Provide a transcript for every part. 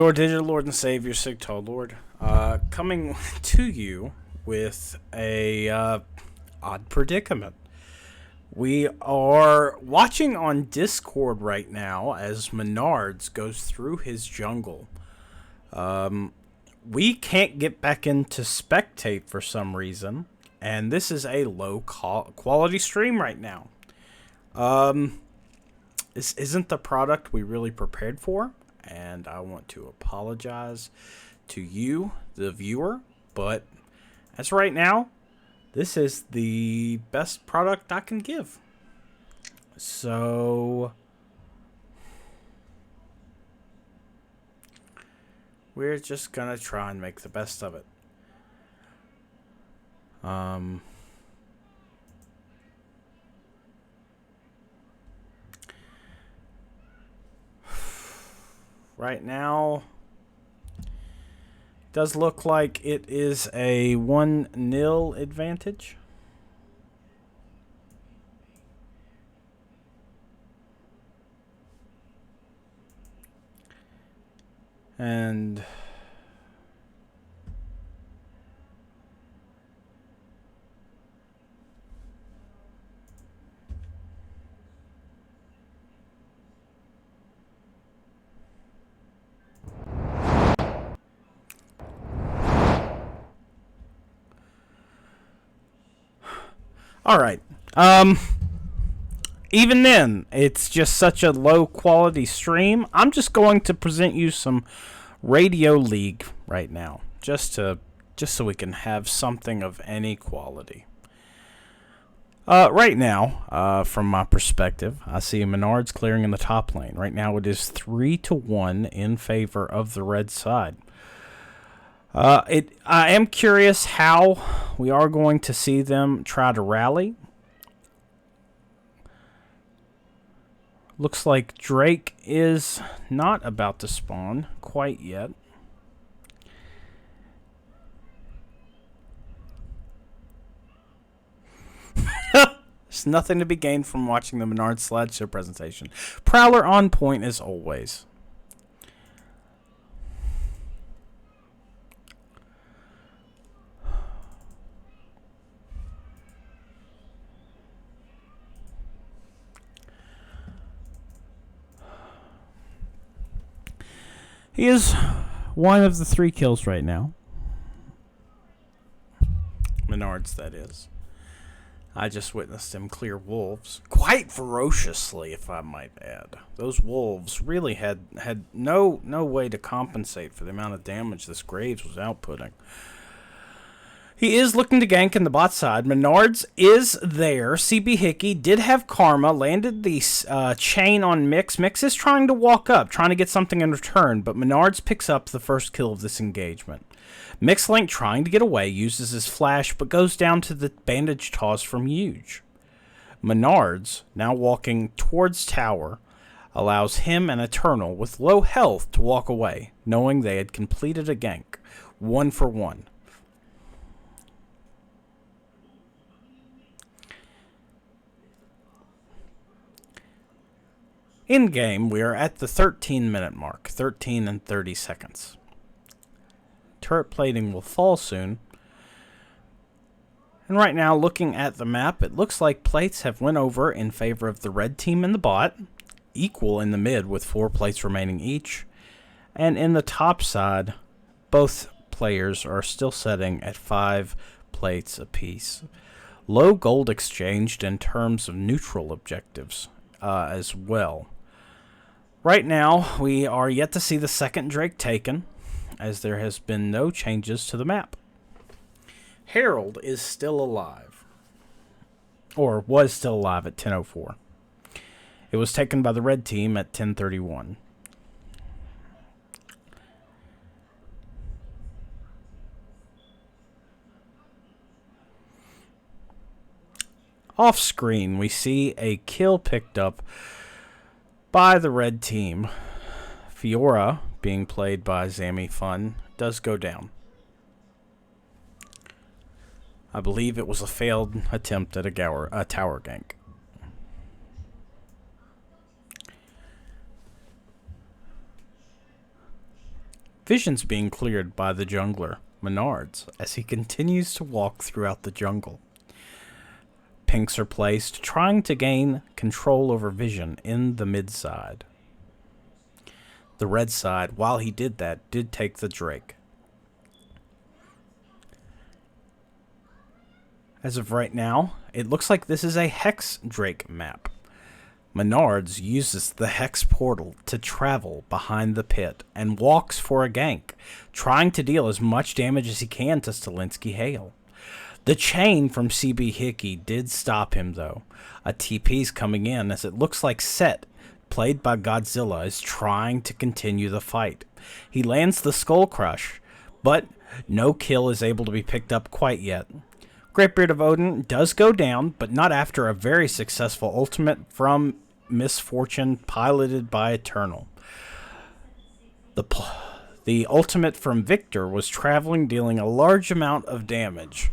Lord, digital Lord and Savior, Sigtal Lord, coming to you with a odd predicament. We are watching on Discord right now as Menards goes through his jungle. We can't get back into spectate for some reason, and this is a low quality stream right now. This isn't the product we really prepared for, and I want to apologize to you, the viewer, but as right now, this is the best product I can give. So we're just gonna try and make the best of it. Right now, does look like it is a 1-0 advantage. And all right. Even then, it's just such a low quality stream. I'm just going to present you some Radio League right now, just so we can have something of any quality. Right now, from my perspective, I see Menards clearing in the top lane. Right now, it is 3-1 in favor of the red side. I am curious how we are going to see them try to rally. Looks like Drake is not about to spawn quite yet. There's nothing to be gained from watching the Menard slideshow presentation. Prowler on point as always. He is one of the 3 kills right now. Menards, that is. I just witnessed him clear wolves. Quite ferociously, if I might add. Those wolves really had no way to compensate for the amount of damage this Graves was outputting. He is looking to gank in the bot side. Menards is there. CB Hickey did have Karma, landed the chain on Mix. Mix is trying to walk up, trying to get something in return, but Menards picks up the first kill of this engagement. Mixlink trying to get away, uses his flash, but goes down to the bandage toss from Huge. Menards, now walking towards tower, allows him and Eternal with low health to walk away, knowing they had completed a gank. 1 for 1. In game, we are at the 13-minute mark, 13 and 30 seconds. Turret plating will fall soon. And right now, looking at the map, it looks like plates have went over in favor of the red team in the bot, equal in the mid with 4 plates remaining each. And in the top side, both players are still setting at 5 plates apiece. Low gold exchanged in terms of neutral objectives as well. Right now, we are yet to see the second Drake taken, as there has been no changes to the map. Herald is still alive, or was still alive at 10:04. It was taken by the red team at 10:31. Off screen, we see a kill picked up by the red team. Fiora, being played by Zammy Fun, does go down. I believe it was a failed attempt at a tower gank. Vision's being cleared by the jungler, Menards, as he continues to walk throughout the jungle. Pinks are placed, trying to gain control over Vision in the mid side. The red side, while he did that, did take the Drake. As of right now, it looks like this is a Hex Drake map. Menards uses the Hex portal to travel behind the pit and walks for a gank, trying to deal as much damage as he can to Stilinski Hale. The chain from CB Hickey did stop him though. A TP's coming in as it looks like Set, played by Godzilla, is trying to continue the fight. He lands the Skull Crush, but no kill is able to be picked up quite yet. Greatbeard of Odin does go down, but not after a very successful ultimate from Miss Fortune, piloted by Eternal. The ultimate from Victor was traveling, dealing a large amount of damage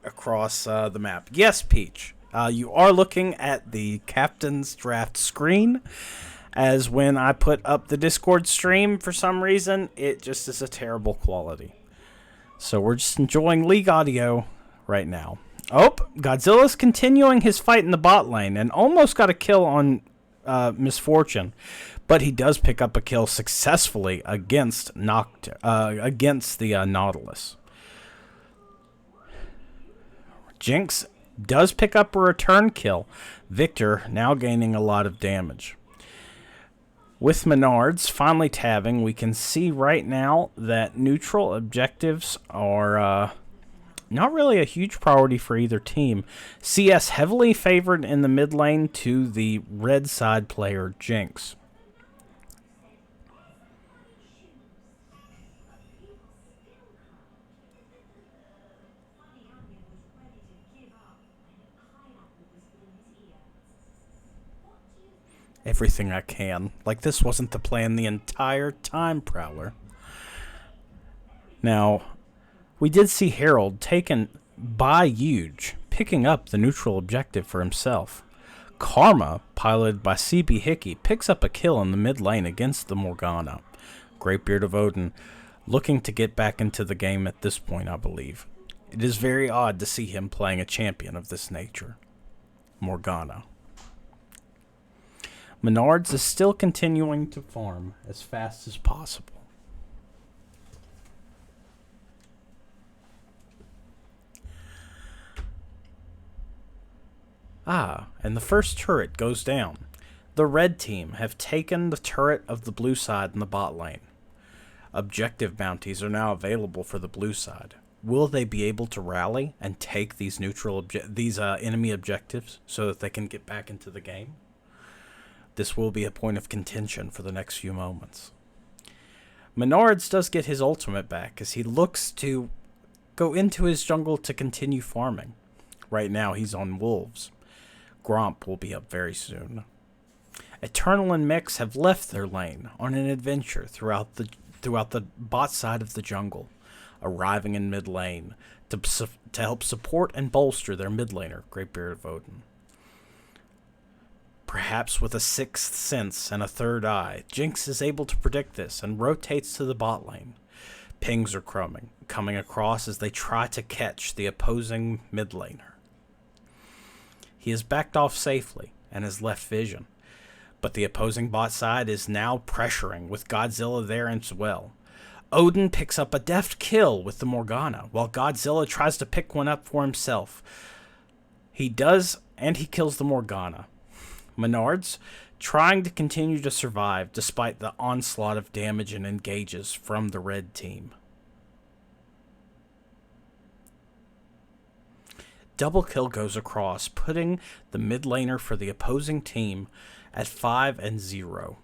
across the map. Yes, Peach, you are looking at the Captain's Draft screen, as when I put up the Discord stream, for some reason, it just is a terrible quality. So we're just enjoying League audio right now. Oh, Godzilla's continuing his fight in the bot lane and almost got a kill on Miss Fortune, but he does pick up a kill successfully against the Nautilus. Jinx does pick up a return kill. Victor now gaining a lot of damage. With Menards finally tabbing, we can see right now that neutral objectives are not really a huge priority for either team. CS heavily favored in the mid lane to the red side player, Jinx. Everything I can. Like this wasn't the plan the entire time, Prowler. Now, we did see Herald taken by Huge, picking up the neutral objective for himself. Karma, piloted by CB Hickey, picks up a kill in the mid lane against the Morgana. Greatbeard of Odin looking to get back into the game at this point, I believe. It is very odd to see him playing a champion of this nature. Morgana. Menards is still continuing to farm as fast as possible. And the first turret goes down. The red team have taken the turret of the blue side in the bot lane. Objective bounties are now available for the blue side. Will they be able to rally and take these enemy objectives so that they can get back into the game? This will be a point of contention for the next few moments. Menards does get his ultimate back as he looks to go into his jungle to continue farming. Right now he's on wolves. Gromp will be up very soon. Eternal and Mix have left their lane on an adventure throughout the bot side of the jungle, arriving in mid lane to help support and bolster their mid laner, Greatbeard of Odin. Perhaps with a sixth sense and a third eye, Jinx is able to predict this and rotates to the bot lane. Pings are coming across as they try to catch the opposing mid laner. He has backed off safely and has left Vision, but the opposing bot side is now pressuring with Godzilla there as well. Odin picks up a deft kill with the Morgana, while Godzilla tries to pick one up for himself. He does, and he kills the Morgana. Menards trying to continue to survive despite the onslaught of damage and engages from the red team. Double kill goes across, putting the mid laner for the opposing team at 5-0.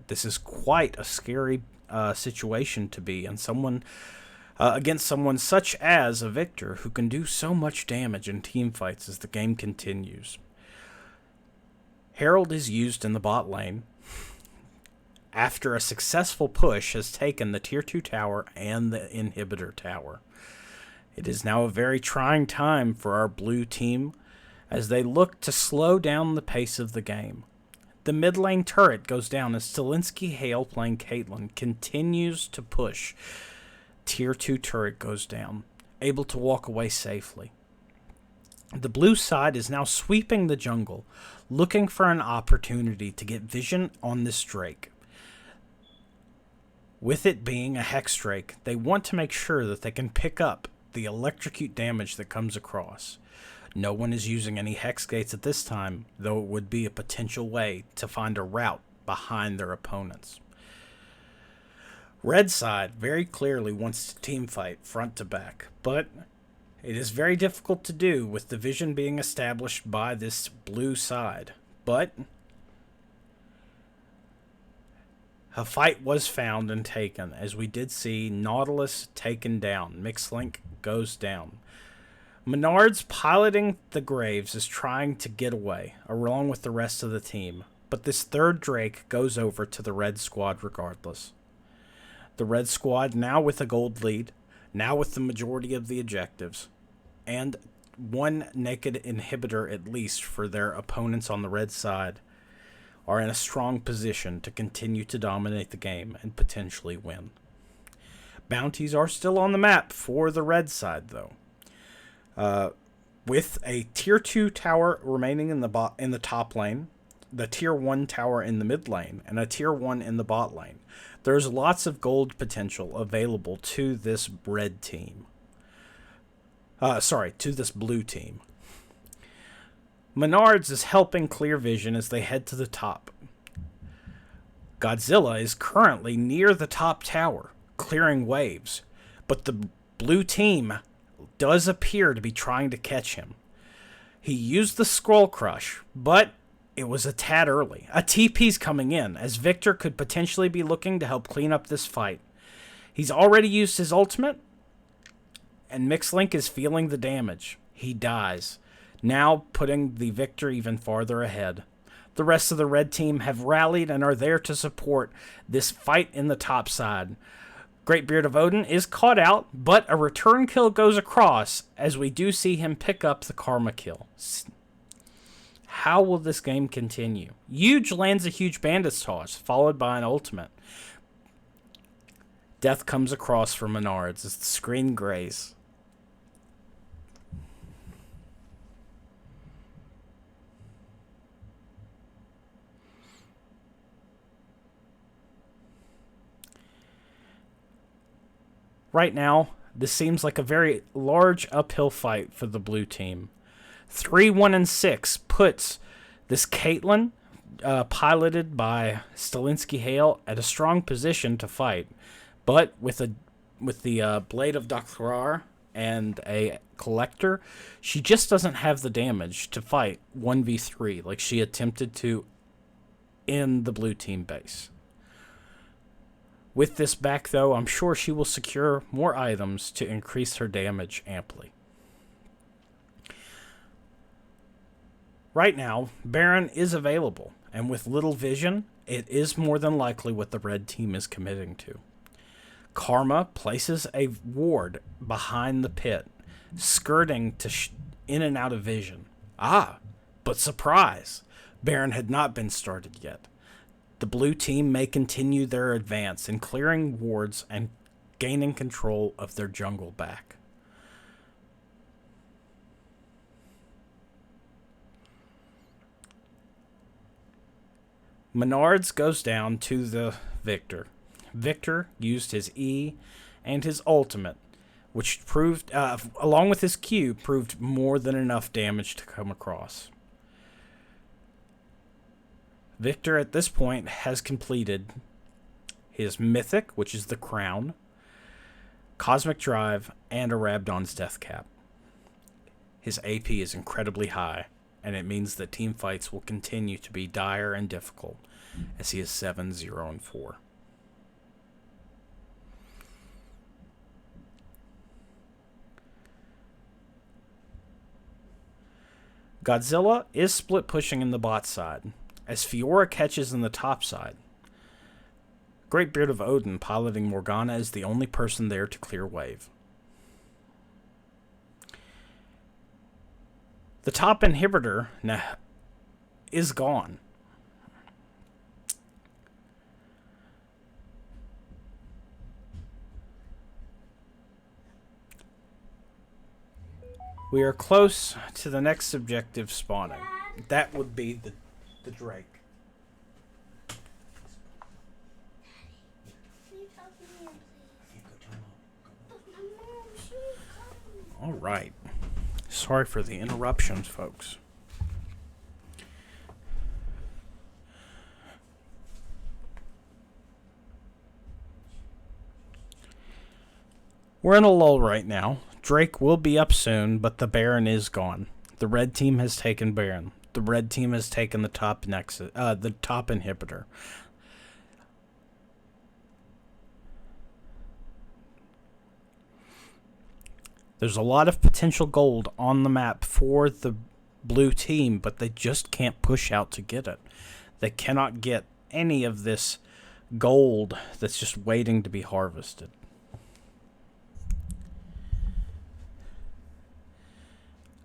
This is quite a scary situation to be in against someone such as a Victor, who can do so much damage in team fights as the game continues. Herald is used in the bot lane after a successful push has taken the tier 2 tower and the inhibitor tower. It is now a very trying time for our blue team as they look to slow down the pace of the game. The mid lane turret goes down as Stilinski Hale playing Caitlyn continues to push. Tier 2 turret goes down, able to walk away safely. The blue side is now sweeping the jungle, looking for an opportunity to get vision on this Drake. With it being a Hex Drake, they want to make sure that they can pick up the electrocute damage that comes across. No one is using any Hex Gates at this time, though it would be a potential way to find a route behind their opponents. Red side very clearly wants to teamfight front to back, but it is very difficult to do with the vision being established by this blue side. But a fight was found and taken, as we did see Nautilus taken down. Mixlink goes down. Menards piloting the Graves is trying to get away, along with the rest of the team, but this third Drake goes over to the red squad regardless. The red squad now with a gold lead, now with the majority of the objectives, and one naked inhibitor at least for their opponents on the red side, are in a strong position to continue to dominate the game and potentially win. Bounties are still on the map for the red side, though. With a tier 2 tower remaining in the top lane, the tier 1 tower in the mid lane, and a tier 1 in the bot lane, there's lots of gold potential available to this red team. To this blue team. Menards is helping clear vision as they head to the top. Godzilla is currently near the top tower, clearing waves, but the blue team does appear to be trying to catch him. He used the Scroll Crush, but it was a tad early. A TP's coming in, as Victor could potentially be looking to help clean up this fight. He's already used his ultimate, and Mixlink is feeling the damage. He dies, now putting the Victor even farther ahead. The rest of the red team have rallied and are there to support this fight in the top side. Greatbeard of Odin is caught out, but a return kill goes across as we do see him pick up the karma kill. How will this game continue? Huge lands a huge bandits toss, followed by an ultimate. Death comes across for Menards as the screen grays. Right now, this seems like a very large uphill fight for the blue team. 3-1-6 puts this Caitlyn, piloted by Stilinski Hale, at a strong position to fight. But with the Blade of Dakrar and a Collector, she just doesn't have the damage to fight 1v3 like she attempted to in the blue team base. With this back, though, I'm sure she will secure more items to increase her damage amply. Right now, Baron is available, and with little vision, it is more than likely what the red team is committing to. Karma places a ward behind the pit, skirting to in and out of vision. But surprise! Baron had not been started yet. The blue team may continue their advance in clearing wards and gaining control of their jungle back. Menards goes down to the Victor. Victor used his E and his ultimate, which proved, along with his Q, proved more than enough damage to come across. Victor, at this point, has completed his Mythic, which is the Crown, Cosmic Drive, and a Rabdon's Death Cap. His AP is incredibly high, and it means that team fights will continue to be dire and difficult, as he is 7-0-4. Godzilla is split pushing in the bot side, as Fiora catches in the top side. Greatbeard of Odin piloting Morgana is the only person there to clear wave. The top inhibitor is gone. We are close to the next objective spawning. That would be the Drake. All right. Sorry for the interruptions, folks. We're in a lull right now. Drake will be up soon, but the Baron is gone. The red team has taken Baron. The red team has taken the top nexus, the top inhibitor. There's a lot of potential gold on the map for the blue team, but they just can't push out to get it. They cannot get any of this gold that's just waiting to be harvested.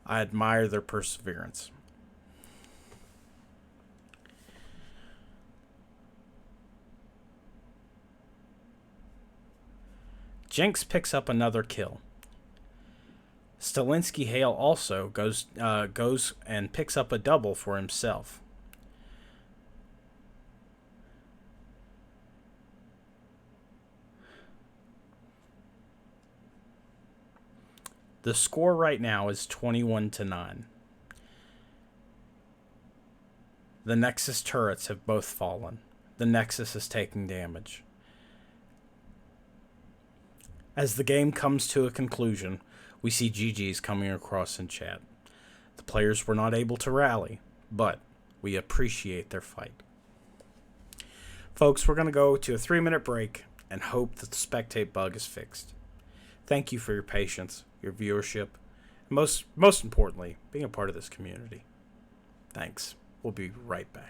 I admire their perseverance. Jinx picks up another kill. Stalinsky Hale also goes and picks up a double for himself. The score right now is 21-9. The Nexus turrets have both fallen. The Nexus is taking damage. As the game comes to a conclusion, we see GG's coming across in chat. The players were not able to rally, but we appreciate their fight. Folks, we're going to go to a 3-minute break and hope that the spectate bug is fixed. Thank you for your patience, your viewership, and most importantly, being a part of this community. Thanks. We'll be right back.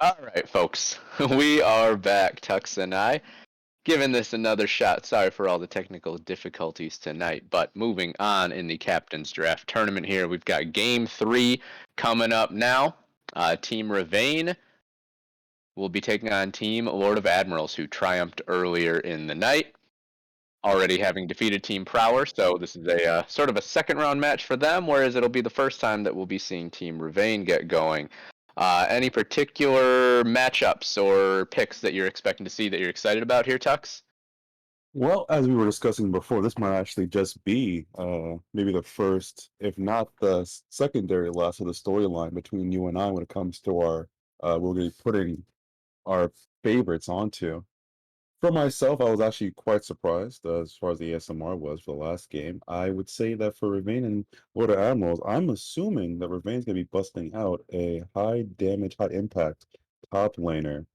All right, folks, we are back, Tux and I, giving this another shot. Sorry for all the technical difficulties tonight, but moving on in the Captain's Draft tournament here, we've got Game 3 coming up now. Team Ravane will be taking on Team Lord of Admirals, who triumphed earlier in the night, already having defeated Team Prower, so this is a sort of a second round match for them, whereas it'll be the first time that we'll be seeing Team Ravane get going. Any particular matchups or picks that you're expecting to see that you're excited about here, Tux? Well, as we were discussing before, this might actually just be maybe the first, if not the secondary last of the storyline between you and I when it comes to our we'll be putting our favorites onto. For myself, I was actually quite surprised as far as the ASMR was for the last game. I would say that for Ravane and Lord of Admirals, I'm assuming that Ravane's going to be busting out a high damage, high impact top laner,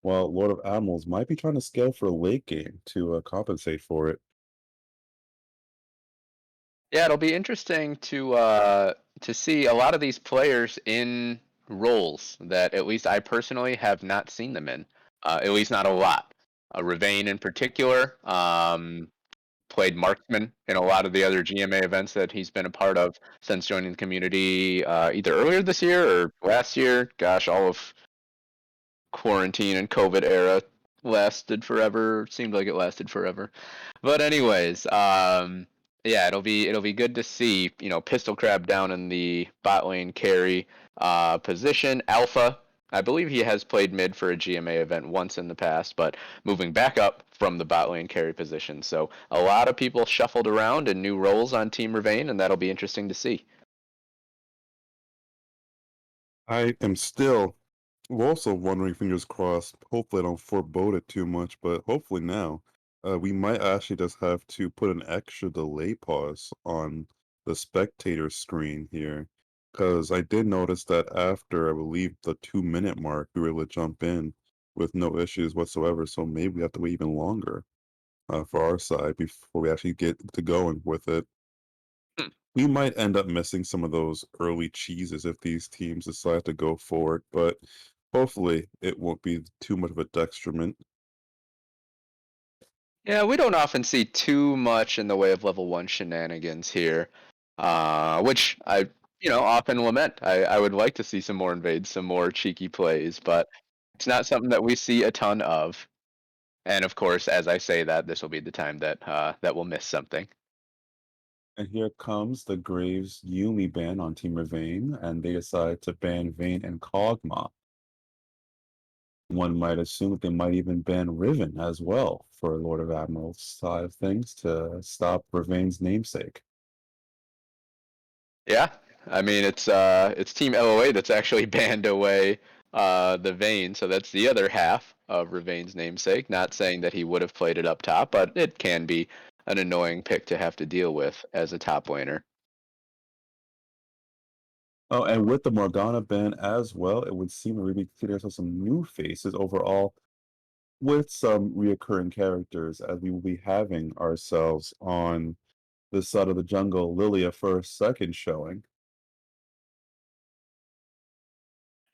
while Lord of Admirals might be trying to scale for a late game to compensate for it. Yeah, it'll be interesting to see a lot of these players in roles that at least I personally have not seen them in. At least not a lot. Ravane in particular, played marksman in a lot of the other GMA events that he's been a part of since joining the community, either earlier this year or last year. Gosh, all of quarantine and COVID era lasted forever. Seemed like it lasted forever. But anyways, yeah, it'll be good to see, Pistol Crab down in the bot lane carry position. Alpha, I believe he has played mid for a GMA event once in the past, but moving back up from the bot lane carry position. So a lot of people shuffled around in new roles on Team Ravane, and that'll be interesting to see. I am still also wondering, fingers crossed, hopefully I don't forebode it too much, but hopefully now, we might actually just have to put an extra delay pause on the spectator screen here. Because I did notice that after, I believe, the 2 minute mark, we were able to jump in with no issues whatsoever, so maybe we have to wait even longer for our side before we actually get to going with it. Hmm. We might end up missing some of those early cheeses if these teams decide to go for it, but hopefully it won't be too much of a detriment. Yeah, we don't often see too much in the way of level 1 shenanigans here, which I, often lament. I would like to see some more invades, some more cheeky plays, but it's not something that we see a ton of. And of course, as I say that, this will be the time that we'll miss something. And here comes the Graves Yumi ban on Team Ravane, and they decide to ban Vayne and Kog'Maw. One might assume that they might even ban Riven as well for Lord of Admiral's side of things to stop Ravane's namesake. Yeah, I mean it's Team LOA that's actually banned away the Vayne, so that's the other half of Ravane's namesake. Not saying that he would have played it up top, but it can be an annoying pick to have to deal with as a top laner. Oh, and with the Morgana ban as well, it would seem that we'd be getting ourselves some new faces overall with some reoccurring characters, as we will be having ourselves on this side of the jungle Lilia for a second showing.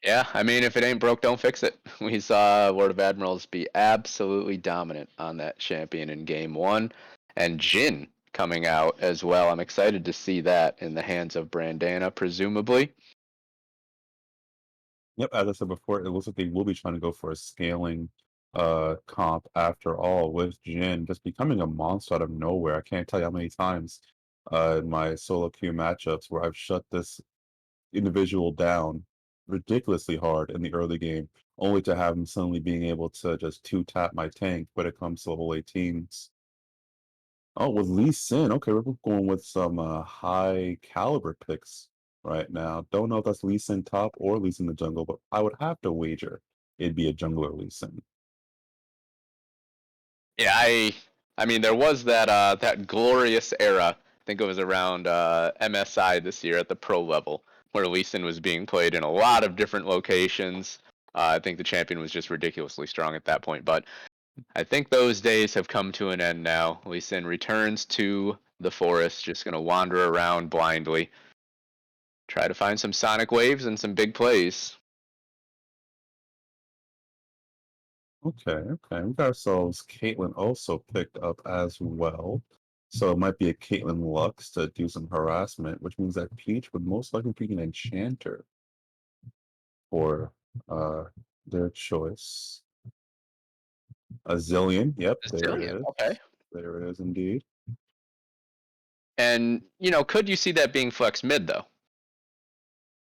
Yeah, I mean if it ain't broke, don't fix it. We saw Lord of Admirals be absolutely dominant on that champion in game one, and Jin coming out as well. I'm excited to see that in the hands of Brandana, presumably. Yep, as I said before, it looks like they will be trying to go for a scaling comp after all, with Jin just becoming a monster out of nowhere. I can't tell you how many times in my solo queue matchups where I've shut this individual down ridiculously hard in the early game, only to have him suddenly being able to just two tap my tank when it comes to level 18s. Oh, with Lee Sin. Okay, we're going with some high caliber picks right now. Don't know if that's Lee Sin top or Lee Sin the jungle, but I would have to wager it'd be a jungler Lee Sin. Yeah, I mean there was that glorious era. I think it was around MSI this year at the pro level where Lee Sin was being played in a lot of different locations. I think the champion was just ridiculously strong at that point, but I think those days have come to an end now. Lee Sin returns to the forest, just gonna wander around blindly, try to find some sonic waves and some big plays. Okay, okay. We got ourselves Caitlyn also picked up as well. So it might be a Caitlyn Lux to do some harassment, which means that Peach would most likely pick an enchanter for uh their choice. A Zillion, yep, there it Zillion. is. Okay. There it is indeed. And could you see that being flex mid though?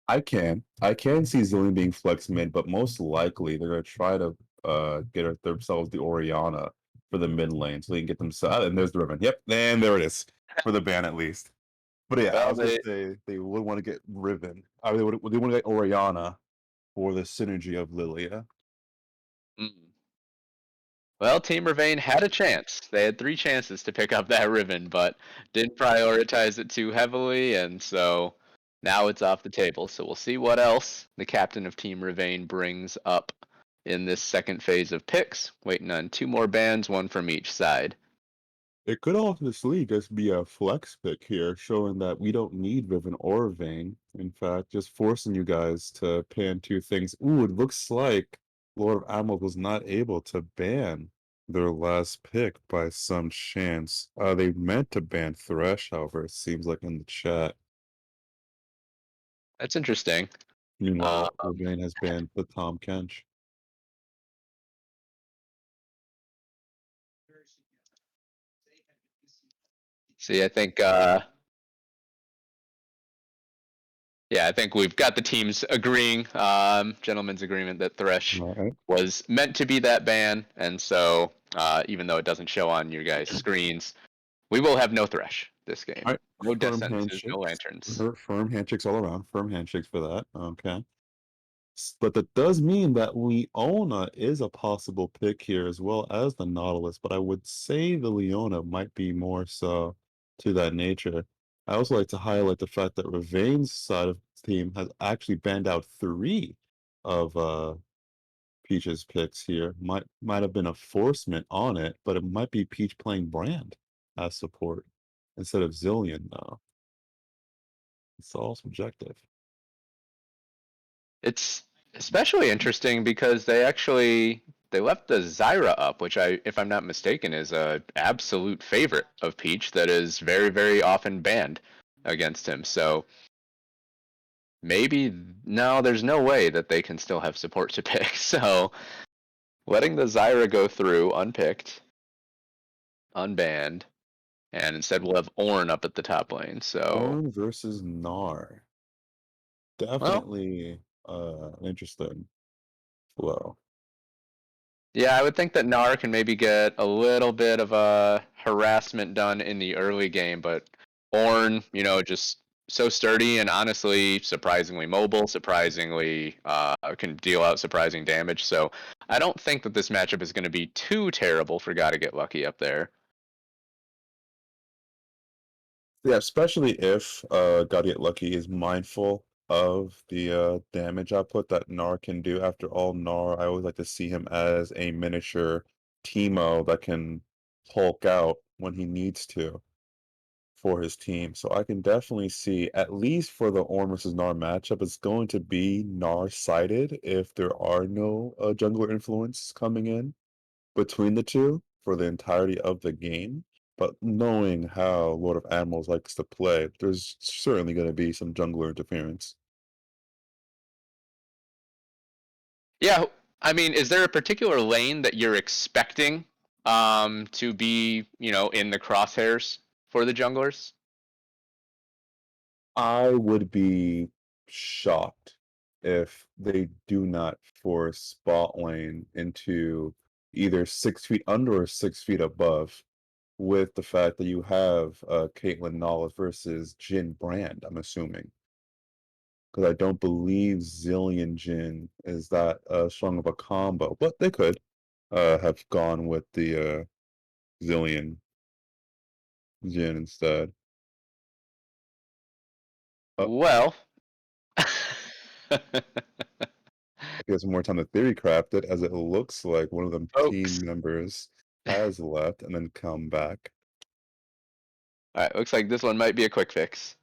I can see Zillion being flex mid, but most likely they're gonna try to get themselves the Oriana for the mid lane so they can get themselves. And there's the Riven. Yep, and there it is for the ban at least. But yeah, I Well, was gonna they. say they would want to get Riven. I mean, they want to get Oriana for the synergy of Lilia. Mm. Well, Team Ravane had a chance. They had 3 chances to pick up that Riven, but didn't prioritize it too heavily, and so now it's off the table. So we'll see what else the captain of Team Ravane brings up in this second phase of picks. Waiting on 2 more bans, one from each side. It could obviously just be a flex pick here, showing that we don't need Riven or Vayne. In fact, just forcing you guys to pan 2 things. Ooh, it looks like Lord of Ammo was not able to ban their last pick by some chance. They meant to ban Thresh, however, it seems like in the chat. That's interesting. Meanwhile, Um, Vayne has banned the Tom Kench. See, I think yeah, I think we've got the teams agreeing, gentlemen's agreement that Thresh All right. was meant to be that ban, and so even though it doesn't show on your guys' screens, we will have no Thresh this game. All right. No death Firm sentences, no handshakes. lanterns. Firm handshakes all around. Firm handshakes for that. Okay. But that does mean that Leona is a possible pick here as well as the Nautilus, but I would say the Leona might be more so to that nature. I also like to highlight the fact that Ravain's side of the team has actually banned out 3 of Peach's picks here. Might have been a forcement on it, but it might be Peach playing Brand as support instead of Zillion though. It's all subjective. It's especially interesting because they left the Zyra up, which if I'm not mistaken, is a absolute favorite of Peach that is very, very often banned against him. So maybe no, there's no way that they can still have support to pick. So letting the Zyra go through unpicked, unbanned, and instead we'll have Ornn up at the top lane. So Ornn versus Gnar. well, Definitely interesting flow. yeah, I would think that Gnar can maybe get a little bit of a harassment done in the early game, but Ornn, just so sturdy and honestly surprisingly mobile, surprisingly can deal out surprising damage. So I don't think that this matchup is going to be too terrible for Gotta Get Lucky up there. Yeah, especially if Gotta Get Lucky is mindful of the damage output that Gnar can do. After all, Gnar, I always like to see him as a miniature Teemo that can Hulk out when he needs to for his team. So I can definitely see, at least for the Ornn versus Gnar matchup, it's going to be Gnar sided if there are no jungler influence coming in between the two for the entirety of the game. But knowing how Lord of Animals likes to play, there's certainly going to be some jungler interference. Yeah, I mean, is there a particular lane that you're expecting to be, in the crosshairs for the junglers? I would be shocked if they do not force bot lane into either 6 feet under or 6 feet above, with the fact that you have Caitlyn Nala versus Jin Brand, I'm assuming. Because I don't believe Zillion Jin is that strong of a combo, but they could have gone with the Zillion Jin instead. Oh, Well, I guess more time to theory craft it, as it looks like one of them folks. team members has left and then come back. All right, looks like this one might be a quick fix.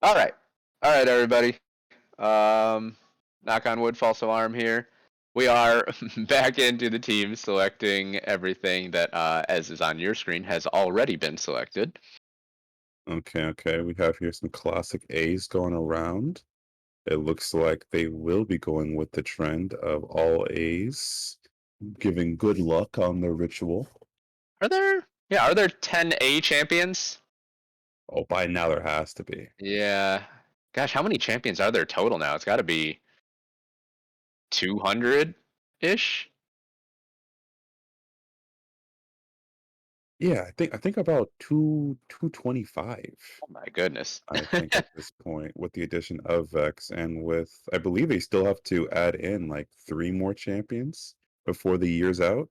All right, everybody. Knock on wood, false alarm here. We are back into the team selecting everything that, as is on your screen, has already been selected. Okay. We have here some classic A's going around. It looks like they will be going with the trend of all A's, giving good luck on their ritual. Are there 10 A champions? Oh, by now there has to be. Yeah. Gosh, how many champions are there total now? It's got to be 200-ish. Yeah, I think about 225. Oh my goodness. I think at this point, with the addition of Vex, and with I believe they still have to add in like 3 more champions before the year's out.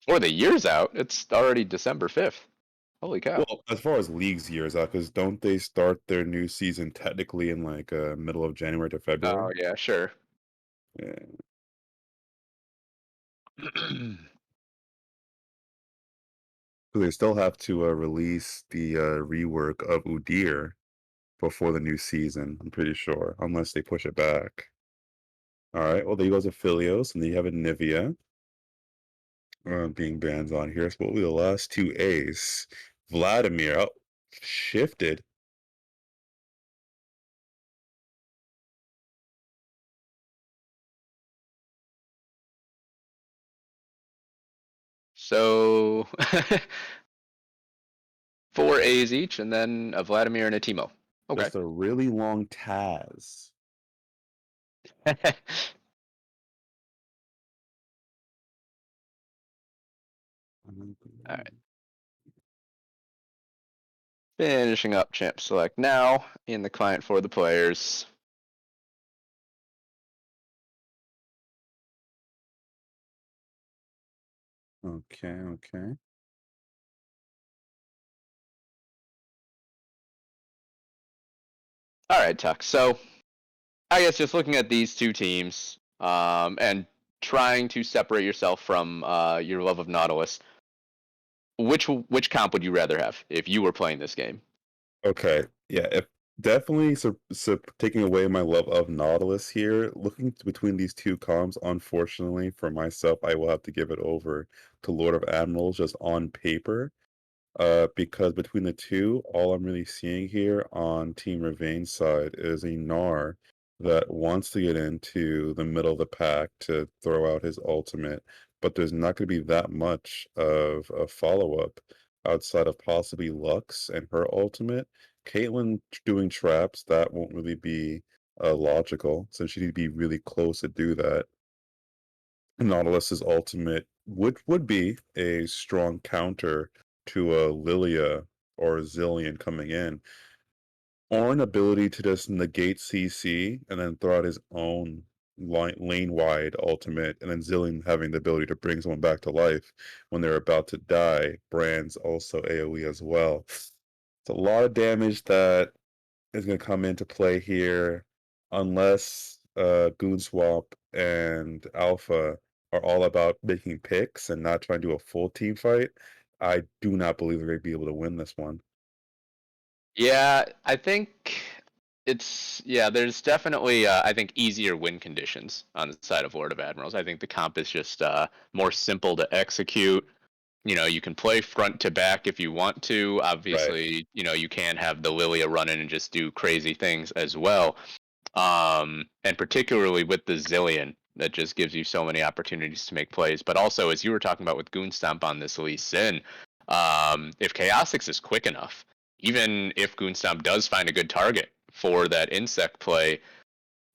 Or the year's out. It's already December 5th. Holy cow. Well, as far as league's years out, because don't they start their new season technically in like middle of January to February? Oh, yeah, sure. Yeah. So they still have to release the rework of Udyr before the new season, I'm pretty sure, unless they push it back. All right, well, there goes Aphelios, and then you have a Nivea being banned on here. So what will be the last 2 A's? Vladimir, oh, shifted. So 4 A's each, and then a Vladimir and a Timo. Okay. Just a really long Taz. Alright. Finishing up champ select now in the client for the players. Okay. All right, Tuck. So I guess just looking at these two teams, and trying to separate yourself from your love of Nautilus, which comp would you rather have if you were playing this game? Okay, yeah, if definitely so taking away my love of Nautilus here, looking between these two comps, unfortunately for myself, I will have to give it over to Lord of Admirals just on paper. Because between the two, all I'm really seeing here on Team Ravain's side is a Gnar that wants to get into the middle of the pack to throw out his ultimate, but there's not going to be that much of a follow-up outside of possibly Lux and her ultimate. Caitlyn doing traps, that won't really be logical, since she need to be really close to do that. Nautilus's ultimate would be a strong counter to a Lilia or a Zillion coming in, or an ability to just negate CC and then throw out his own lane wide ultimate, and then Zillion having the ability to bring someone back to life when they're about to die. Brand's also AoE as well. It's a lot of damage that is going to come into play here, unless Goonswap and Alpha are all about making picks and not trying to do a full team fight. I do not believe they're going to be able to win this one. Yeah, I think there's definitely I think easier win conditions on the side of Lord of Admirals. I think the comp is just more simple to execute. You can play front to back if you want to. Obviously, Right. you can have the Lilia run in and just do crazy things as well. And particularly with the Zillion, that just gives you so many opportunities to make plays. But also, as you were talking about with Goonstomp on this Lee Sin, if Chaosix is quick enough, even if Goonstomp does find a good target for that insect play,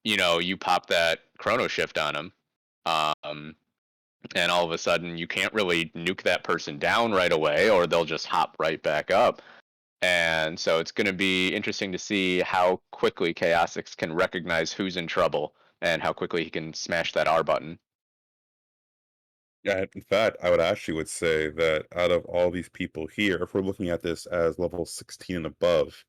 you pop that Chrono Shift on him. And all of a sudden you can't really nuke that person down right away, or they'll just hop right back up. And so it's going to be interesting to see how quickly Chaosix can recognize who's in trouble and how quickly he can smash that R button. Yeah, in fact, I would say that out of all these people here, if we're looking at this as level 16 and above,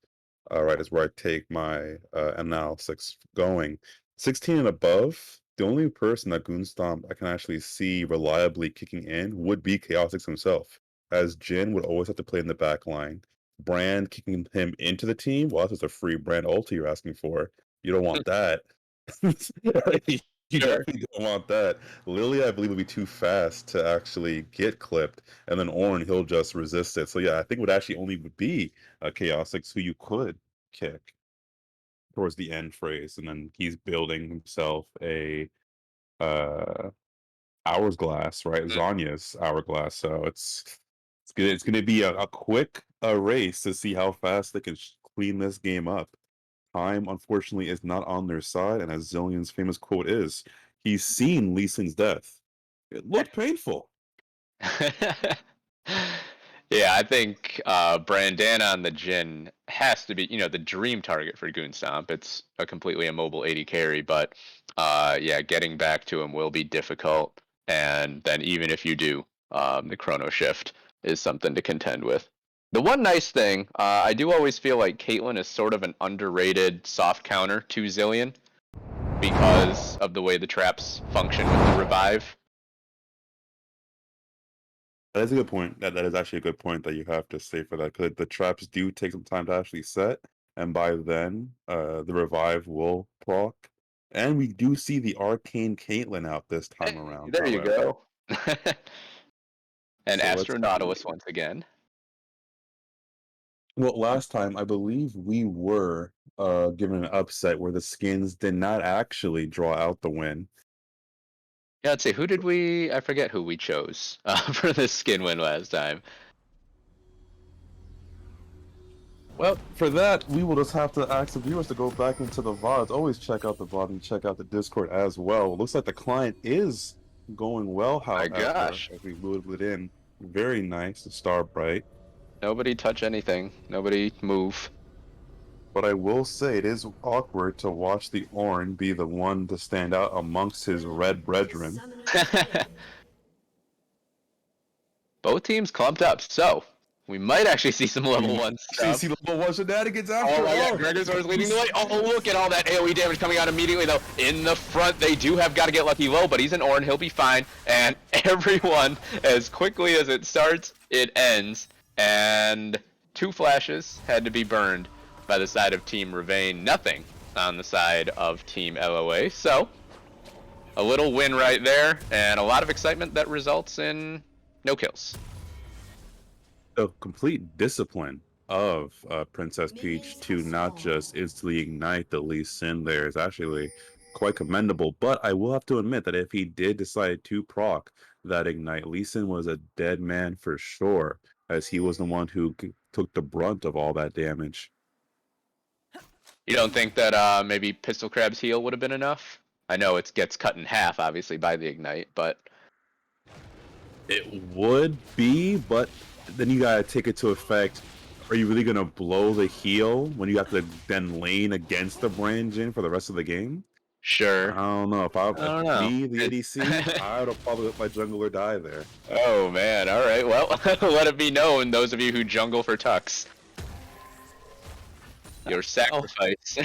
right, is where I take my analysis going. 16 and above, the only person that Goonstomp I can actually see reliably kicking in would be Chaotix himself, as Jin would always have to play in the back line. Brand kicking him into the team, well, that's just a free Brand ulti you're asking for. You don't want that. You Sure. definitely don't want that. Lily, I believe, would be too fast to actually get clipped, and then Ornn, he'll just resist it. So yeah, I think it would actually only would be Chaosix who you could kick towards the end phrase, and then he's building himself a uh hourglass, right? Zanya's hourglass. So it's gonna be a quick race to see how fast they can clean this game up. Time, unfortunately, is not on their side, and as Zillion's famous quote is, he's seen Lee Sin's death. It looked painful. Yeah, I think Brandana on the Jhin has to be, the dream target for Goonstomp. It's a completely immobile 80 carry, but yeah, getting back to him will be difficult. And then even if you do, the Chrono Shift is something to contend with. The one nice thing, I do always feel like Caitlyn is sort of an underrated soft counter to Zilean because of the way the traps function with the revive. That is a good point. That is actually a good point that you have to say for that, because the traps do take some time to actually set, and by then, the revive will proc. And we do see the arcane Caitlyn out this time around. There you however. go. And So let's Astro Nautilus see. once again. Well, last time I believe we were given an upset where the skins did not actually draw out the win. Yeah, let's see. Who did we? I forget who we chose for this skin win last time. Well, for that, we will just have to ask the viewers to go back into the VODs. Always check out the VOD and check out the Discord as well. Looks like the client is going well, My however, gosh. as we loaded it in. Very nice, star bright. Nobody touch anything. Nobody move. But I will say it is awkward to watch the Ornn be the one to stand out amongst his red brethren. Both teams clumped up, so we might actually see some level 1 stuff. See level 1 shenanigans after Oh my all. god, Gregosaur's leading the way. Oh, look at all that AoE damage coming out immediately, though. In the front, they do have got to get lucky low, but he's an Ornn. He'll be fine. And everyone, as quickly as it starts, it ends. And 2 flashes had to be burned by the side of Team Ravane. Nothing on the side of Team LOA. So, a little win right there, and a lot of excitement that results in no kills. The complete discipline of Princess Peach to not just instantly ignite the Lee Sin there is actually quite commendable. But I will have to admit that if he did decide to proc that ignite, Lee Sin was a dead man for sure, as he was the one who took the brunt of all that damage. You don't think that maybe Pistol Crab's heal would have been enough? I know it gets cut in half, obviously, by the ignite, but... It would be, but then you gotta take it to effect. Are you really gonna blow the heal when you have to then lane against the Brand Jhin for the rest of the game? Sure. I don't know. If I don't know. be the ADC, I would have probably let my jungler die there. Oh man, alright, well, let it be known, those of you who jungle for Tux. Your sacrifice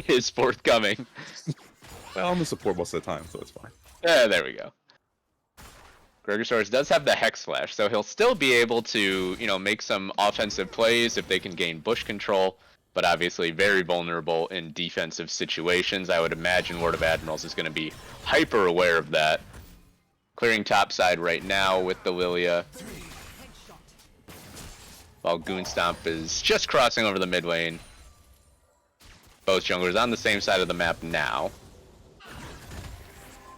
is forthcoming. Well, I'm the support most of the time, so it's fine. There we go. Gregosaurus does have the Hex Slash, so he'll still be able to, make some offensive plays if they can gain bush control, but obviously very vulnerable in defensive situations. I would imagine Lord of Admirals is going to be hyper aware of that. Clearing top side right now with the Lilia, while Goonstomp is just crossing over the mid lane. Both junglers on the same side of the map now.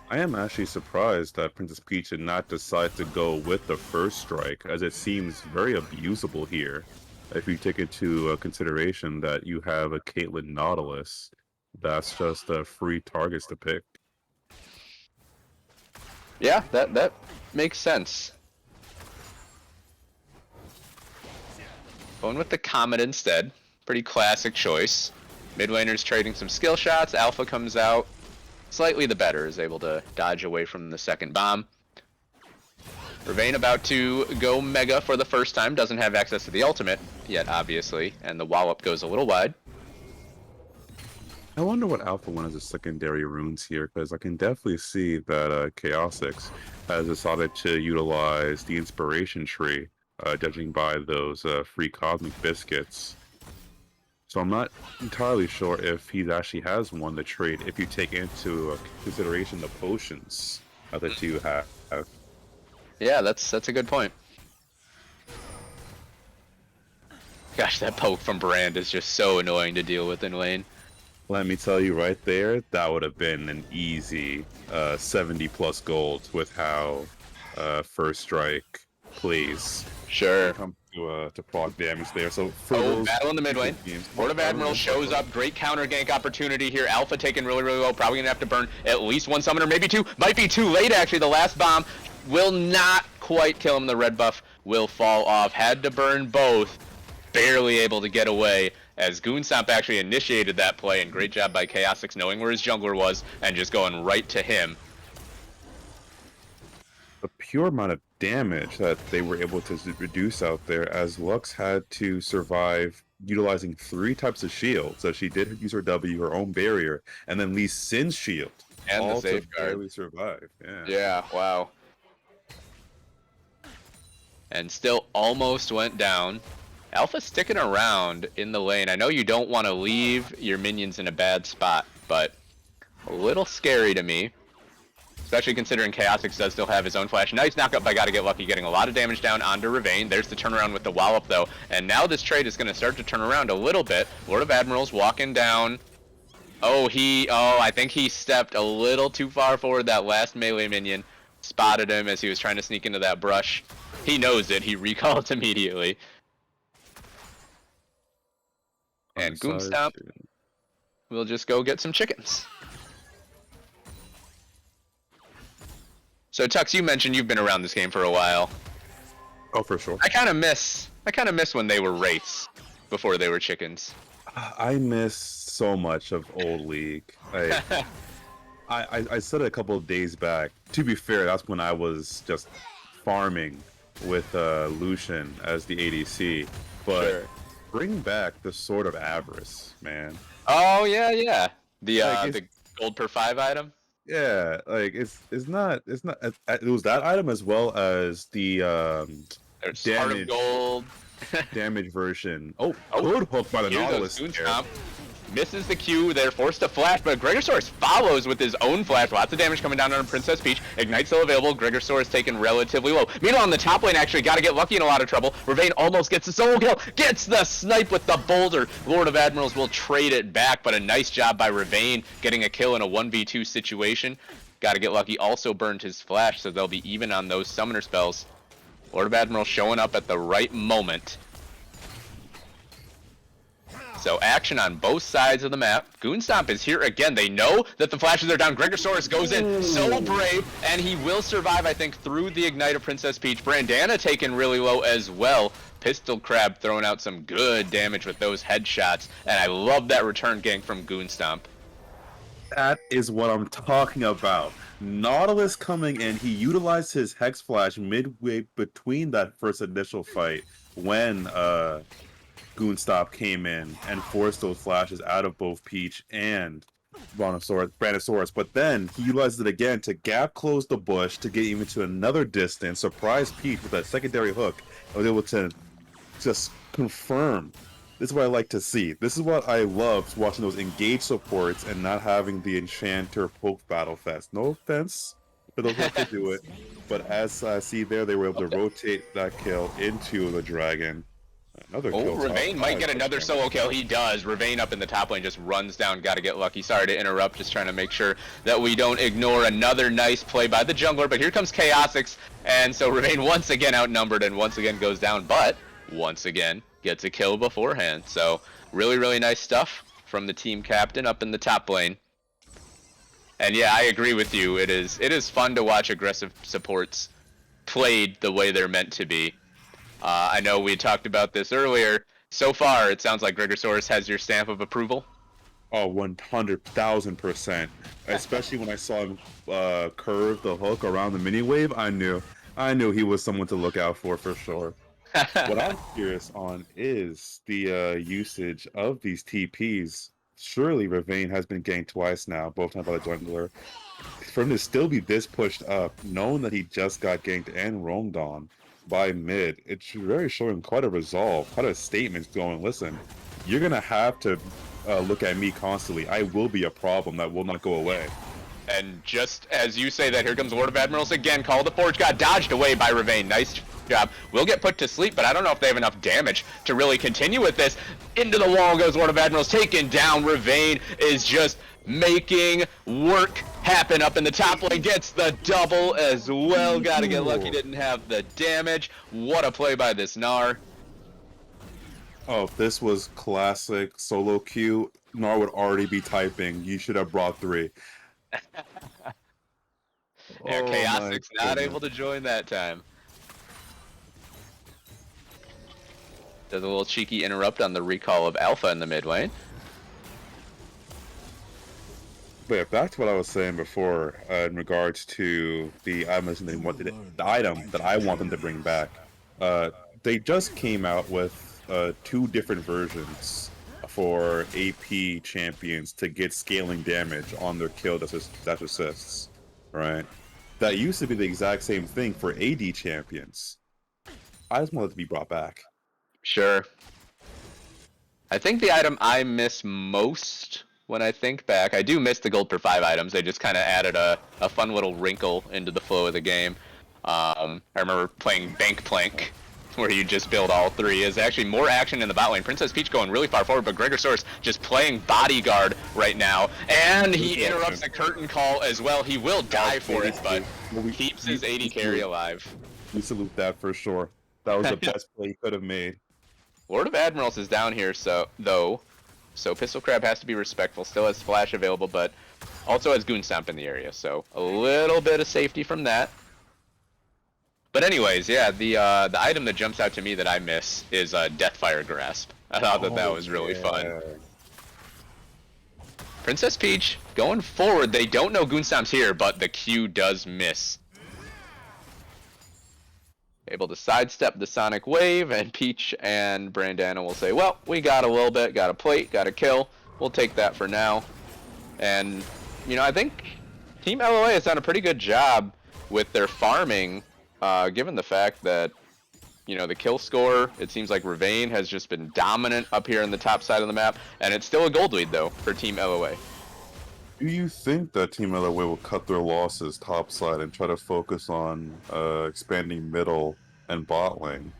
I am actually surprised that Princess Peach did not decide to go with the first strike, as it seems very abusable here. If you take into consideration that you have a Caitlyn Nautilus, that's just free targets to pick. Yeah, that makes sense. Going with the Comet instead. Pretty classic choice. Mid laner's trading some skill shots. Alpha comes out. Slightly the better, is able to dodge away from the second bomb. Ravane about to go Mega for the first time. Doesn't have access to the ultimate yet, obviously. And the wallop goes a little wide. I wonder what Alpha went as a secondary runes here, because I can definitely see that Chaosix has decided to utilize the Inspiration Tree, judging by those free Cosmic Biscuits. So I'm not entirely sure if he actually has won the trade if you take into consideration the potions that the two have. Yeah, that's a good point. Gosh, that poke from Brand is just so annoying to deal with in lane. Let me tell you right there, that would have been an easy 70 plus gold with how First Strike plays. Sure. Come to proc damage there. So for Oh, those battle in the mid lane. Lord of Admiral shows up. up. Great counter gank opportunity here. Alpha taken really, really low. Probably gonna have to burn at least one summoner, maybe two. Might be too late actually. The last bomb will not quite kill him. The red buff will fall off. Had to burn both. Barely able to get away as Goonstomp actually initiated that play, and great job by Chaosix knowing where his jungler was and just going right to him. The pure amount of damage that they were able to reduce out there, as Lux had to survive utilizing 3 types of shields. So she did use her W, her own barrier, and then Lee Sin's shield. And all the to safeguard. barely survive. Yeah. Yeah, wow. And still almost went down. Alpha sticking around in the lane. I know you don't want to leave your minions in a bad spot, but a little scary to me. Especially considering Chaosix does still have his own flash. Nice knockup by Gotta Get Lucky, getting a lot of damage down onto Ravane. There's the turnaround with the wallop though. And now this trade is going to start to turn around a little bit. Lord of Admirals walking down. Oh, I think he stepped a little too far forward. That last melee minion spotted him as he was trying to sneak into that brush. He knows it. He recalls immediately. And Goonstomp will just go get some chickens. So Tux, you mentioned you've been around this game for a while. Oh, for sure. I kind of miss when they were wraiths before they were chickens. I miss so much of old League. I said it a couple of days back. To be fair, that's when I was just farming with Lucian as the ADC. But Sure. bring back the Sword of Avarice, man. Oh yeah. Like, The gold per 5 item. Yeah, like it's not it was that item as well as the There's Heart of damage Gold. damage version. Oh, good hook by the Here Nautilus. goes there. Goonstomp. Misses the Q, they're forced to flash, but Gregosaurus follows with his own flash. Lots of damage coming down on Princess Peach. Ignite still available, Gregosaurus taken relatively low. Meanwhile, on the top lane, actually Gotta Get Lucky in a lot of trouble. Ravane almost gets the solo kill, gets the snipe with the boulder. Lord of Admirals will trade it back, but a nice job by Ravane getting a kill in a 1v2 situation. Gotta Get Lucky also burned his flash, so they'll be even on those summoner spells. Lord of Admiral showing up at the right moment. So action on both sides of the map. Goonstomp is here again. They know that the flashes are down. Gregosaurus goes in, so brave, and he will survive, I think, through the Ignite of Princess Peach. Brandana taken really low as well. Pistol Crab throwing out some good damage with those headshots, and I love that return gank from Goonstomp. That is what I'm talking about. Nautilus coming in, he utilized his Hex Flash midway between that first initial fight when Goonstomp came in and forced those flashes out of both Peach and Brontosaurus, but then he utilized it again to gap close the bush to get even to another distance, surprise Peach with that secondary hook, and was able to just confirm. This is what I like to see. This is what I loved watching those engaged supports and not having the Enchanter poke Battle Fest. No offense for those who have to do it, but as I see there, they were able to rotate that kill into the dragon. Another kill. Ravane might get another solo kill. He does. Ravane up in the top lane just runs down. Gotta Get Lucky. Sorry to interrupt. Just trying to make sure that we don't ignore another nice play by the jungler. But here comes Chaosix. And so Ravane once again outnumbered and once again goes down. But once again gets a kill beforehand. So really, really nice stuff from the team captain up in the top lane. And yeah, I agree with you. It is fun to watch aggressive supports played the way they're meant to be. I know we talked about this earlier. So far, it sounds like Gregosaurus has your stamp of approval. Oh, 100,000%. Especially when I saw him curve the hook around the mini wave, I knew he was someone to look out for sure. What I'm curious on is the usage of these TPs. Surely Ravane has been ganked twice now, both times by the jungler. For him to still be this pushed up, knowing that he just got ganked and roamed on by mid, it's really showing quite a resolve, quite a statement going, listen, you're gonna have to look at me constantly. I will be a problem that will not go away. And just as you say that, here comes Lord of Admirals again. Call of the Forge got dodged away by Ravane. Nice job. Will get put to sleep, but I don't know if they have enough damage to really continue with this. Into the wall goes Lord of Admirals, taken down. Ravane is just making work happen up in the top lane. Gets the double as well. Gotta get lucky, didn't have the damage. What a play by this Gnar. Oh, if this was classic solo queue, Gnar would already be typing, you should have brought 3. Yeah, Oh Chaosic's my not goodness. able to join that time. Does a little cheeky interrupt on the recall of Alpha in the mid lane. But yeah, back to what I was saying before in regards to the item that I want them to bring back. They just came out with 2 different versions for AP champions to get scaling damage on their kill dash assists, right? That used to be the exact same thing for AD champions. I just want it to be brought back. Sure. I think the item I miss most when I think back, I do miss the gold per 5 items. They just kind of added a fun little wrinkle into the flow of the game. I remember playing Bank Plank, where you just build all 3. Is actually more action in the bot lane. Princess Peach going really far forward, but Gregor just playing bodyguard right now. And he interrupts the curtain call as well. He will die for it, but keeps his AD carry alive. We salute that for sure. That was the best play he could have made. Lord of Admirals is down here, so Pistol Crab has to be respectful. Still has Flash available, but also has Goon Stomp in the area, so a little bit of safety from that. But anyways, yeah, the item that jumps out to me that I miss is Deathfire Grasp. I thought that was really fun. Princess Peach going forward. They don't know Goon Stomp's here, but the Q does miss. Able to sidestep the Sonic Wave, and Peach and Brandana will say, well, we got a little bit, got a plate, got a kill. We'll take that for now. And, you know, I think Team LOA has done a pretty good job with their farming, given the fact that, you know, the kill score, it seems like Ravane has just been dominant up here in the top side of the map, and it's still a gold lead, though, for Team LOA. Do you think that Team LOA will cut their losses topside and try to focus on expanding middle and bot lane?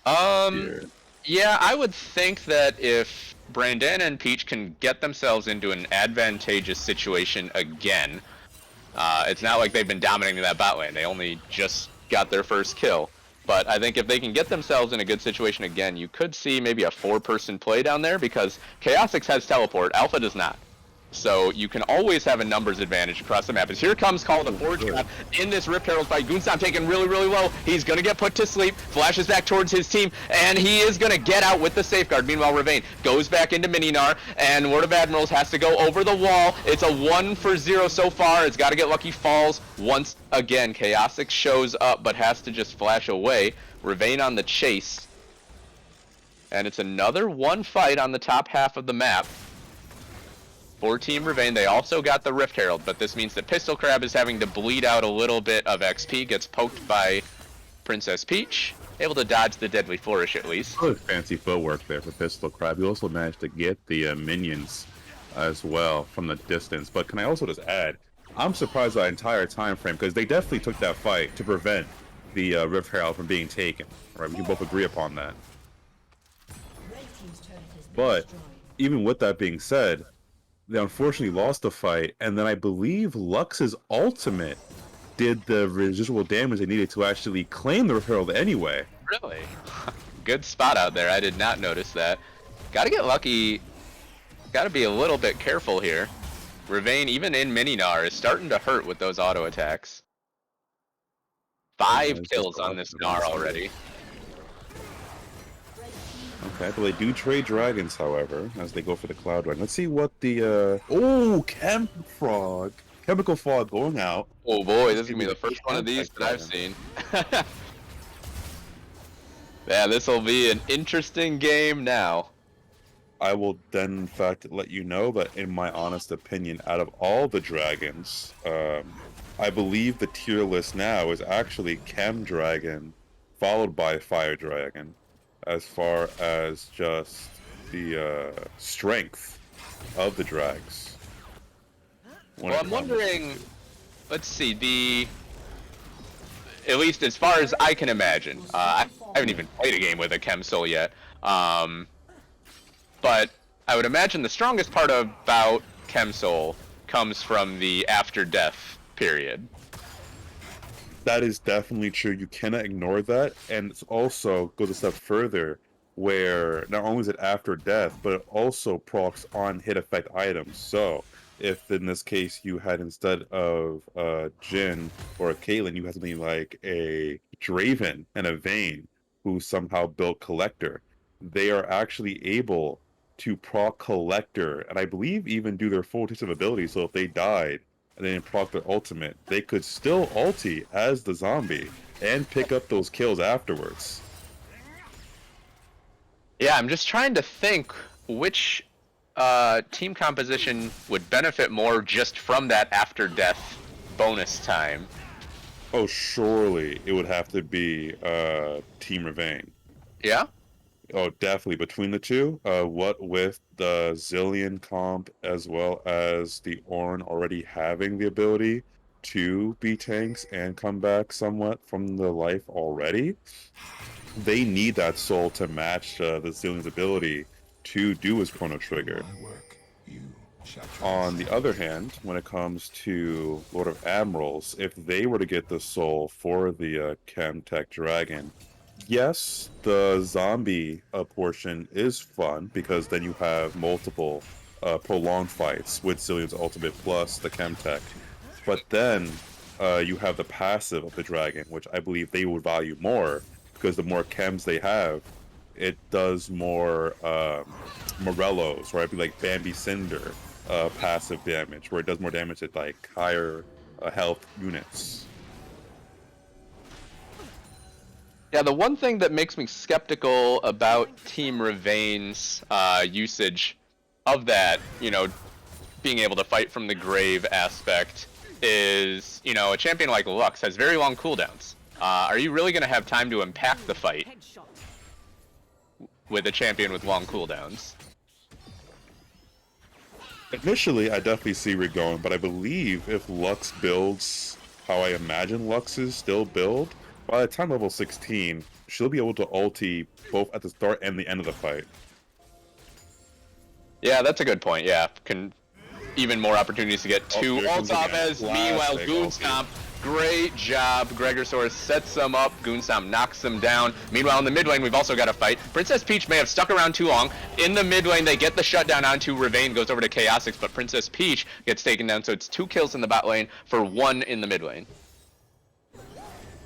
Yeah, I would think that if Brandana and Peach can get themselves into an advantageous situation again, it's not like they've been dominating that bot lane. They only just got their first kill. But I think if they can get themselves in a good situation again, you could see maybe a 4-person play down there, because Chaosix has teleport, Alpha does not. So you can always have a numbers advantage across the map. As here comes Call of the Forge Trap in this Rift Herald fight. Goon Stomp taken really, really low. He's going to get put to sleep. Flashes back towards his team, and he is going to get out with the safeguard. Meanwhile, Ravane goes back into Mini Gnar, and Lord of Admirals has to go over the wall. It's a 1 for 0 so far. It's got to get lucky, falls once again. Chaosix shows up, but has to just flash away. Ravane on the chase. And it's another 1 fight on the top half of the map for Team Ravane. They also got the Rift Herald, but this means that Pistol Crab is having to bleed out a little bit of XP. Gets poked by Princess Peach. Able to dodge the Deadly Flourish at least. Good fancy footwork there for Pistol Crab. He also managed to get the minions as well from the distance. But can I also just add, I'm surprised the entire time frame, because they definitely took that fight to prevent the Rift Herald from being taken. Right, we can both agree upon that. But even with that being said, they unfortunately lost the fight, and then I believe Lux's ultimate did the residual damage they needed to actually claim the Rift Herald anyway. Really? Good spot out there. I did not notice that. Gotta get lucky. Gotta be a little bit careful here. Ravane, even in Mini Gnar, is starting to hurt with those auto attacks. 5 kills on this Gnar already. Okay, but they do trade dragons, however, as they go for the Cloud Dragon. Let's see what the, oh, Chemical Fog going out. Oh boy, this is gonna be the first one of these that I've seen. Yeah, this will be an interesting game now. I will then, in fact, let you know that, in my honest opinion, out of all the dragons, I believe the tier list now is actually Chem Dragon, followed by Fire Dragon. as far as just the strength of the drags. Well, I'm wondering. Let's see. At least as far as I can imagine, I haven't even played a game with a Chemsoul yet. But I would imagine the strongest part about Chemsoul comes from the after death period. That is definitely true. You cannot ignore that, and it also goes a step further, where not only is it after death, but it also procs on hit effect items. So, if in this case you had instead of Jhin or a Caitlyn, you had something like a Draven and a Vayne, who somehow built Collector, they are actually able to proc Collector, and I believe even do their full taste of ability. So if they died and then proc their ultimate, they could still ulti as the zombie and pick up those kills afterwards. Yeah, I'm just trying to think which team composition would benefit more just from that after death bonus time. Oh, surely it would have to be Team Ravane. Yeah? Oh, definitely. Between the two, what with the Zillion comp as well as the Ornn already having the ability to be tanks and come back somewhat from the life already, they need that soul to match the Zillion's ability to do his Chrono Trigger. On the other hand, when it comes to Lord of Admirals, if they were to get the soul for the Chemtech Dragon, yes, the zombie portion is fun because then you have multiple prolonged fights with Zillion's ultimate plus the Chemtech. But then you have the passive of the dragon, which I believe they would value more because the more chems they have, it does more Morellos, or I'd be like Bambi Cinder passive damage, where it does more damage at like higher health units. Yeah, the one thing that makes me skeptical about Team Ravane's usage of that, being able to fight from the grave aspect is, a champion like Lux has very long cooldowns. Are you really going to have time to impact the fight with a champion with long cooldowns? Initially, I definitely see where you're going, but I believe if Lux builds how I imagine Lux's still build, by the time level 16, she'll be able to ulti both at the start and the end of the fight. Yeah, that's a good point. Yeah, even more opportunities to get two ults off as meanwhile Goonstomp. Great job. Gregosaurus sets them up. Goonstomp knocks them down. Meanwhile, in the mid lane, we've also got a fight. Princess Peach may have stuck around too long. In the mid lane, they get the shutdown onto Ravane, goes over to Chaotix, but Princess Peach gets taken down, so it's 2 kills in the bot lane for 1 in the mid lane.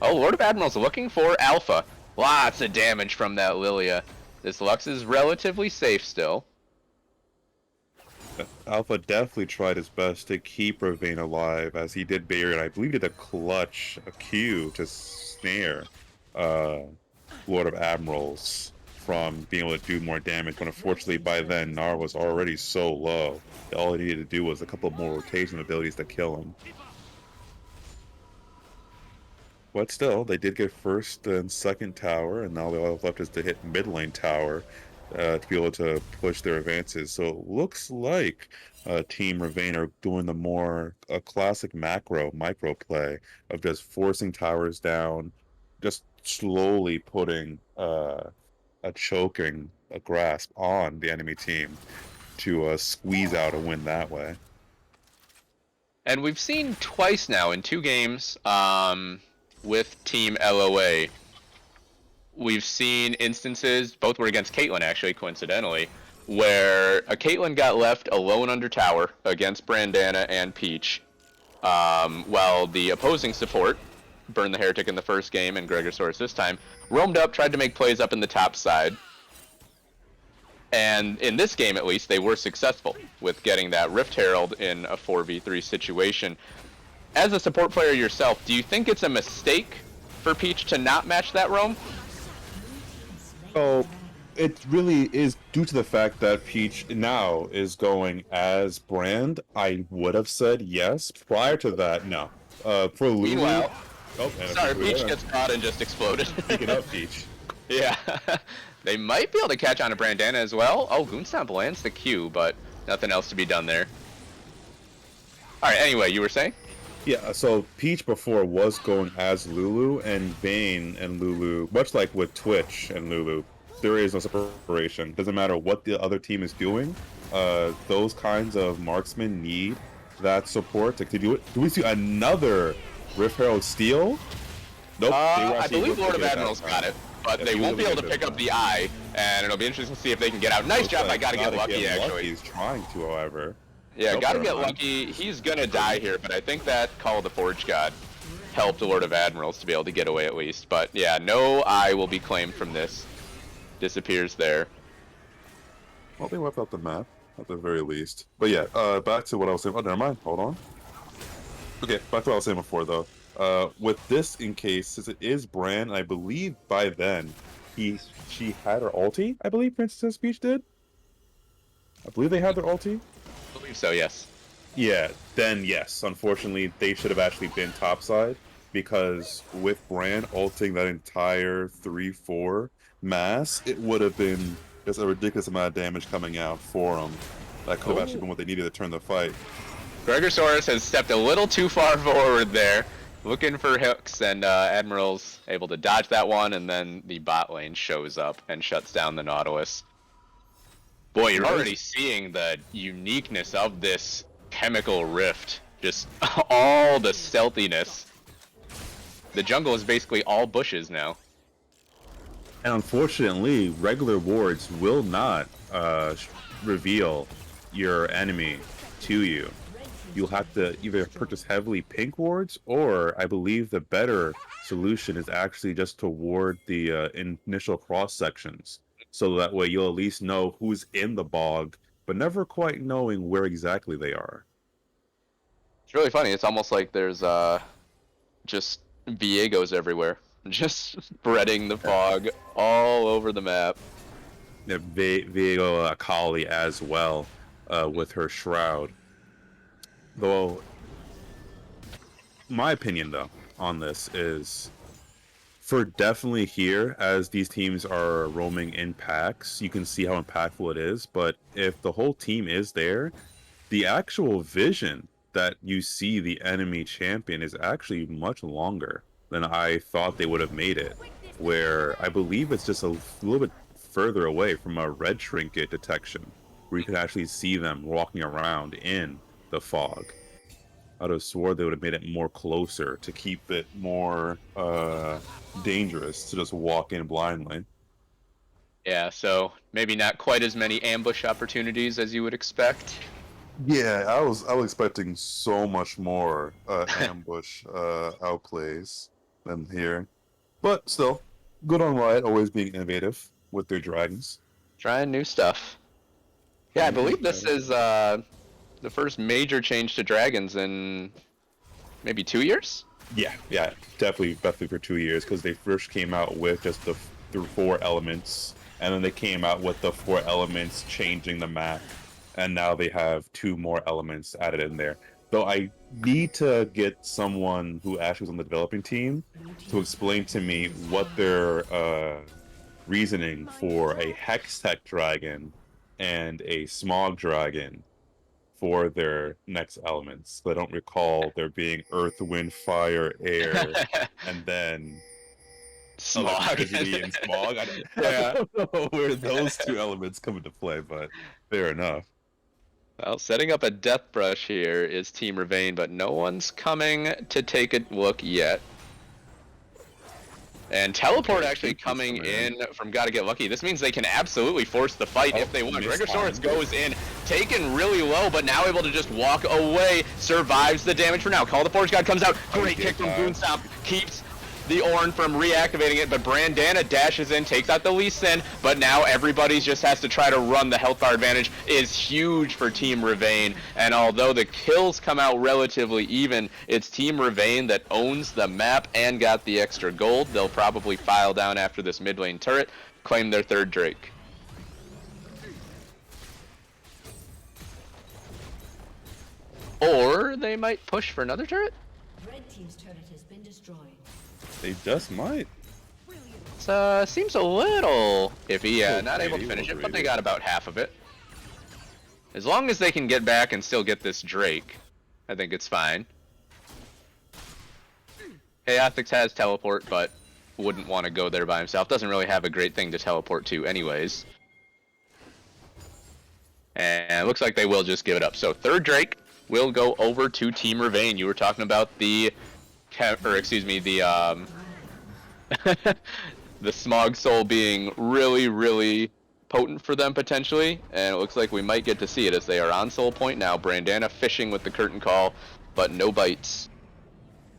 Oh, Lord of Admirals looking for Alpha. Lots of damage from that Lilia. This Lux is relatively safe still. Alpha definitely tried his best to keep Ravane alive, as he did Barrier, and I believe he did a Q to snare Lord of Admirals from being able to do more damage, but unfortunately by then Gnar was already so low that all he needed to do was a couple more rotation abilities to kill him. But still, they did get first and second tower, and now all left is to hit mid lane tower to be able to push their advances. So it looks like Team Ravane are doing the more classic micro play of just forcing towers down, just slowly putting a grasp on the enemy team to squeeze out a win that way. And we've seen twice now in 2 games with Team LOA. We've seen instances, both were against Caitlyn actually, coincidentally, where a Caitlyn got left alone under tower against Brandana and Peach, while the opposing support, burned the Heretic in the first game and Gregosaurus this time, roamed up, tried to make plays up in the top side. And in this game, at least, they were successful with getting that Rift Herald in a 4v3 situation. As a support player yourself, do you think it's a mistake for Peach to not match that roam? So it really is due to the fact that Peach now is going as Brand. I would have said yes. Prior to that, no. For Lulu. Meanwhile, Oh, sorry, Peach gets caught and just exploded. Pick it up, Peach. Yeah, they might be able to catch on to Brandana as well. Oh, Goonstomp lands the Q, but nothing else to be done there. All right, anyway, you were saying? Yeah, so Peach before was going as Lulu, and Vayne and Lulu, much like with Twitch and Lulu, there is no separation. Doesn't matter what the other team is doing. Those kinds of marksmen need that support to do it. Do we see another Rift Herald steal? Nope. I believe Lord of Admirals got it, but they won't be able to pick up the eye, and it'll be interesting to see if they can get out. Nice job, I gotta get lucky, actually. He's trying to, however. Yeah, Nope, gotta never get mind. lucky. He's gonna die here, but I think that Call of the Forge God helped Lord of Admirals to be able to get away at least. But yeah, no eye will be claimed from this. Disappears there. Well, they wiped out the map at the very least. But yeah, back to what I was saying. Oh, never mind. Hold on. Okay, back to what I was saying before, though. With this in case, since it is Bran, and I believe by then she had her ulti. I believe Princess Peach did. I believe they had their ulti. I believe so, yes. Yeah, then yes. Unfortunately, they should have actually been topside because with Bran ulting that entire 3-4 mass, it would have been just a ridiculous amount of damage coming out for them. That could have actually been what they needed to turn the fight. Gregosaurus has stepped a little too far forward there, looking for hooks, and Admiral's able to dodge that one, and then the bot lane shows up and shuts down the Nautilus. Boy, you're already seeing the uniqueness of this chemical rift. Just all the stealthiness. The jungle is basically all bushes now. And unfortunately, regular wards will not reveal your enemy to you. You'll have to either purchase heavily pink wards, or I believe the better solution is actually just to ward the initial cross sections. So that way you'll at least know who's in the bog, but never quite knowing where exactly they are. It's really funny. It's almost like there's just Viegos everywhere. Just spreading the fog all over the map. Yeah, Viego Akali as well, with her shroud. Though, my opinion though on this is, for definitely here, as these teams are roaming in packs, you can see how impactful it is. But if the whole team is there, the actual vision that you see the enemy champion is actually much longer than I thought they would have made it. Where I believe it's just a little bit further away from a red trinket detection, where you could actually see them walking around in the fog. I'd have swore they would have made it more closer to keep it more dangerous to just walk in blindly. Yeah, so maybe not quite as many ambush opportunities as you would expect. Yeah, I was expecting so much more ambush outplays than here, but still, good on Riot always being innovative with their dragons. Trying new stuff. Yeah, I believe this is the first major change to dragons in maybe 2 years? Yeah, definitely for 2 years, because they first came out with just the 4 elements, and then they came out with the 4 elements changing the map, and now they have 2 more elements added in there. Though I need to get someone who actually was on the developing team to explain to me what their reasoning for a Hextech dragon and a Smog dragon for their next elements. I don't recall there being Earth, Wind, Fire, Air, and then Smog. electricity and smog. I don't know where those 2 elements come into play, but fair enough. Well, setting up a death brush here is Team Ravane, but no one's coming to take a look yet. And Teleport actually coming in from Gotta Get Lucky. This means they can absolutely force the fight if they want. Gregosaurus goes in, taken really low, but now able to just walk away. Survives the damage for now. Call the Forge God comes out. Great kick from Goonstomp. Keeps the Ornn from reactivating it, but Brandana dashes in, takes out the Lee Sin, but now everybody just has to try to run. The health bar advantage is huge for Team Ravane, and although the kills come out relatively even, it's Team Ravane that owns the map and got the extra gold. They'll probably file down after this mid lane turret, claim their 3rd Drake. Or they might push for another turret? Red team's turret has been destroyed. They just might. seems a little iffy. Yeah, not able to greedy, finish little it, but they greedy. got about half of it. As long as they can get back and still get this Drake, I think it's fine. Chaotix has teleport, but wouldn't want to go there by himself. Doesn't really have a great thing to teleport to anyways. And it looks like they will just give it up. So third Drake will go over to Team Ravane. You were talking about the, the the Smog Soul being really, really potent for them potentially, and it looks like we might get to see it as they are on Soul Point now. Brandana fishing with the curtain call, but no bites.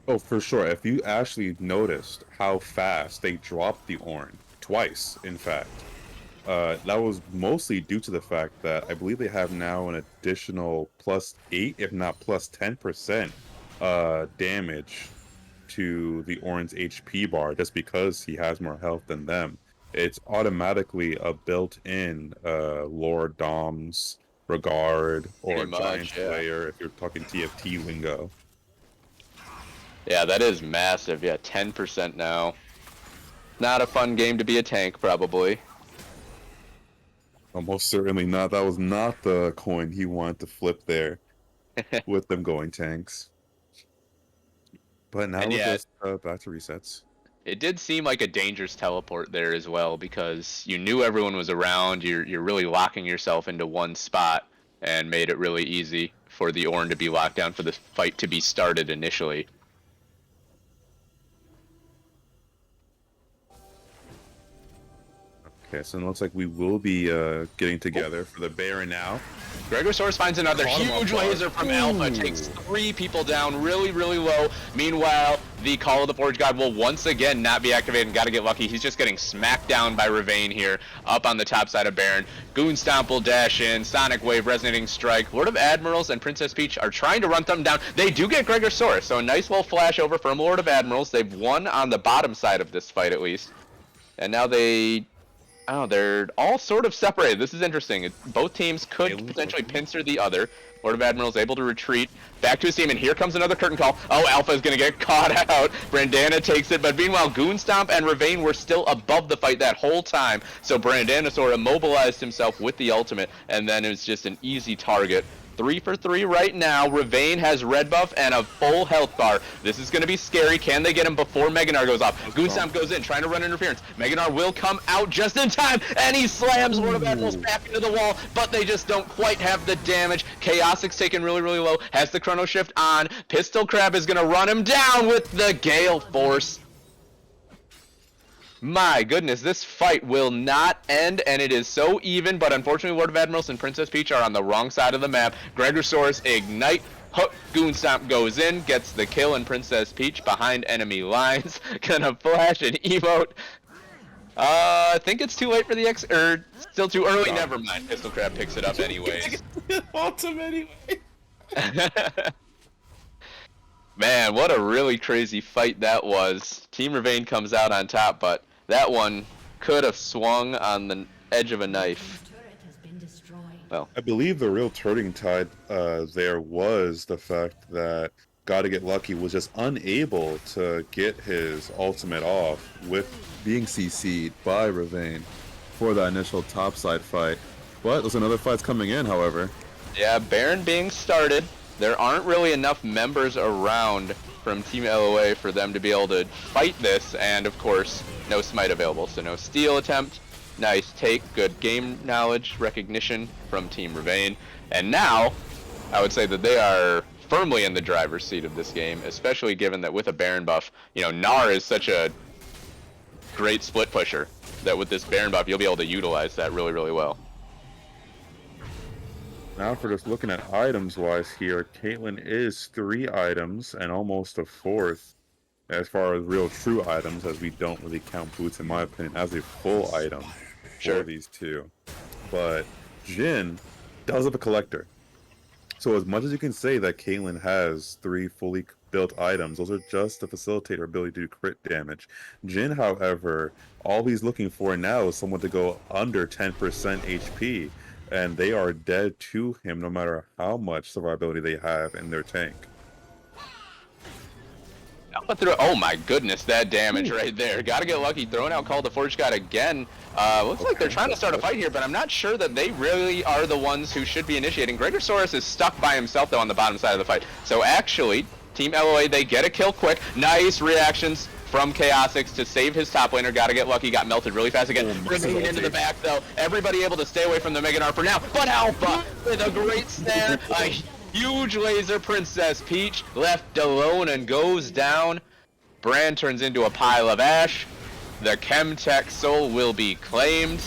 Oh, for sure. If you actually noticed how fast they dropped the Ornn, twice, in fact, that was mostly due to the fact that I believe they have now an additional +8, if not +10%, damage to the Ornn's HP bar just because he has more health than them. It's automatically a built-in Lord Dom's Regard or Pretty much, Giant yeah. Slayer if you're talking TFT lingo. Yeah, that is massive. Yeah, 10% now. Not a fun game to be a tank, probably. Almost certainly not. That was not the coin he wanted to flip there with them going tanks. But now And we're yeah, just back to resets. it did seem like a dangerous teleport there as well because you knew everyone was around. You're really locking yourself into one spot and made it really easy for the Ornn to be locked down for the fight to be started initially. Okay, so it looks like we will be getting together for the Baron now. Gregosaurus finds another Caught him huge off guard. laser from Alpha, takes 3 people down really, really low. Meanwhile, the Call of the Forge God will once again not be activated. Gotta get lucky. He's just getting smacked down by Ravane here up on the top side of Baron. Goon Stomp will dash in. Sonic Wave, Resonating Strike. Lord of Admirals and Princess Peach are trying to run them down. They do get Gregosaurus, so a nice little flash over from Lord of Admirals. They've won on the bottom side of this fight at least. And now they're all sort of separated. This is interesting. Both teams could potentially pincer the other. Lord of Admirals able to retreat back to his team, and here comes another curtain call. Oh, Alpha is going to get caught out. Brandana takes it, but meanwhile, Goon Stomp and Ravane were still above the fight that whole time. So Brandana sort of mobilized himself with the ultimate, and then it was just an easy target. 3 for 3 right now. Ravane has red buff and a full health bar. This is going to be scary. Can they get him before Meganar goes off? Goonstomp goes in, trying to run interference. Meganar will come out just in time, and he slams Lord of Admirals back into the wall, but they just don't quite have the damage. Chaotix taken really, really low. Has the Chrono Shift on. Pistol Crab is going to run him down with the Gale Force. My goodness, this fight will not end, and it is so even, but unfortunately Lord of Admirals and Princess Peach are on the wrong side of the map. Gregosaurus ignite, hook, Goon Stomp goes in, gets the kill, and Princess Peach behind enemy lines. Gonna flash an emote. I think it's too late for the still too early, never mind. Pistol Crab picks it up anyways. Awesome anyway. Man, what a really crazy fight that was. Team Ravane comes out on top, but that one could have swung on the edge of a knife. Well, I believe the real turning tide there was the fact that Gotta Get Lucky was just unable to get his ultimate off with being CC'd by Ravane for that initial topside fight. But there's another fight's coming in, however. yeah, Baron being started. There aren't really enough members around from Team LOA for them to be able to fight this, and of course, no smite available, so no steal attempt. Nice take, good game knowledge, recognition from Team Ravane. And now, I would say that they are firmly in the driver's seat of this game, especially given that with a Baron buff, you know, Gnar is such a great split pusher that with this Baron buff, you'll be able to utilize that really, really well. Now for just looking at items-wise here, Caitlyn is 3 items and almost a 4th as far as real true items, as we don't really count Boots, in my opinion, as a full item for these two. But Jhin does have a collector. So as much as you can say that Caitlyn has 3 fully built items, those are just to facilitate her ability to do crit damage. Jhin, however, all he's looking for now is someone to go under 10% HP, and they are dead to him no matter how much survivability they have in their tank. Alpha threw. Oh my goodness, that damage right there. Gotta get lucky. Throwing out Call to Forge God again. Looks like they're trying to start a fight here, but I'm not sure that they really are the ones who should be initiating. Gregosaurus is stuck by himself though on the bottom side of the fight. So actually, Team LOA, they get a kill quick. Nice reactions from Chaotix to save his top laner. Gotta get lucky. Got melted really fast again. Ravine into the back though. Everybody able to stay away from the Mega Gnar for now. But Alpha with a great snare. A huge laser. Princess Peach left alone and goes down. Brand turns into a pile of ash. The Chemtech soul will be claimed.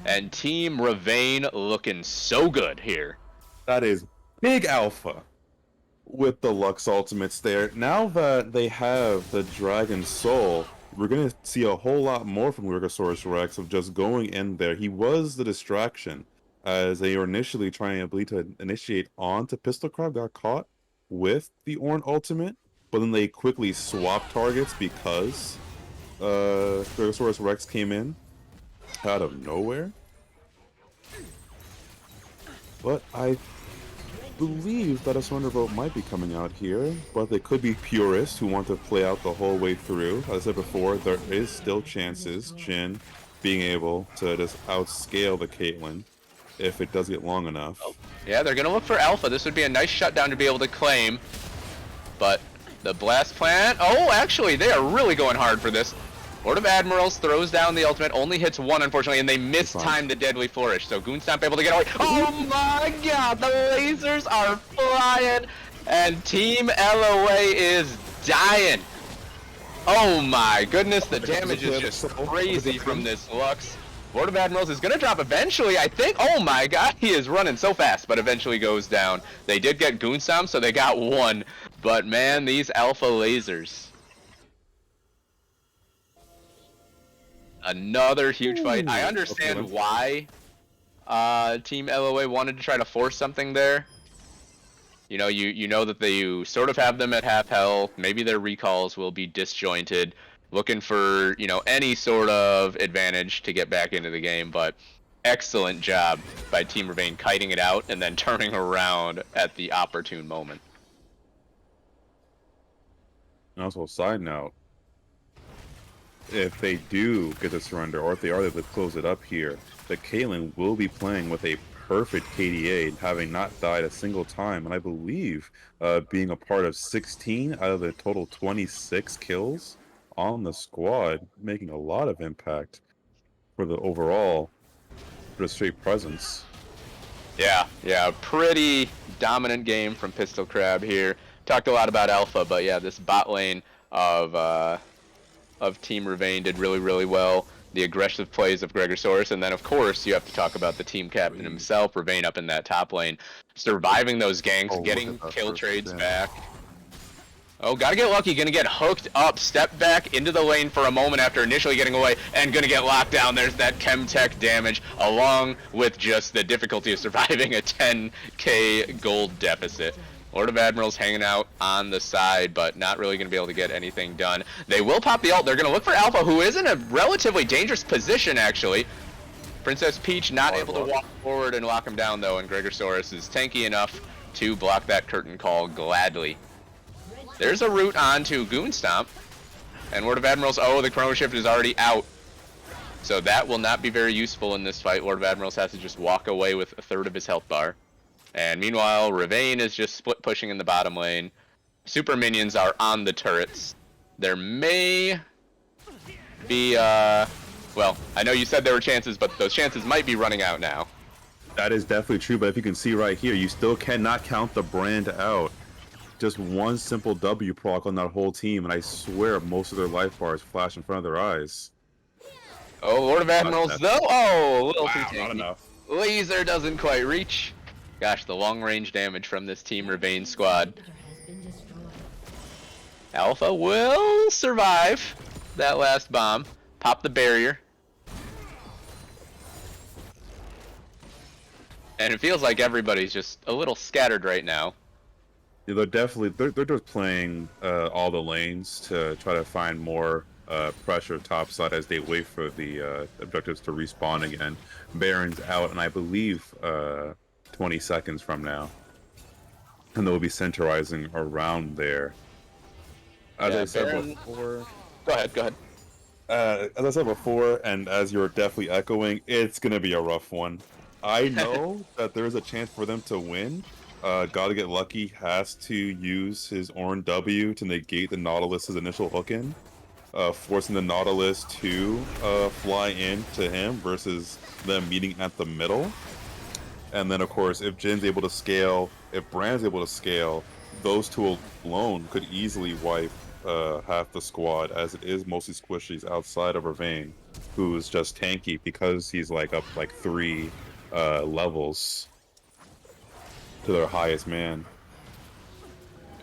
And Team Ravane looking so good here. That is big Alpha with the Lux ultimates there. Now that they have the Dragon Soul, we're going to see a whole lot more from Gregosaurus Rex of just going in there. He was the distraction as they were initially trying, I believe, to initiate onto Pistol Crab, got caught with the Ornn ultimate, but then they quickly swapped targets because Gregosaurus Rex came in out of nowhere. But I believe that a Surrender Vote might be coming out here, but they could be purists who want to play out the whole way through. As I said before, there is still chances, Jhin being able to just outscale the Caitlyn if it does get long enough. Yeah, they're gonna look for Alpha. This would be a nice shutdown to be able to claim, but the Blast Plant, oh, actually, they are really going hard for this. Lord of Admirals throws down the ultimate, only hits one, unfortunately, and they mistime the Deadly Flourish, so Goonstomp able to get away. Oh my god, the lasers are flying, and Team LOA is dying. Oh my goodness, the damage is just crazy from this Lux. Lord of Admirals is going to drop eventually, I think. Oh my god, he is running so fast, but eventually goes down. They did get Goonstomp, so they got one, but man, these Alpha lasers. Another huge fight. I understand why Team LOA wanted to try to force something there. You know, you know that you sort of have them at half health. Maybe their recalls will be disjointed, looking for, you know, any sort of advantage to get back into the game. But excellent job by Team Ravane kiting it out and then turning around at the opportune moment. And also, side note, if they do get the surrender, or if they are able to close it up here, the Caitlyn will be playing with a perfect KDA, having not died a single time, and I believe being a part of 16 out of the total 26 kills on the squad, making a lot of impact for the overall for the straight presence. Yeah, pretty dominant game from Pistol Crab here. Talked a lot about Alpha, but yeah, this bot lane of Team Ravane did really well. The aggressive plays of Gregosaurus, and then of course you have to talk about the team captain himself, Ravane up in that top lane, surviving those ganks, getting kill trades back. Oh, gotta get lucky, gonna get hooked up, step back into the lane for a moment after initially getting away, and gonna get locked down. There's that Chemtech damage, along with just the difficulty of surviving a 10k gold deficit. Lord of Admirals hanging out on the side, but not really going to be able to get anything done. They will pop the ult. They're going to look for Alpha, who is in a relatively dangerous position, actually. Princess Peach not able to walk forward and lock him down, though, and Gregosaurus is tanky enough to block that curtain call gladly. There's a route onto Goonstomp, and Lord of Admirals, oh, the Chrono Shift is already out. So that will not be very useful in this fight. Lord of Admirals has to just walk away with a third of his health bar. And meanwhile, Ravane is just split pushing in the bottom lane. Super minions are on the turrets. There may be, well, I know you said there were chances, but those chances might be running out now. That is definitely true, but if you can see right here, you still cannot count the Brand out. Just one simple W proc on that whole team, and I swear most of their life bars flash in front of their eyes. Oh, Lord of Admirals, though? Oh, a little too tanky. Not enough. Laser doesn't quite reach. Gosh, the long-range damage from this Team Ravane squad. Alpha will survive that last bomb. Pop the barrier. And it feels like everybody's just a little scattered right now. Yeah, they're just playing all the lanes to try to find more pressure topside as they wait for the objectives to respawn again. Baron's out, and I believe 20 seconds from now, and they'll be centralizing around there. As Yeah, I said Baron- before, Go ahead. as I said before, and as you're definitely echoing, it's gonna be a rough one. I know that there is a chance for them to win. Gotta Get Lucky has to use his Ornn W to negate the Nautilus's initial hook in, forcing the Nautilus to fly in to him versus them meeting at the middle. And then, of course, if Jin's able to scale, if Brand's able to scale, those two alone could easily wipe half the squad, as it is mostly squishies outside of Ravane, who's just tanky because he's like up like 3 levels to their highest man.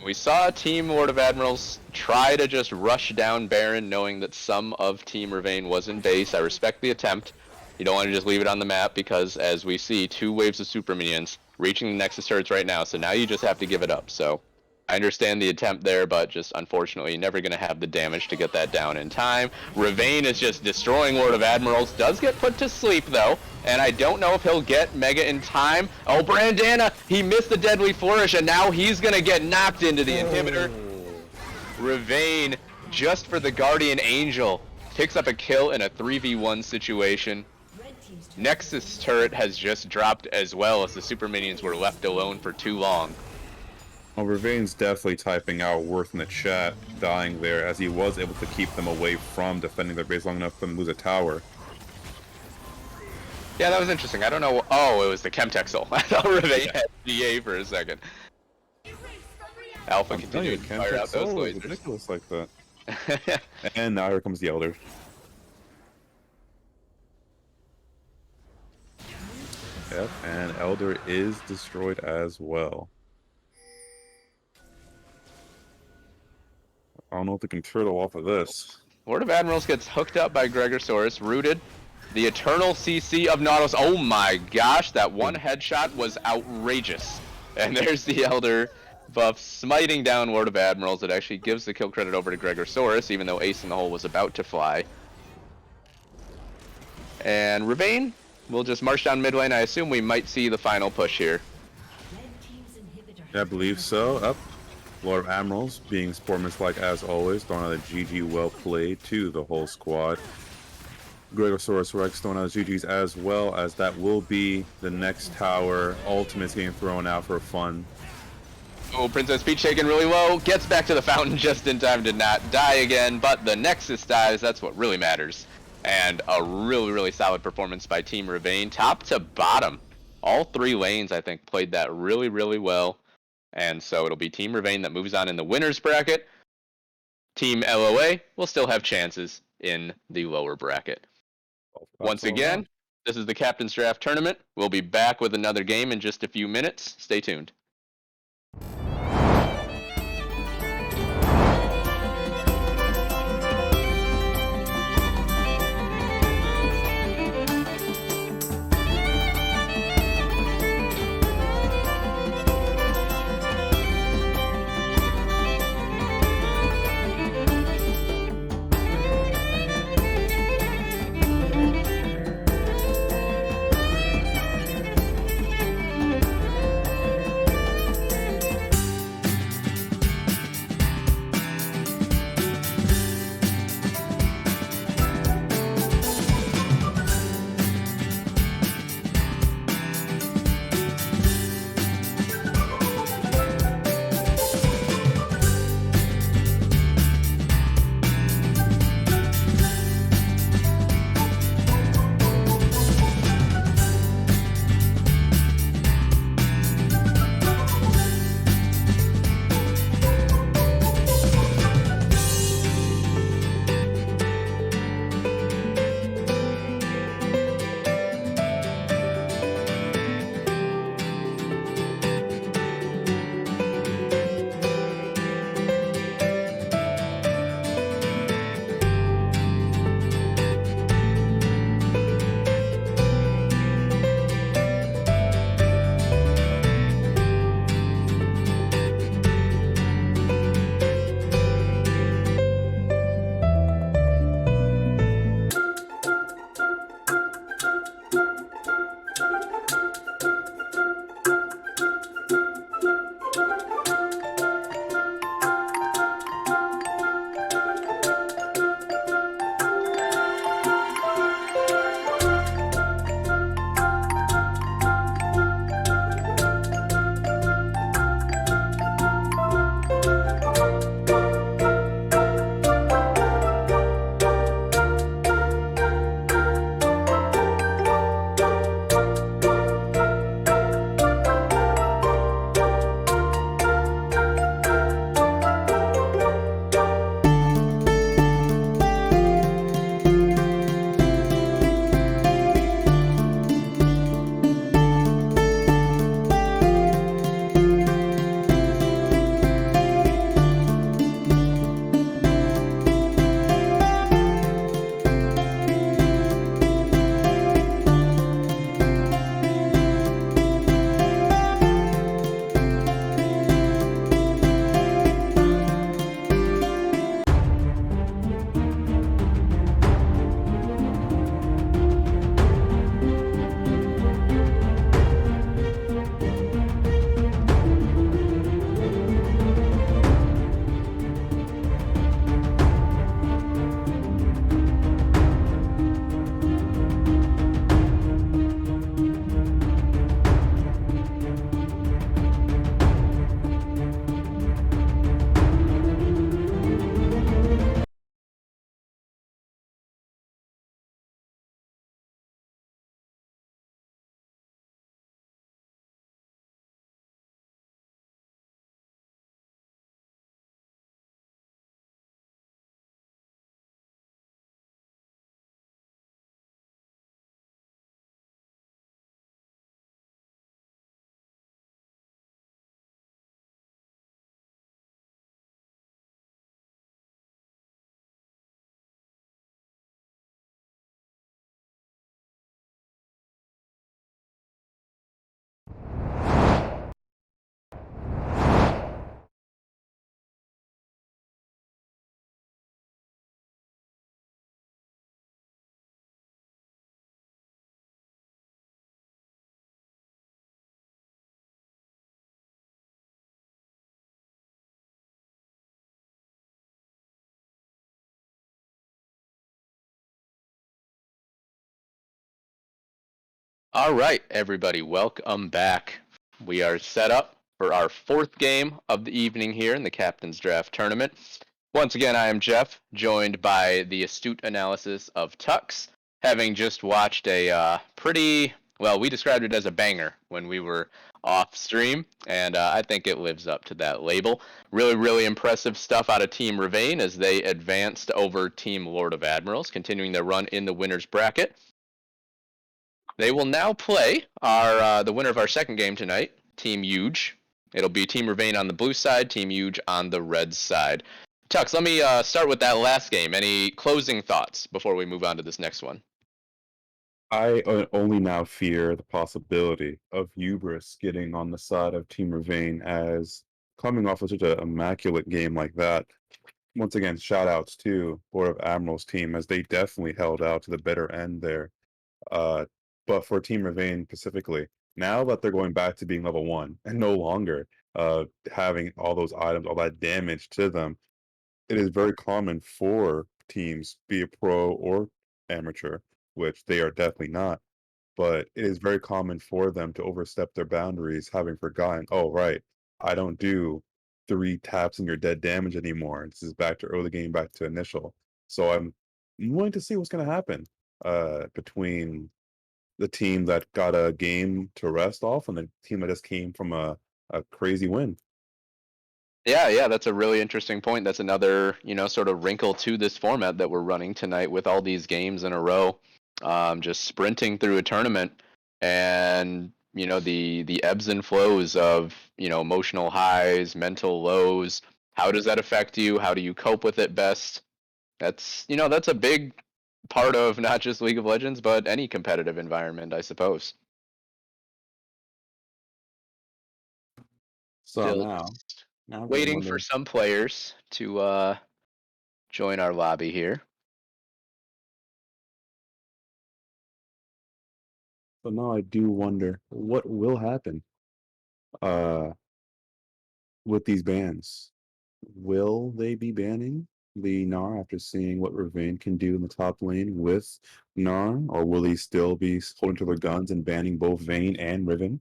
We saw Team Lord of Admirals try to just rush down Baron, knowing that some of Team Ravane was in base. I respect the attempt. You don't want to just leave it on the map because, as we see, 2 waves of super minions reaching the Nexus turrets right now. So now you just have to give it up. So I understand the attempt there, but just unfortunately never going to have the damage to get that down in time. Ravane is just destroying Lord of Admirals. Does get put to sleep, though. And I don't know if he'll get Mega in time. Oh, Brandana, he missed the Deadly Flourish, and now he's going to get knocked into the inhibitor. Ravane, just for the Guardian Angel, picks up a kill in a 3v1 situation. Nexus turret has just dropped as well, as the super minions were left alone for too long. Well, Ravane's definitely typing out worth in the chat, dying there, as he was able to keep them away from defending their base long enough for them to lose a tower. Yeah, that was interesting. I don't know. Oh, it was the Chemtexel. I thought Ravane had GA for a second. Alpha continued to fire out those lasers. Ridiculous like that. And now here comes the Elder. Yep, and Elder is destroyed as well. I don't know if they can turtle off of this. Lord of Admirals gets hooked up by Gregosaurus, rooted. The Eternal CC of Nautilus. Oh my gosh, that one headshot was outrageous. And there's the Elder buff smiting down Lord of Admirals. It actually gives the kill credit over to Gregosaurus, even though Ace in the Hole was about to fly. And Ravane will just march down mid lane. I assume we might see the final push here. Yeah, I believe so. Up. Lord of Admirals being sportsmanlike as always, throwing out a GG well played to the whole squad. Gregosaurus Rex throwing out GG's as well, as that will be the next tower. Ultimate's getting thrown out for fun. Oh, Princess Peach taken really low, gets back to the fountain just in time to not die again, but the Nexus dies. That's what really matters. And a really, really solid performance by Team Ravane, top to bottom. All 3 lanes, I think, played that really, really well. And so it'll be Team Ravane that moves on in the winner's bracket. Team LOA will still have chances in the lower bracket. Once again, this is the Captain's Draft Tournament. We'll be back with another game in just a few minutes. Stay tuned. All right, everybody, welcome back. We are set up for our fourth game of the evening here in the Captain's Draft Tournament. Once again, I am Jeff, joined by the astute analysis of Tux, having just watched a we described it as a banger when we were off stream, and I think it lives up to that label. Really, really impressive stuff out of Team Ravane as they advanced over Team Lord of Admirals, continuing their run in the winner's bracket. They will now play our the winner of our second game tonight, Team Huge. It'll be Team Ravane on the blue side, Team Huge on the red side. Tux, let me start with that last game. Any closing thoughts before we move on to this next one? I only now fear the possibility of hubris getting on the side of Team Ravane, as coming off of such an immaculate game like that. Once again, shout outs to Board of Admirals team, as they definitely held out to the bitter end there. But for Team Ravane specifically, now that they're going back to being level 1 and no longer having all those items, all that damage to them, it is very common for teams, be it pro or amateur, which they are definitely not, but it is very common for them to overstep their boundaries, having forgotten, oh, right, I don't do 3 taps and you're dead damage anymore. This is back to early game, back to initial. So I'm willing to see what's going to happen between the team that got a game to rest off and the team that just came from a crazy win. Yeah, that's a really interesting point. That's another, sort of wrinkle to this format that we're running tonight with all these games in a row, just sprinting through a tournament, and the ebbs and flows of emotional highs, mental lows. How does that affect you? How do you cope with it best? That's a big part of not just League of Legends, but any competitive environment, I suppose. So Still now I'm waiting for wondering. some players to join our lobby here. So now I do wonder what will happen uh, with these bans. Will they be banning the Gnar after seeing what Ravane can do in the top lane with Gnar, or will they still be holding to their guns and banning both Vayne and Riven,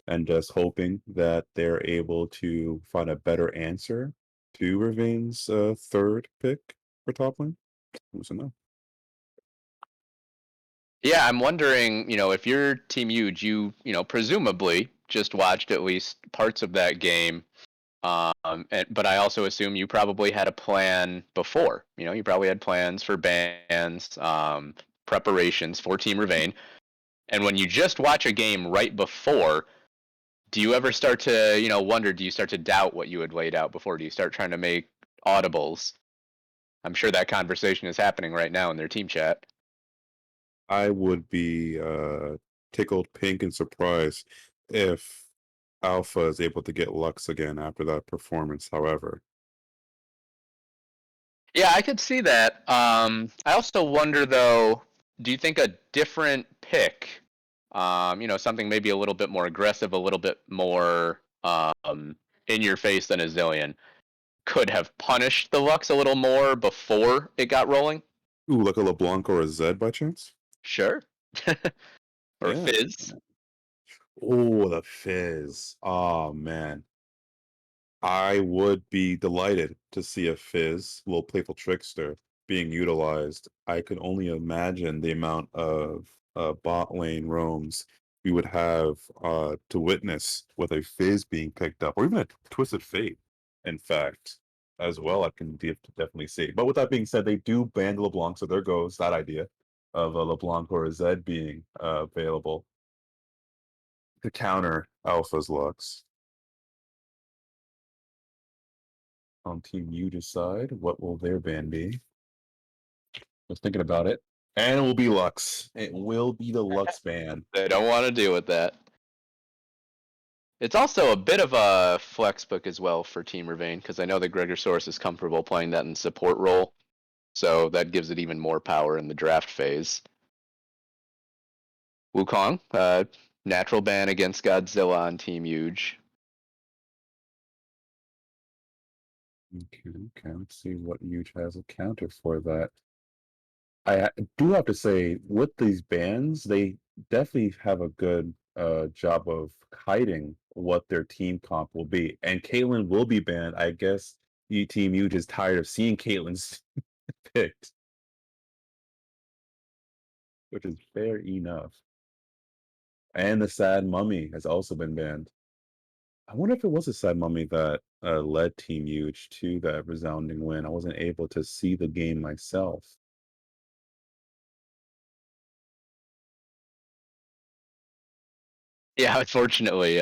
and just hoping that they're able to find a better answer to Ravane's third pick for top lane? Who's to know? Yeah, I'm wondering, if you're Team Huge, presumably just watched at least parts of that game. But I also assume you probably had a plan before. You probably had plans for bans, preparations for Team Ravane. And when you just watch a game right before, do you ever start to, wonder, do you start to doubt what you had laid out before? Do you start trying to make audibles? I'm sure that conversation is happening right now in their team chat. I would be tickled pink and surprised if Alpha is able to get Lux again after that performance, however. Yeah, I could see that. I also wonder though, do you think a different pick, something maybe a little bit more aggressive, a little bit more in your face than a Zillion, could have punished the Lux a little more before it got rolling? Ooh, like a LeBlanc or a Zed by chance? Sure. Or Yeah. Fizz. Oh, the Fizz. Oh, man. I would be delighted to see a Fizz, little playful trickster, being utilized. I could only imagine the amount of bot lane roams we would have to witness with a Fizz being picked up, or even a Twisted Fate, in fact, as well. I can definitely see. But with that being said, they do ban LeBlanc, so there goes that idea of a LeBlanc or a Zed being available to counter Alpha's Lux. On Team U decide what will their ban be. Was thinking about it. And it will be Lux. It will be the Lux ban. They don't want to deal with that. It's also a bit of a flex book as well for Team Ravane, because I know that Gregosaurus is comfortable playing that in support role. So that gives it even more power in the draft phase. Wukong, natural ban against Godzilla on Team Huge. Okay, let's see what Huge has a counter for that. I do have to say, with these bans, they definitely have a good job of hiding what their team comp will be. And Caitlyn will be banned. I guess Team Huge is tired of seeing Caitlyn's picked, which is fair enough. And the Sad Mummy has also been banned. I wonder if it was a Sad Mummy that led Team Huge to that resounding win. I wasn't able to see the game myself. Yeah, unfortunately,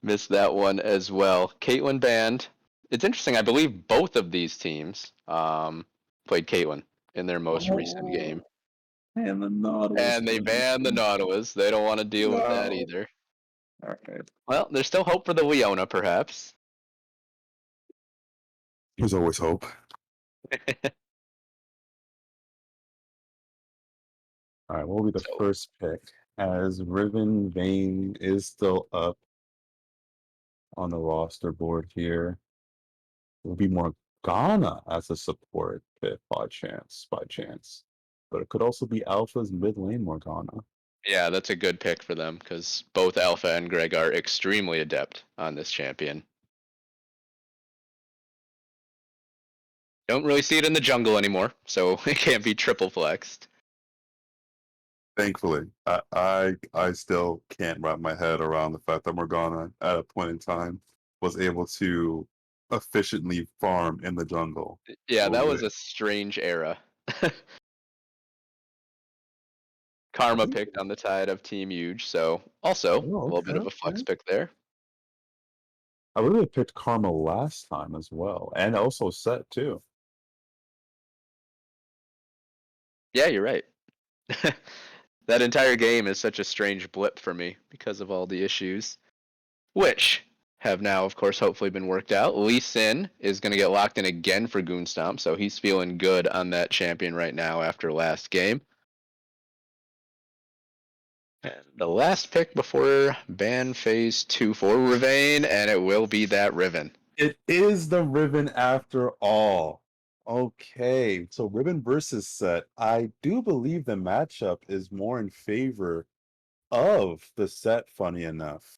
missed that one as well. Caitlyn banned. It's interesting. I believe both of these teams played Caitlyn in their most recent game, And the Nautilus. and they banned the Nautilus. They don't want to deal with that No. either. All right. Well, there's still hope for the Leona, perhaps. There's always hope. All right, what will be the So, first pick? As Riven Vayne is still up on the roster board here. It will be Morgana as a support pick by chance. But it could also be Alpha's mid lane Morgana. yeah, that's a good pick for them because both Alpha and Greg are extremely adept on this champion. Don't really see it in the jungle anymore, so it can't be triple flexed. Thankfully, I still can't wrap my head around the fact that Morgana at a point in time was able to efficiently farm in the jungle. Yeah, that was With- a strange era. I Karma think- picked on the tide of Team Huge, so also a Oh, little bit of a flex okay. pick there. I really picked Karma last time as well, and also Set too. Yeah, you're right. That entire game is such a strange blip for me because of all the issues, which have now, of course, hopefully been worked out. Lee Sin is going to get locked in again for Goonstomp, so he's feeling good on that champion right now after last game. And the last pick before ban phase 2 for Riven, and it will be that Riven. It is the Riven after all. Okay, so Riven versus Set. I do believe the matchup is more in favor of the Set, funny enough.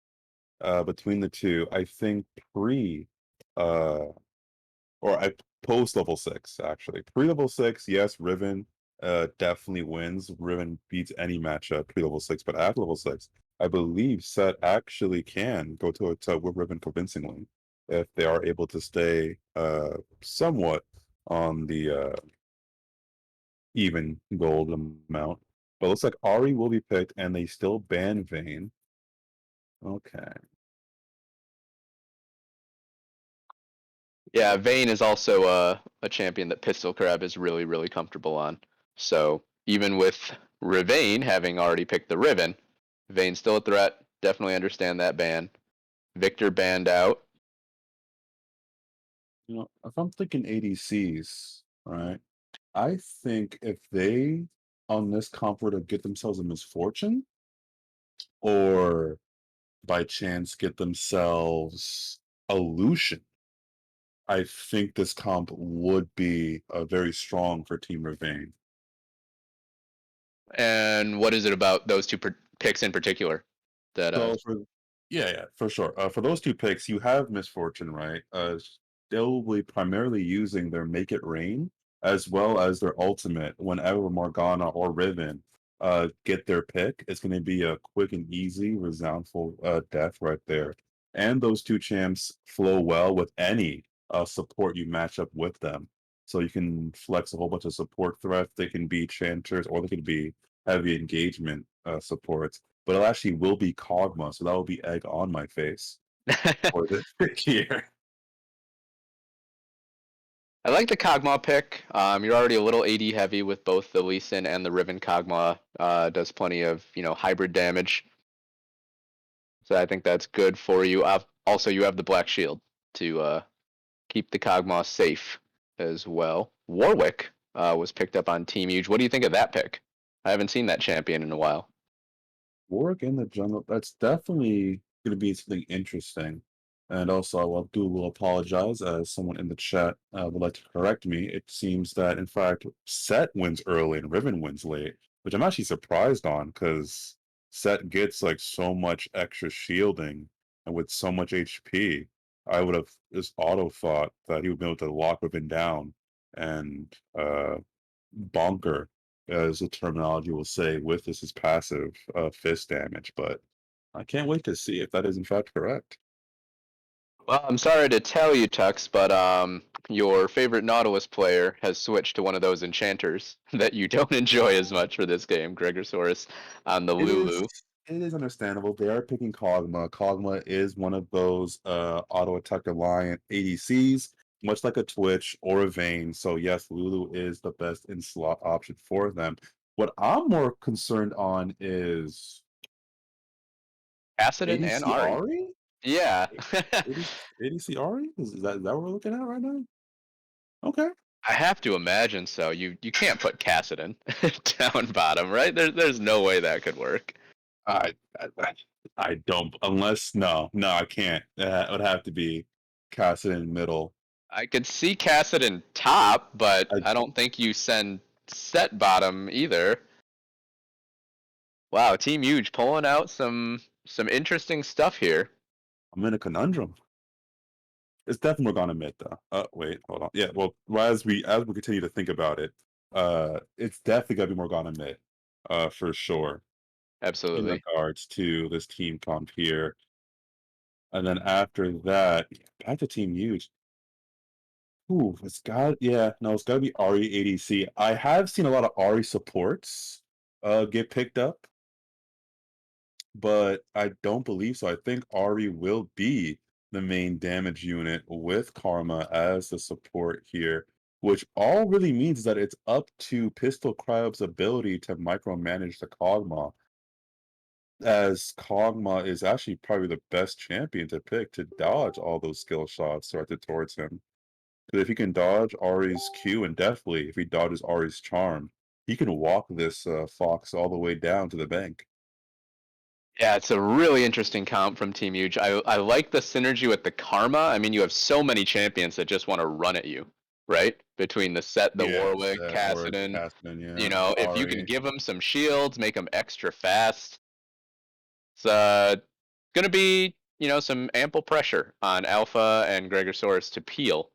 Between the two, I think uh, or I post level 6 actually. Pre level 6, yes, Riven definitely wins. Riven beats any matchup pre level 6, but after level 6, I believe Set actually can go to with Riven convincingly if they are able to stay somewhat on the even gold amount. But it looks like Ari will be picked and they still ban Vayne. Okay. Yeah, Vayne is also a champion that Pistol Crab is really, really comfortable on. So even with Riven having already picked the Riven, Vayne's still a threat. Definitely understand that ban. Victor banned out. You know, if I'm thinking ADCs, right? I think if they on this comp were to get themselves a misfortune, or by chance get themselves a Lucian, I think this comp would be very strong for Team Ravine. And what is it about those two picks in particular that So for yeah, for sure. For those two picks, you have Misfortune, right? They'll be primarily using their Make It Rain as well as their ultimate whenever Morgana or Riven get their pick. It's going to be a quick and easy, resoundful death right there. And those two champs flow well with any support you match up with them. So you can flex a whole bunch of support threats. They can be chanters or they can be heavy engagement supports, but it actually will be Kog'Maw, so that will be egg on my face for this pick here. I like the Kog'Maw pick. You're already a little AD heavy with both the Lee Sin and the Riven Kog'Maw. Does plenty of hybrid damage. So I think that's good for you. Also, you have the Black Shield to keep the Kog'Maw safe as well. Warwick was picked up on Team Huge. What do you think of that pick? I haven't seen that champion in a while. Warwick in the jungle, that's definitely going to be something interesting. And also, will apologize as someone in the chat would like to correct me. It seems that, in fact, Set wins early and Riven wins late. which I'm actually surprised on because Set gets like so much extra shielding and with so much HP. I would have just auto thought that he would be able to lock Riven down and bonker, as the terminology will say, with this is passive fist damage. But I can't wait to see if that is in fact correct. Well, I'm sorry to tell you, Tux, but your favorite Nautilus player has switched to one of those enchanters that you don't enjoy as much for this game, Gregosaurus on the It is Lulu. it is understandable. They are picking Kog'Maw. Kog'Maw is one of those auto attack reliant ADCs, much like a Twitch or a Vayne. So yes, Lulu is the best in slot option for them. What I'm more concerned on is Kassadin and ADC Ari. Ari? Yeah. ADC Ari? Is that what we're looking at right now? Okay. I have to imagine so. You can't put Kassadin down bottom, right? There's no way that could work. I I don't unless no I can't. It would have to be cast in middle. I could see Kassadin top, but I I don't think you send Set bottom either. Wow, Team Huge pulling out some interesting stuff here. I'm in a conundrum. It's definitely Morgana mid though. Wait, hold on. Yeah, well, as we continue to think about it, it's definitely gonna be Morgana mid, for sure. In Absolutely. regards to this team comp here, and then after that, back to Team Huge. Ooh, it's gotta be Ari ADC. I have seen a lot of Ari supports, get picked up, but I don't believe so. I think Ari will be the main damage unit with Karma as the support here, which all really means that it's up to Pistol Cryop's ability to micromanage the Kog'Maw, as Kog'Maw is actually probably the best champion to pick to dodge all those skill shots directed towards him. Because if he can dodge Ari's Q, and definitely if he dodges Ari's Charm, he can walk this Fox all the way down to the bank. Yeah, it's a really interesting comp from Team Huge. I like the synergy with the Karma. I mean, you have so many champions that just want to run at you, right? Between the Set, the Yeah, Warwick, Set, Warwick, Kassadin. Caston, You yeah, know, if you can Ari. give them some shields, make them extra fast, it's gonna be, some ample pressure on Alpha and Gregosaurus to peel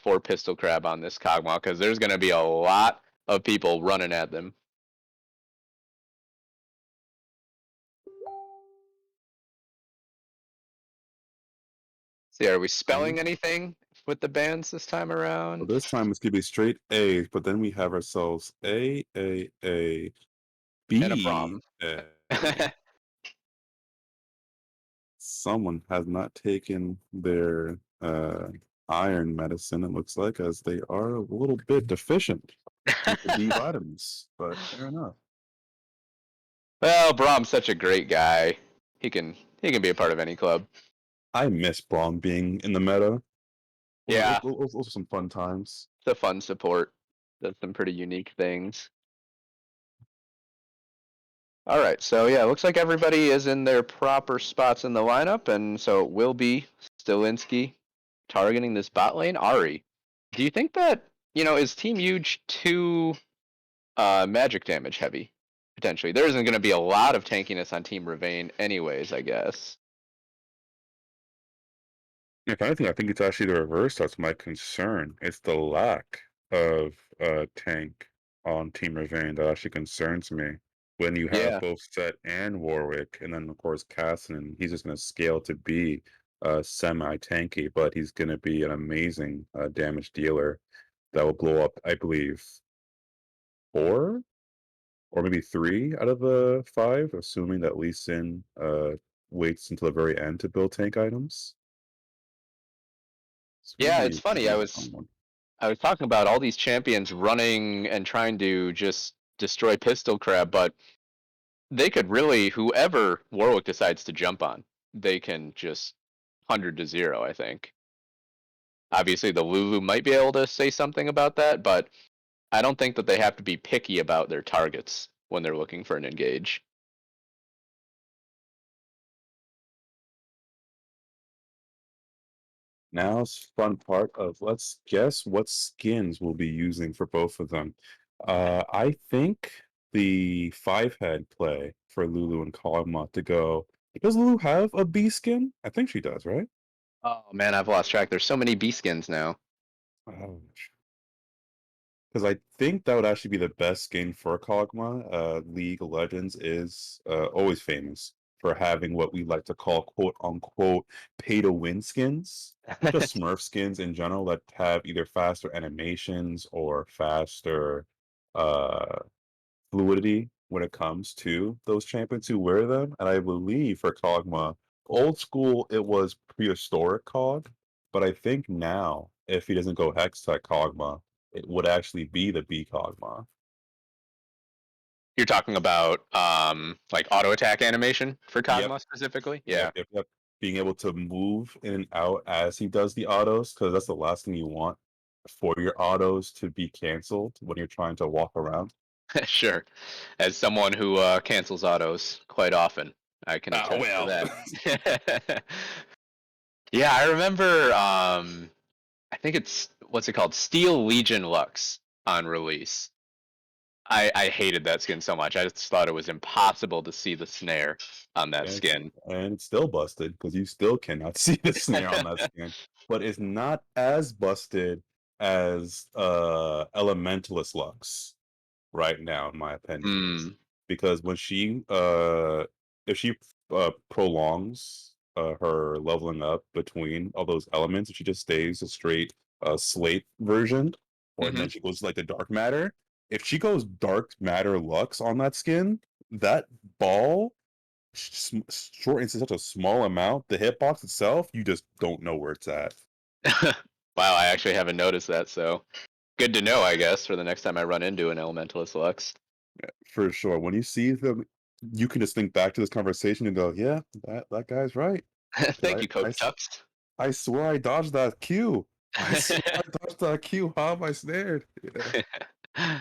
for Pistol Crab on this Kog'Maw, because there's gonna be a lot of people running at them. See, are we spelling anything with the bands this time Well, around? this time it's gonna be straight A, but then we have ourselves And a B, Braum. A. Someone has not taken their iron medicine, it looks like, as they are a little bit deficient with the B vitamins, but fair enough. Well, Brahm's such a great guy. He can be a part of any club. I miss Braum being in the meta. Yeah, Those are some fun times. it's a fun support. Does some pretty unique things. All right, so yeah, it looks like everybody is in their proper spots in the lineup, and so it will be Stilinski targeting this bot lane. Ari, do you think that, is Team Huge too magic damage heavy? Potentially. There isn't going to be a lot of tankiness on Team Ravane anyways, I guess. If anything, I think it's actually the reverse that's my concern. It's the lack of tank on Team Ravane that actually concerns me. When you have Yeah. both Set and Warwick, and then of course Caston, he's just going to scale to be semi-tanky, but he's going to be an amazing damage dealer that will blow up, I believe, 4 or maybe 3 out of the 5, assuming that Lee Sin waits until the very end to build tank items. It's Yeah, it's really, funny. really a fun one. I was talking about all these champions running and trying to just destroy Pistol Crab, but they could really, whoever Warwick decides to jump on, they can just 100 to 0, I think. Obviously, the Lulu might be able to say something about that, but I don't think that they have to be picky about their targets when they're looking for an engage. Now's fun part of let's guess what skins we'll be using for both of them. I think the 5-head play for Lulu and Kog'Maw to go. Does Lulu have a B skin? I think she does, right? Oh man, I've lost track. There's so many B skins now. Because I think that would actually be the best skin for Kog'Maw. League of Legends is always famous for having what we like to call "quote unquote" pay to win skins. Just Smurf skins in general that have either faster animations or faster uh, fluidity when it comes to those champions who wear them. And I believe for Kog'Maw, old school, it was prehistoric Cog, but I think now, if he doesn't go Hextech Kog'Maw, it would actually be the B Kog'Maw. You're talking about like auto attack animation for Yep, Kog'Maw specifically? yep, Yeah. yep, yep. Being able to move in and out as he does the autos, because that's the last thing you want for your autos to be canceled when you're trying to walk around. Sure. As someone who cancels autos quite often, I can attest to that. Yeah, I remember I think it's what's it called? Steel Legion Lux on release. I hated that skin so much. I just thought it was impossible to see the snare on that skin. And it's still busted because you still cannot see the snare on that skin. But it's not as busted as Elementalist Lux right now, in my opinion. Mm. Because when she if she prolongs her leveling up between all those elements, if she just stays a straight slate version, or Hmm. then she goes like the dark matter. If she goes dark matter Lux on that skin, that ball shortens to such a small amount, the hitbox itself, you just don't know where it's at. Wow, I actually haven't noticed that, so good to know, I guess, for the next time I run into an Elementalist Lux. For sure. When you see them, you can just think back to this conversation and go, "Yeah, that guy's right." Thank 'Cause you, Coach Tux. I swear I dodged that Q. I swear I dodged that Q. How am I snared? Yeah.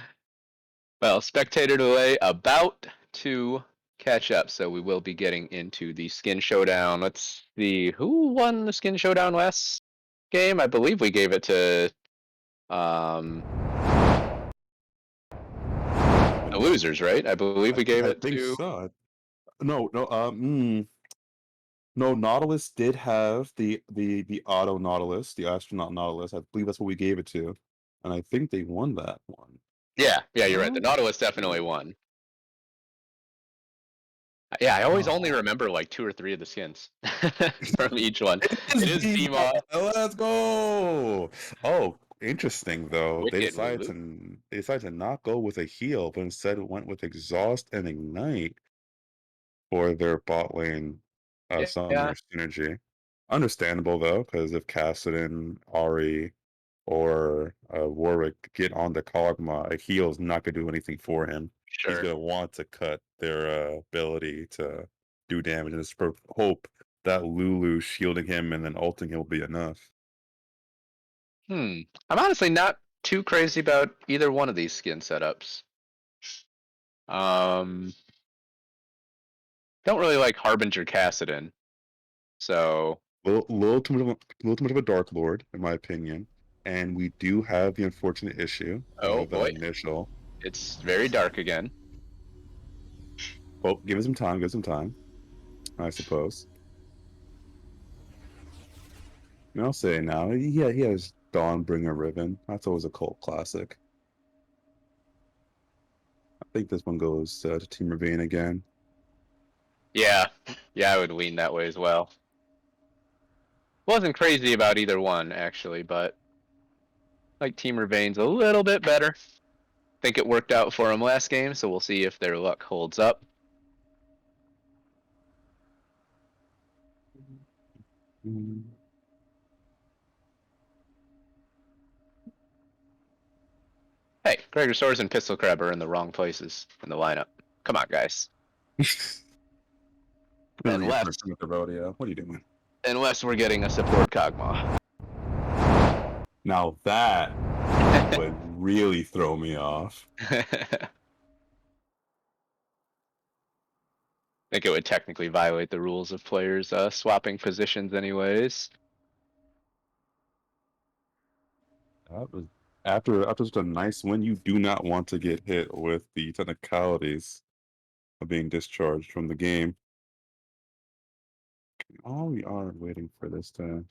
Well, spectator delay about to catch up, so we will be getting into the skin showdown. Let's see who won the skin showdown last game. I believe we gave it to um, the losers, right? I believe we gave I it think to. so. No, no, no. Nautilus did have the auto Nautilus, the astronaut Nautilus. I believe that's what we gave it to, and I think they won that one. Yeah, you're right. The Huh? Nautilus definitely won. Yeah, I always only Oh. remember like 2 or 3 of the skins from each one. It is It is Dima. Dima, Let's go. Oh, interesting though. Wicked Lulu. They decided to not go with a heal, but instead went with exhaust and ignite for their bot lane Yeah, summoner synergy. Understandable though, because if Kassadin, Ari, or Warwick get on the Kog'Maw, a heal is not gonna do anything for him. He's sure. gonna want to cut their ability to do damage, and just hope that Lulu shielding him and then ulting him will be enough. I'm honestly not too crazy about either one of these skin setups. Um, don't really like Harbinger Kassadin, so Little too much of a Dark Lord, in my opinion. And we do have the unfortunate issue oh of that boy, initial. it's very dark again. Well, give it some time, I suppose. And I'll say now, yeah, he has Dawnbringer Ribbon. That's always a cult classic. I think this one goes to Team Ravine again. Yeah, I would lean that way as well. Wasn't crazy about either one actually, but like Team Ravaine's a little bit better. Think it worked out for him last game, so we'll see if their luck holds up. Mm. Hey, Gregosaurus and Pistol Crab are in the wrong places in the lineup. Come on, guys. Really, your Unless first time at the rodeo. What are you doing? we're getting a support Kog'Maw. Now that would really throw me off. Think it would technically violate the rules of players swapping positions anyways. That was After such a nice win, you do not want to get hit with the technicalities of being discharged from the game. While we are waiting for this to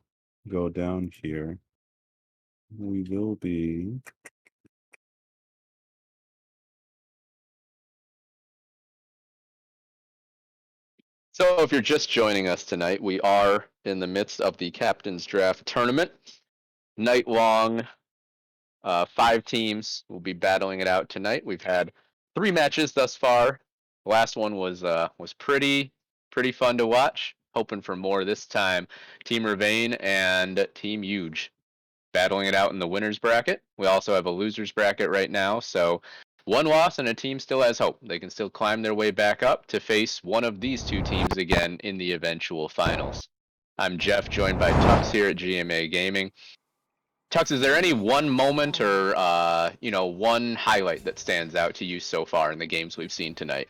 go down here, we will be. So, if you're just joining us tonight, we are in the midst of the Captain's Draft tournament. Night long, 5 teams will be battling it out tonight. We've had 3 matches thus far. The last one was pretty fun to watch. Hoping for more this time. Team Ravane and Team Huge battling it out in the winners bracket. We also have a losers bracket right now, so one loss and a team still has hope. They can still climb their way back up to face one of these 2 teams again in the eventual finals. I'm Jeff, joined by Tux here at GMA Gaming. Tux, is there any one moment or one highlight that stands out to you so far in the games we've seen tonight?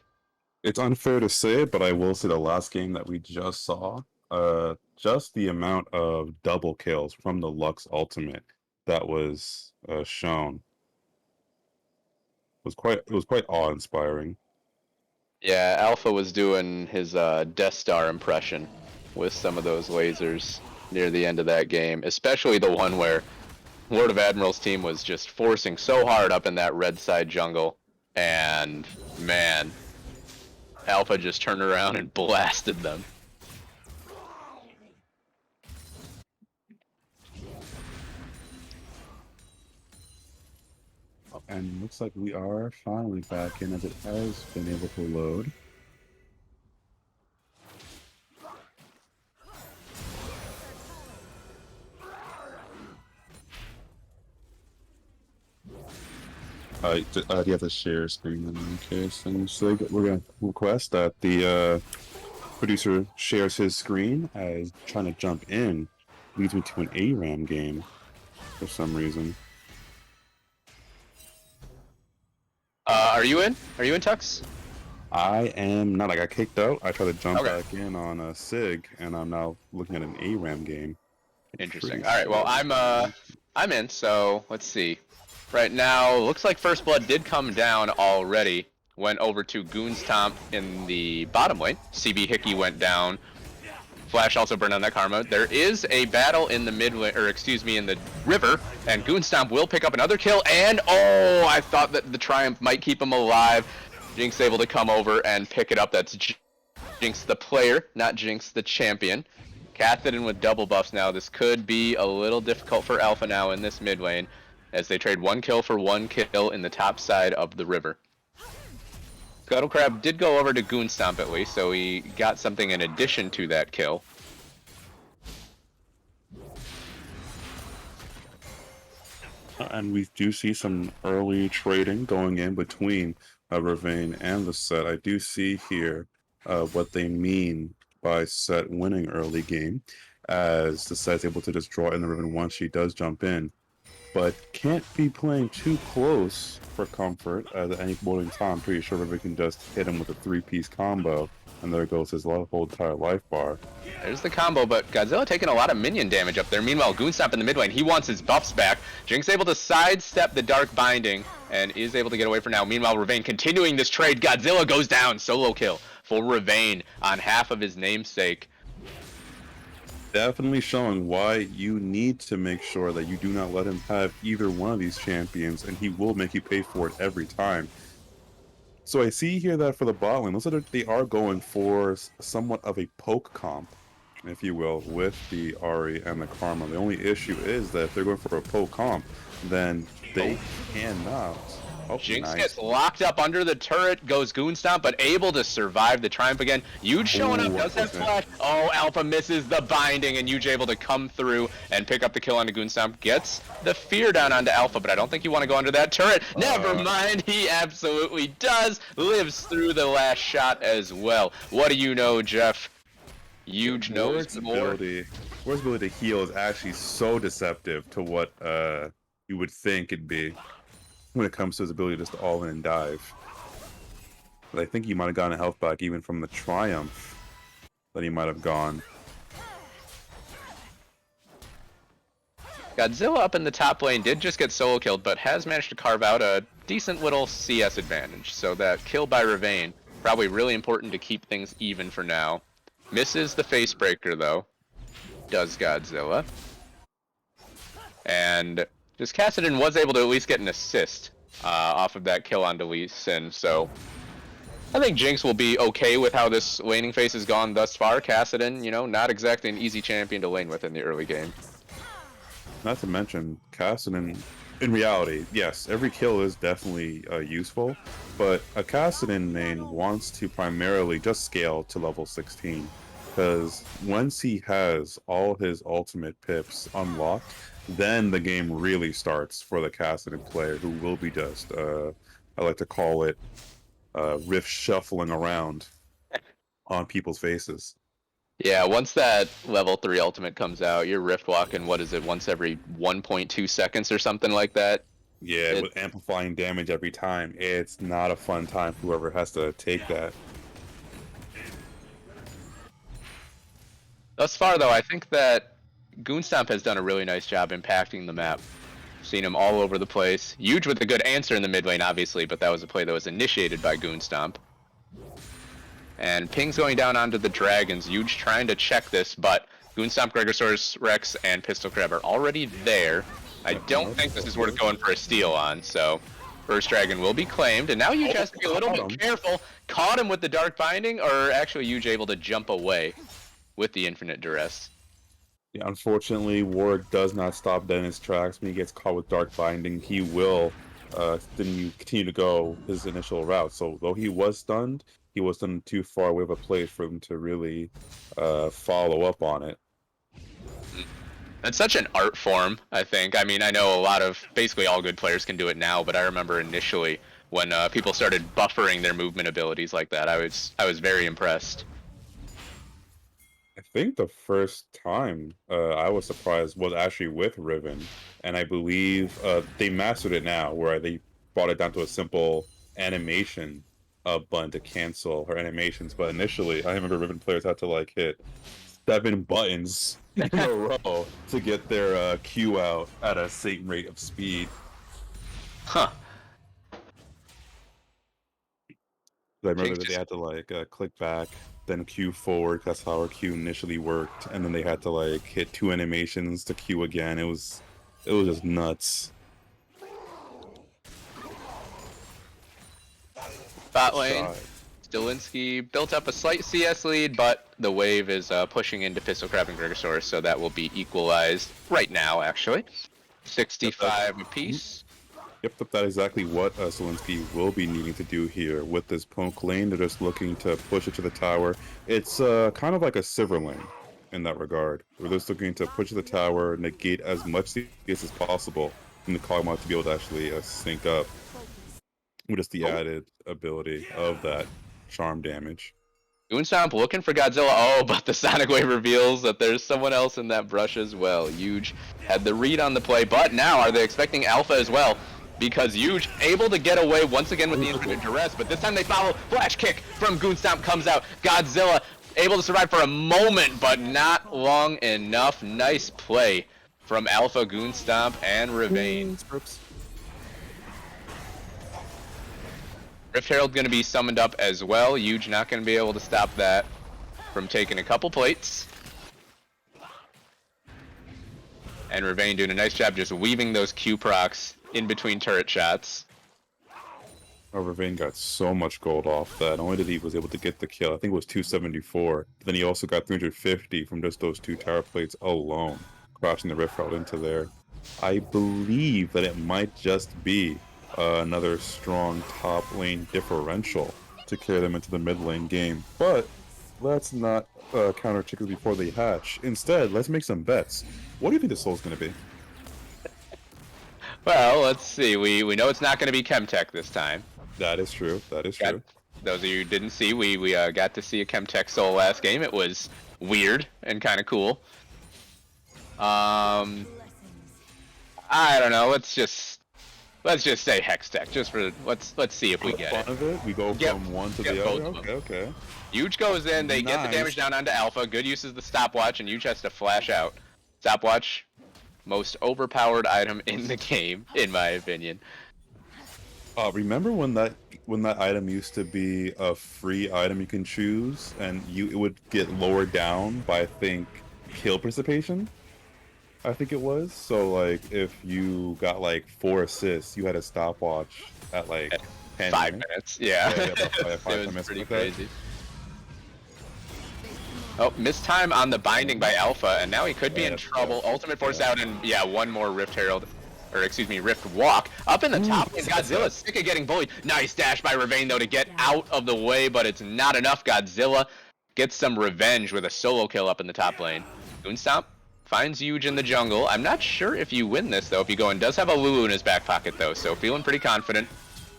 It's unfair to say, but I will say the last game that we just saw, just the amount of double kills from the Lux ultimate that was shown was quite awe-inspiring. Yeah, Alpha was doing his Death Star impression with some of those lasers near the end of that game, especially the one where Lord of Admiral's team was just forcing so hard up in that red side jungle, and man, Alpha just turned around and blasted them. And looks like we are finally back in as it has been able to load. Do you have to share screen in case? And so we're going to request that the producer shares his screen as trying to jump in leads me to an ARAM game for some reason. Are you in? Are you in, Tux? I am not. I got kicked out. I tried to jump back in on a SIG, and I'm now looking at an ARAM game. Interesting. All right. Well, I'm in. So let's see. Right now, looks like First Blood did come down already. Went over to Goonstomp in the bottom lane. CB Hickey went down. Flash also burned on that Karma. There is a battle in the mid lane, or excuse me, in the river, and Goonstomp will pick up another kill. And oh, I thought that the Triumph might keep him alive. Jinx able to come over and pick it up. That's Jinx the player, not Jinx the champion. Cathodin with double buffs now. This could be a little difficult for Alpha now in this mid lane, as they trade 1 kill for 1 kill in the top side of the river. Scuttlecrab did go over to Goonstomp at least, so he got something in addition to that kill. And we do see some early trading going in between Ravane and the set. I do see here what they mean by set winning early game, as the set's able to just draw in the Riven once she does jump in, but can't be playing too close for comfort at any point in time. I'm pretty sure Riven can just hit him with a 3-piece combo, and there goes his whole entire life bar. There's the combo, but Godzilla taking a lot of minion damage up there. Meanwhile, Goonstomp in the mid lane, he wants his buffs back. Jinx able to sidestep the Dark Binding and is able to get away for now. Meanwhile, Ravane continuing this trade. Godzilla goes down. Solo kill for Ravane on half of his namesake. Definitely showing why you need to make sure that you do not let him have either one of these champions, and he will make you pay for it every time. So I see here that for the bot lane, looks like they are going for somewhat of a poke comp, if you will, with the Ahri and the Karma. The only issue is that if they're going for a poke comp, then they cannot. Oh, Jinx gets locked up under the turret, goes Goonstomp, but able to survive the Triumph again. Huge showing up, does have flash. Oh, Alpha misses the binding, and Huge able to come through and pick up the kill onto Goonstomp. Gets the fear down onto Alpha, but I don't think you want to go under that turret. Never mind, he absolutely does. Lives through the last shot as well. What do you know, Jeff? Huge knows more. Ward's ability to heal is actually so deceptive to what you would think it'd be when it comes to his ability just to all in and dive. But I think he might have gotten a health back even from the Triumph that he might have gone. Godzilla up in the top lane did just get solo killed, but has managed to carve out a decent little CS advantage. So that kill by Ravane, probably really important to keep things even for now. Misses the face breaker though, does Godzilla. And just Kassadin was able to at least get an assist off of that kill on Lee Sin. So I think Jinx will be okay with how this laning phase has gone thus far. Kassadin, you know, not exactly an easy champion to lane with in the early game. Not to mention, Kassadin, in reality, yes, every kill is definitely useful, but a Kassadin main wants to primarily just scale to level 16, because once he has all his ultimate pips unlocked, then the game really starts for the Kassadin player, who will be just, I like to call it, rift shuffling around on people's faces. Yeah, once that level 3 ultimate comes out, you're rift walking, what is it, once every 1.2 seconds or something like that? Yeah, with amplifying damage every time. It's not a fun time for whoever has to take that. Thus far, though, I think that Goonstomp has done a really nice job impacting the map. Seen him all over the place. Huge with a good answer in the mid lane, obviously, but that was a play that was initiated by Goonstomp. And Ping's going down onto the Dragons. Huge trying to check this, but Goonstomp, Gregosaurus Rex, and Pistol Crab are already there. I don't think this is worth going for a steal on, so first Dragon will be claimed. And now Huge has to be a little bit careful. Caught him with the Dark Binding, or actually Huge able to jump away with the Infinite Duress. Yeah, unfortunately, Warwick does not stop dead in his tracks. When he gets caught with Dark Binding, he will continue to go his initial route. So though he was stunned too far away of a place for him to really follow up on it. It's such an art form, I think. I mean, I know basically all good players can do it now, but I remember initially when people started buffering their movement abilities like that, I was very impressed. I think the first time I was surprised was actually with Riven, and I believe they mastered it now, where they brought it down to a simple animation button to cancel her animations. But initially, I remember Riven players had to like hit 7 buttons in a row to get their Q out at a same rate of speed. Huh. I remember that they had to like click back, then Q forward. That's how our Q initially worked, and then they had to like hit 2 animations to Q again. It was just nuts. Bot lane, Stilinski built up a slight CS lead, but the wave is pushing into Pistol Crab and Gregosaurus, so that will be equalized right now, actually. 65 apiece. Yep, that's exactly what Stilinski will be needing to do here with this poke lane. They're just looking to push it to the tower. It's kind of like a Sivir lane in that regard. We're just looking to push the tower, negate as much CS as possible, and the Kog'Maw to be able to actually sync up with just the added ability of that charm damage. Goonstomp looking for Godzilla. Oh, but the Sonic Wave reveals that there's someone else in that brush as well. Huge had the read on the play, but now are they expecting Alpha as well? Because Huge able to get away once again with the Infinite Duress, but this time they follow. Flash kick from Goonstomp comes out. Godzilla able to survive for a moment, but not long enough. Nice play from Alpha, Goonstomp, and Ravane. Rift Herald going to be summoned up as well. Huge not going to be able to stop that from taking a couple plates. And Ravane doing a nice job just weaving those Q procs in between turret shots. Ravane got so much gold off that. Not only did he was able to get the kill, I think it was 274. But then he also got 350 from just those 2 tower plates alone, crashing the Rift Herald into there. I believe that it might just be another strong top lane differential to carry them into the mid lane game. But let's not counter chickens before they hatch. Instead, let's make some bets. What do you think the soul's going to be? Well, let's see. We know it's not going to be Chemtech this time. That is true. That is true. Those of you who didn't see, we got to see a Chemtech soul last game. It was weird and kind of cool. I don't know. Let's just say Hextech, just for let's see if we get it. Fun of it, we go from one to the other. Okay. Huge goes in, they get the damage down onto Alpha. Good uses the stopwatch, and Huge has to flash out. Stopwatch most overpowered item in the game, in my opinion. Remember when that item used to be a free item you can choose, and it would get lowered down by, I think, kill participation? I think it was. So like if you got like 4 assists, you had a stopwatch at like 10 5 minutes. minutes, yeah. Five It was minutes pretty like that. crazy. Oh, missed time on the binding by Alpha, and now he could be in trouble. Ultimate Force out, and yeah, one more Rift Herald, or excuse me, Rift Walk. Up in the top lane, Godzilla, sick of getting bullied. Nice dash by Ravane, though, to get out of the way, but it's not enough. Godzilla gets some revenge with a solo kill up in the top lane. Goonstomp finds Huge in the jungle. I'm not sure if you win this, though, if you go in. Does have a Lulu in his back pocket, though, so feeling pretty confident.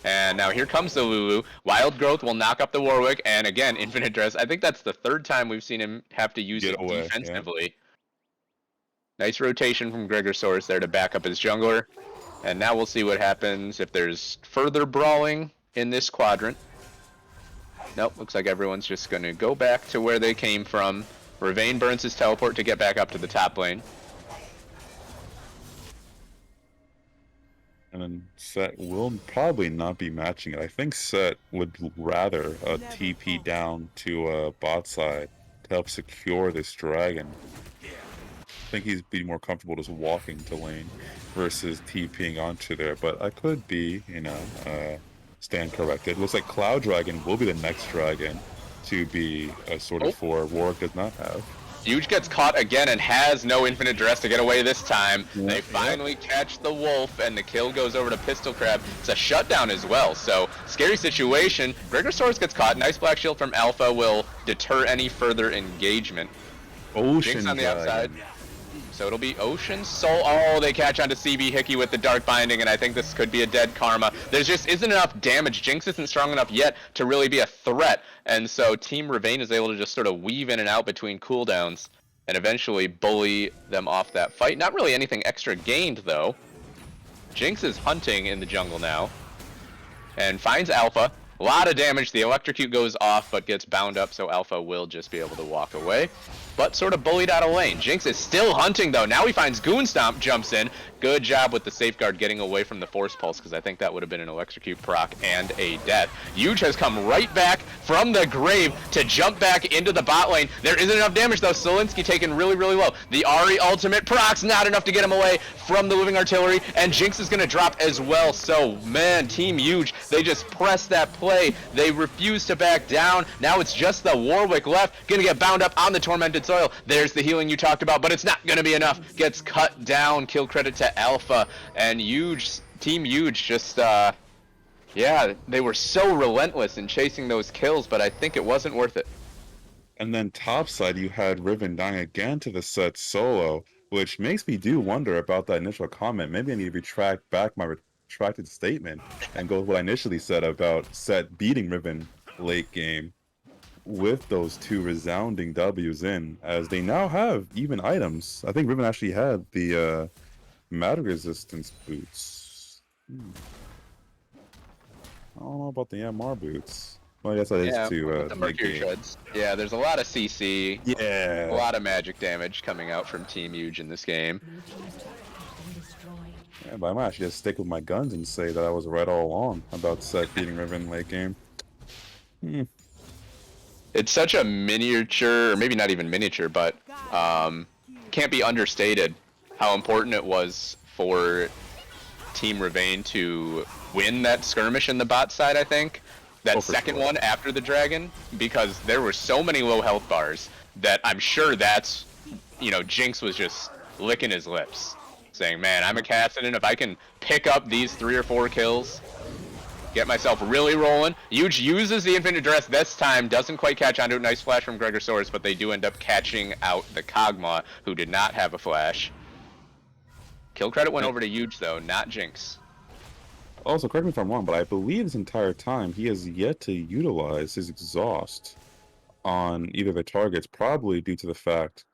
And now here comes the Lulu. Wild Growth will knock up the Warwick, and again, Infinite Dress. I think that's the 3rd time we've seen him have to use it defensively. Yeah. Nice rotation from Gregosaurus there to back up his jungler. And now we'll see what happens if there's further brawling in this quadrant. Nope, looks like everyone's just going to go back to where they came from. Ravane burns his teleport to get back up to the top lane. And then Set will probably not be matching it. I think Set would rather a TP down to bot side to help secure this dragon. I think he'd be more comfortable just walking to lane versus TPing onto there. But I could be, stand corrected. Looks like Cloud Dragon will be the next dragon to be a sort of 4 Warwick does not have. Huge gets caught again and has no Infinite Dress to get away this time. They finally catch the wolf, and the kill goes over to Pistol Crab. It's a shutdown as well, so scary situation. Gregosaurus gets caught. Nice Black Shield from Alpha will deter any further engagement. Jinx on the outside. So it'll be Ocean Soul. Oh, they catch onto CB Hickey with the Dark Binding, and I think this could be a dead Karma. There just isn't enough damage. Jinx isn't strong enough yet to really be a threat, and so Team Ravane is able to just sort of weave in and out between cooldowns and eventually bully them off that fight. Not really anything extra gained, though. Jinx is hunting in the jungle now and finds Alpha. A lot of damage. The Electrocute goes off, but gets bound up, so Alpha will just be able to walk away. But sort of bullied out of lane. Jinx is still hunting, though. Now he finds Goonstomp, jumps in. Good job with the safeguard getting away from the Force Pulse, because I think that would have been an Electrocute proc and a death. Huge has come right back from the grave to jump back into the bot lane. There isn't enough damage, though. Solinsky taken really, really low. The Ahri ultimate procs, not enough to get him away from the Living Artillery, and Jinx is going to drop as well. So, man, Team Huge, they just press that play. They refuse to back down. Now it's just the Warwick left. Going to get bound up on the Tormented Soil. There's the healing you talked about, but it's not going to be enough. Gets cut down. Kill credit to Alpha. And Huge, Team Huge just, yeah, they were so relentless in chasing those kills, but I think it wasn't worth it. And then topside, you had Riven dying again to the Set solo, which makes me do wonder about that initial comment. Maybe I need to retract back my retracted statement and go with what I initially said about Set beating Riven late game with those 2 resounding W's in, as they now have even items. I think Riven actually had the matter resistance boots. I don't know about the MR boots. Well, I guess that is to the Mercury Shreds. Yeah, there's a lot of CC. Yeah. A lot of magic damage coming out from Team Huge in this game. Yeah, but I might actually just stick with my guns and say that I was right all along about Set beating Riven late game. It's such a miniature, or maybe not even miniature, but can't be understated how important it was for Team Ravane to win that skirmish in the bot side, I think. That second one after the dragon, because there were so many low health bars that I'm sure that's, Jinx was just licking his lips, saying, man, I'm a Cassidy, if I can pick up these 3 or 4 kills, get myself really rolling. Huge uses the Infinite Dress this time, doesn't quite catch onto it. Nice flash from Gregosaurus, but they do end up catching out the Kog'Maw, who did not have a flash. Kill credit went over to Huge, though, not Jinx. Also, correct me if I'm wrong, but I believe this entire time he has yet to utilize his exhaust on either of the targets, probably due to the fact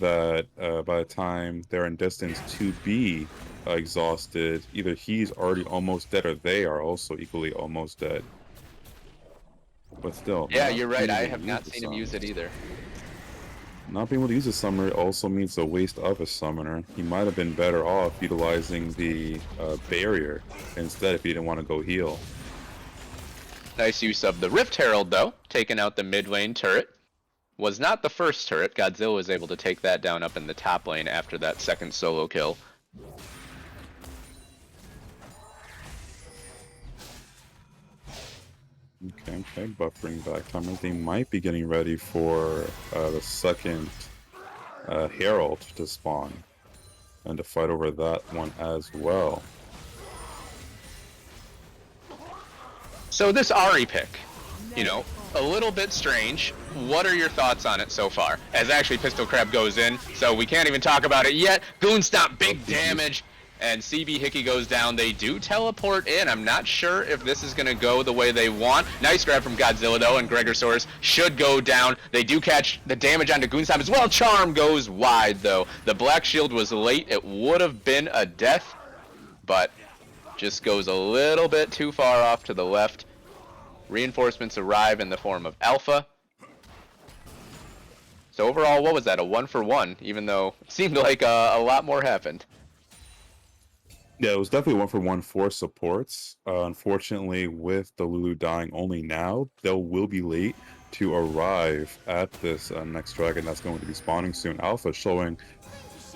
that by the time they're in distance to be exhausted, either he's already almost dead or they are also equally almost dead. But still. Yeah, you're right. I have not seen him use it either. not being able to use a summoner also means the waste of a summoner. He might have been better off utilizing the barrier instead if he didn't want to go heal. Nice use of the Rift Herald, though, taking out the mid lane turret. Was not the first turret. Godzilla was able to take that down up in the top lane after that second solo kill. Okay, buffering back timers. They might be getting ready for the second Herald to spawn and to fight over that one as well. So this Ahri pick, you know, a little bit strange. What are your thoughts on it so far? As actually Pistol Crab goes in, so we can't even talk about it yet. Goon Stomp, big damage, and CB Hickey goes down. They do teleport in. I'm not sure if this is going to go the way they want. Nice grab from Godzilla, though, and Gregosaurus should go down. They do catch the damage onto Goon Stomp as well. Charm goes wide, though. The Black Shield was late. It would have been a death, but just goes a little bit too far off to the left. Reinforcements arrive in the form of Alpha. So overall, what was that? A 1-for-1, even though it seemed like a lot more happened. Yeah, it was definitely 1-for-1 for supports. Unfortunately, with the Lulu dying only now, they will be late to arrive at this next dragon that's going to be spawning soon. Alpha showing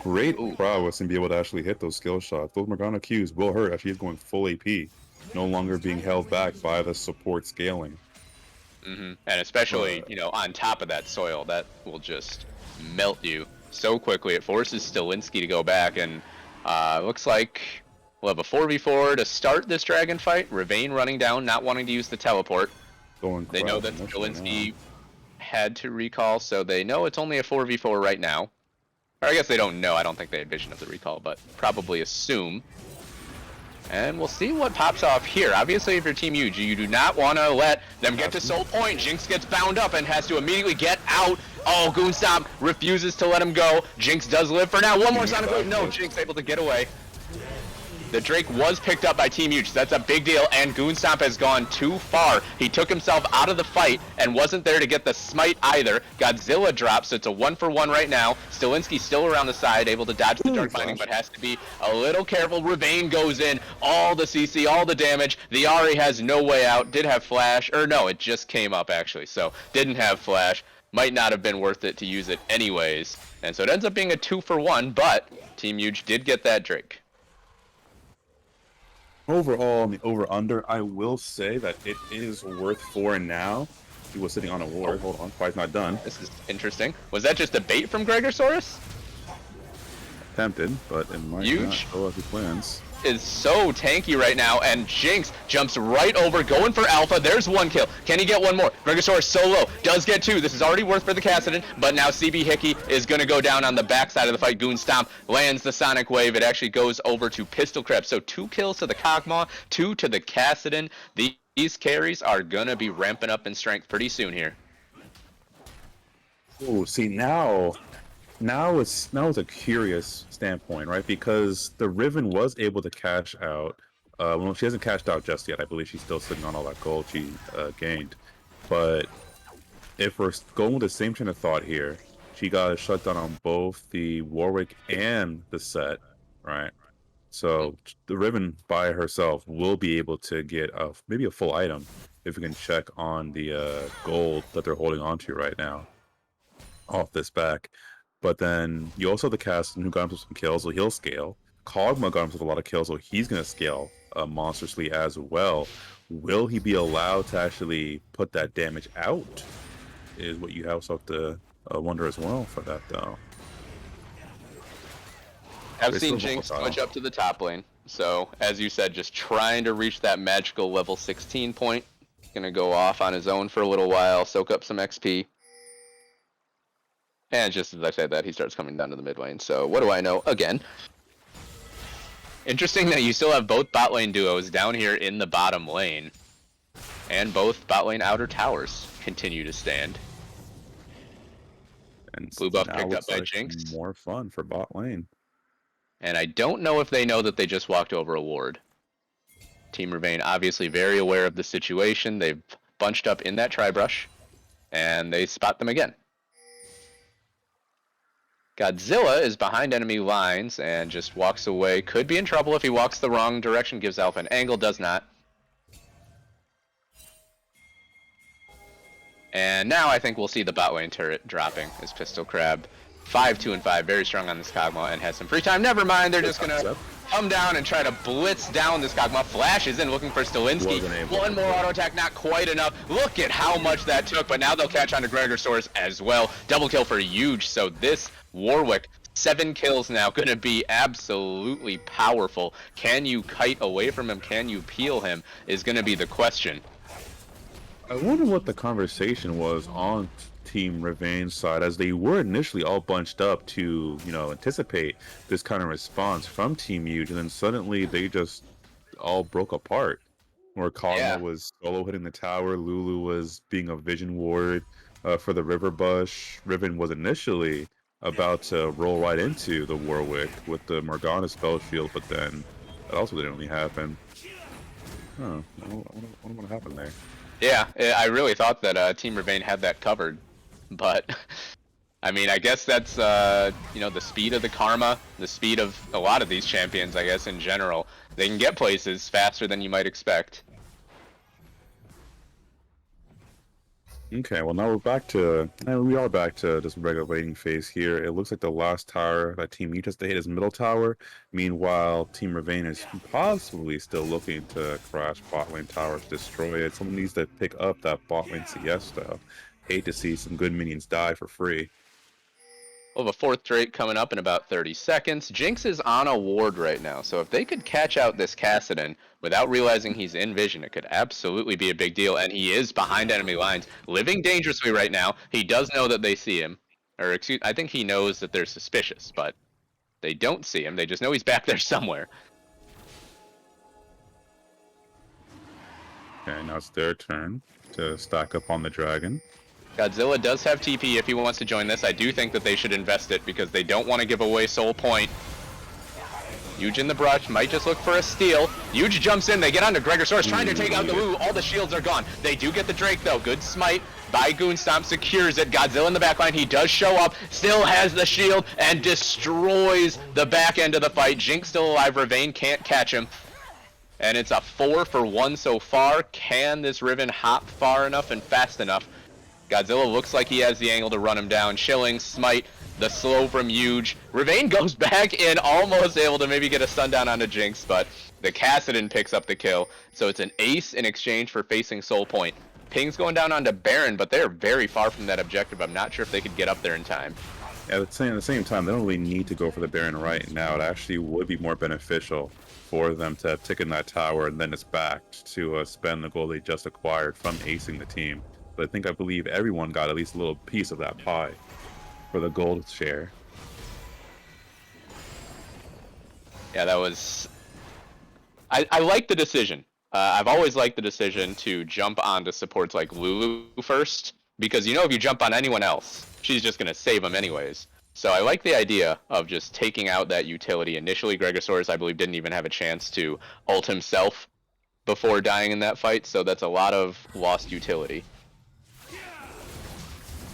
great prowess and be able to actually hit those skill shots. Those Morgana Qs will hurt as she is going full AP, no longer being held back by the support scaling. And especially, you know, on top of that soil, that will just melt you so quickly. It forces Stilinski to go back, and looks like we'll have a 4v4 to start this dragon fight. Ravane running down, not wanting to use the teleport. They know that Stilinski had to recall, so they know it's only a 4v4 right now. Or I guess they don't know. I don't think they had vision of the recall, but probably assume. And we'll see what pops off here. Obviously, if you're Team Huge, you do not want to let them get to Soul Point. Jinx gets bound up and has to immediately get out. Oh, Goon Stomp refuses to let him go. Jinx does live for now. One more Sonic Wave. No, Jinx able to get away. The Drake was picked up by Team Huge. So that's a big deal, and Goon Stomp has gone too far. He took himself out of the fight and wasn't there to get the smite either. Godzilla drops, so it's a 1-for-1 right now. Stilinski still around the side, able to dodge the Dark Binding, but has to be a little careful. Ravane goes in, all the CC, all the damage. The Ahri has no way out. Did have flash, or no, it just came up actually, so didn't have flash. Might not have been worth it to use it anyways. And so it ends up being a 2-for-1, but Team Huge did get that Drake. Overall, on the over-under, I will say that it is worth 4 now. He was sitting on a ward. Hold on, fight's not done. This is interesting. Was that just a bait from Gregosaurus? Tempted, but it might Huge not go as he plans. is so tanky right now, and Jinx jumps right over, going for Alpha. There's one kill. Can he get one more? Gregosaurus solo does get 2. This is already worth for the Kassadin, but now CB Hickey is going to go down on the backside of the fight. Goon Stomp lands the Sonic Wave. It actually goes over to Pistol Crab. So 2 kills to the Kog'Maw, 2 to the Kassadin. These carries are going to be ramping up in strength pretty soon here. Oh, see now it's a curious standpoint, right? Because the Riven was able to cash out. Well, she hasn't cashed out just yet. I believe she's still sitting on all that gold she gained. But if we're going with the same train of thought here, she got a shutdown on both the Warwick and the set, right? So the Riven by herself will be able to get maybe a full item if we can check on the gold that they're holding on to right now off this back. But then you also have the Kassadin who got himself some kills, so he'll scale. Kog'Maw got himself a lot of kills, so he's going to scale monstrously as well. Will he be allowed to actually put that damage out? Is what you also have to wonder as well for that, though. I've seen Jinx switch up to the top lane. So, as you said, just trying to reach that magical level 16 point. Gonna go off on his own for a little while, soak up some XP. And just as I said that, he starts coming down to the mid lane. So what do I know? Again. Interesting that you still have both bot lane duos down here in the bottom lane. And both bot lane outer towers continue to stand. And Blue buff now picked up looks by like Jinx. More fun for bot lane. And I don't know if they know that they just walked over a ward. Team Ravane obviously very aware of the situation. They've bunched up in that tri-brush. And they spot them again. Godzilla is behind enemy lines and just walks away. Could be in trouble if he walks the wrong direction, gives Alpha an angle, does not. And now I think we'll see the bot lane turret dropping as Pistol Crab. 5, 2, and 5, very strong on this Kog'Maw and has some free time. Never mind, they're just gonna come down and try to blitz down this Kog'Maw. Flashes in looking for Stilinski. One more auto attack, not quite enough. Look at how much that took, but now they'll catch on to Gregosaurus as well. Double kill for Huge, so this Warwick, 7 kills now, gonna be absolutely powerful. Can you kite away from him? Can you peel him? Is gonna be the question. I wonder what the conversation was on Team Rivain's side, as they were initially all bunched up to, anticipate this kind of response from Team Huge, and then suddenly they just all broke apart. Where Kog'Maw was solo hitting the tower, Lulu was being a vision ward for the River Bush. Riven was initially about to roll right into the Warwick with the Morgana spell shield, but then that also didn't really happen. Huh, I wonder what happened there. Yeah, I really thought that Team Rivain had that covered, but I mean, I guess that's the speed of the Karma, the speed of a lot of these champions, I guess in general. They can get places faster than you might expect. Okay, well now we are back to just regular waiting phase here. It looks like the last tower that Team Huge has to hit is middle tower. Meanwhile, Team Rivain is possibly still looking to crash bot lane tower to destroy it. Someone needs to pick up that bot lane CS though. Hate to see some good minions die for free. We'll have a 4th Drake coming up in about 30 seconds. Jinx is on a ward right now, so if they could catch out this Kassadin without realizing he's in vision, it could absolutely be a big deal, and he is behind enemy lines, living dangerously right now. He does know that they see him, or I think he knows that they're suspicious, but they don't see him. They just know he's back there somewhere. Okay, now it's their turn to stack up on the dragon. Godzilla does have TP if he wants to join this. I do think that they should invest it because they don't want to give away Soul Point. Huge in the brush, might just look for a steal. Huge jumps in, they get onto Gregosaurus trying to take out the Lulu. All the shields are gone. They do get the Drake though. Good smite by Goonstomp, secures it. Godzilla in the backline, he does show up, still has the shield, and destroys the back end of the fight. Jinx still alive, Rivain can't catch him. And it's a 4 for 1 so far. Can this Riven hop far enough and fast enough? Godzilla looks like he has the angle to run him down. Chilling, smite, the slow from Huge. Rivain goes back in, almost able to maybe get a stun down onto Jinx, but the Kassadin picks up the kill. So it's an ace in exchange for facing Soul Point. Ping's going down onto Baron, but they're very far from that objective. I'm not sure if they could get up there in time. Yeah, at the same time, they don't really need to go for the Baron right now. It actually would be more beneficial for them to have taken that tower and then it's backed to spend the gold they just acquired from acing the team. But I believe everyone got at least a little piece of that pie for the gold share. Yeah, that was... I like the decision. I've always liked the decision to jump onto supports like Lulu first, because if you jump on anyone else, she's just going to save them anyways. So I like the idea of just taking out that utility. Initially, Gregosaurus, I believe, didn't even have a chance to ult himself before dying in that fight, so that's a lot of lost utility.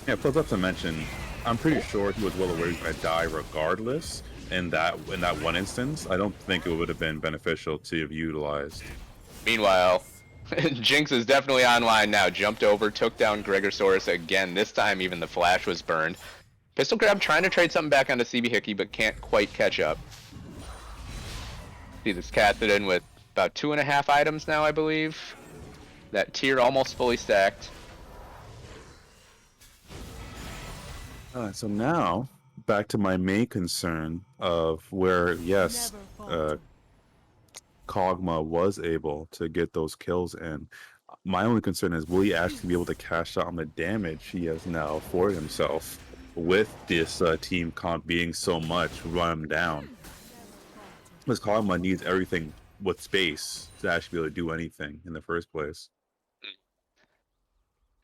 Yeah, plus up to mention, I'm pretty sure he was well aware he was going to die regardless. In that one instance, I don't think it would have been beneficial to have utilized. Meanwhile, Jinx is definitely online now. Jumped over, took down Gregosaurus again. This time, even the flash was burned. Pistol Crab trying to trade something back onto CB Hickey, but can't quite catch up. See this Kassadin with about 2.5 items now, I believe. That tier almost fully stacked. So now, back to my main concern of where, yes, Kog'Maw was able to get those kills in. My only concern is, will he actually be able to cash out on the damage he has now afforded himself with this team comp being so much run him down? Because Kog'Maw needs everything with space to actually be able to do anything in the first place.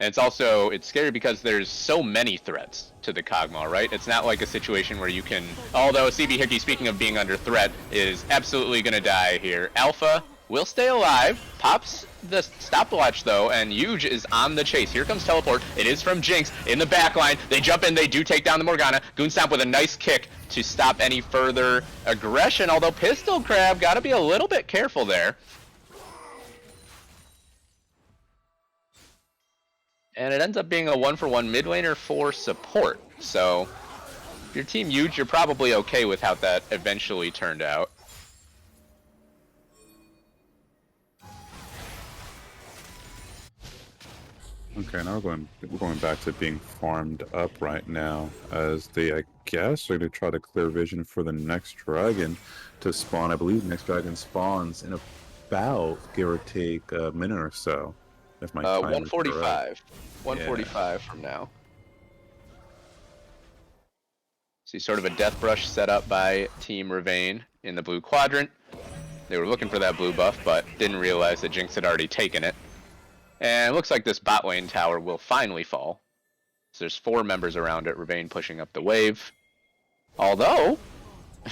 And it's scary because there's so many threats to the Kog'Maw, right? It's not like a situation where you can, although CB Hickey, speaking of being under threat, is absolutely going to die here. Alpha will stay alive, pops the stopwatch though, and Huge is on the chase. Here comes teleport. It is from Jinx in the backline. They jump in. They do take down the Morgana. Goonstomp with a nice kick to stop any further aggression. Although Pistol Crab got to be a little bit careful there. And it ends up being a 1-for-1 mid laner for support. So if you're Team Huge, you're probably okay with how that eventually turned out. Okay, now we're going back to being farmed up right now, as they, I guess, are going to try to clear vision for the next dragon to spawn. I believe the next dragon spawns in about, give or take, a minute or so. If my time is correct. 145. 145 from now. See sort of a death brush set up by Team Ravane in the blue quadrant. They were looking for that blue buff, but didn't realize that Jinx had already taken it. And it looks like this bot lane tower will finally fall. So there's 4 members around it, Ravane pushing up the wave. Although,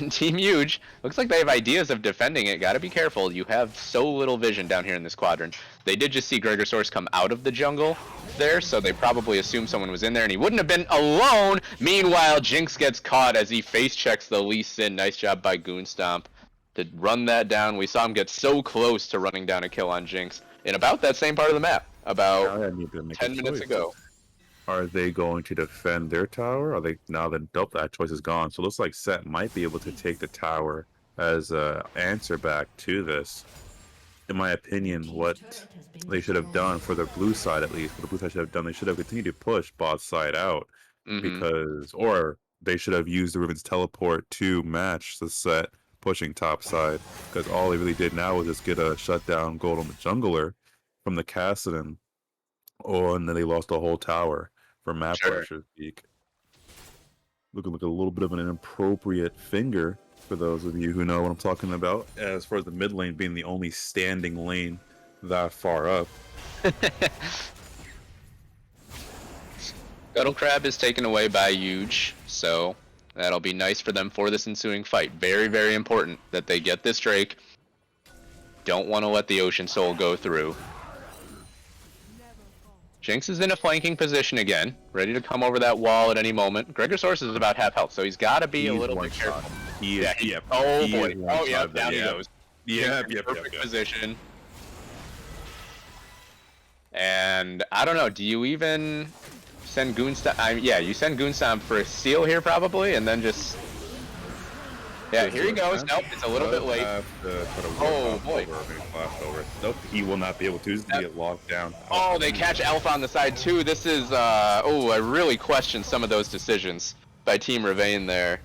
Team Huge, looks like they have ideas of defending it. Gotta be careful, you have so little vision down here in this quadrant. They did just see Gregosaurus come out of the jungle there, so they probably assumed someone was in there, and he wouldn't have been alone. Meanwhile, Jinx gets caught as he face checks the Lee Sin. Nice job by Goonstomp to run that down. We saw him get so close to running down a kill on Jinx in about that same part of the map, about 10 minutes ago. Are they going to defend their tower? Are they now that that choice is gone? So it looks like Set might be able to take the tower as a answer back to this. In my opinion, what they should have done for the blue side, at least, what the blue side should have done, they should have continued to push bot side out, because, or they should have used the Riven's teleport to match the Set pushing top side, because all they really did now was just get a shutdown gold on the jungler from the Kassadin, and then they lost the whole tower for map pressure peak. Looking like a little bit of an inappropriate finger for those of you who know what I'm talking about, as far as the mid lane being the only standing lane that far up. Scuttle Crab is taken away by Huge, so that'll be nice for them for this ensuing fight. Very, very important that they get this Drake. Don't want to let the Ocean Soul go through. Jinx is in a flanking position again, ready to come over that wall at any moment. Gregosaurus is about half health, so he's got to be a little bit careful. Oh boy. Oh yeah, down he goes. Perfect position. And I don't know, do you even send Goonstomp? Yeah, you send Goonstomp for a seal here probably, and then just... Yeah, here he goes. Nope, it's a little bit late. Oh boy. Nope, he will not be able to. He's going to get locked down. Oh, they catch Alpha on the side too. This is, oh, I really question some of those decisions by Team Ravane there.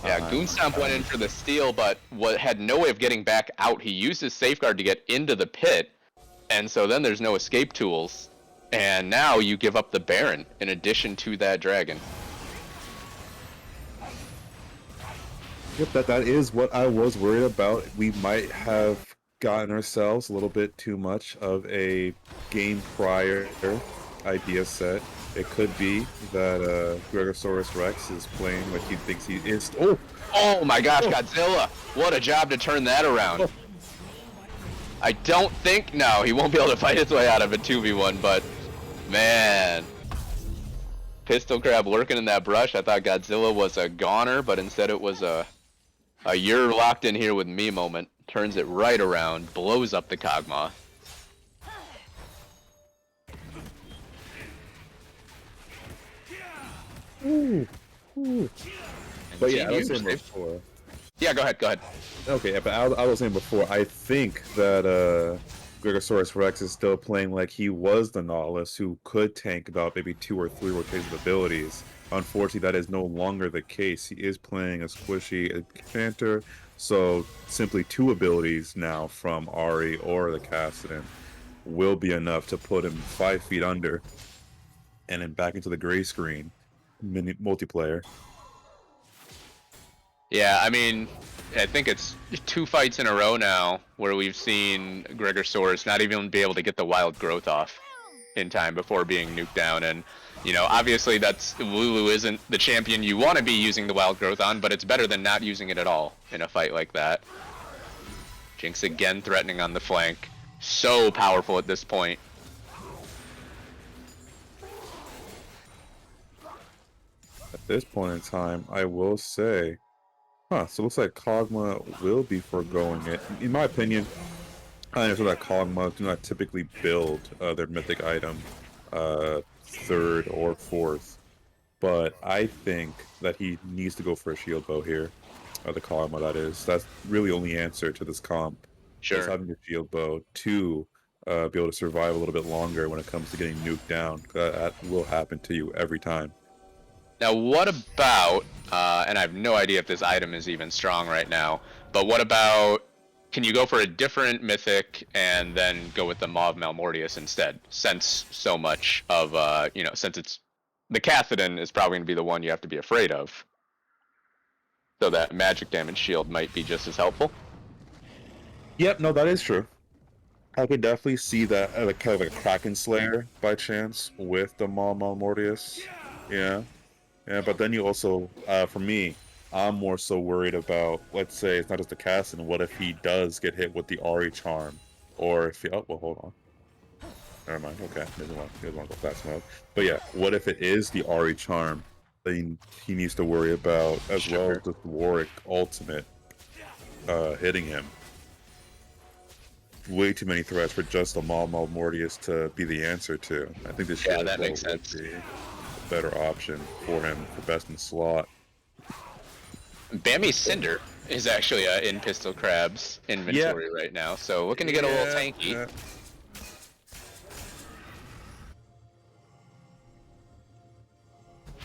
Yeah, Goonstomp went in for the steal, but had no way of getting back out. He used his safeguard to get into the pit, and so then there's no escape tools. And now you give up the Baron in addition to that dragon. Yep, that is what I was worried about. We might have gotten ourselves a little bit too much of a game prior idea set. It could be that Gregosaurus Rex is playing like he thinks he is. Oh my gosh, Godzilla! What a job to turn that around. I don't think, no, he won't be able to fight his way out of a 2v1, but man. Pistol Crab lurking in that brush. I thought Godzilla was a goner, but instead it was a you're locked in here with me moment. Turns it right around, blows up the Kog'Maw. But yeah, I was saying before. Yeah, go ahead. Okay, but I was saying before, I think that Gregosaurus Rex is still playing like he was the Nautilus, who could tank about maybe 2 or 3 rotations of abilities. Unfortunately, that is no longer the case. He is playing a squishy Panther, so simply 2 abilities now from Ahri or the Kassadin will be enough to put him 5 feet under and then back into the gray screen multiplayer. Yeah, I mean, I think it's 2 fights in a row now where we've seen Gregosaurus not even be able to get the wild growth off in time before being nuked down. And, you know, obviously Lulu isn't the champion you want to be using the wild growth on, but it's better than not using it at all in a fight like that. Jinx again threatening on the flank. So powerful at this point. At this point in time, I will say, so it looks like Kog'Maw will be foregoing it. In my opinion, I understand that Kog'Maw do not typically build their mythic item third or fourth, but I think that he needs to go for a shield bow here. The Kog'Maw, that is. That's really the only answer to this comp. Is Sure. having a shield bow to be able to survive a little bit longer when it comes to getting nuked down. That will happen to you every time. Now, what about, and I have no idea if this item is even strong right now, but what about, can you go for a different mythic and then go with the Maw of Malmortius instead? Since so much of, since it's, the Cathodon is probably going to be the one you have to be afraid of. So that magic damage shield might be just as helpful. Yep, no, that is true. I could definitely see that like kind of like a Kraken Slayer by chance with the Maw of Malmortius. Yeah. Yeah, but then you also, for me, I'm more so worried about, let's say, it's not just the Casson, what if he does get hit with the Ari Charm? Or if he, oh, well, hold on. Never mind, okay, he doesn't want to go fast mode. But yeah, what if it is the Ari Charm that he needs to worry about, as well as the Warwick Ultimate hitting him? Way too many threats for just the Maw of Malmortius to be the answer to. I think this that makes sense. Better option for him for best in slot. Bammy Cinder is actually in Pistol Crab's inventory right now, so looking to get a little tanky. Yeah.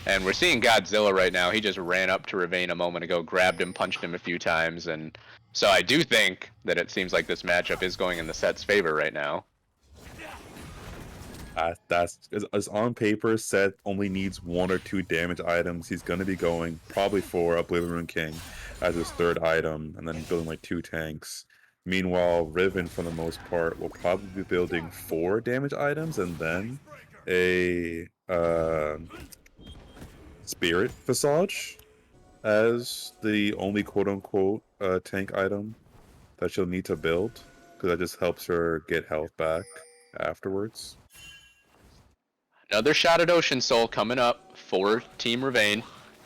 And we're seeing Godzilla right now. He just ran up to Ravane a moment ago, grabbed him, punched him a few times, and so I do think that it seems like this matchup is going in the set's favor right now. That's as on paper, Seth only needs 1 or 2 damage items. He's going to be going probably for a Oblivion King as his third item, and then building like 2 tanks. Meanwhile, Riven, for the most part, will probably be building 4 damage items and then a Spirit Visage as the only quote-unquote tank item that she'll need to build, because that just helps her get health back afterwards. Another shot at Ocean Soul coming up for Team Ravane.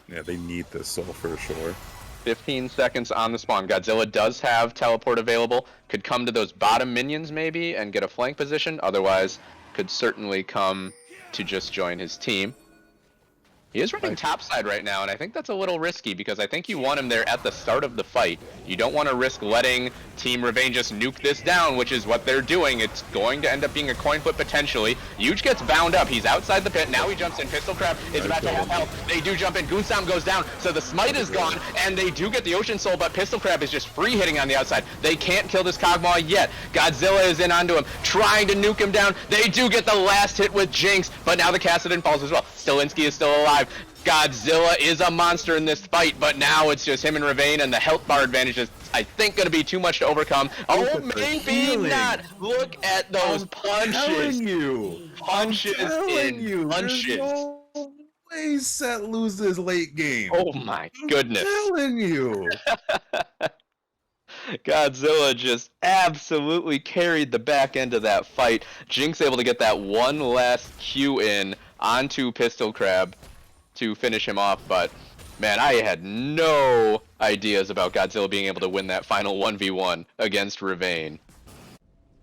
Yeah, they need this soul for sure. 15 seconds on the spawn. Godzilla does have teleport available. Could come to those bottom minions maybe and get a flank position. Otherwise, could certainly come to just join his team. He is running topside right now, and I think that's a little risky because I think you want him there at the start of the fight. You don't want to risk letting Team Ravane just nuke this down, which is what they're doing. It's going to end up being a coin flip potentially. Huge gets bound up. He's outside the pit. Now he jumps in. Pistol Crab is about to have health. They do jump in. Goonstomp goes down, so the smite is gone, and they do get the Ocean Soul, but Pistol Crab is just free hitting on the outside. They can't kill this Kog'Maw yet. Godzilla is in onto him, trying to nuke him down. They do get the last hit with Jinx, but now the Cassidon falls as well. Stilinski is still alive. Godzilla is a monster in this fight, but now it's just him and Ravane, and the health bar advantage is, I think, going to be too much to overcome. Oh, maybe not. Look at those punches. Punches in punches. There's no way Set loses late game. Oh my goodness. I'm telling you. Godzilla just absolutely carried the back end of that fight. Jinx able to get that one last Q in onto Pistol Crab to finish him off, but man, I had no ideas about Godzilla being able to win that final 1v1 against Ravane.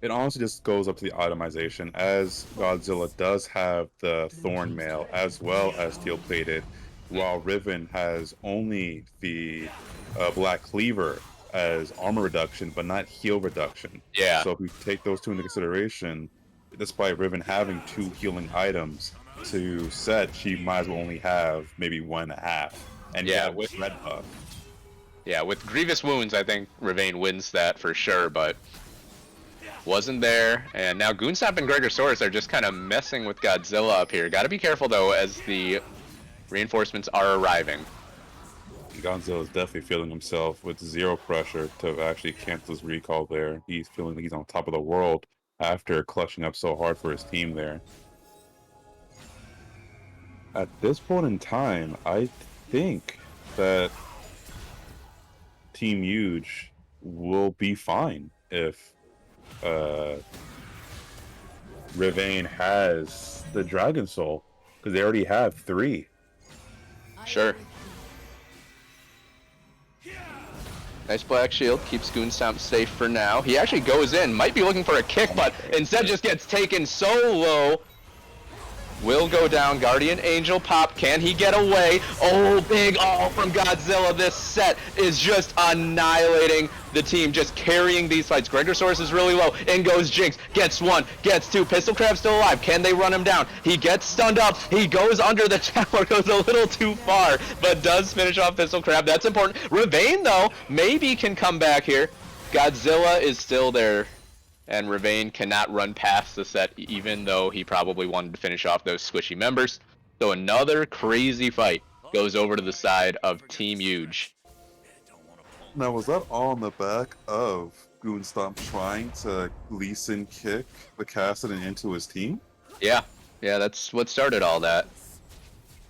It honestly just goes up to the itemization, as Godzilla does have the Thorn Mail as well as Steel Plated, while Riven has only the Black Cleaver as armor reduction, but not heal reduction. Yeah. So if we take those two into consideration, despite Riven having 2 healing items to Set, she might as well only have maybe 1.5. And yeah, with red buff. Yeah, with Grievous Wounds, I think Ravane wins that for sure, but wasn't there. And now Goonstomp and Gregosaurus are just kind of messing with Godzilla up here. Gotta be careful though, as the reinforcements are arriving. Godzilla is definitely feeling himself with 0 pressure to actually cancel his recall there. He's feeling like he's on top of the world after clutching up so hard for his team there. At this point in time, I think that Team Huge will be fine if Rivain has the Dragon Soul, because they already have 3. Sure. Nice Black Shield, keeps Goonstomp safe for now. He actually goes in, might be looking for a kick, but instead just gets taken so low. Will go down, Guardian Angel pop, can he get away? Oh, big all from Godzilla. This set is just annihilating the team, just carrying these fights. Gregosaurus is really low, in goes Jinx, gets 1, gets 2, Pistol Crab still alive, can they run him down? He gets stunned up, he goes under the tower, goes a little too far, but does finish off Pistol Crab, that's important. Rivain though, maybe can come back here. Godzilla is still there. And Rivain cannot run past the set, even though he probably wanted to finish off those squishy members. So another crazy fight goes over to the side of Team Huge. Now, was that all on the back of Goonstomp trying to Lee Sin kick the Kassadin into his team? Yeah, that's what started all that.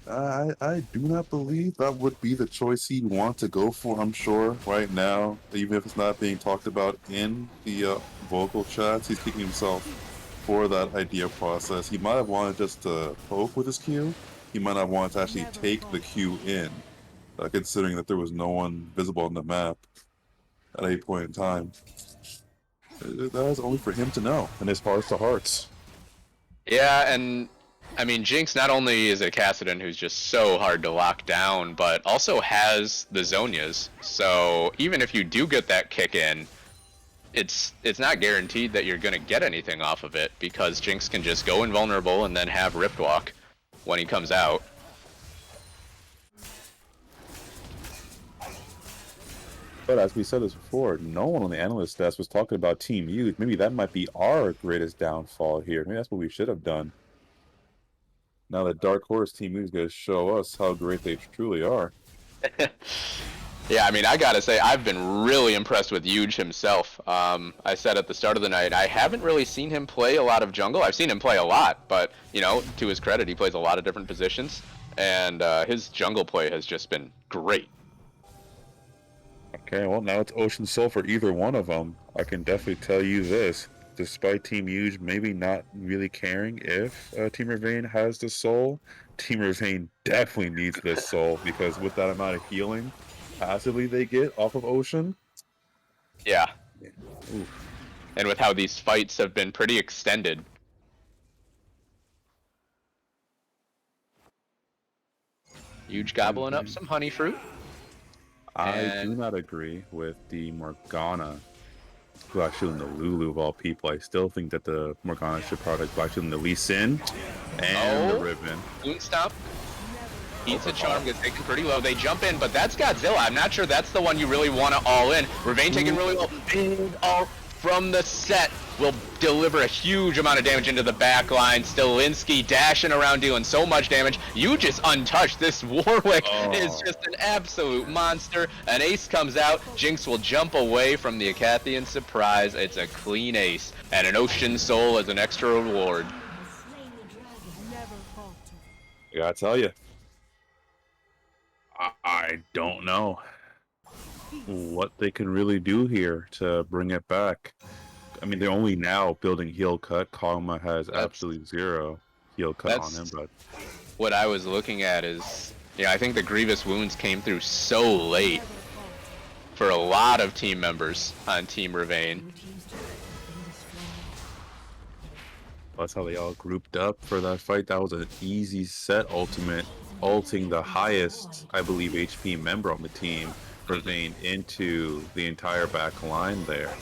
I do not believe that would be the choice he'd want to go for, I'm sure, right now. Even if it's not being talked about in the vocal chats, he's kicking himself for that idea process. He might have wanted just to poke with his Q. He might not want to actually take the Q in, considering that there was no one visible on the map at any point in time. That is only for him to know, in his heart to hearts. Yeah, and I mean, Jinx not only is a Kassadin who's just so hard to lock down, but also has the Zonias. So even if you do get that kick in, it's not guaranteed that you're gonna get anything off of it, because Jinx can just go invulnerable and then have Rift Walk when he comes out. But as we said this before, no one on the analyst desk was talking about Team Youth. Maybe that might be our greatest downfall here. Maybe that's what we should have done. Now that Dark Horse Team Youth is going to show us how great they truly are. Yeah, I mean, I gotta say, I've been really impressed with Huge himself. I said at the start of the night, I haven't really seen him play a lot of jungle. I've seen him play a lot, but, you know, to his credit, he plays a lot of different positions, and his jungle play has just been great. Okay, well, now it's Ocean Soul for either one of them. I can definitely tell you this. Despite Team Huge maybe not really caring if Team Rivain has the soul, Team Rivain definitely needs this soul, because with that amount of healing passively they get off of Ocean. Yeah. Oof. And with how these fights have been pretty extended. Huge gobbling up some honey fruit. I do not agree with the Morgana Black Shield and the Lulu of all people. I still think that the Morgana should product Black Shield and the Lee Sin and the Riven. Goonstomp eats a charm, gets taken pretty low. They jump in, but that's Godzilla. I'm not sure that's the one you really want to all in. Rivain taken really low. Big all from the set will deliver a huge amount of damage into the back line. Stilinski dashing around doing so much damage. You just untouched. This Warwick is just an absolute monster. An ace comes out. Jinx will jump away from the Acathian surprise. It's a clean ace. And an Ocean Soul as an extra reward. I gotta tell you, I don't know what they can really do here to bring it back. I mean, they're only now building heal cut. Kog'Maw has absolutely zero heal cut on him, but what I was looking at is, yeah, I think the Grievous Wounds came through so late for a lot of team members on Team Rivain. that's how they all grouped up for that fight. That was an easy set ultimate, ulting the highest, I believe, HP member on the team, Rivain, into the entire back line there.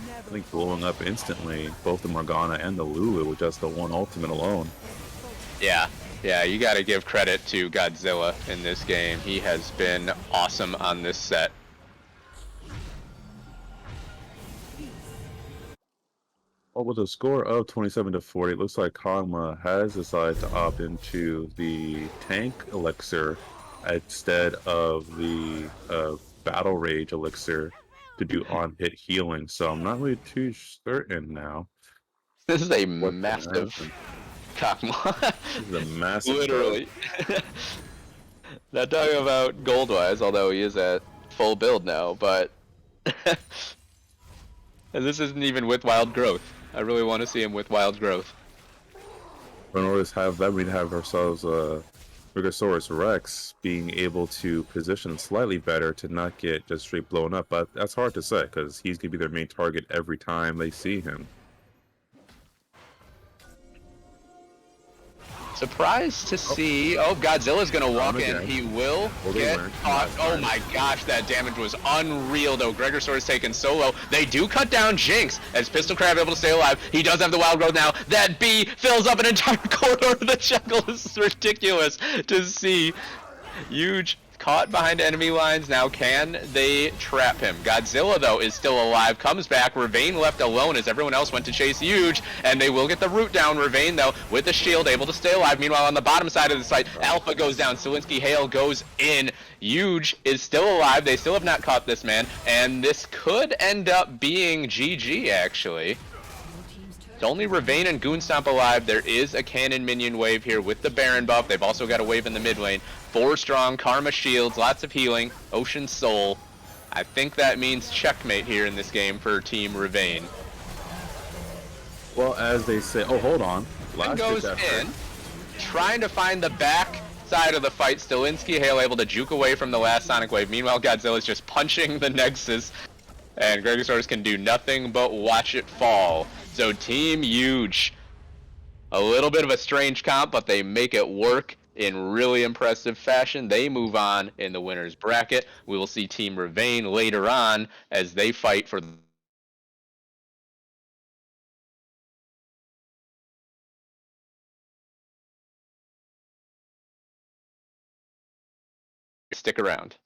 I think blowing up instantly both the Morgana and the Lulu with just the one ultimate alone. Yeah, you gotta give credit to Godzilla in this game. He has been awesome on this set. Well, with a score of 27-40, it looks like Kog'Maw has decided to opt into the tank elixir instead of the battle rage elixir to do on-hit healing. So I'm not really too certain now. This is a massive Kog'Maw. This is a massive. Literally. Not talking about gold-wise, although he is at full build now, but And this isn't even with wild growth. I really want to see him with wild growth. In order to have that, we'd have ourselves Rigosaurus Rex being able to position slightly better to not get just straight blown up. But that's hard to say because he's going to be their main target every time they see him. Surprised to see. Oh, Godzilla's gonna walk in. again. He will Well, they get weren't. caught. Nice Oh turn. my gosh, that damage was unreal though. Gregosaurus taken solo. They do cut down Jinx as Pistol Crab able to stay alive. He does have the wild growth now. That bee fills up an entire corridor of the jungle. This is ridiculous to see. Huge. Caught behind enemy lines. Now can they trap him? Godzilla though is still alive, comes back. Ravane left alone as everyone else went to chase Huge, and they will get the root down. Ravane though with the shield able to stay alive. Meanwhile on the bottom side of the site, Alpha goes down. Stilinski Hale goes in. Huge is still alive. They still have not caught this man, and this could end up being GG actually. It's only Ravane and Goonstomp alive. There is a cannon minion wave here with the Baron buff. They've also got a wave in the mid lane. 4 strong, Karma shields, lots of healing, Ocean Soul. I think that means checkmate here in this game for Team Ravane. Well, as they say, oh, hold on. And goes ditch effort. in, trying to find the back side of the fight. Stilinski Hale able to juke away from the last Sonic Wave. Meanwhile, Godzilla's just punching the Nexus. And Gregosaurus can do nothing but watch it fall. So Team Huge, a little bit of a strange comp, but they make it work in really impressive fashion. They move on in the winner's bracket. We will see Team Ravane later on as they fight for stick around.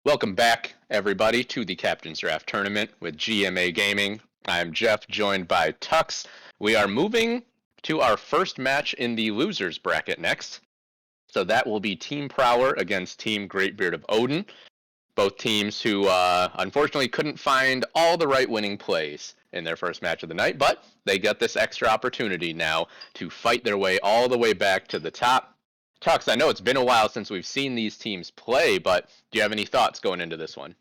Welcome back, everybody, to the Captain's Draft Tournament with GMA Gaming. I'm Jeff, joined by Tux. We are moving to our first match in the losers bracket next. So that will be Team Prowler against Team Greatbeard of Odin. Both teams who unfortunately couldn't find all the right winning plays in their first match of the night, but they get this extra opportunity now to fight their way all the way back to the top. Tux, I know it's been a while since we've seen these teams play, but do you have any thoughts going into this one?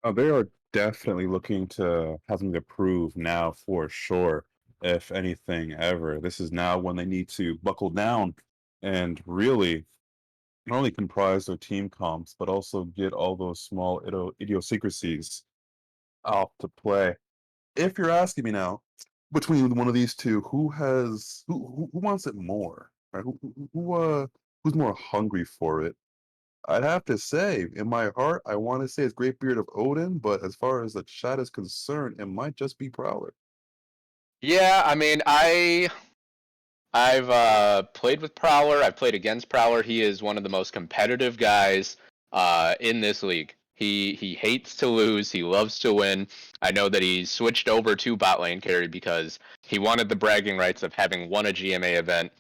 They are definitely looking to have something to prove now for sure. If anything ever, this is now when they need to buckle down and really not only comprise their team comps, but also get all those small idiosyncrasies out to play. If you're asking me now, between one of these two, who wants it more? Right? Who's more hungry for it? I'd have to say, in my heart, I want to say it's Greatbeard of Odin, but as far as the chat is concerned, it might just be Prowler. Yeah, I mean, I've played with Prowler. I've played against Prowler. He is one of the most competitive guys in this league. He hates to lose. He loves to win. I know that he switched over to bot lane carry because he wanted the bragging rights of having won a GMA event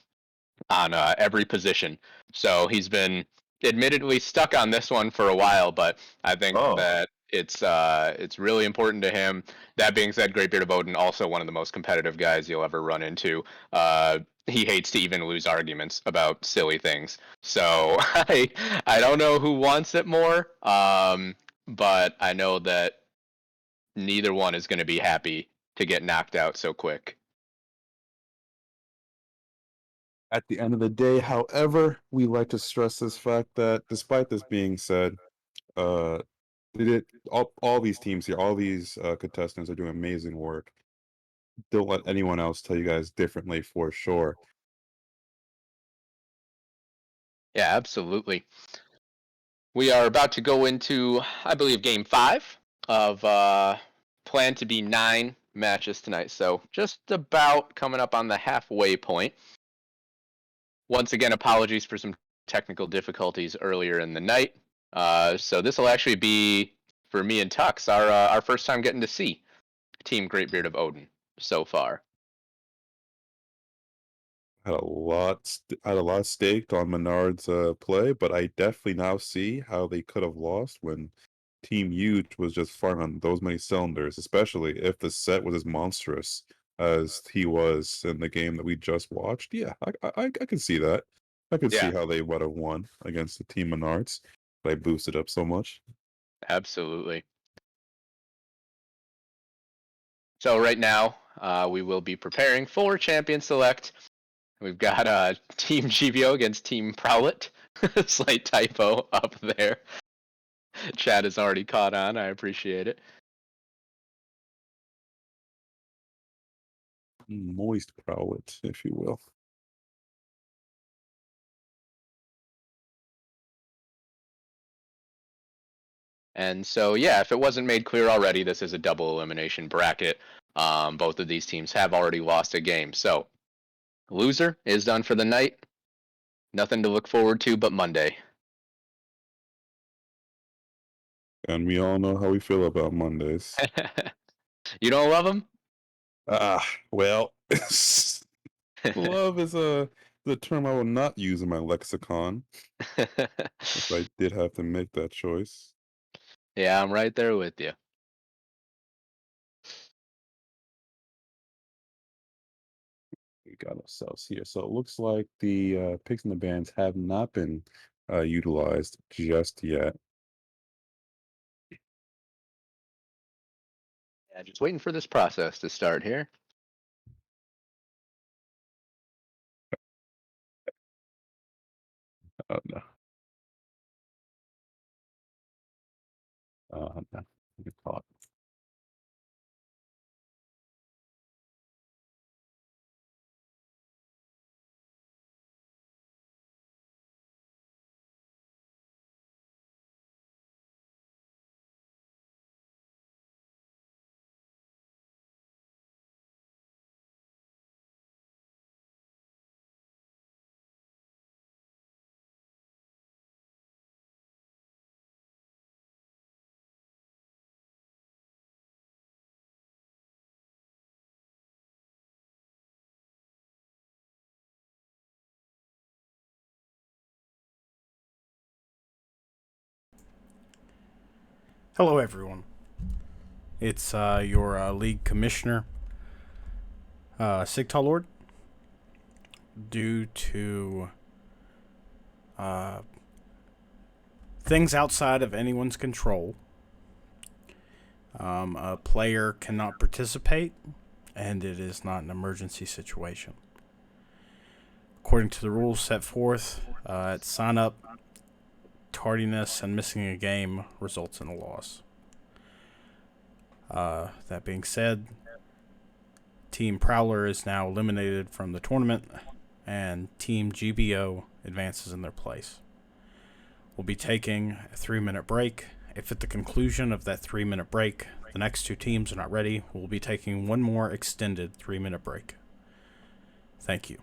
on every position. So he's been admittedly stuck on this one for a while, but I think Oh, that it's really important to him. That being said, Greatbeard of Odin also one of the most competitive guys you'll ever run into. He hates to even lose arguments about silly things. So I don't know who wants it more, but I know that neither one is going to be happy to get knocked out so quick. at the end of the day, however, we like to stress this fact that despite this being said, uh, they did all these teams here, all these contestants are doing amazing work. Don't let anyone else tell you guys differently for sure. Yeah, absolutely. We are about to go into, I believe, game 5 of planned to be 9 matches tonight. So just about coming up on the halfway point. Once again, apologies for some technical difficulties earlier in the night. So this will actually be, for me and Tux, our first time getting to see Team Greatbeard of Odin so far. Had a lot staked on Menard's play, but I definitely now see how they could have lost when Team Huge was just firing on those many cylinders, especially if the set was as monstrous as he was in the game that we just watched. Yeah, I can see that. I could see Yeah, how they would have won against the Team Menards. They boosted up so much. absolutely. So right now, we will be preparing for Champion Select. We've got Team GBO against Team Prowlet. Slight typo up there. Chat is already caught on. I appreciate it. Moist Prowlet, if you will. And so, yeah, if it wasn't made clear already, this is a double elimination bracket. Both of these teams have already lost a game. So, loser is done for the night. Nothing to look forward to but Monday. And we all know how we feel about Mondays. You don't love them? Ah, well, love is the term I will not use in my lexicon if I did have to make that choice. Yeah, I'm right there with you. We got ourselves here. So it looks like the picks and the bands have not been utilized just yet. Yeah, just waiting for this process to start here. Oh no. No. Good thought. Hello, everyone. It's your league commissioner, Sigtal Lord. Due to things outside of anyone's control, a player cannot participate, and it is not an emergency situation. According to the rules set forth at sign up, tardiness and missing a game results in a loss. That being said, Team Prowler is now eliminated from the tournament, and Team GBO advances in their place. We'll be taking a 3-minute break. If at the conclusion of that 3-minute break, the next two teams are not ready, we'll be taking one more extended 3-minute break. Thank you.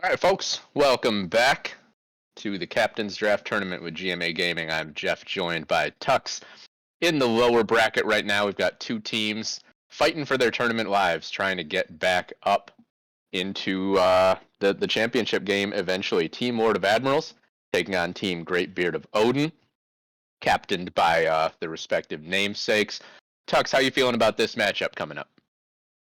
All right, folks, welcome back to the Captain's Draft Tournament with GMA Gaming. I'm Jeff, joined by Tux. In the lower bracket right now, we've got two teams fighting for their tournament lives, trying to get back up into the championship game eventually. Team Lord of Admirals taking on Team Great Beard of Odin, captained by the respective namesakes. Tux, how you feeling about this matchup coming up?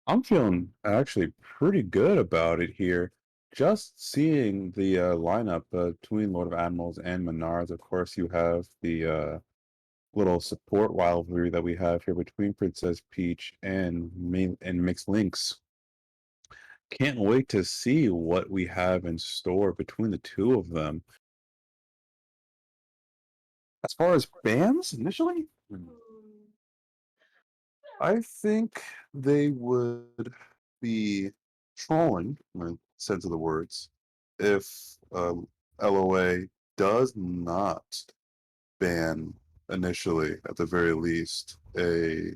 I'm feeling actually pretty good about it here. Just seeing the lineup between Lord of Admirals and Menards. Of course, you have the little support rivalry that we have here between Princess Peach and Mixed Links. Can't wait to see what we have in store between the two of them. As far as bans initially, I think they would be trolling, in the sense of the words, if LOA does not ban initially, at the very least, a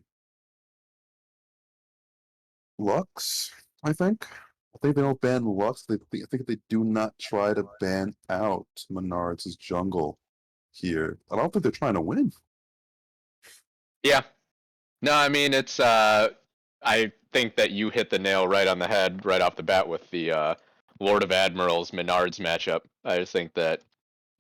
Lux. I think. I think they don't ban Lux. I think they do not try to ban out Menards' jungle here. I don't think they're trying to win. Yeah. No, I mean it's I think that you hit the nail right on the head right off the bat with the Lord of Admirals Menards matchup. I just think that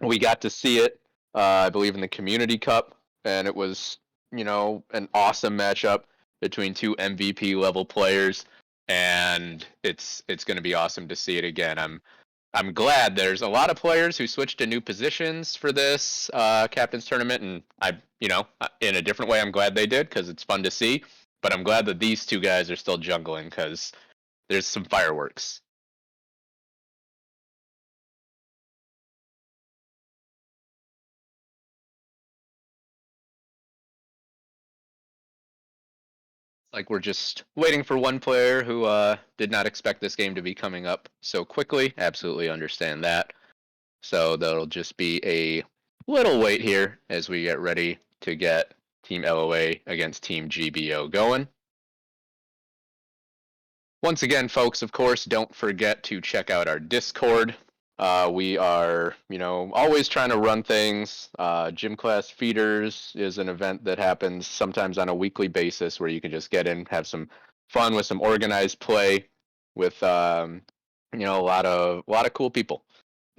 we got to see it, I believe, in the Community Cup, and it was, an awesome matchup between two MVP level players, and it's going to be awesome to see it again. I'm glad there's a lot of players who switched to new positions for this captain's tournament, and in a different way, I'm glad they did because it's fun to see. But I'm glad that these two guys are still jungling because there's some fireworks. Like we're just waiting for one player who did not expect this game to be coming up so quickly. Absolutely understand that. So that'll just be a little wait here as we get ready to get Team LOA against Team GBO going. Once again, folks, of course, don't forget to check out our Discord. We are, always trying to run things. Gym Class Feeders is an event that happens sometimes on a weekly basis where you can just get in, have some fun with some organized play with, a lot of cool people.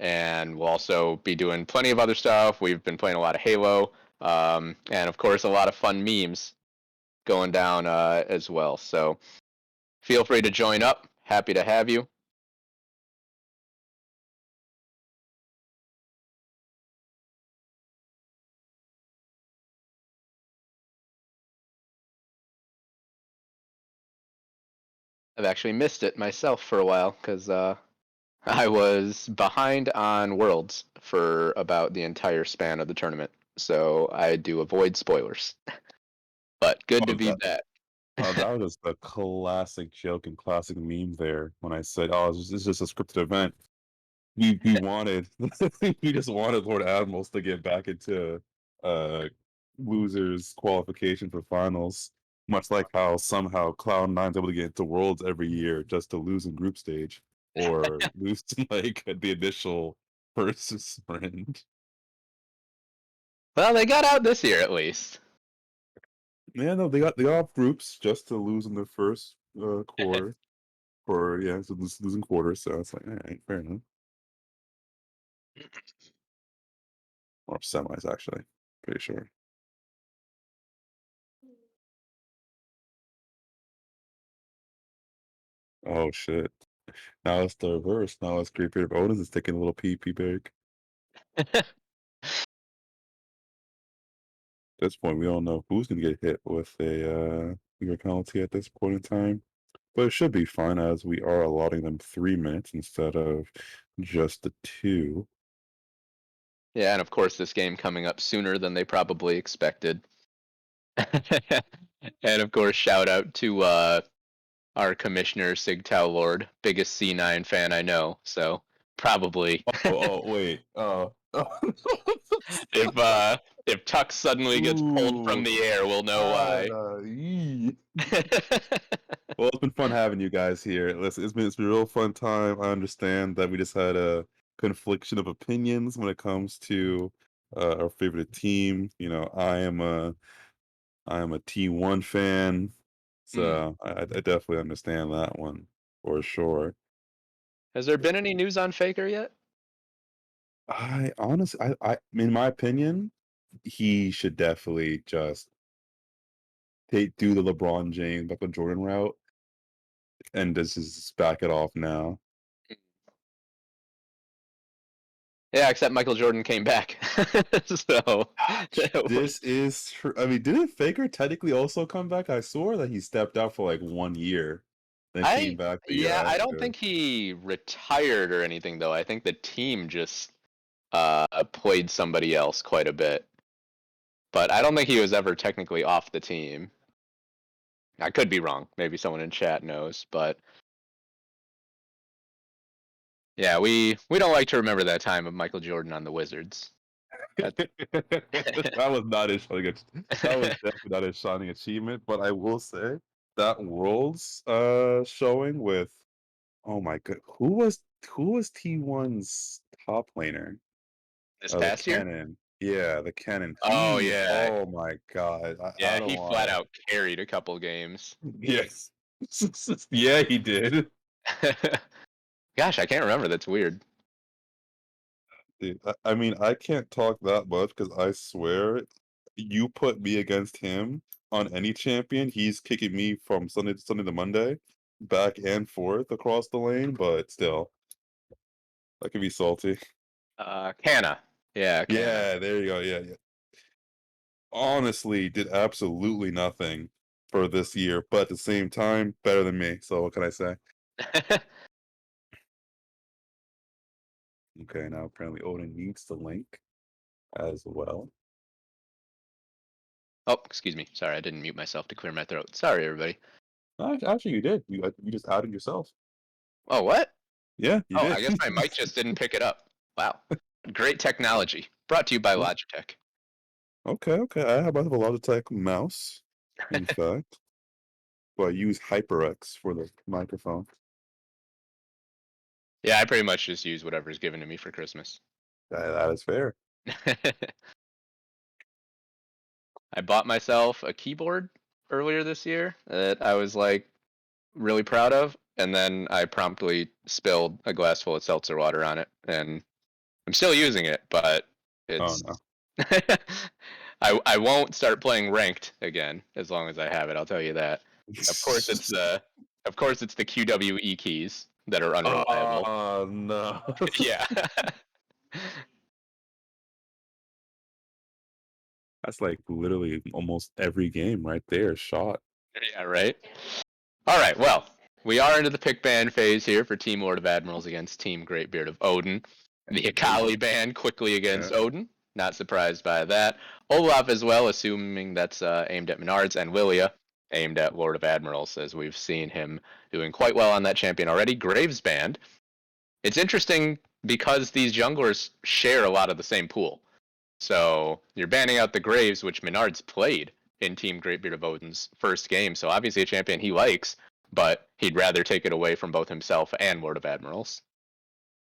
And we'll also be doing plenty of other stuff. We've been playing a lot of Halo, and of course, a lot of fun memes going down as well. So feel free to join up. Happy to have you. I've actually missed it myself for a while because I was behind on Worlds for about the entire span of the tournament. So I do avoid spoilers. But good to Oh, be that, back. that was just a classic joke and classic meme there when I said, "Oh, it's just a scripted event." We wanted, we just wanted Lord Admirals to get back into uh losers qualification for finals, much like how somehow Cloud9's able to get into Worlds every year just to lose in group stage or lose to like the initial first sprint. Well, they got out this year at least. Yeah, no, they got off groups just to lose in the first quarter, or yeah, so losing quarters. So it's like, all right, fair enough. Or semis actually, pretty sure. Oh shit. Now it's the reverse. Now it's Great Beard of Odin is taking a little pee break. At this point, we don't know who's gonna get hit with a finger penalty at this point in time. But it should be fine as we are allotting them 3 minutes instead of just the 2. Yeah, and of course, this game coming up sooner than they probably expected. And of course, shout out to our commissioner, Sigtau Lord, biggest C9 fan I know. So probably. Oh, wait. If Tuck suddenly gets pulled from Ooh. the air, we'll know why. Yee. Well, it's been fun having you guys here. Listen, it's been a real fun time. I understand that we just had a confliction of opinions when it comes to our favorite team. You know, I am a T1 fan, Hmm. so I definitely understand that one for sure. Has there been any news on Faker yet? I honestly, in my opinion, he should definitely just do the LeBron James, Michael Jordan route, and just back it off now. Yeah, except Michael Jordan came back. So This is true. I mean, didn't Faker technically also come back? I swore that he stepped out for like 1 year, then came back the year I don't after. think he retired or anything though. I think the team just played somebody else quite a bit. But I don't think he was ever technically off the team. I could be wrong. Maybe someone in chat knows, but yeah, we don't like to remember that time of Michael Jordan on the Wizards. That was not a shining. That was definitely not a shining achievement. But I will say that Worlds showing with, oh my god, who was T1's top laner? This The past year? Cannon. Yeah, the Cannon. Oh yeah. Oh my god. I Yeah, don't he flat wanna. out carried a couple games. Yes. Yeah, he did. Gosh, I can't remember. That's weird. Dude, I mean, I can't talk that much because I swear, you put me against him on any champion, he's kicking me from Sunday to Monday, back and forth across the lane. But still, that could be salty. Canna. Yeah, Canna. Yeah, there you go. Yeah, yeah. Honestly, did absolutely nothing for this year, but at the same time, better than me. So what can I say? Okay, now apparently Odin needs the link as well. Oh, excuse me. Sorry, I didn't mute myself to clear my throat. Sorry, everybody. Actually, you did. You just outed yourself. Oh, what? Yeah, you Oh, did. I guess my mic just didn't pick it up. Wow. Great technology. Brought to you by Logitech. Okay, okay. I have a Logitech mouse, in fact. But I use HyperX for the microphone. Yeah, I pretty much just use whatever's given to me for Christmas. That is fair. I bought myself a keyboard earlier this year that I was like really proud of, and then I promptly spilled a glass full of seltzer water on it, and I'm still using it, but Oh it's no. I won't start playing ranked again as long as I have it. I'll tell you that. Of course, it's the QWE keys that are unreliable. Oh no. Yeah. That's like literally almost every game right there, shot. Yeah, right. All right, well, we are into the pick ban phase here for Team Lord of Admirals against Team Greatbeard of Odin. The Akali ban quickly against Yeah. Odin. Not surprised by that. Olaf as well, assuming that's aimed at Menards, and Lilia aimed at Lord of Admirals, as we've seen him doing quite well on that champion already. Graves banned. It's interesting because these junglers share a lot of the same pool. So you're banning out the Graves, which Menards played in Team Greatbeard of Odin's first game. So obviously a champion he likes, but he'd rather take it away from both himself and Lord of Admirals.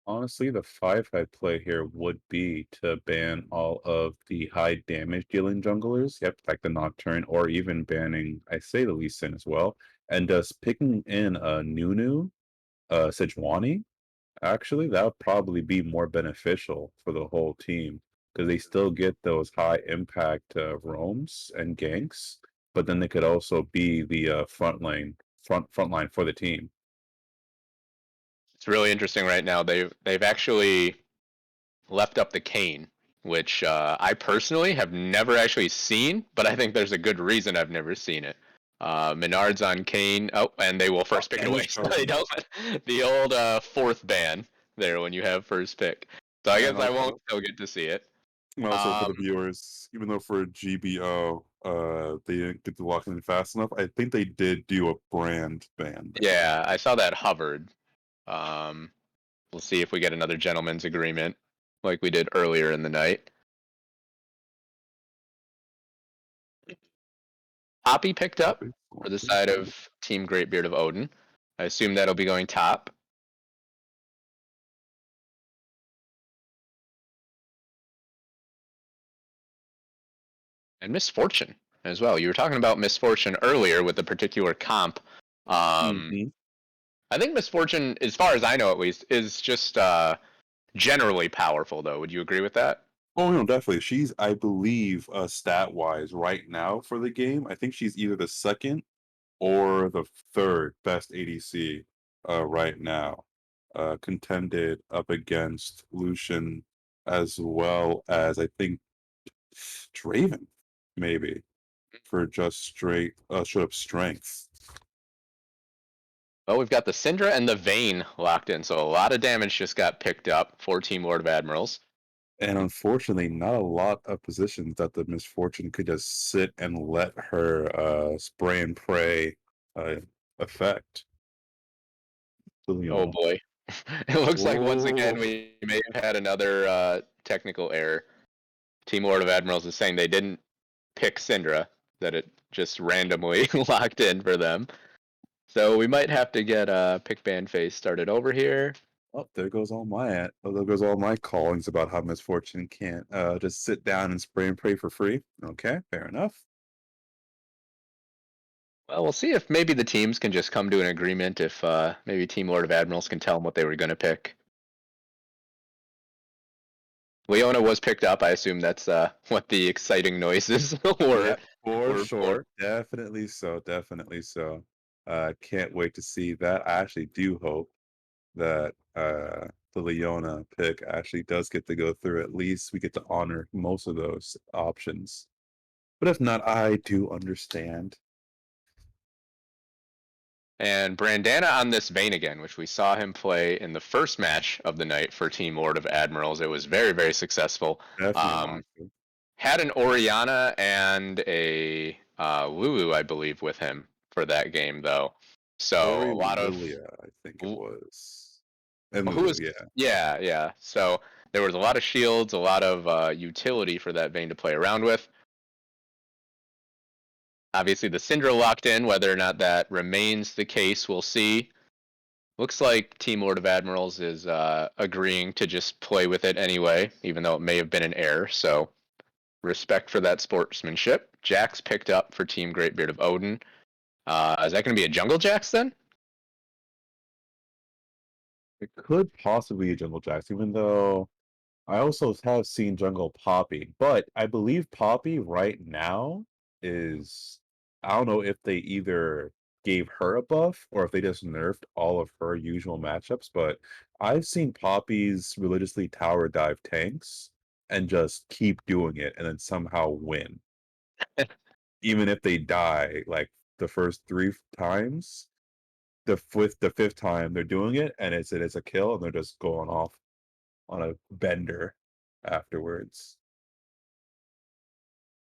Honestly, the 5 I'd play here would be to ban all of the high damage dealing junglers, yep, like the Nocturne, or even banning, I say the Lee Sin as well, and just picking in a Nunu, Sejuani. Actually, that would probably be more beneficial for the whole team because they still get those high impact roams and ganks, but then they could also be the front line for the team. It's really interesting right now. They've actually left up the Kayn, which I personally have never actually seen, but I think there's a good reason I've never seen it. Menards on Kayn. Oh, and they will first pick it away. So they don't. The old fourth ban there when you have first pick. So I guess And I won't also, still get to see it. for the viewers, even though for GBO, they didn't get to lock in fast enough, I think they did do a brand ban. Yeah, I saw that hovered. We'll see if we get another gentleman's agreement. like we did earlier in the night. Poppy picked up for the side of Team Greatbeard of Odin. I assume that'll be going top. And Misfortune as well. You were talking about Misfortune earlier with the particular comp. Mhm. I think Misfortune, as far as I know at least, is just generally powerful, though. Would you agree with that? Oh no, definitely. She's, I believe, stat wise right now for the game. I think she's either the second or the third best ADC right now. Contended up against Lucian as well as I think Draven, maybe, for just straight up strength. Well, we've got the Syndra and the Vayne locked in, so a lot of damage just got picked up for Team Lord of Admirals. And unfortunately, not a lot of positions that the Misfortune could just sit and let her spray and pray effect. Oh boy. It looks like once again Oh, we may have had another technical error. Team Lord of Admirals is saying they didn't pick Syndra, that it just randomly locked in for them. So we might have to get pick ban phase started over here. oh, there goes all my callings about how Misfortune can't just sit down and spray and pray for free. Okay, fair enough. Well, we'll see if maybe the teams can just come to an agreement. If maybe Team Lord of Admirals can tell them what they were going to pick. Leona was picked up. I assume that's what the exciting noises were. Yeah, for were sure. for. Definitely so. Definitely so. Can't wait to see that. I actually do hope that the Leona pick actually does get to go through. At least we get to honor most of those options. But if not, I do understand. And Brandana on this vein again, which we saw him play in the first match of the night for Team Lord of Admirals. It was very, very successful. Definitely a Um, monster. had an Oriana and a Lulu, I believe, with him for that game, though. So Ori a lot of Lilia, I think it who was. And Lulu, was yeah. yeah. So there was a lot of shields, a lot of utility for that vein to play around with. Obviously, the Syndra locked in. Whether or not that remains the case, we'll see. Looks like Team Lord of Admirals is agreeing to just play with it anyway, even though it may have been an error. So respect for that sportsmanship. Jax picked up for Team Greatbeard of Odin. Is that going to be a Jungle Jax then? It could possibly be Jungle Jacks, even though I also have seen Jungle Poppy. But I believe Poppy right now is, I don't know if they either gave her a buff or if they just nerfed all of her usual matchups, but I've seen Poppy's religiously tower dive tanks and just keep doing it and then somehow win. Even if they die like the first three times, the fifth time they're doing it and it's a kill and they're just going off on a bender afterwards.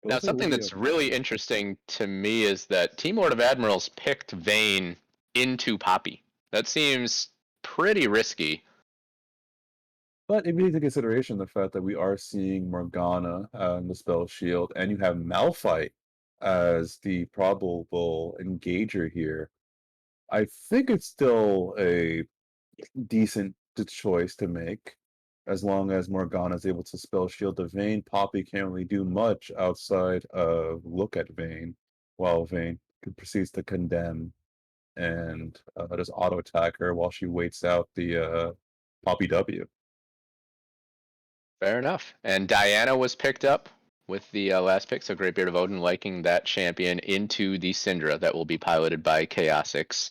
Now, Also will something be a that's really interesting to me is that Team Lord of Admirals picked Vayne into Poppy. That seems pretty risky. but it takes into consideration the fact that we are seeing Morgana the spell shield, and you have Malphite as the probable engager here. I think it's still a decent choice to make, as long as Morgana is able to spell shield the Vayne. Poppy can't really do much outside of look at Vayne, while Vayne proceeds to condemn and just auto attack her while she waits out the Poppy W. Fair enough. And Diana was picked up with the last pick, so Greatbeard of Odin liking that champion into the Syndra that will be piloted by Chaosix.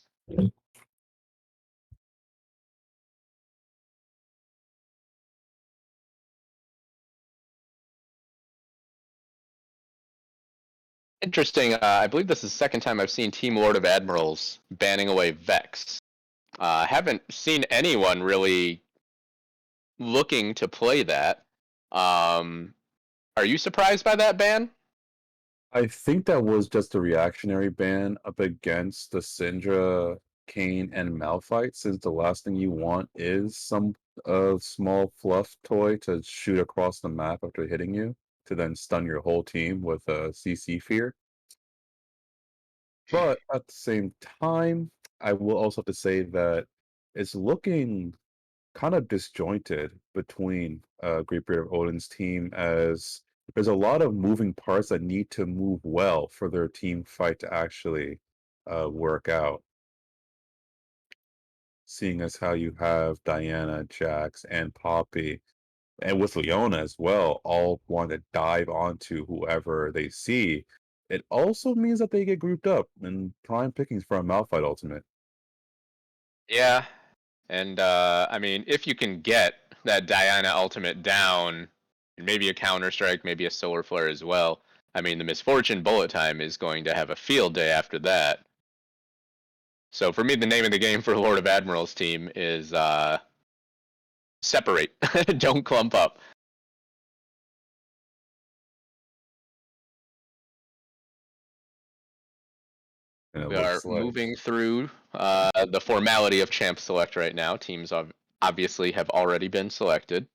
Interesting. I believe this is the second time I've seen Team Lord of Admirals banning away Vex. Haven't seen anyone really looking to play that. Um, are you surprised by that ban? I think that was just a reactionary ban up against the Syndra, Kayn, and Malphite, since the last thing you want is some a small fluff toy to shoot across the map after hitting you, to then stun your whole team with a CC fear. But at the same time, I will also have to say that it's looking kind of disjointed between Great Beard of Odin's team, as there's a lot of moving parts that need to move well for their team fight to actually work out. Seeing as how you have Diana, Jax, and Poppy, and with Leona as well, all want to dive onto whoever they see, it also means that they get grouped up in prime pickings for a Malphite ultimate. Yeah, and I mean, if you can get that Diana ultimate down, and maybe a counter strike, maybe a solar flare as well. I mean, the Misfortune bullet time is going to have a field day after that. So for me, the name of the game for Lord of Admiral's team is separate. Don't clump up. And it We are looks like moving through the formality of champ select right now. Teams obviously have already been selected.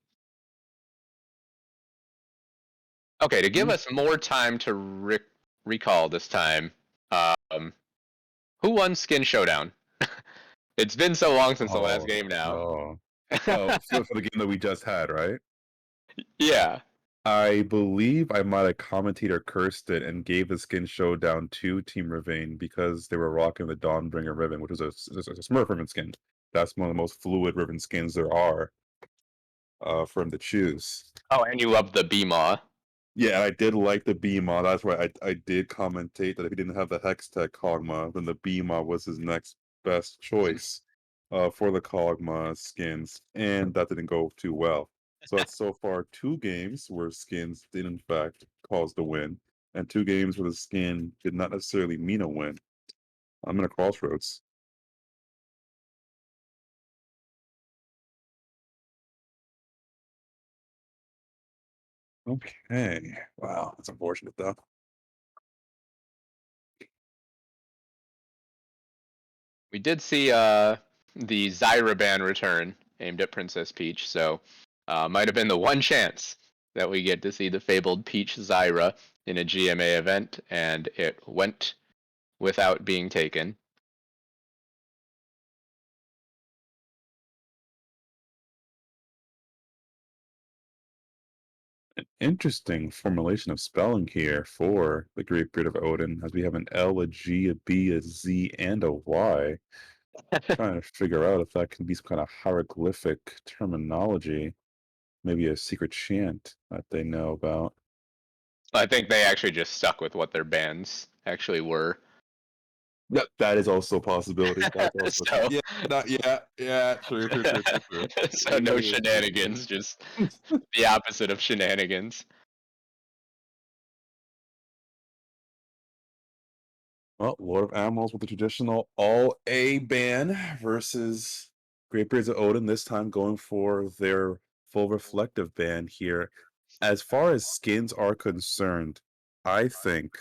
Okay, to give us more time to recall this time, who won Skin Showdown? It's been so long since the last game now. no. Oh, for the game that we just had, right? Yeah. I believe I might have commentator cursed it and gave the skin showdown to Team Ravane because they were rocking the Dawnbringer ribbon, which is a Smurf ribbon skin. That's one of the most fluid ribbon skins there are for him to choose. Oh, and you love the BMAW. Yeah, I did like the Beema. That's why I did commentate that if he didn't have the Hextech Kog'Maw, then the Beema was his next best choice for the Kog'Maw skins, and that didn't go too well. So that's so far 2 games where skins did in fact cause the win, and 2 games where the skin did not necessarily mean a win. I'm in a crossroads. Okay. Wow, that's unfortunate though. We did see the Zyra ban return aimed at Princess Peach, so might have been the one chance that we get to see the fabled Peach Zyra in a GMA event, and it went without being taken. An interesting formulation of spelling here for the Great Beard of Odin, as we have an L, a G, a B, a Z, and a Y. Trying to figure out if that can be some kind of hieroglyphic terminology, maybe a secret chant that they know about. I think they actually just stuck with what their bans actually were. Yep, that is also a possibility. That's also So, true. so no shenanigans, just the opposite of shenanigans. Well, Lord of Animals with the traditional all A ban versus Great Beards of Odin, this time going for their full reflective ban here. As far as skins are concerned, I think,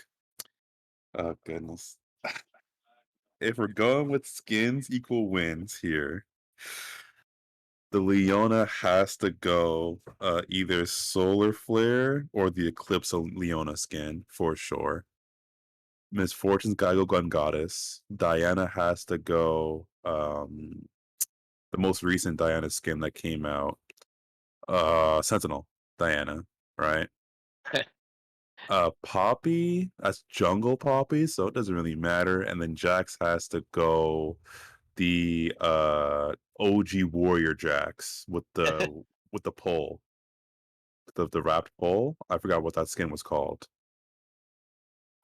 oh goodness, if we're going with skins equal wins here, the Leona has to go either Solar Flare or the Eclipse of Leona skin for sure. Misfortune's gotta go Gun Goddess. Diana has to go the most recent Diana skin that came out. Sentinel Diana, right? Poppy, that's Jungle Poppy, so it doesn't really matter. And then Jax has to go the OG Warrior Jax with the pole. The wrapped pole. I forgot what that skin was called.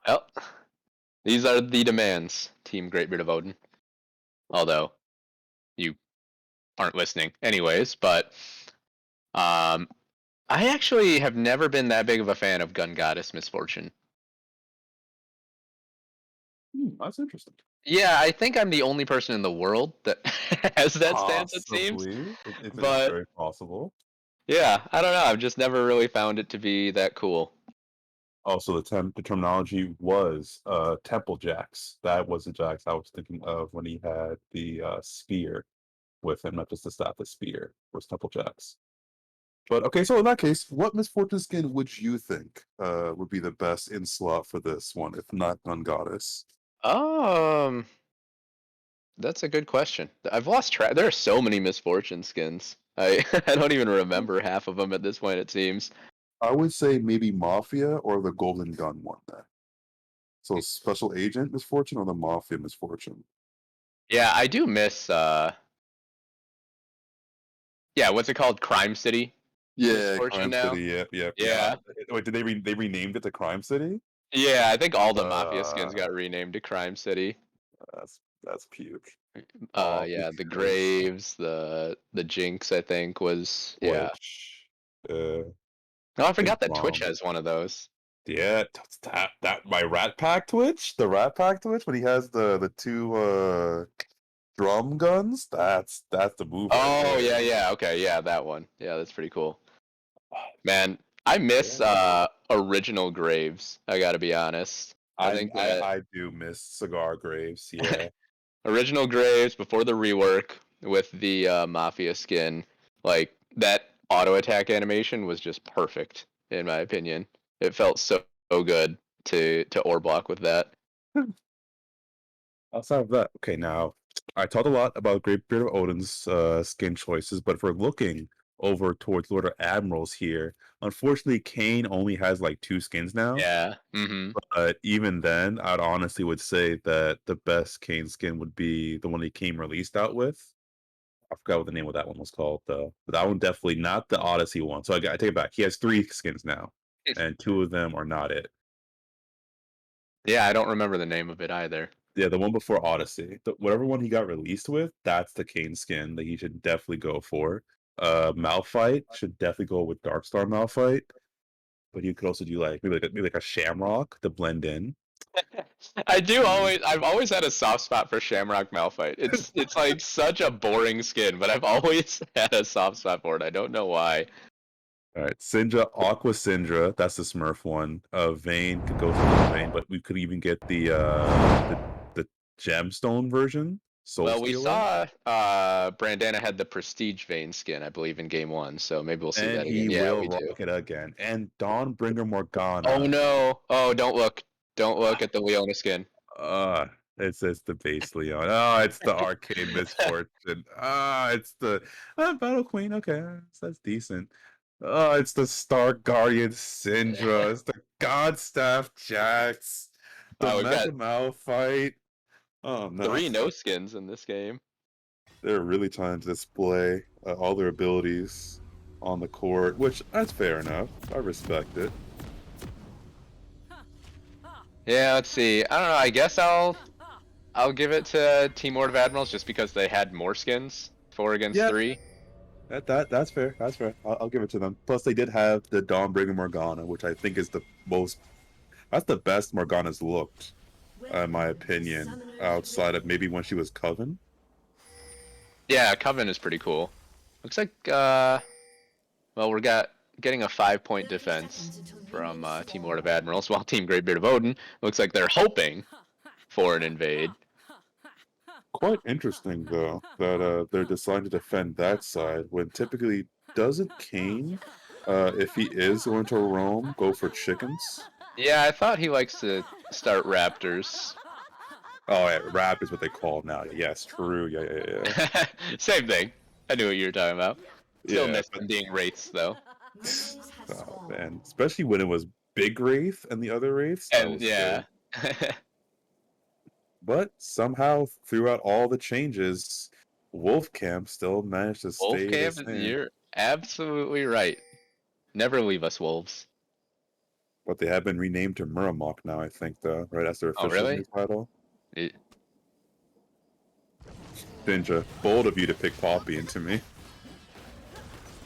Well, these are the demands, Team Greatbeard of Odin. Although you aren't listening anyways, but I actually have never been that big of a fan of Gun Goddess Misfortune. That's interesting. Yeah, I think I'm the only person in the world that has that stance, it seems. Possibly. It's But very possible. yeah, I don't know. I've just never really found it to be that cool. Also, the terminology was Temple Jax. That was the Jax I was thinking of when he had the spear. with him, not just the staff of spear or Temple Jacks. But okay, so in that case, what Misfortune skin would you think would be the best in slot for this one, if not Gun Goddess? Um, that's a good question. I've lost track. There are so many Misfortune skins. I I don't even remember half of them at this point. It seems. I would say maybe Mafia or the Golden Gun one then. So Special Agent Misfortune or the Mafia Misfortune? Yeah, I do miss. Yeah, what's it called? Crime City. Yeah, Misfortune Crime now? City. Yep, yep. Yeah. Wait, did they renamed it to Crime City? Yeah, I think all the Mafia skins Uh, got renamed to Crime City. that's puke. Yeah, the Because Graves, the Jinx, I think was yeah. Twitch, uh, Oh, I I think forgot that Twitch Braum. has one of those. Yeah, that my Rat Pack Twitch, the Rat Pack Twitch, when he has the two drum guns, that's the move right Oh there. yeah, yeah, okay, yeah, that one. Yeah, that's pretty cool. Man, I miss Yeah. original Graves. I gotta be honest. I think that I do miss Cigar Graves. Yeah, original Graves before the rework with the Mafia skin, like that auto attack animation was just perfect in my opinion. It felt so good to ore block with that. outside of that, okay. Now I talked a lot about Great Beard of Odin's skin choices, but if we're looking over towards Lord of Admirals here, unfortunately, Kane only has like 2 skins now. Yeah. Mm-hmm. But even then, I'd honestly would say that the best Kane skin would be the one he came released out with. I forgot what the name of that one was called though. But that one definitely not the Odyssey one. So I take it back. He has 3 skins now, and 2 of them are not it. Yeah, I don't remember the name of it either. Yeah, the one before Odyssey, whatever one he got released with, that's the Kane skin that he should definitely go for. Malphite should definitely go with Darkstar Malphite, but you could also do like maybe like a Shamrock to blend in. I've always had a soft spot for Shamrock Malphite. It's like such a boring skin, but I've always had a soft spot for it. I don't know why. All right, Syndra, Aqua Syndra, that's the Smurf one. Vayne could go for the Vayne, but we could even get the gemstone version. Soul Well, we Stealer. saw Brandana had the Prestige Vein skin, I believe, in game 1, so maybe we'll see And that he again. Yeah, will we do. rock it again. And Dawnbringer Morgana. Oh no! Oh, don't look! Don't look at the Leona skin. Uh it's the base Leon. Oh, it's the arcade misfortune. It's the Battle Queen. Okay, that's decent. Oh, it's the Star Guardian Syndra. It's the Godstaff Jax. The Wow, we've got Mega Malphite. Oh no, 3 no skins in this game. they're really trying to display all their abilities on the court, which that's fair enough. I respect it. Yeah, let's see. I don't know. I guess I'll give it to Team Lord of Admirals just because they had more skins, 4 against Yeah. 3. That's fair. That's fair. I'll give it to them. Plus, they did have the Dawnbringer Morgana, which I think is the most. That's the best Morgana's looked, in my opinion. Outside of maybe when she was Coven. Yeah, Coven is pretty cool. Looks like well, getting a 5-point defense from Team Lord of Admirals, while Team Greatbeard of Odin looks like they're hoping for an invade. Quite interesting though that they're deciding to defend that side when typically doesn't Kane, if he is going to roam, go for chickens? Yeah, I thought he likes to start raptors. Oh, yeah, rap is what they call it now. Yes, true. Yeah. Same thing. I knew what you were talking about. Still Yeah, miss them being wraiths though. Oh man, especially when it was Big Wraith and the other Wraiths. That And was yeah. good. But somehow, throughout all the changes, Wolf Camp still managed to Wolf stay the Camp, same. you're absolutely right. Never leave us, wolves. But they have been renamed to Muramok now, I think, though. Right, that's their Oh, official really? new title. It- Ninja, bold of you to pick Poppy into me.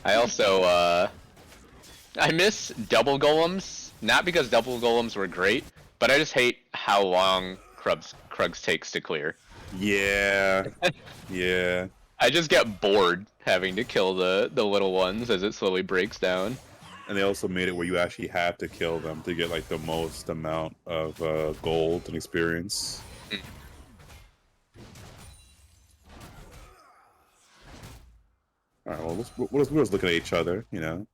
I also, I miss double golems. Not because double golems were great, but I just hate how long Krugs takes to clear. Yeah. Yeah. I just get bored having to kill the little ones as it slowly breaks down. And they also made it where you actually have to kill them to get like the most amount of gold and experience. All right, well, we're just looking at each other, you know.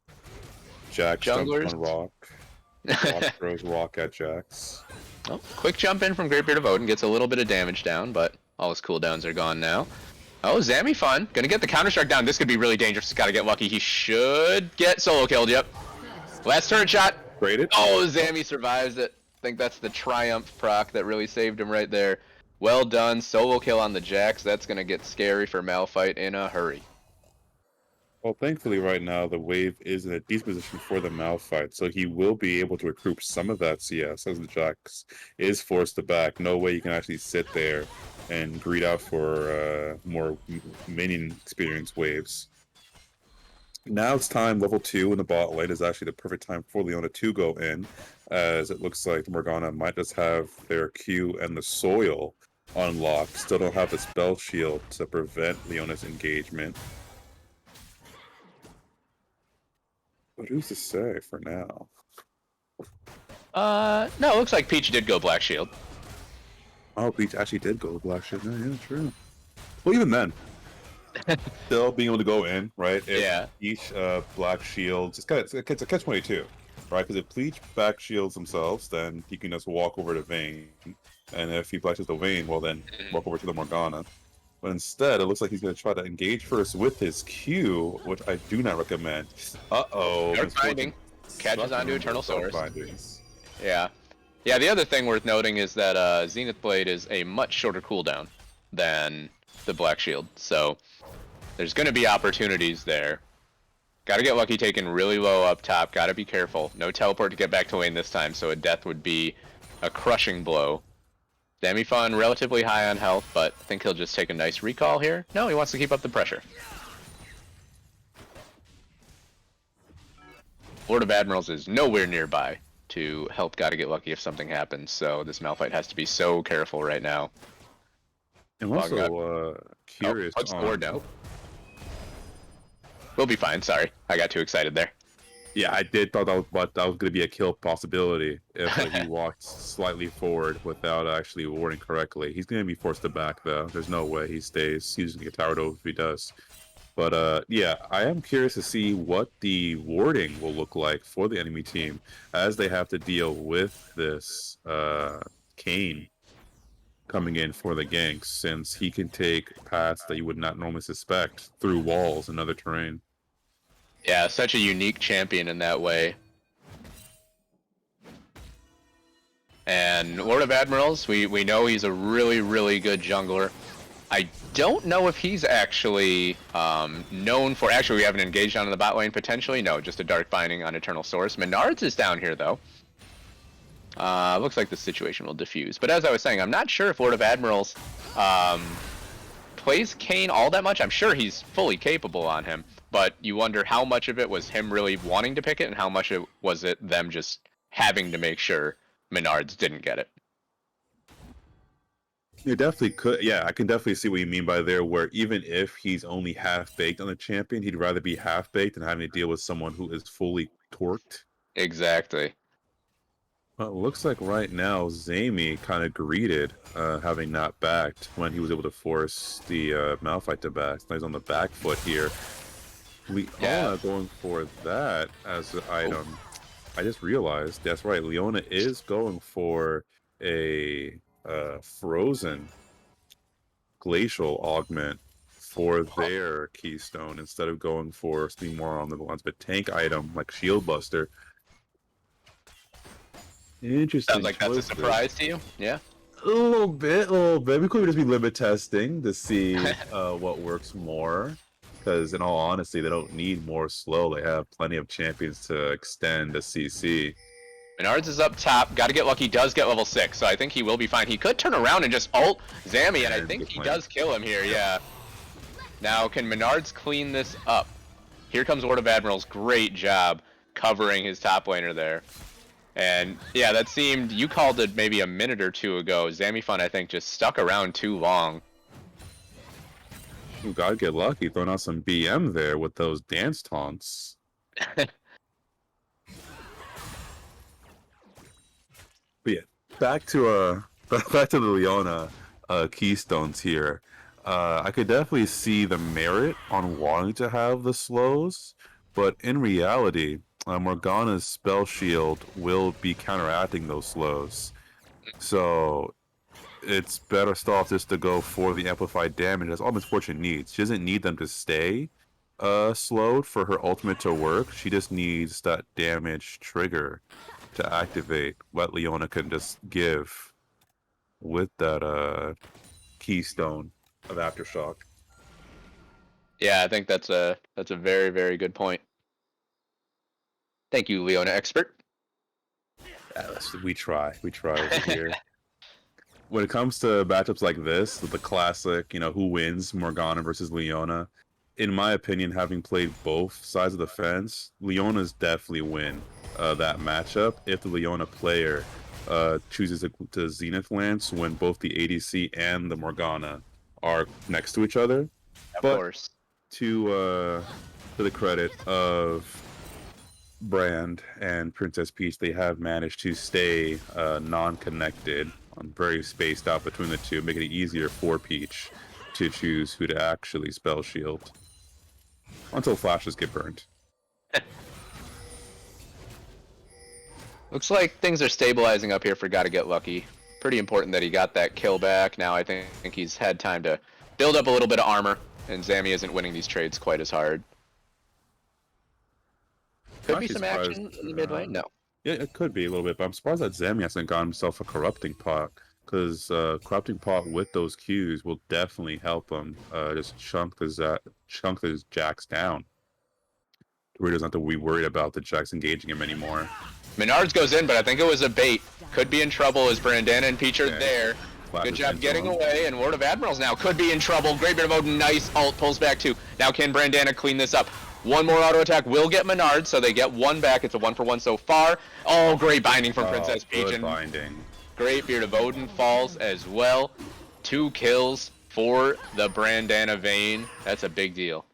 Jax jumps Junglers. on Rock. Rock throws Rock at Jax. Oh, quick jump in from Greatbeard of Odin, gets a little bit of damage down, but all his cooldowns are gone now. Oh, Zamifun, gonna get the Counter-Strike down. This could be really dangerous. Gotta get lucky. He should get solo killed, yep. Last turret shot. Traded. Oh, Zami survives it. I think that's the Triumph proc that really saved him right there. Well done. Solo kill on the Jax. That's gonna get scary for Malphite in a hurry. Well, thankfully, right now the wave is in a decent position for the Malphite, so he will be able to recoup some of that CS as the Jax is forced to back. No way you can actually sit there and greed out for more minion experience waves. Now it's time. Level 2 in the bot lane is actually the perfect time for Leona to go in, as it looks like Morgana might just have their Q and the soil unlocked. Still don't have the spell shield to prevent Leona's engagement. But who's to say for now? No, it looks like Peach did go Black Shield. Oh, Peach actually did go to Black Shield. Yeah, true. Well, even then, still being able to go in, right? If Yeah. Each Black Shields, it's a catch-22, right? Because if Peach Black Shields themselves, then he can just walk over to Vayne. And if he Black Shields the Vayne, well, then walk over to the Morgana. But instead, it looks like he's going to try to engage first with his Q, which I do not recommend. Uh-oh. Dark Binding. Catches onto Eternal Source. Bindings. Yeah. Yeah, the other thing worth noting is that Zenith Blade is a much shorter cooldown than the Black Shield. So there's going to be opportunities there. Got to get lucky taken really low up top. Got to be careful. No teleport to get back to lane this time, so a death would be a crushing blow. Zamifun relatively high on health, but I think he'll just take a nice recall here. No, he wants to keep up the pressure. Lord of Admirals is nowhere nearby to help Gotta Get Lucky if something happens, so this Malphite has to be so careful right now. I'm also curious What's the on... word now? We'll be fine, sorry. I got too excited there. Yeah, I did thought that was going to be a kill possibility if he walked slightly forward without actually warding correctly. He's going to be forced to back, though. There's no way he stays. He's going to get towered over if he does. But, yeah, I am curious to see what the warding will look like for the enemy team as they have to deal with this Kayn coming in for the ganks, since he can take paths that you would not normally suspect through walls and other terrain. Yeah, such a unique champion in that way. And Lord of Admirals, we know he's a really, really good jungler. I don't know if he's actually known for... Actually, we haven't engaged on in the bot lane, potentially. No, just a Dark Binding on Eternal Source. Menards is down here, though. Looks like the situation will diffuse. But as I was saying, I'm not sure if Lord of Admirals plays Kayn all that much. I'm sure he's fully capable on him. But you wonder how much of it was him really wanting to pick it and how much was it them just having to make sure Menards didn't get it. You definitely could. Yeah, I can definitely see what you mean by there, where even if he's only half-baked on a champion, he'd rather be half-baked than having to deal with someone who is fully torqued. Exactly. Well, it looks like right now, Zami kind of greeted having not backed when he was able to force the Malphite to back. Now he's on the back foot here. Leona going for that as an item. I just realized, that's right, Leona is going for a frozen glacial augment for their keystone instead of going for something more on the lines of a tank item like Shield Buster. Interesting. Sounds like that's a surprise to you? Yeah? A little bit. We could just be limit testing to see what works more. Because in all honesty, they don't need more slow. They have plenty of champions to extend a CC. Menards is up top. Got to get lucky. Does get level 6, so I think he will be fine. He could turn around and just ult Zami, and I think he does kill him here, yeah. Now, can Menards clean this up? Here comes Lord of Admirals. Great job covering his top laner there. And, yeah, that seemed... You called it maybe a minute or two ago. Zamifun, I think, just stuck around too long. You gotta get lucky throwing out some BM there with those dance taunts. But yeah, back to the Leona keystones here. I could definitely see the merit on wanting to have the slows, but in reality, Morgana's spell shield will be counteracting those slows. So it's better off just to go for the amplified damage. That's all Miss Fortune needs. She doesn't need them to stay slowed for her ultimate to work. She just needs that damage trigger to activate what Leona can just give with that keystone of Aftershock. Yeah, I think that's a very, very good point. Thank you, Leona expert. We try over here. When it comes to matchups like this, the classic, who wins, Morgana versus Leona, in my opinion, having played both sides of the fence, Leona's definitely win that matchup if the Leona player chooses to Zenith Lance when both the ADC and the Morgana are next to each other. Of But course. to the credit of Brand and Princess Peach, they have managed to stay non-connected, very spaced out between the two, making it easier for Peach to choose who to actually spell shield until flashes get burned. Looks like things are stabilizing up here for Gotta Get Lucky. Pretty important that he got that kill back. Now I think he's had time to build up a little bit of armor, and Zami isn't winning these trades quite as hard. Could be some action in the mid lane? No. Yeah, it could be a little bit, but I'm surprised that Zami hasn't gotten himself a Corrupting Pot, because Corrupting Pot with those Qs will definitely help him just chunk the Jax down. Where he doesn't have to be worried about the Jax engaging him anymore. Menards goes in, but I think it was a bait. Could be in trouble as Brandana and Peach are there. Good job getting away, and Ward of Admirals now could be in trouble. Great of Odin, nice ult, pulls back two. Now can Brandana clean this up? One more auto attack will get Menard, so they get one back. It's a 1-for-1 so far. Oh, great binding from Princess Peach. Good binding. Great Beard of Odin falls as well. 2 kills for the Brandana Vayne. That's a big deal.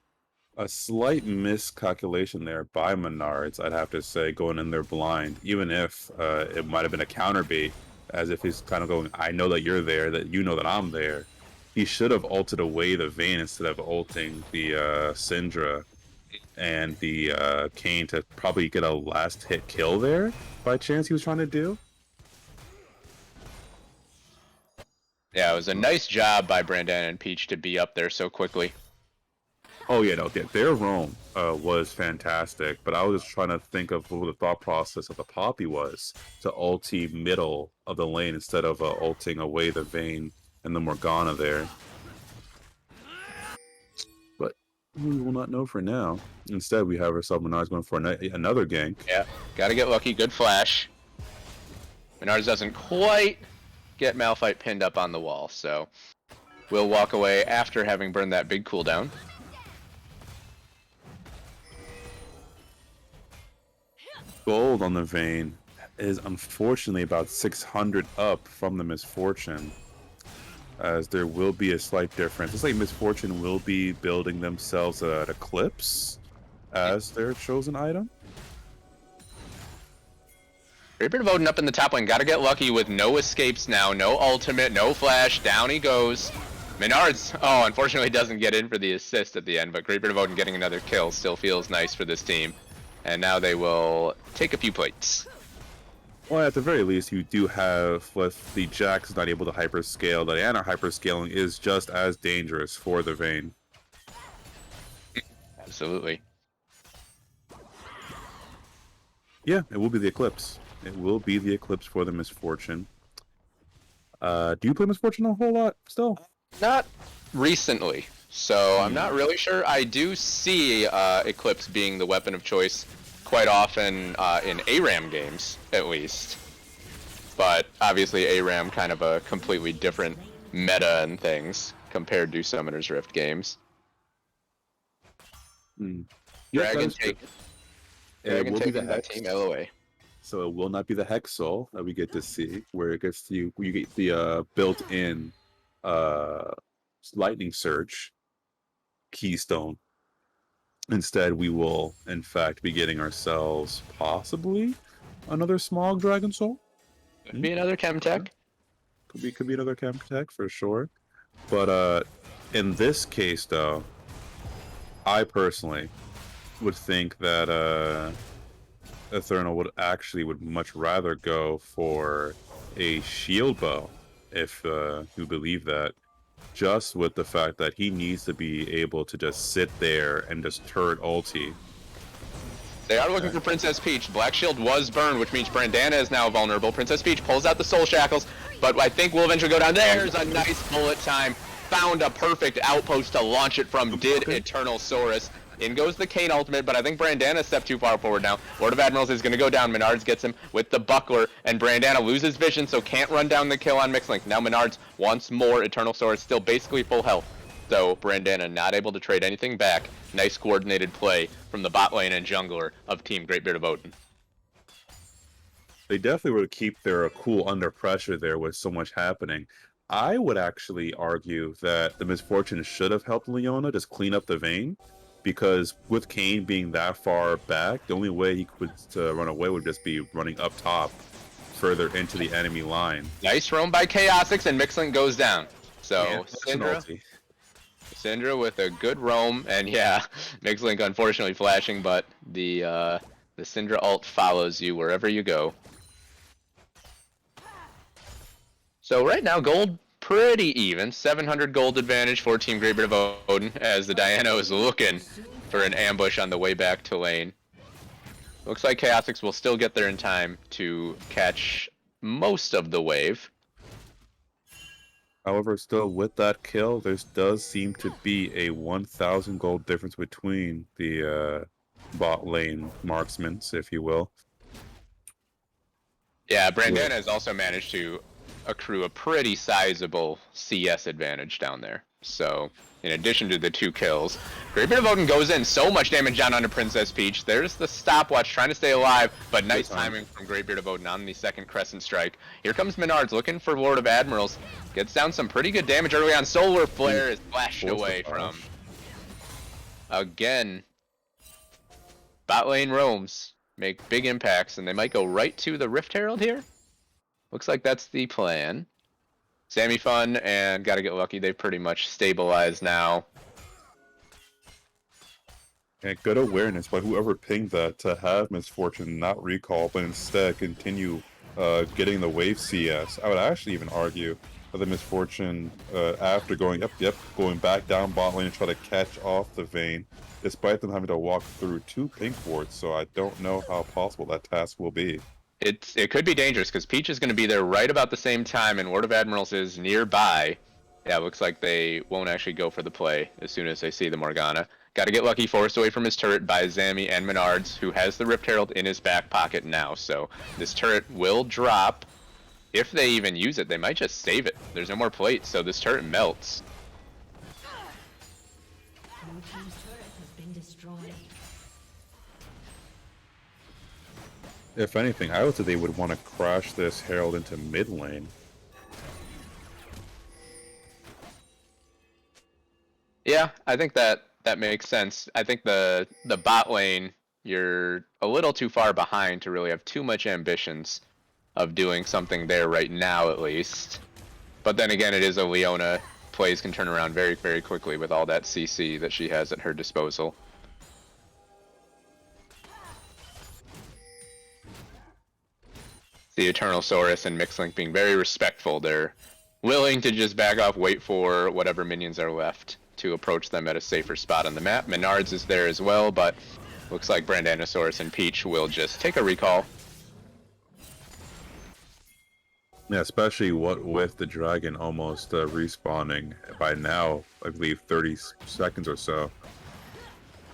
A slight miscalculation there by Menards, I'd have to say, going in there blind, even if it might have been a counter bait, as if he's kind of going, I know that you're there, that you know that I'm there. He should have ulted away the Vayne instead of ulting the Syndra and the Kayn to probably get a last hit kill there, by chance he was trying to do. Yeah, it was a nice job by Brandana and Peach to be up there so quickly. Oh yeah, no, their roam was fantastic, but I was just trying to think of what the thought process of the Poppy was to ulti middle of the lane instead of ulting away the Vayne and the Morgana there. But we will not know for now. Instead, we have ourselves Menards going for another gank. Yeah, gotta get lucky. Good flash. Menards doesn't quite get Malphite pinned up on the wall, so we'll walk away after having burned that big cooldown. Gold on the Vayne is unfortunately about 600 up from the Misfortune, as there will be a slight difference. It's like Misfortune will be building themselves an Eclipse as their chosen item. Great Beard of Odin up in the top lane. Gotta get lucky with no escapes now, no ultimate, no flash. Down he goes. Menards, unfortunately doesn't get in for the assist at the end, but Great Beard of Odin getting another kill still feels nice for this team. And now they will take a few plates. Well, at the very least, you do have, with the Jax not able to hyperscale, the Ana hyperscaling is just as dangerous for the Vayne. Absolutely. Yeah, it will be the Eclipse. It will be the Eclipse for the Misfortune. Do you play Misfortune a whole lot still? Not recently, so I'm not really sure. I do see Eclipse being the weapon of choice quite often in ARAM games, at least. But obviously ARAM kind of a completely different meta and things compared to Summoner's Rift games. Dragon taken. Dragon taken by Team LOA. So it will not be the Hex Soul that we get to see, where it gets to you get the built-in Lightning Surge keystone. Instead, we will, in fact, be getting ourselves possibly another Smog Dragon Soul. Could be another Chemtech. Could be another Chemtech for sure. But In this case, though, I personally would think that Eternal would much rather go for a shield bow, if you believe that. Just with the fact that he needs to be able to just sit there and just turret ulti. They are looking for Princess Peach. Black Shield was burned, which means Brandana is now vulnerable. Princess Peach pulls out the Soul Shackles, but I think we'll eventually go down. There's a nice bullet time. Found a perfect outpost to launch it from. Did Eternal Saurus. In goes the Kayn ultimate, but I think Brandana stepped too far forward now. Lord of Admirals is going to go down. Menards gets him with the buckler, and Brandana loses vision, so can't run down the kill on Mixlink. Now Menards wants more. Eternal Saurus still basically full health. So Brandana not able to trade anything back. Nice coordinated play from the bot lane and jungler of Team Greatbeard of Odin. They definitely would keep their cool under pressure there with so much happening. I would actually argue that the Misfortune should have helped Leona just clean up the Vayne, because with Kayn being that far back, the only way he could run away would just be running up top, further into the enemy line. Nice roam by Chaotix, and Mixlink goes down. So Yeah, Syndra with a good roam, and yeah, Mixlink unfortunately flashing, but the Syndra ult follows you wherever you go. So right now, gold pretty even. 700 gold advantage for Team Greatbeard of Odin, as the Diana is looking for an ambush on the way back to lane. Looks like Chaotix will still get there in time to catch most of the wave. However, still with that kill, there does seem to be a 1,000 gold difference between the bot lane marksmen, if you will. Yeah, Brandana has also managed to accrue a pretty sizable CS advantage down there. So, in addition to the 2 kills, Greatbeard of Odin goes in, so much damage down onto Princess Peach. There's the stopwatch trying to stay alive, but nice timing from Greatbeard of Odin on the second Crescent Strike. Here comes Menards looking for Lord of Admirals. Gets down some pretty good damage early on. Solar Flare is flashed away from. Again, bot lane roams make big impacts, and they might go right to the Rift Herald here. Looks like that's the plan. Zamifun and Gotta Get Lucky, they've pretty much stabilized now. And good awareness by whoever pinged that to have Misfortune not recall, but instead continue getting the wave CS. I would actually even argue that the Misfortune, after going back down bot lane to try to catch off the Vayne, despite them having to walk through 2 pink wards, so I don't know how possible that task will be. It could be dangerous, because Peach is going to be there right about the same time, and Lord of Admirals is nearby. Yeah, it looks like they won't actually go for the play as soon as they see the Morgana. Gotta Get Lucky, forced away from his turret by Zami and Menards, who has the Rift Herald in his back pocket now. So this turret will drop. If they even use it, they might just save it. There's no more plates, so this turret melts. Blue team's turret has been destroyed. If anything, I would say they would want to crash this Herald into mid lane. Yeah, I think that makes sense. I think the bot lane, you're a little too far behind to really have too much ambitions of doing something there right now, at least. But then again, it is a Leona. Plays can turn around very, very quickly with all that CC that she has at her disposal. The Eternal Saurus and Mixlink being very respectful. They're willing to just back off, wait for whatever minions are left to approach them at a safer spot on the map. Menards is there as well, but looks like Brandanosaurus and Peach will just take a recall. Yeah, especially with the dragon almost respawning by now, I believe 30 seconds or so.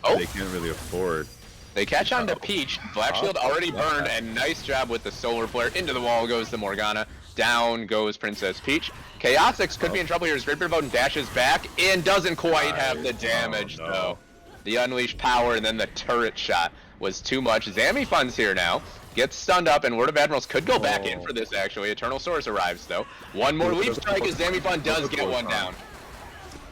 Oh, They can't really afford. they catch on to Peach. Black Shield already burned, and nice job with the Solar Flare. Into the wall goes the Morgana. Down goes Princess Peach. Chaotix could be in trouble here as Greatbeard of Odin dashes back and doesn't quite have the damage, though. The unleashed power and then the turret shot was too much. Zamifun's here now. Gets stunned up, and Lord of Admirals could go back in for this, actually. Eternal Source arrives, though. One more leap strike as Zamifun does get one down.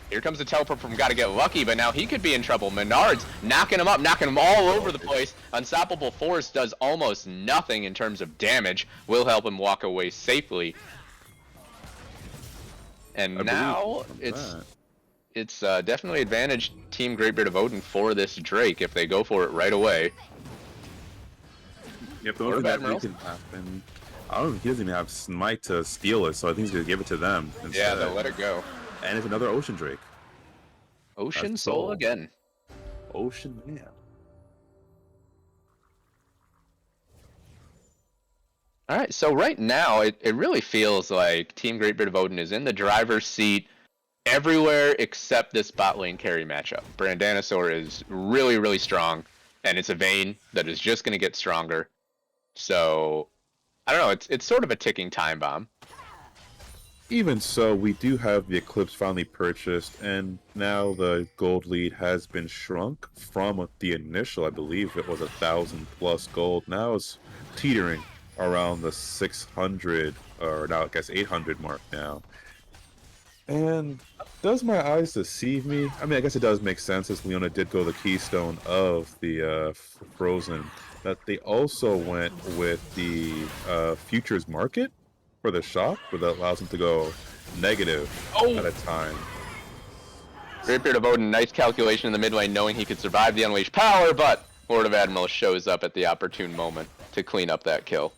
Here comes the teleport from Gotta Get Lucky, but now he could be in trouble. Menards knocking him up, knocking him all over the place. Unstoppable Force does almost nothing in terms of damage. Will help him walk away safely. And now it's it's definitely advantage Team Greatbeard of Odin for this Drake if they go for it right away. If the What only thing about that Admiral? can happen, I don't know. He doesn't even have Smite to steal it, so I think he's gonna give it to them Yeah, instead. they'll let it go. And it's another Ocean Drake. Ocean That's Soul Soul. again. Ocean Man. All right, so right now it really feels like Team Greatbeard of Odin is in the driver's seat everywhere except this bot lane carry matchup. Brandanosaur is really, really strong, and it's a Vayne that is just going to get stronger. So, I don't know, it's sort of a ticking time bomb. Even so, we do have the Eclipse finally purchased, and now the gold lead has been shrunk from the initial, I believe it was 1,000+ gold. Now it's teetering around the 600, or now I guess 800 mark now. And does my eyes deceive me? I mean, I guess it does make sense as Leona did go the keystone of the Frozen, that they also went with the futures market for the shop, but that allows them to go negative at a time. Greatbeard of Odin, nice calculation in the mid lane, knowing he could survive the unleashed power, but Lord of Admiral shows up at the opportune moment to clean up that kill.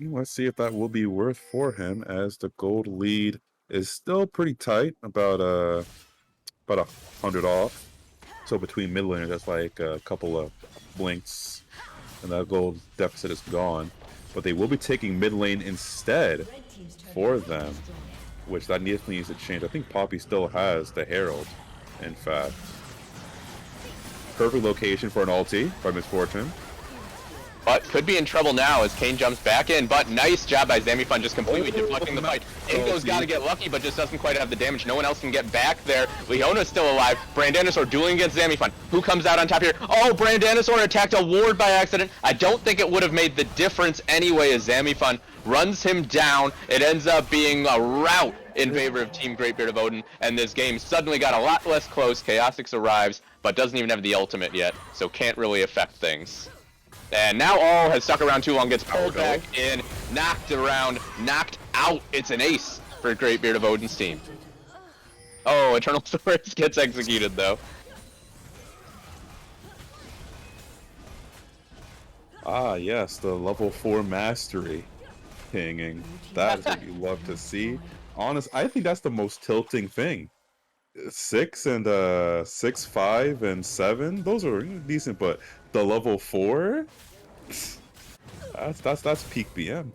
Let's see if that will be worth for him, as the gold lead is still pretty tight, about 100 off. So between mid laners, that's like a couple of blinks, and that gold deficit is gone. But they will be taking mid lane instead Red team's turret for has been them, destroyed. which that definitely needs to change. I think Poppy still has the Herald, in fact. Perfect location for an ulti by Misfortune. But could be in trouble now as Kane jumps back in, but nice job by Zamifun just completely Oh, deflecting the fight. oh, Ingo's see. got to get lucky, but just doesn't quite have the damage. No one else can get back there. Leona's still alive. Brandanosaur dueling against Zamifun. Who comes out on top here? Oh, Brandanosaur attacked a ward by accident. I don't think it would have made the difference anyway as Zamifun runs him down. It ends up being a rout in favor of Team Greatbeard of Odin, and this game suddenly got a lot less close. Chaotix arrives, but doesn't even have the ultimate yet, so can't really affect things. And now All has stuck around too long, gets pulled back in, knocked around, knocked out. It's an ace for Greatbeard of Odin's team. Oh, Eternal Swords gets executed though. Ah, yes, the level 4 mastery pinging. That is what you love to see. Honest, I think that's the most tilting thing. 6 and 6, 5, and 7, those are decent, but the level 4, that's peak BM.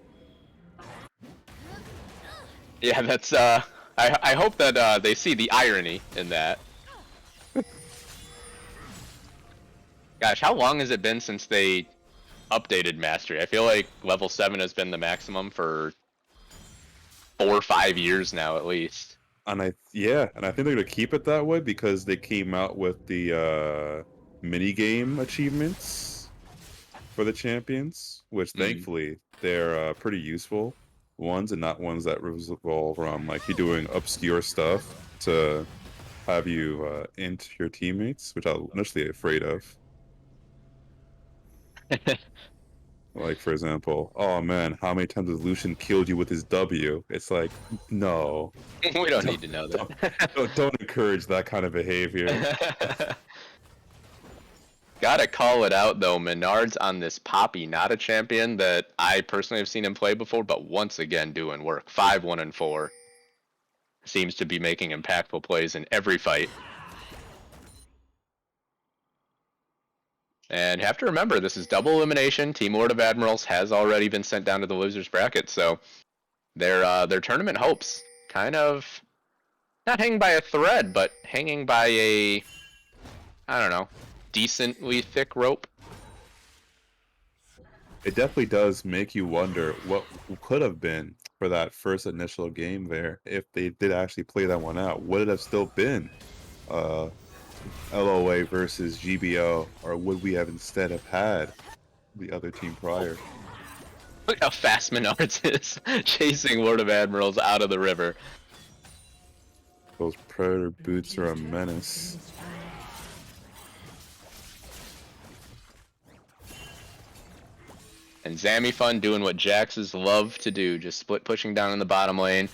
Yeah, that's I hope that they see the irony in that. Gosh, how long has it been since they updated Mastery? I feel like level 7 has been the maximum for 4 or 5 years now at least. And I think they're gonna keep it that way because they came out with the mini game achievements for the champions, which thankfully they're pretty useful ones and not ones that revolve around like you doing obscure stuff to have you int your teammates, which I was initially afraid of. Like, for example, oh man, how many times has Lucian killed you with his W? It's like, no. We don't need to know that. Don't encourage that kind of behavior. Gotta call it out though, Menard's on this Poppy, not a champion that I personally have seen him play before, but once again doing work. 5, 1, and 4. Seems to be making impactful plays in every fight. And you have to remember, this is double elimination. Team Lord of Admirals has already been sent down to the losers bracket, so their tournament hopes kind of not hanging by a thread, but hanging by a, I don't know, decently thick rope. It definitely does make you wonder what could have been for that first initial game there if they did actually play that one out. Would it have still been LOA versus GBO, or would we have instead have had the other team prior? Look how fast Menards is chasing Lord of Admirals out of the river. Those Predator boots are a menace. And Zamifun doing what Jaxes love to do, just split pushing down in the bottom lane.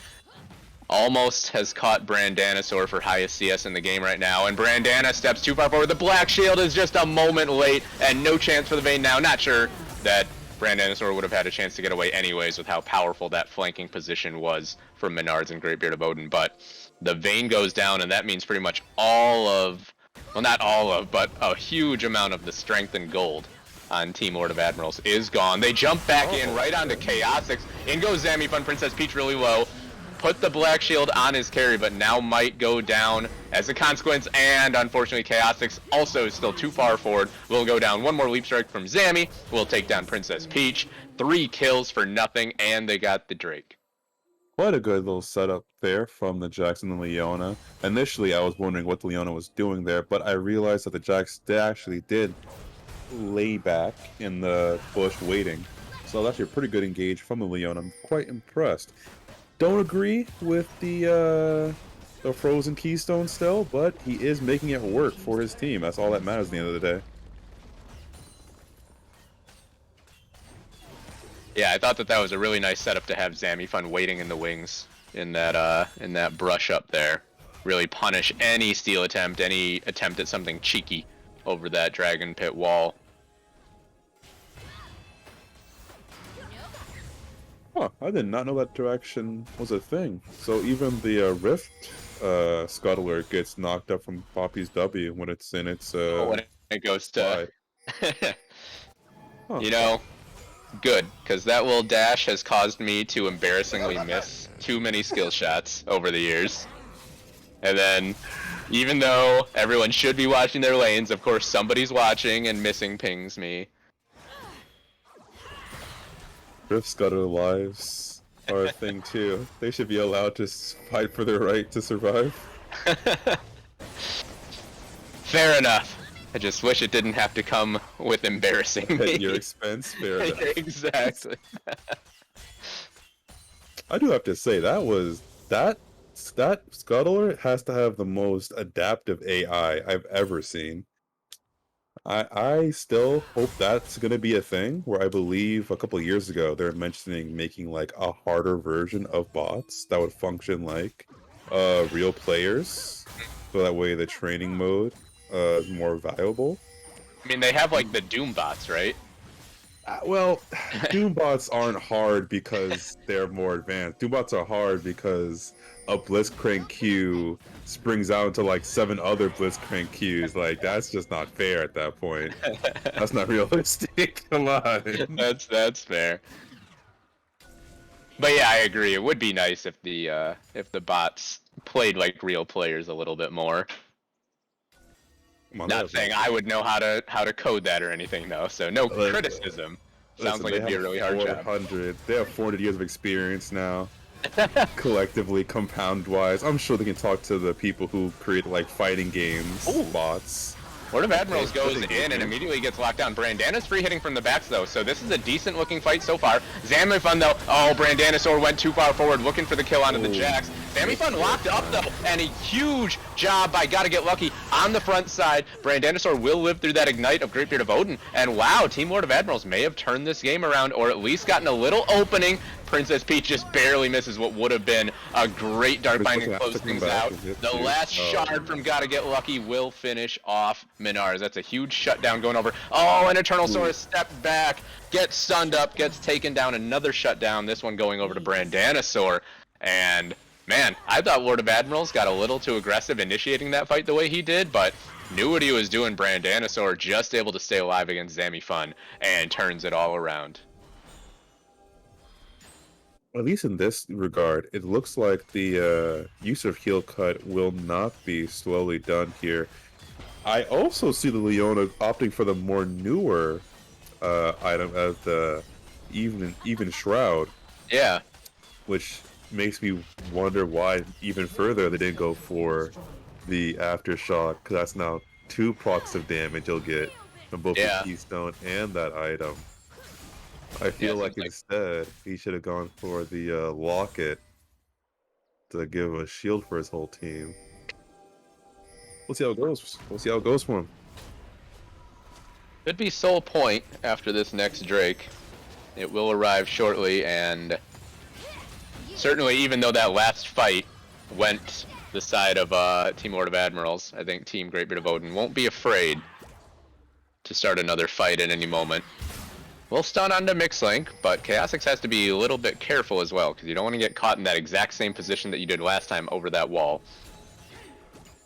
almost has caught Brandanasaur for highest CS in the game right now, and Brandana steps too far forward. The Black Shield is just a moment late, and no chance for the Vayne now. Not sure that Brandanasaur would have had a chance to get away anyways with how powerful that flanking position was from Menards and Greatbeard of Odin, but the Vayne goes down, and that means pretty much all of, well, not all of, but a huge amount of the strength and gold on Team Lord of Admirals is gone. They jump back in right onto Chaotix. In goes Zamifun, Princess Peach really low. Put the Black Shield on his carry, but now might go down as a consequence, and unfortunately Chaotix also still too far forward. Will go down. One more Leap Strike from Zammy. Will take down Princess Peach. 3 kills for nothing, and they got the Drake. Quite a good little setup there from the Jax and the Leona. Initially, I was wondering what the Leona was doing there, but I realized that the Jax actually did lay back in the bush waiting. So that's actually a pretty good engage from the Leona. I'm quite impressed. Don't agree with the frozen keystone still, but he is making it work for his team. That's all that matters at the end of the day. Yeah, I thought that was a really nice setup to have Zamifun waiting in the wings in that brush up there. Really punish any steal attempt, any attempt at something cheeky over that Dragon Pit wall. Huh, I did not know that direction was a thing. So even the Rift Scuttler gets knocked up from Poppy's W when it's in its When it goes to... Huh. You know, good, because that little dash has caused me to embarrassingly miss too many skill shots over the years. And then, even though everyone should be watching their lanes, of course somebody's watching and missing pings me. Rift Scuttler lives are a thing too. They should be allowed to fight for their right to survive. Fair enough. I just wish it didn't have to come with embarrassing me. At your expense, fair enough. Exactly. I do have to say that Scuttler has to have the most adaptive AI I've ever seen. I still hope that's gonna be a thing, where I believe a couple of years ago they were mentioning making like a harder version of bots that would function like real players, so that way the training mode is more valuable. I mean, they have like the Doom bots, right? Well, Doombots aren't hard because they're more advanced. Doombots are hard because a Blitzcrank Q springs out into like 7 other Blitzcrank Qs. Like, that's just not fair at that point. That's not realistic. Come on. That's fair. But yeah, I agree. It would be nice if the bots played like real players a little bit more. Not saying I would know how to code that or anything though, so no criticism. Sounds like it'd be a really hard job. They have 400 years of experience now, collectively, compound-wise. I'm sure they can talk to the people who create like fighting games, bots. Lord of Admirals goes in and immediately gets locked down. Brandana's free hitting from the backs though, so this is a decent looking fight so far. Zamifun though, oh, Brandanasaur went too far forward looking for the kill onto the Jax. Zamifun locked up though, and a huge job by Gotta Get Lucky on the front side. Brandanasaur will live through that ignite of Greatbeard of Odin, and wow, Team Lord of Admirals may have turned this game around, or at least gotten a little opening. Princess Peach just barely misses what would have been a great Dark Binding to close things out. The last shard from Gotta Get Lucky will finish off Menards. That's a huge shutdown going over. Oh, and Eternal Saurus stepped back, gets stunned up, gets taken down. Another shutdown, this one going over to Brandanasaur. And man, I thought Lord of Admirals got a little too aggressive initiating that fight the way he did, but knew what he was doing. Brandanasaur just able to stay alive against Zamifun and turns it all around. At least in this regard, it looks like the use of heal cut will not be slowly done here. I also see the Leona opting for the more newer item as the even shroud. Yeah. Which makes me wonder why even further they didn't go for the aftershock, because that's now 2 procs of damage you'll get from both the keystone and that item. I feel like instead he should have gone for the locket to give him a shield for his whole team. We'll see how it goes. We'll see how it goes for him. Could be Soul Point after this next Drake. It will arrive shortly, and certainly even though that last fight went the side of Team Lord of Admirals. I think Team Greatbeard of Odin won't be afraid to start another fight at any moment. We'll stun onto Mixlink, but Chaosix has to be a little bit careful as well, because you don't want to get caught in that exact same position that you did last time over that wall.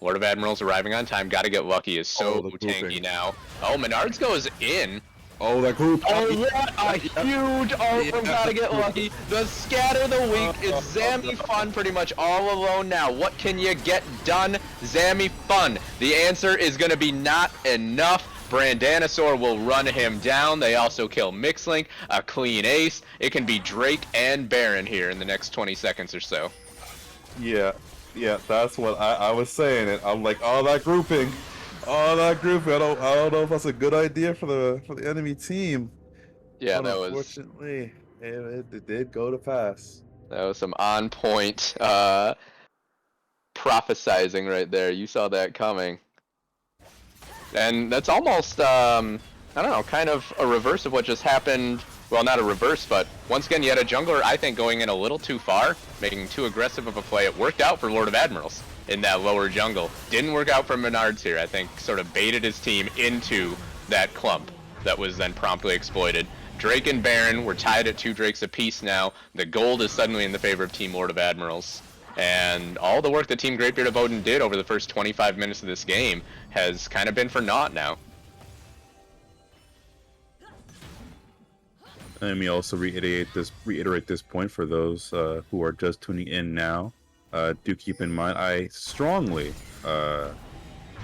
Lord of Admirals arriving on time, gotta get lucky, is so tanky now. Oh, Menards goes in. Oh, that group. Oh, what a huge ult from Gotta Get Lucky. The scatter the weak is Zammy Fun pretty much all alone now. What can you get done, Zammy Fun? The answer is going to be not enough. Brandanosaur will run him down. They also kill Mixlink, a clean ace. It can be Drake and Baron here in the next 20 seconds or so. Yeah, that's what I was saying. It. I'm like, oh, that grouping. Oh, that grouping. I don't know if that's a good idea for the enemy team. Yeah, but that unfortunately, it did go to pass. That was some on point prophesizing right there. You saw that coming. And that's almost, I don't know, kind of a reverse of what just happened. Well, not a reverse, but once again, you had a jungler, I think, going in a little too far, making too aggressive of a play. It worked out for Lord of Admirals in that lower jungle. Didn't work out for Menards here. I think sort of baited his team into that clump that was then promptly exploited. Drake and Baron were tied at 2 Drakes apiece now. The gold is suddenly in the favor of Team Lord of Admirals. And all the work that Team Greatbeard of Odin did over the first 25 minutes of this game has kind of been for naught now. Let me also reiterate this point for those who are just tuning in now. Do keep in mind, I strongly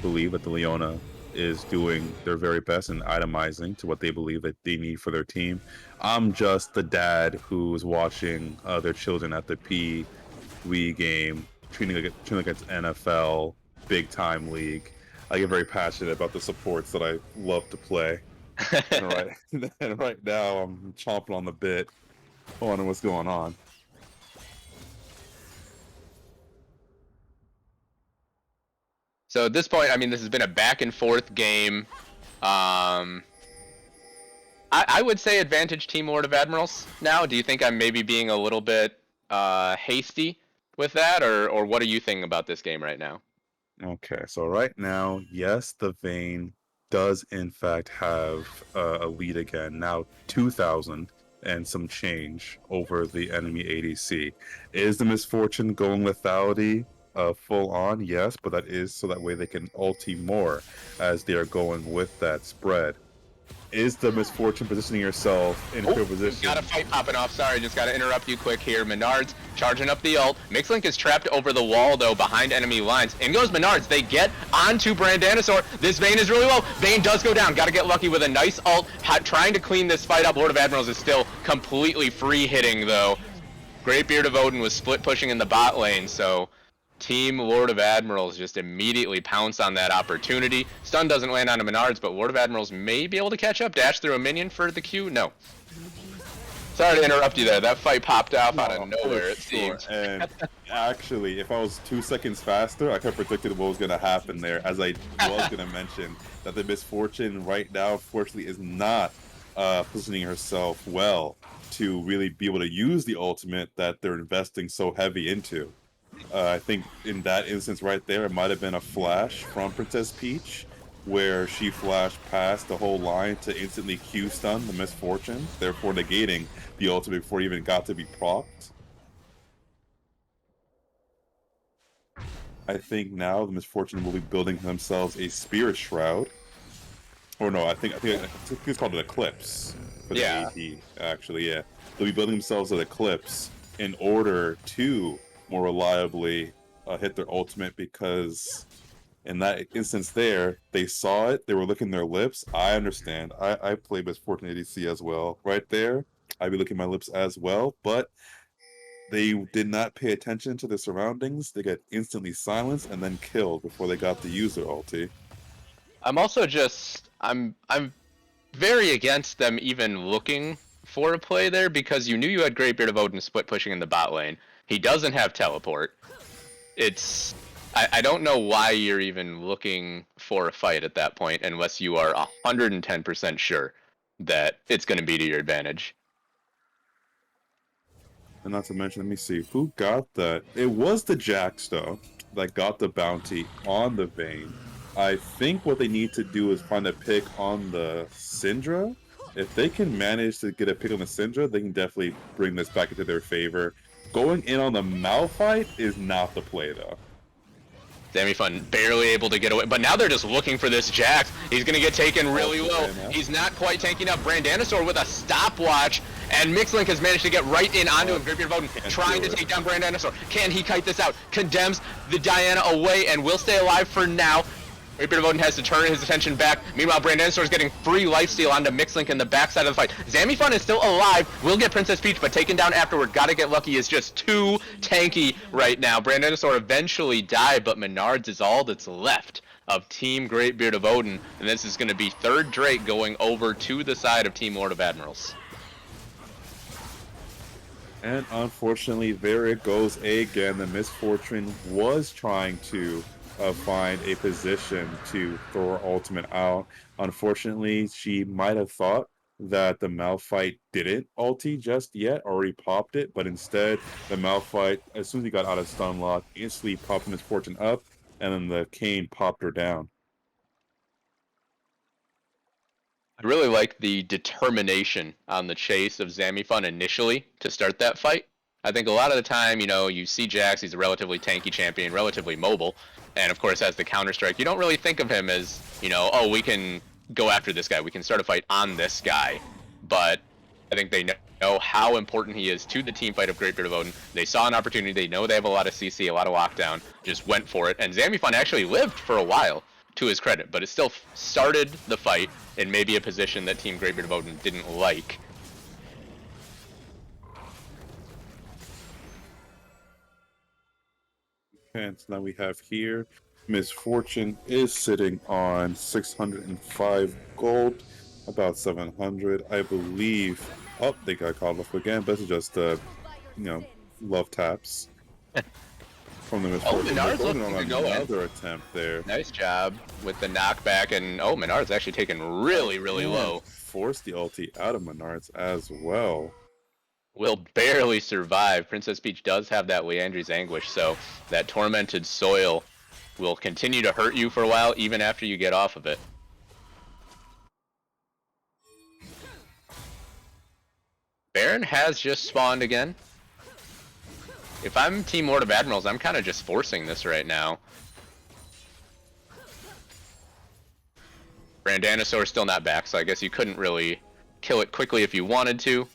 believe that the Leona is doing their very best in itemizing to what they believe that they need for their team. I'm just the dad who's watching their children at the Wii game, treating against NFL, big time league. I get very passionate about the supports that I love to play. and right now I'm chomping on the bit, wondering what's going on. So at this point, I mean, this has been a back and forth game. I would say advantage Team Lord of Admirals now. Do you think I'm maybe being a little bit hasty with that, or what are you thinking about this game right now? Okay, so right now, yes, the Vayne does in fact have a lead again. Now 2,000 and some change over the enemy ADC. Is the Misfortune going lethality full on? Yes, but that is so that way they can ulti more as they are going with that spread. Is the Misfortune positioning yourself in a good position? Got a fight popping off. Sorry, just got to interrupt you quick here. Menards charging up the ult. Mixlink is trapped over the wall, though, behind enemy lines. In goes Menards. They get onto Brandanosaur. This Vayne is really low. Vayne does go down. Got to get lucky with a nice ult. Trying to clean this fight up. Lord of Admirals is still completely free hitting, though. Greatbeard of Odin was split pushing in the bot lane, so Team Lord of Admirals just immediately pounce on that opportunity. Stun doesn't land on a Menards, but Lord of Admirals may be able to catch up. Dash through a minion for the Q? No. Sorry to interrupt you there. That fight popped out out of nowhere, it seemed. And actually, if I was 2 seconds faster, I could have predicted what was going to happen there. As I was going to mention, that the Misfortune right now, unfortunately, is not positioning herself well to really be able to use the ultimate that they're investing so heavy into. I think in that instance right there, it might have been a flash from Princess Peach, where she flashed past the whole line to instantly Q-stun the Misfortune, therefore negating the ultimate before it even got to be procced. I think now the Misfortune will be building themselves a Spirit Shroud. Or no, I think it's called an Eclipse for the AP, actually, yeah. They'll be building themselves an Eclipse in order to more reliably hit their ultimate, because in that instance there, they saw it, they were licking their lips. I understand. I play Misfortune ADC as well. Right there, I'd be licking my lips as well, but they did not pay attention to the surroundings. They got instantly silenced and then killed before they got to use their ulti. I'm also just, I'm very against them even looking for a play there, because you knew you had Greatbeard of Odin split pushing in the bot lane. He doesn't have teleport. I don't know why you're even looking for a fight at that point unless you are 110% sure that it's going to be to your advantage. And not to mention, let me see, who got that? It was the Jax, though, that got the bounty on the Vayne. I think what they need to do is find a pick on the Syndra. If they can manage to get a pick on the Syndra, they can definitely bring this back into their favor. Going in on the Malphite is not the play, though. Zamifun barely able to get away, but now they're just looking for this Jax. He's gonna get taken really low. He's not quite tanking up. Brandanosaur with a stopwatch, and Mixlink has managed to get right in onto him. Great Beard of Odin trying to take down Brandanosaur. Can he kite this out? Condemns the Diana away and will stay alive for now. Great Beard of Odin has to turn his attention back. Meanwhile, Brandanosaur is getting free lifesteal onto Mixlink in the backside of the fight. Zamifun is still alive, will get Princess Peach, but taken down afterward. Gotta get lucky, is just too tanky right now. Brandanosaur eventually died, but Menards is all that's left of Team Great Beard of Odin, and this is going to be third Drake going over to the side of Team Lord of Admirals. And unfortunately, there it goes again. The Miss Fortune was trying to find a position to throw her ultimate out. Unfortunately, she might have thought that the Malphite didn't ulti just yet, already popped it, but instead the Malphite, as soon as he got out of stun lock, instantly popped Miss Fortune up, and then the Kayn popped her down. I really like the determination on the chase of Zamifun initially to start that fight. I think a lot of the time, you know, you see Jax, he's a relatively tanky champion, relatively mobile, and of course has the counter-strike. You don't really think of him as, you know, oh, we can go after this guy, we can start a fight on this guy. But I think they know how important he is to the team fight of Great Beard of Odin. They saw an opportunity, they know they have a lot of CC, a lot of lockdown, just went for it, and Zamifun actually lived for a while, to his credit, but it still started the fight in maybe a position that Team Great Beard of Odin didn't like. And so now we have here, Miss Fortune is sitting on 605 gold, about 700, I believe. Oh, they got called off again, but it's just, you know, love taps from the Miss Fortune. Menards Going looking on to go in. another attempt there. Nice job with the knockback, and oh, Menard's actually taken really low. Force the ulti out of Menards as well. Will barely survive. Princess Peach does have that Leandri's Anguish, so that Tormented Soil will continue to hurt you for a while, even after you get off of it. Baron has just spawned again. If I'm Team Lord of Admirals, I'm kind of just forcing this right now. Brandanosaur's still not back, so I guess you couldn't really kill it quickly if you wanted to.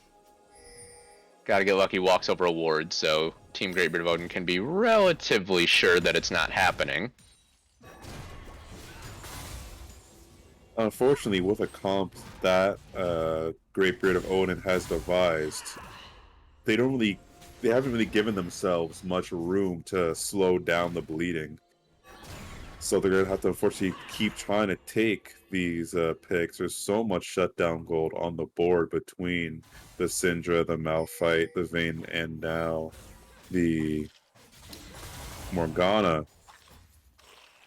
Gotta get lucky, walks over a ward, so Team Great Beard of Odin can be relatively sure that it's not happening. Unfortunately, with a comp that Great Beard of Odin has devised, they haven't really given themselves much room to slow down the bleeding. So they're gonna have to unfortunately keep trying to take these picks. There's so much shutdown gold on the board between the Syndra, the Malphite, the Vayne, and now the Morgana.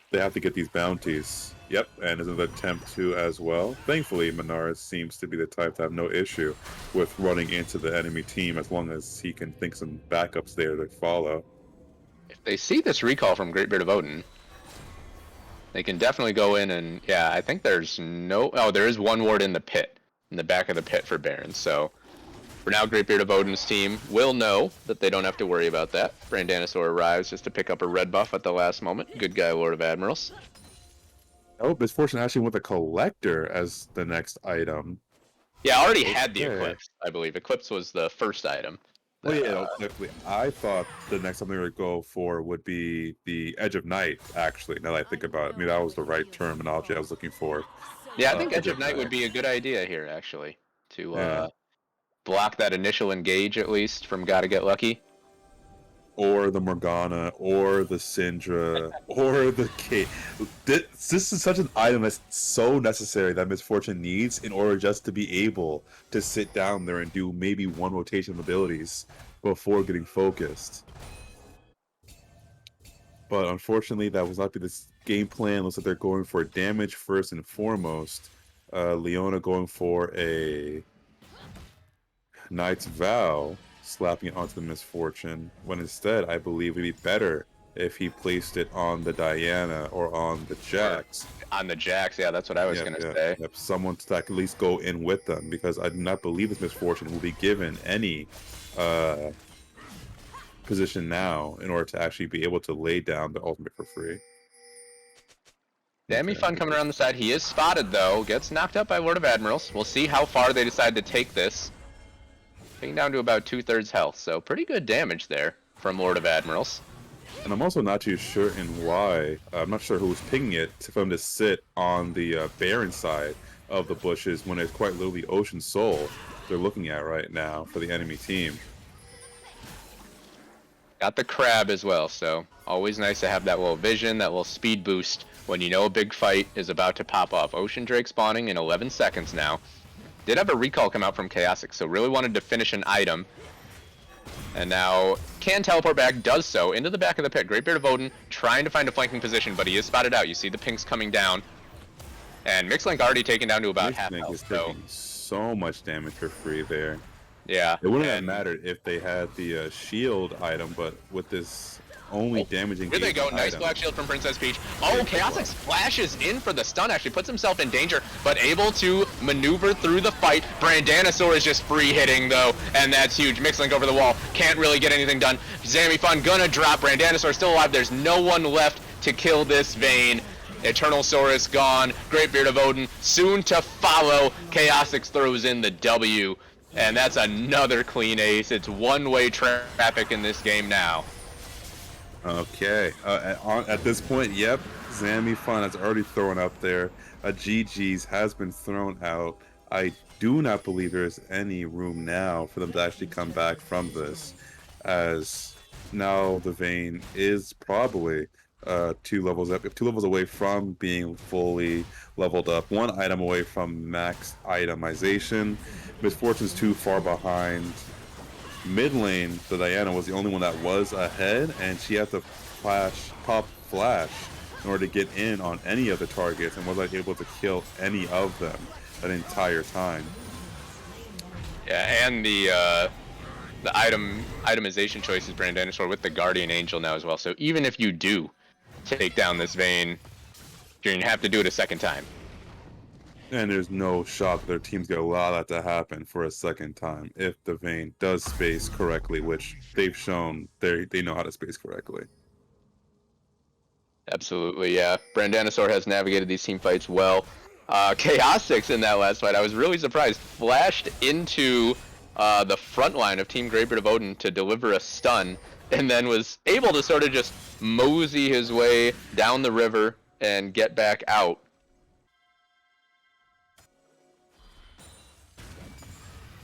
They have to get these bounties. Yep, and is an attempt to as well. Thankfully, Menards seems to be the type to have no issue with running into the enemy team as long as he can think some backups there to follow. If they see this recall from Great Beard of Odin, they can definitely go in and, yeah, I think there's no... Oh, there is one ward in the pit, in the back of the pit for Baron, so for now, Great Beard of Odin's team will know that they don't have to worry about that. Brandanosaur arrives just to pick up a red buff at the last moment. Good guy, Lord of Admirals. Oh, Miss Fortune actually with a Collector as the next item. Yeah, I already had the Okay. Eclipse, I believe. Eclipse was the first item. Well, yeah, no, definitely. I thought the next time they would go for would be the Edge of Night, actually, now that I think about it. I mean, that was the right terminology I was looking for. Yeah, I think Edge Edge of Night would be a good idea here, actually, to Yeah. block that initial engage, at least, from Gotta Get Lucky. Or the Morgana, or the Syndra, or the Kate. This is such an item that's so necessary that Miss Fortune needs in order just to be able to sit down there and do maybe one rotation of abilities before getting focused. But unfortunately, that was not be this game plan. Looks like they're going for damage first and foremost. Leona going for a Knight's Vow. slapping it onto the Misfortune, when instead I believe it'd be better if he placed it on the Diana or on the Jax. On the Jax, yeah, that's what I was Yep, gonna yep, say. yep. Someone to at least go in with them, because I do not believe this Misfortune will be given any position now in order to actually be able to lay down the ultimate for free. Dammy Okay. Fun coming around the side. He is spotted though. Gets knocked up by Lord of Admirals. We'll see how far they decide to take this. Getting down to about 2/3 health, so pretty good damage there from Lord of Admirals. And I'm also not too sure in why. I'm not sure who's picking it for him to sit on the Baron side of the bushes when it's quite literally Ocean Soul they're looking at right now for the enemy team. Got the crab as well, so always nice to have that little vision, that little speed boost when you know a big fight is about to pop off. Ocean Drake spawning in 11 seconds now. Did have a recall come out from Chaosic, so really wanted to finish an item. And now can teleport back, does so into the back of the pit. Greatbeard of Odin trying to find a flanking position, but he is spotted out. You see the pinks coming down. And Mixlink already taken down to about half Mixlink health, is so taking so much damage for free there. yeah. It wouldn't have and mattered if they had the shield item, but with this only damaging. Here they go, nice item, black shield from Princess Peach. Oh, Chaosix flashes in for the stun, actually puts himself in danger, but able to maneuver through the fight. Brandanosaur is just free hitting though, and that's huge. Mixlink over the wall, can't really get anything done. Zammy Fun gonna drop, Brandanosaur still alive, there's no one left to kill this Vayne. Eternal Saurus gone, Greatbeard of Odin soon to follow. Chaosix throws in the W, and that's another clean ace. It's one-way traffic in this game now. Okay. At this point, yep, Zammy Fun has already thrown up there. A GG's has been thrown out. I do not believe there's any room now for them to actually come back from this, as now the Vayne is probably 2 levels away from being fully leveled up, 1 item away from max itemization. Misfortune's too far behind. Mid lane, the Diana was the only one that was ahead, and she had to pop flash in order to get in on any of the targets, and wasn't able to kill any of them that entire time. Yeah, and the itemization choices Brandanosaur with the Guardian Angel now as well. So even if you do take down this Vayne, you're gonna have to do it a second time. And there's no shot that their team's gonna allow that to happen for a second time if the Vayne does space correctly, which they've shown they know how to space correctly. Absolutely, yeah. Brandanosaur has navigated these team fights well. Chaosix in that last fight, I was really surprised, flashed into the front line of Team Greatbeard of Odin to deliver a stun, and then was able to sort of just mosey his way down the river and get back out.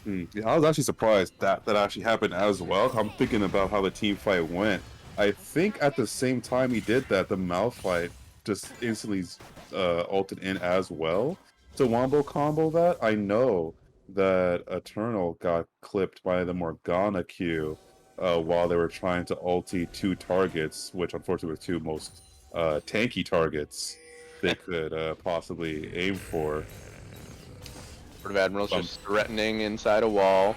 Yeah, I was actually surprised that actually happened as well. I'm thinking about how the team fight went. I think at the same time he did that, the Malphite just instantly ulted in as well to wombo combo that. I know that Eternal got clipped by the Morgana Q while they were trying to ulti 2 targets, which unfortunately were 2 most tanky targets they could possibly aim for. Lord of Admirals just threatening inside a wall.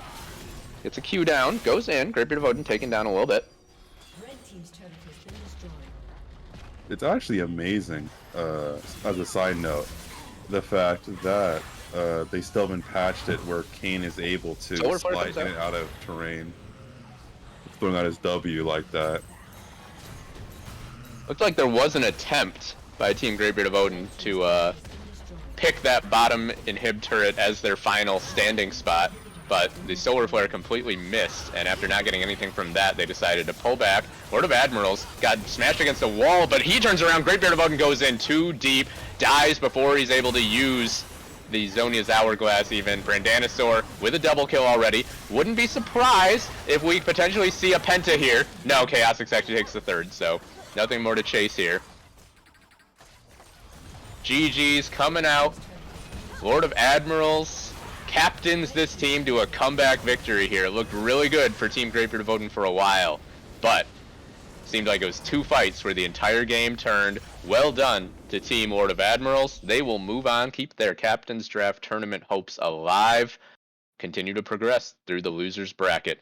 Gets a Q down, goes in. Greatbeard of Odin taken down a little bit. Red team's turret has been destroyed. It's actually amazing, as a side note, the fact that they still haven't patched it where Kayn is able to Solar Flare slide comes in out. and out of terrain, throwing out his W like that. Looked like there was an attempt by Team Greatbeard of Odin to pick that bottom inhib turret as their final standing spot, but the Solar Flare completely missed, and after not getting anything from that, they decided to pull back. Lord of Admirals got smashed against a wall, but he turns around, Greatbeard of Odin goes in too deep, dies before he's able to use the Zonia's Hourglass even. Brandanosaur with a double kill already. Wouldn't be surprised if we potentially see a Penta here. No, Chaosix actually takes the third, so nothing more to chase here. GG's coming out. Lord of Admirals captains this team to a comeback victory here. It looked really good for Team Greatbeard of Odin for a while, but seemed like it was 2 fights where the entire game turned. Well done to Team Lord of Admirals. They will move on, keep their Captain's Draft tournament hopes alive, continue to progress through the losers bracket.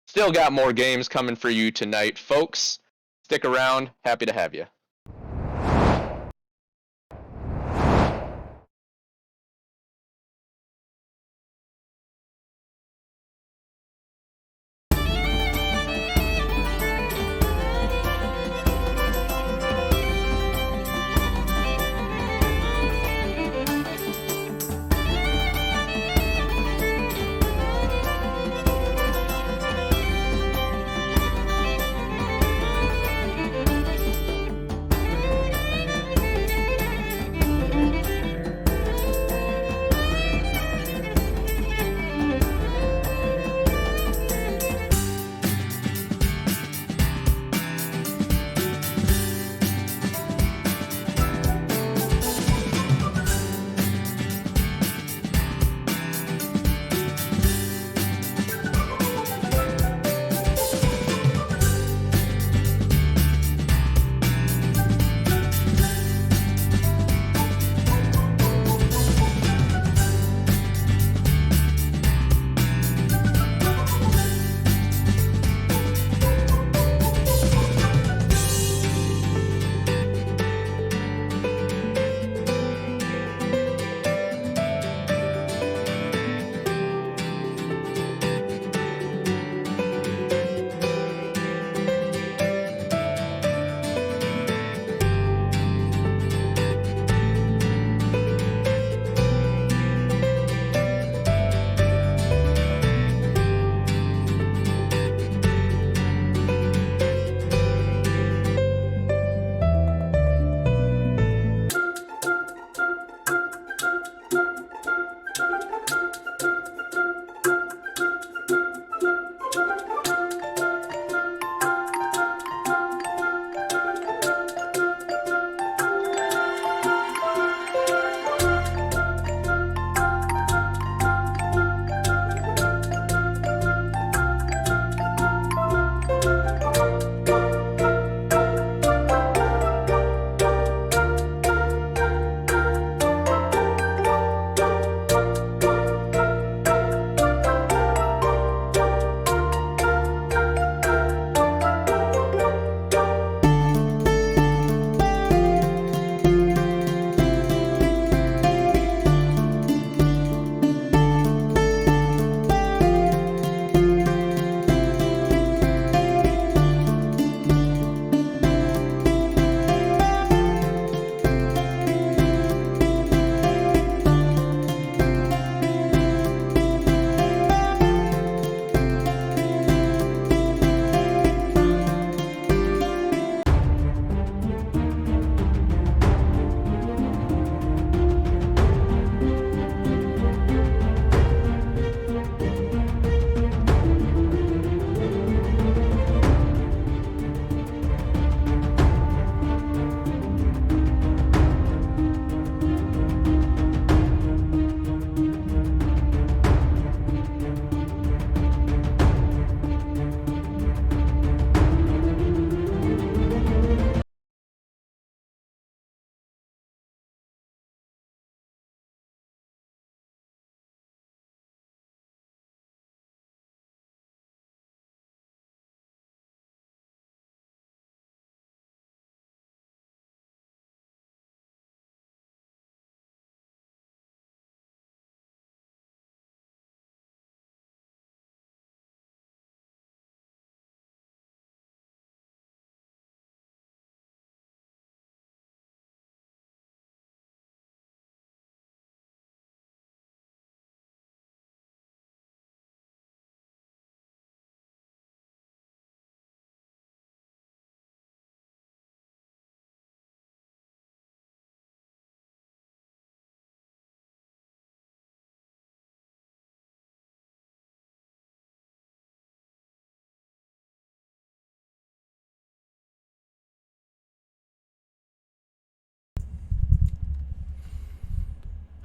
Still got more games coming for you tonight, folks. Stick around. Happy to have you.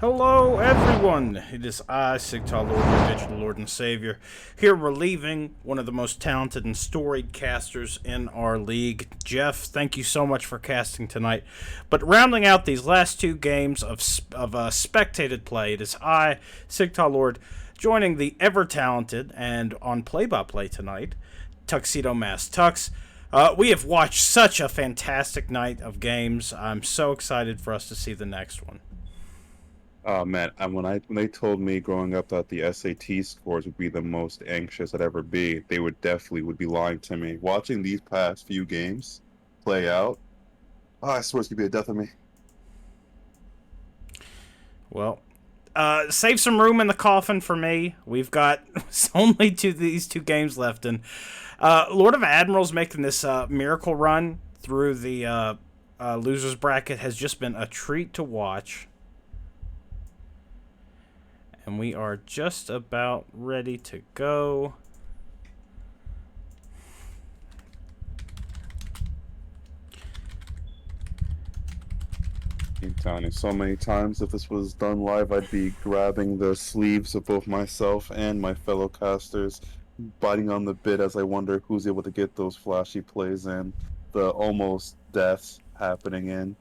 Hello, everyone! It is I, Sigtal Lord, your digital Lord and Savior, here relieving one of the most talented and storied casters in our league. Jeff, thank you so much for casting tonight. But rounding out these last two games of spectated play, it is I, Sigtal Lord, joining the ever-talented and on play-by-play tonight, Tuxedo Mask. Tux, we have watched such a fantastic night of games. I'm so excited for us to see the next one. Oh man, and when they told me growing up that the SAT scores would be the most anxious I'd ever be, they would be lying to me. Watching these past few games play out, I swear it's gonna be a death of me. Well, save some room in the coffin for me. We've got only these two games left, and Lord of Admirals making this miracle run through the losers bracket has just been a treat to watch. And we are just about ready to go. I'm telling you, so many times if this was done live, I'd be grabbing the sleeves of both myself and my fellow casters, biting on the bit as I wonder who's able to get those flashy plays in, the almost deaths happening in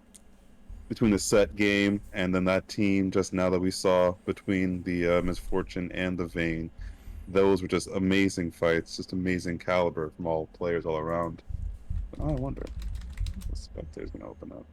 between the set game and then that team just now that we saw between the Misfortune and the Vayne. Those were just amazing fights, just amazing caliber from all players all around. Oh, I wonder if the spectator's going to open up.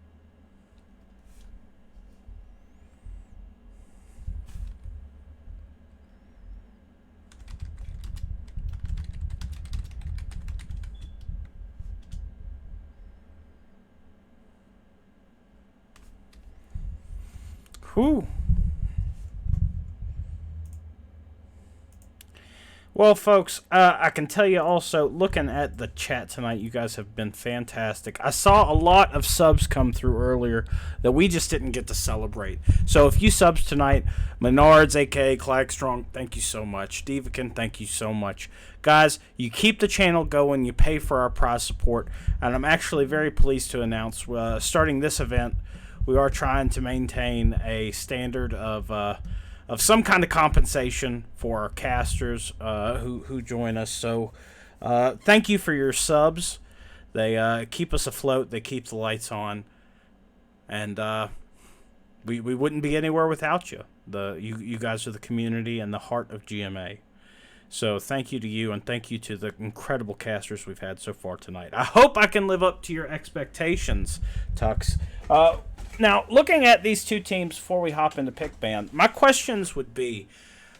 Whew. Well, folks, I can tell you also, looking at the chat tonight, you guys have been fantastic. I saw a lot of subs come through earlier that we just didn't get to celebrate. So if you subs tonight, Menards, a.k.a. Clagstrong, thank you so much. Divakin, thank you so much. Guys, you keep the channel going, you pay for our prize support, and I'm actually very pleased to announce, starting this event, we are trying to maintain a standard of some kind of compensation for our casters who join us. So thank you for your subs. They keep us afloat. They keep the lights on. And we wouldn't be anywhere without you. You guys are the community and the heart of GMA. So thank you to you, and thank you to the incredible casters we've had so far tonight. I hope I can live up to your expectations, Tux. Now, looking at these two teams before we hop into pick band, my questions would be,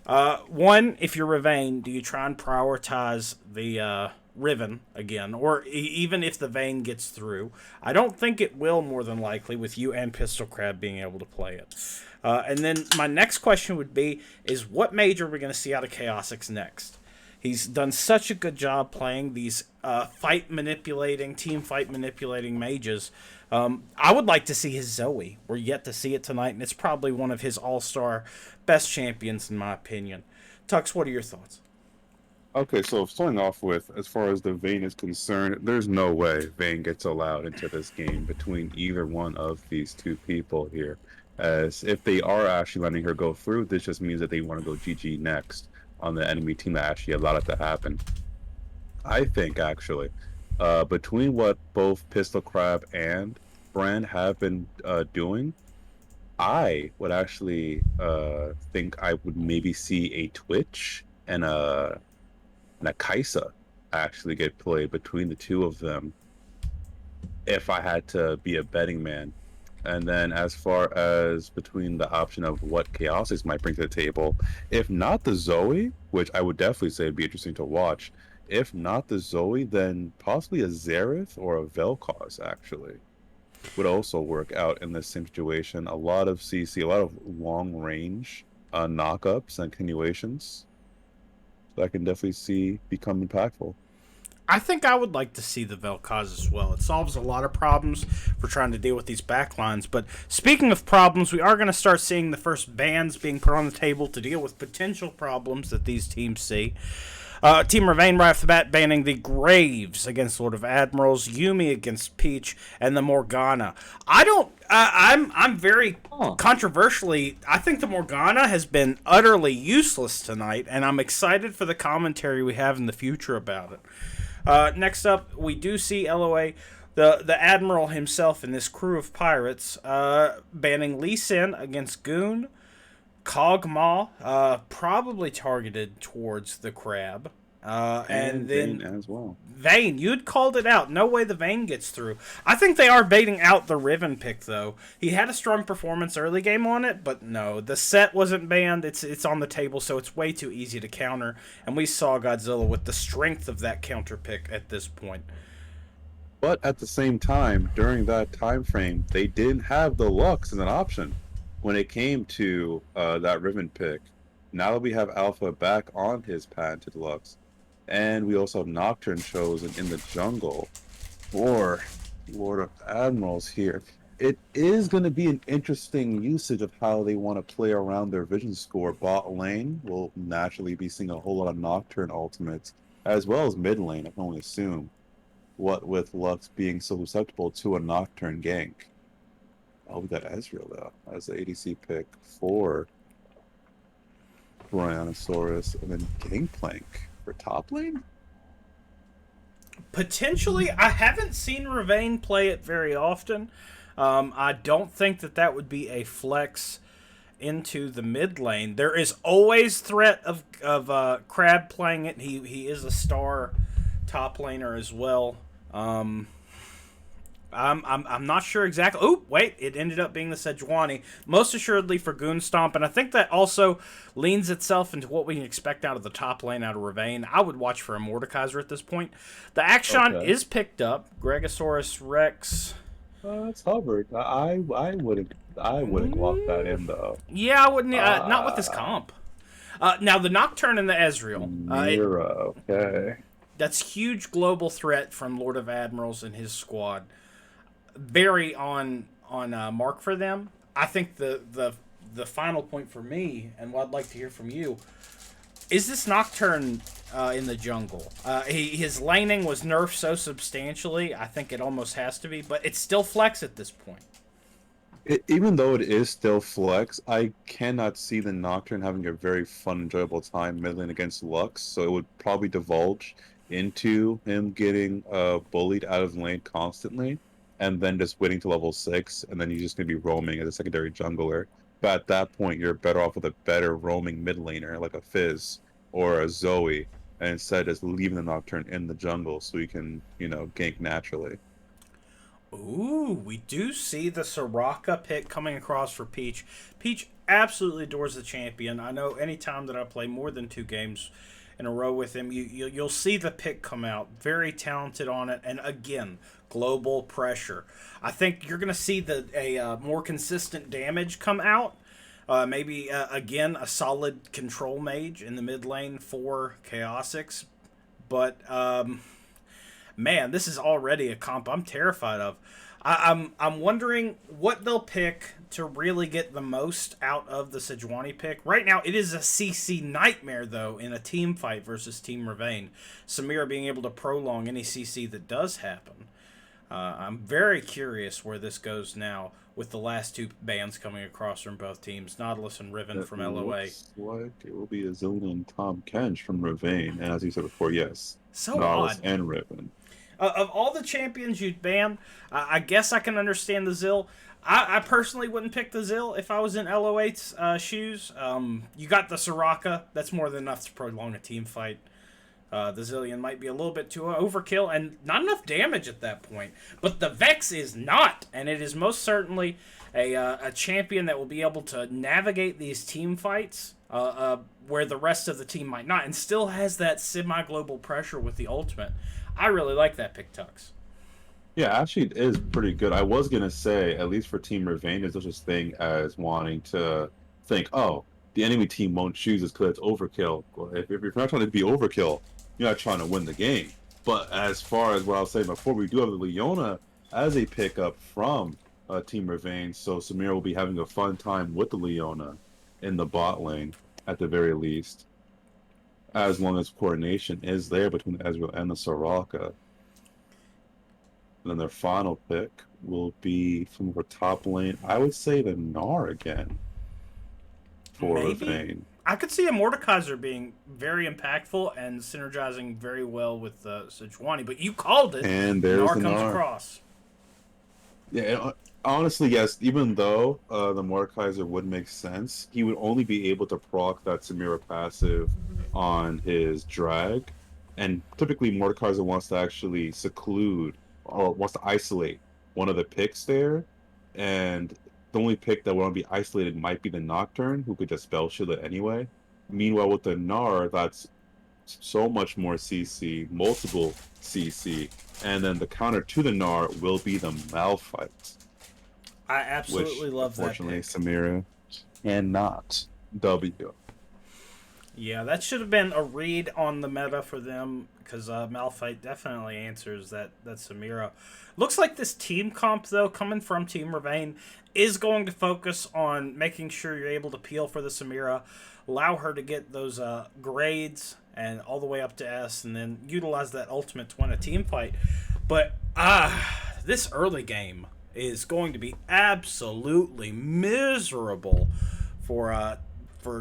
one, if you're Ravane, do you try and prioritize the Riven again, or even if the Vayne gets through? I don't think it will, more than likely, with you and Pistol Crab being able to play it. And then my next question would be, is what major are we going to see out of Chaotix next? He's done such a good job playing these team fight manipulating mages. I would like to see his Zoe. We're yet to see it tonight, and it's probably one of his all-star best champions, in my opinion. Tux, what are your thoughts? Okay, so starting off with, as far as the Vayne is concerned, there's no way Vayne gets allowed into this game between either one of these two people here. As if they are actually letting her go through, this just means that they want to go GG next on the enemy team that actually allowed it to happen. I think, actually, between what both Pistol Crab and Brand have been doing, I would actually think I would maybe see a Twitch and a Kaisa actually get played between the two of them if I had to be a betting man. And then as far as between the option of what Chaotix might bring to the table, if not the Zoe, which I would definitely say would be interesting to watch, if not the Zoe, then possibly a Xerath or a Vel'Koz actually would also work out in this same situation. A lot of CC, a lot of long range knockups and continuations that I can definitely see become impactful. I think I would like to see the Vel'Koz as well. It solves a lot of problems for trying to deal with these backlines. But speaking of problems, we are going to start seeing the first bans being put on the table to deal with potential problems that these teams see. Team Ravane right off the bat banning the Graves against Lord of Admirals, Yuumi against Peach, and the Morgana. I'm very controversially, I think the Morgana has been utterly useless tonight, and I'm excited for the commentary we have in the future about it. Next up, we do see LOA, the Admiral himself and this crew of pirates, banning Lee Sin against Goon, Kog'Maw, probably targeted towards the crab. And then Vayne as well. Vayne, you'd called it out. No way the Vayne gets through. I think they are baiting out the Riven pick, though. He had a strong performance early game on it, but no, the set wasn't banned. It's on the table, so it's way too easy to counter. And we saw Godzilla with the strength of that counter pick at this point. But at the same time, during that time frame, they didn't have the Lux as an option when it came to that Riven pick. Now that we have Alpha back on his patented Lux, and we also have Nocturne chosen in the jungle for Lord of Admirals here, it is going to be an interesting usage of how they want to play around their vision score. Bot lane will naturally be seeing a whole lot of Nocturne ultimates, as well as mid lane, I can only assume. What with Lux being so susceptible to a Nocturne gank. Oh, we got Ezreal though as the ADC pick for Tyrannosaurus, and then Gangplank for top lane. Potentially, I haven't seen Ravane play it very often. I don't think that would be a flex into the mid lane. There is always threat of Crab playing it. He is a star top laner as well. I'm not sure exactly. Oh, wait, it ended up being the Sejuani, most assuredly for Goon Stomp, and I think that also leans itself into what we can expect out of the top lane out of Ravane. I would watch for a Mordekaiser at this point. The Akshan is picked up. Gregosaurus Rex. It's Hubbard. I wouldn't walk that in though. Yeah, I wouldn't. Not with this comp. Now the Nocturne and the Ezreal. Mira, okay. That's huge global threat from Lord of Admirals and his squad. Very on mark for them. I think the final point for me, and what I'd like to hear from you, is this Nocturne in the jungle. His laning was nerfed so substantially, I think it almost has to be, but it's still flex at this point. Even though it is still flex, I cannot see the Nocturne having a very fun, enjoyable time middling against Lux, so it would probably divulge into him getting bullied out of the lane constantly, and then just waiting to level 6, and then you're just going to be roaming as a secondary jungler. But at that point, you're better off with a better roaming mid laner, like a Fizz or a Zoe, and instead just leaving the Nocturne in the jungle so you can, gank naturally. Ooh, we do see the Soraka pick coming across for Peach. Peach absolutely adores the champion. I know anytime that I play more than 2 games in a row with him, you'll see the pick come out. Very talented on it, and again, global pressure. I think you're going to see a more consistent damage come out. Maybe, again, a solid control mage in the mid lane for Chaotix. But, man, this is already a comp I'm terrified of. I'm wondering what they'll pick to really get the most out of the Sejuani pick. Right now, it is a CC nightmare, though, in a team fight versus Team Ravane. Samira being able to prolong any CC that does happen. I'm very curious where this goes now with the last 2 bans coming across from both teams, Nautilus and Riven from LOA. Looks like it will be Azillion and Tom Kench from Ravane, and as you said before, yes, So Nautilus odd. and Riven. Of all the champions you'd ban, I guess I can understand the Zill. I personally wouldn't pick the Zill if I was in LO8's shoes. You got the Soraka. That's more than enough to prolong a team fight. The Zilean might be a little bit too overkill and not enough damage at that point. But the Vex is not, and it is most certainly a champion that will be able to navigate these team fights where the rest of the team might not, and still has that semi-global pressure with the ultimate. I really like that pick, Tux. Yeah, actually, it is pretty good. I was gonna say, at least for Team Ravane, there's such a thing as wanting to think, oh, the enemy team won't choose us because it's overkill. Well, if you're not trying to be overkill, you're not trying to win the game. But as far as what I was saying before, we do have the Leona as a pickup from Team Ravane, so Samira will be having a fun time with the Leona in the bot lane, at the very least, as long as coordination is there between the Ezreal and the Soraka. And then their final pick will be from the top lane. I would say the Gnar again for Ravane. I could see a Mordekaiser being very impactful and synergizing very well with Sejuani, but you called it. And there's Gnar the comes Gnar. across. Yeah, Honestly, yes. Even though the Mordekaiser would make sense, he would only be able to proc that Samira passive on his drag, and typically Mordekaiser wants to actually seclude or wants to isolate one of the picks there, and the only pick that want to be isolated might be the Nocturne, who could just spell shield it anyway. Meanwhile, with the Gnar, that's so much more CC, multiple CC, and then the counter to the Gnar will be the Malphite, I which absolutely love that unfortunately pick. Samira cannot W. Yeah, that should have been a read on the meta for them because Malphite definitely answers that Samira. Looks like this team comp though, coming from Team Ravane, is going to focus on making sure you're able to peel for the Samira, allow her to get those grades and all the way up to S, and then utilize that ultimate to win a team fight. But this early game is going to be absolutely miserable for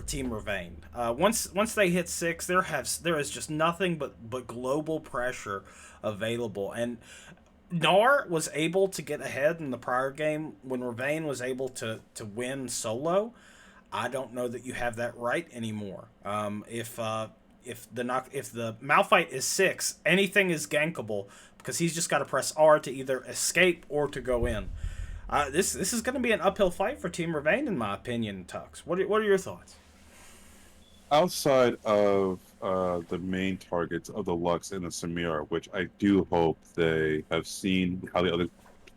Team Ravane. Once they hit 6, there is just nothing but global pressure available. And Gnar was able to get ahead in the prior game when Ravane was able to win solo. I don't know that you have that right anymore. If the Malphite is 6, anything is gankable because he's just got to press R to either escape or to go in. This is going to be an uphill fight for Team Ravane, in my opinion, Tux. What are your thoughts? Outside of the main targets of the Lux and the Samira, which I do hope they have seen how the other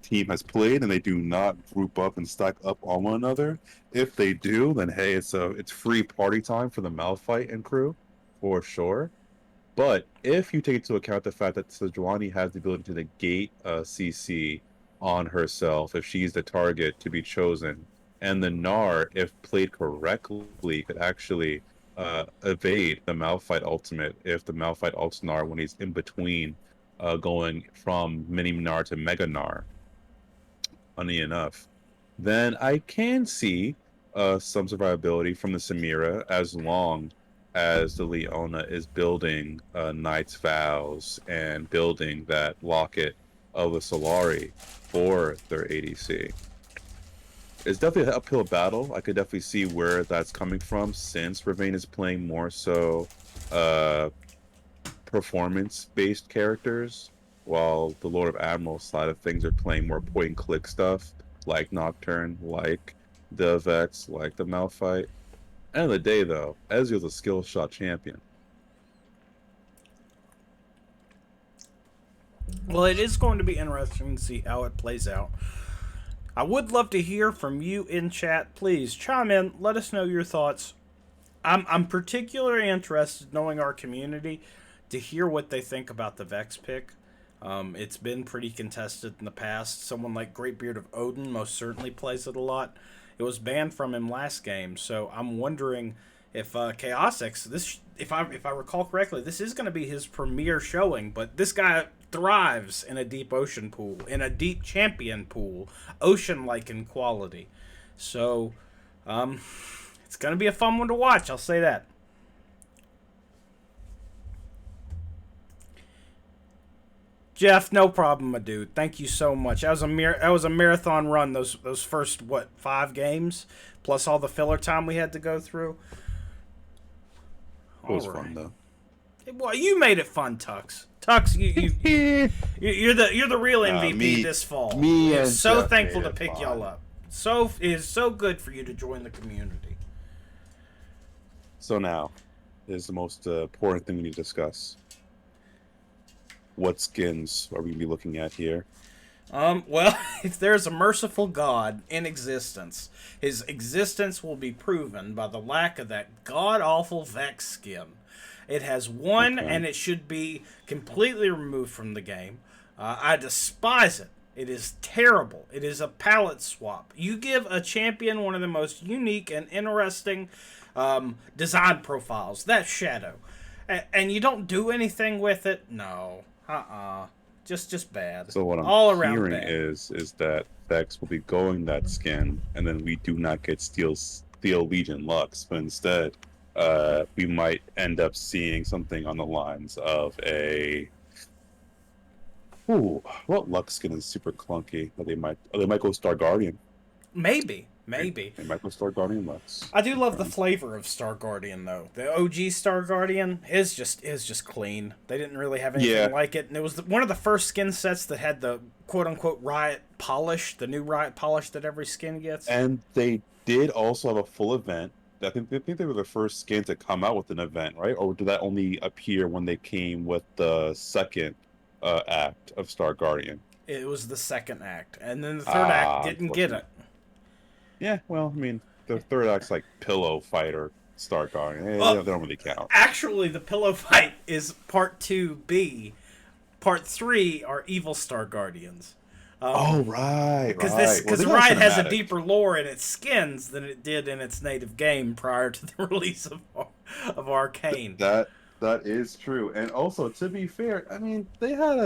team has played and they do not group up and stack up on one another. If they do, then hey, it's free party time for the Malphite and crew, for sure. But if you take into account the fact that Sejuani has the ability to negate CC on herself if she's the target to be chosen, and the Gnar, if played correctly, could actually evade the Malphite ultimate if the Malphite ults Gnar when he's in between going from Mini Gnar to Mega Gnar, funny enough, then I can see some survivability from the Samira as long as the Leona is building Knight's Vows and building that locket of the Solari for their ADC. It's definitely an uphill battle. I could definitely see where that's coming from since Ravane is playing more so performance-based characters, while the Lord of Admiral side of things are playing more point-and-click stuff, like Nocturne, like the Vex, like the Malphite. End of the day, though, Ezreal's a skill shot champion. Well, it is going to be interesting to see how it plays out. I would love to hear from you in chat. Please chime in. Let us know your thoughts. I'm particularly interested, knowing our community, to hear what they think about the Vex pick. It's been pretty contested in the past. Someone like Greatbeard of Odin most certainly plays it a lot. It was banned from him last game, so I'm wondering if Chaosix, if I recall correctly, this is going to be his premier showing. But this guy thrives in a deep ocean pool, in a deep champion pool, ocean-like in quality. So, it's going to be a fun one to watch. I'll say that. Jeff, no problem, my dude. Thank you so much. That was a marathon run. Those first 5 games, plus all the filler time we had to go through. It was fun though. Well, you made it fun, Tux. Tux, you're the real MVP this fall. Me and so Jeff thankful made to it pick fun. y'all up. So it is so good for you to join the community. So now is the most important thing we need to discuss. What skins are we going to be looking at here? Well, if there's a merciful God in existence, his existence will be proven by the lack of that god-awful Vex skin. It has one, Okay. and it should be completely removed from the game. I despise it. It is terrible. It is a palette swap. You give a champion one of the most unique and interesting design profiles. That's Shadow. And you don't do anything with it? No. Just bad. So what I'm all around hearing bad. is that Vex will be going that skin, and then we do not get Steel Legion Lux, but instead we might end up seeing something on the lines of a Ooh, what Lux skin is super clunky? That they might go Star Guardian. Maybe, They, maybe. they might go Star Guardian Lux. I do love the Okay. flavor of Star Guardian though. The OG Star Guardian is just clean. They didn't really have anything Yeah, like it, and it was one of the first skin sets that had the quote unquote Riot polish, the new Riot polish that every skin gets. and they did also have a full event. I think they were the first skin to come out with an event, right? Or did that only appear when they came with the second act of Star Guardian? It was the second act, and then the third act didn't get Unfortunate. it. Yeah, well, I mean, the third act's like Pillow Fighter Star Guardian. Well, They don't really count. actually, the pillow fight is part 2B. Part 3 are Evil Star Guardians. Oh, right, Because right. Well, because they got Riot has a cinematic. deeper lore in its skins than it did in its native game prior to the release of Arcane. That is true. And also, to be fair, I mean, they had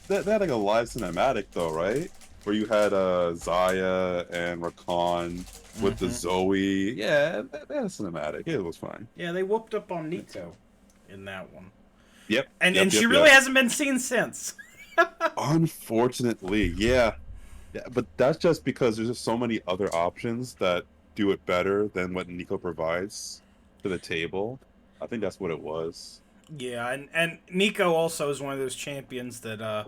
like a live cinematic though, right? Where you had Zaya and Rakan with the Mhm. Zoe. Yeah, they had a cinematic. It was fine. Yeah, they whooped up on Nico in that one. Yep. And she yep, really yep. hasn't been seen since. Unfortunately, yeah. Yeah, but that's just because there's just so many other options that do it better than what Nico provides to the table. I think that's what it was. Yeah, and Nico also is one of those champions that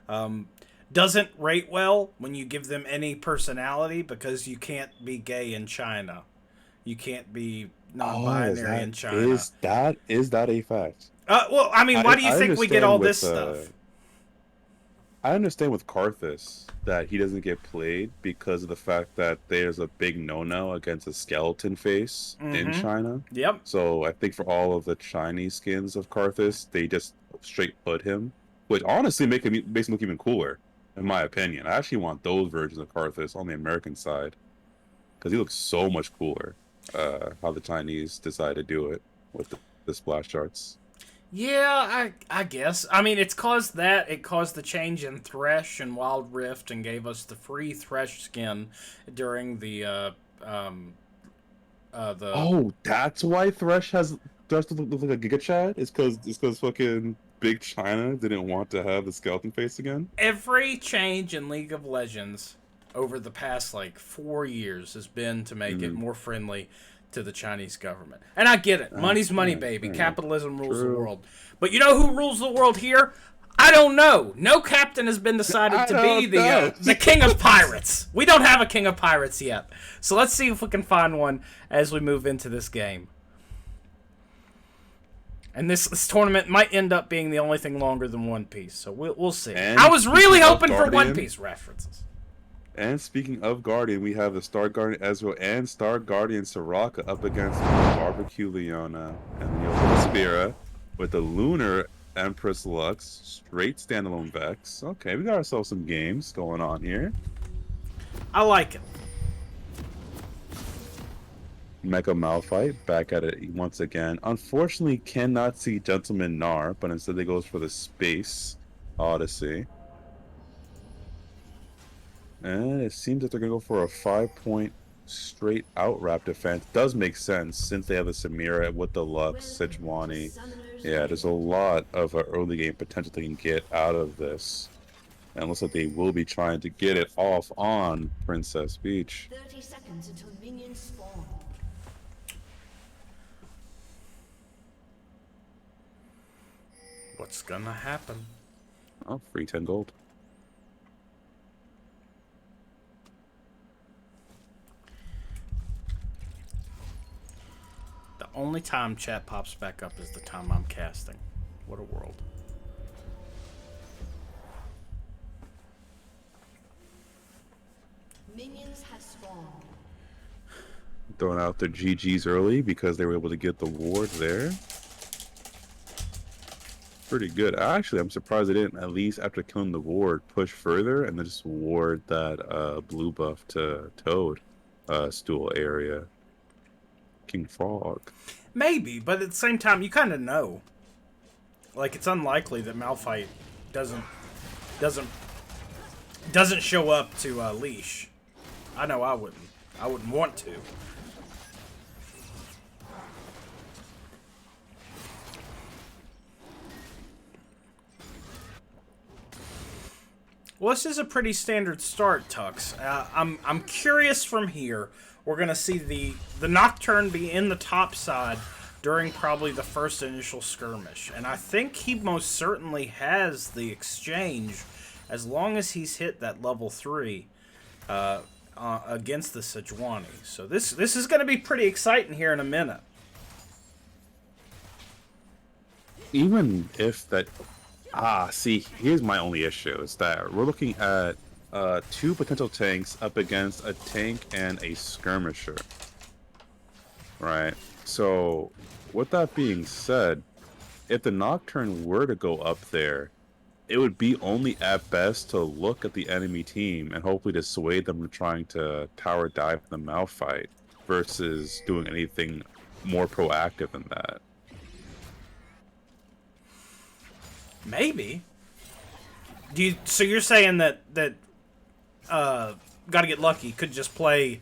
um, doesn't rate well when you give them any personality because you can't be gay in China. You can't be non-binary in China. Is that a fact? Well, I mean, why do you I think we get understand all with, this stuff? I understand with Karthus that he doesn't get played because of the fact that there's a big no-no against a skeleton face in Mhm. China. Yep. So I think for all of the Chinese skins of Karthus, they just straight put him, which honestly makes him look even cooler, in my opinion. I actually want those versions of Karthus on the American side because he looks so much cooler. How the Chinese decide to do it with the splash charts. Yeah, I guess. I mean, it caused the change in Thresh and Wild Rift and gave us the free Thresh skin during the Oh, that's why Thresh does look like a Giga Chad? It's because fucking Big China didn't want to have the skeleton face again? every change in League of Legends over the past like 4 years has been to make it Mhm. more friendly to the Chinese government. And I get it. Money's money, yeah, baby. fair enough. Capitalism rules the True. world. But you know who rules the world here? I don't know. No captain has been decided I to be don't know. the king of pirates. We don't have a king of pirates yet. So let's see if we can find one as we move into this game. And this tournament might end up being the only thing longer than One Piece. So we'll see. And I was really speaking of hoping for One Guardian- Piece references. And speaking of Guardian, we have the Star Guardian Ezreal and Star Guardian Soraka up against Barbecue Leona and the Spira with the Lunar Empress Lux, straight standalone Vex. Okay, we got ourselves some games going on here. I like it. Mecha Malphite back at it once again. Unfortunately, cannot see Gentleman Gnar, but instead they goes for the Space Odyssey. And it seems that they're going to go for a 5-point straight out wrap defense. Does make sense since they have the Samira with the Lux, Sejuani. Yeah, there's a lot of early game potential they can get out of this. And it looks like they will be trying to get it off on Princess Beach. 30 seconds until minions spawn. What's gonna happen? Oh, free 10 gold. The only time chat pops back up is the time I'm casting. What a world. Minions have spawned. Throwing out their GGs early because they were able to get the ward there. Pretty good. Actually, I'm surprised they didn't, at least after killing the ward, push further and then just ward that blue buff to Toad stool area. King Frog. Maybe, but at the same time, you kind of know. Like, it's unlikely that Malphite doesn't show up to Leash. I know I wouldn't. I wouldn't want to. Well, this is a pretty standard start, Tux. I'm curious from here. We're gonna see the Nocturne be in the top side during probably the first initial skirmish, and I think he most certainly has the exchange, as long as he's hit that level 3 against the Sejuani. So this is gonna be pretty exciting here in a minute. Even if that, see, here's my only issue is that we're looking at 2 potential tanks up against a tank and a skirmisher, right? So, with that being said, if the Nocturne were to go up there, it would be only at best to look at the enemy team and hopefully dissuade them from trying to tower dive the Malphite versus doing anything more proactive than that. Maybe. So you're saying that Gotta Get Lucky could just play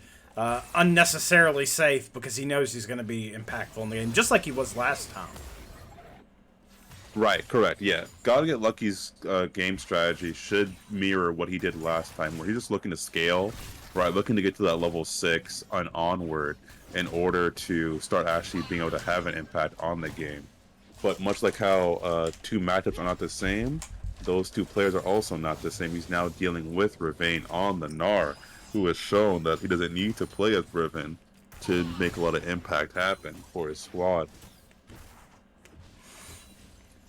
unnecessarily safe because he knows he's going to be impactful in the game, just like he was last time. Right, correct, yeah. Gotta Get Lucky's game strategy should mirror what he did last time, where he's just looking to scale, right, looking to get to that level 6 and onward in order to start actually being able to have an impact on the game. But much like how 2 matchups are not the same, those 2 players are also not the same. He's now dealing with Rivain on the Gnar, who has shown that he doesn't need to play as Riven to make a lot of impact happen for his squad.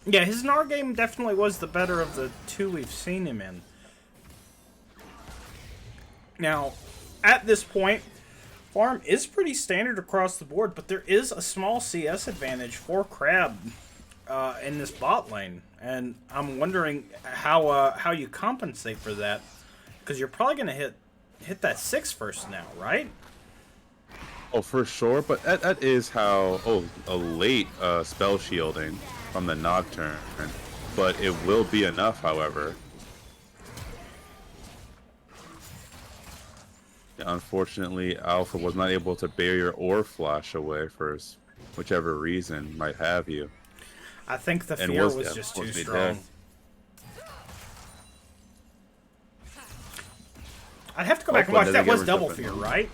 Yeah, his Gnar game definitely was the better of the 2 we've seen him in. Now, at this point, farm is pretty standard across the board, but there is a small CS advantage for Crab in this bot lane, and I'm wondering how you compensate for that, because you're probably going to hit that 6 first now, right? Oh, for sure, but that is how a late spell shielding from the Nocturne, but it will be enough, however. Unfortunately, Alpha was not able to barrier or flash away for whichever reason might have you. I think the fear was just too strong. I'd have to go back and watch. That was double fear, right?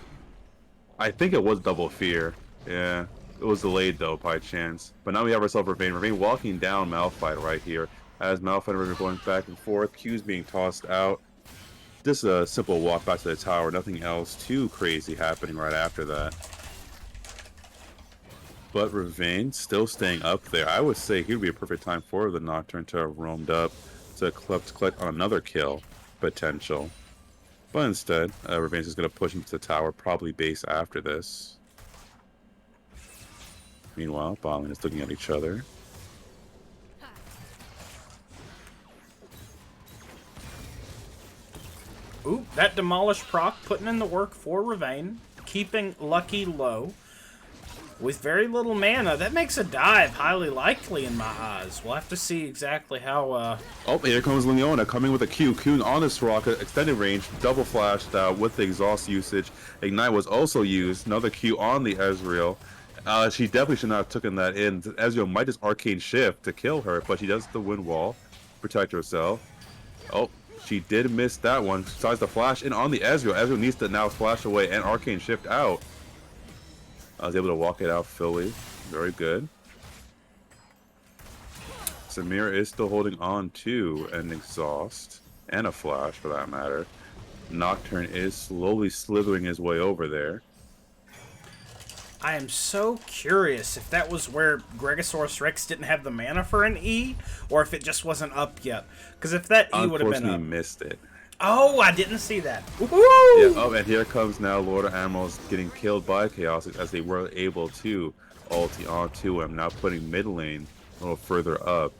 I think it was double fear. Yeah, it was delayed though by chance. But now we have ourselves Rivain. Rivain walking down Malphite right here. As Malphite and Rivain are going back and forth. Q's being tossed out. Just a simple walk back to the tower. Nothing else too crazy happening right after that. But Rivain still staying up there. I would say he would be a perfect time for the Nocturne to have roamed up to collect on another kill potential. But instead, Rivain's just going to push into the tower, probably base after this. Meanwhile, Botland is looking at each other. Ooh, that Demolish proc putting in the work for Rivain, keeping Lucky low. With very little mana, that makes a dive highly likely in my eyes. We'll have to see exactly how, Oh, here comes Leona coming with a Q. Q on this rocket, extended range, double flashed out with the exhaust usage. Ignite was also used, another Q on the Ezreal. She definitely should not have taken that in. Ezreal might just Arcane Shift to kill her, but she does the wind wall, protect herself. Oh, she did miss that one. She decides to flash in on the Ezreal. Ezreal needs to now flash away and Arcane Shift out. I was able to walk it out fully. Very good. Samir is still holding on to an exhaust and a flash for that matter. Nocturne is slowly slithering his way over there. I am so curious if that was where Gregosaurus Rex didn't have the mana for an E, or if it just wasn't up yet. Because if that E would have been up... Unfortunately, missed it. Oh, I didn't see that. Woohoo! Yeah, oh, and here comes now Lord of Animals getting killed by Chaos as they were able to ulti onto him, now putting mid lane a little further up.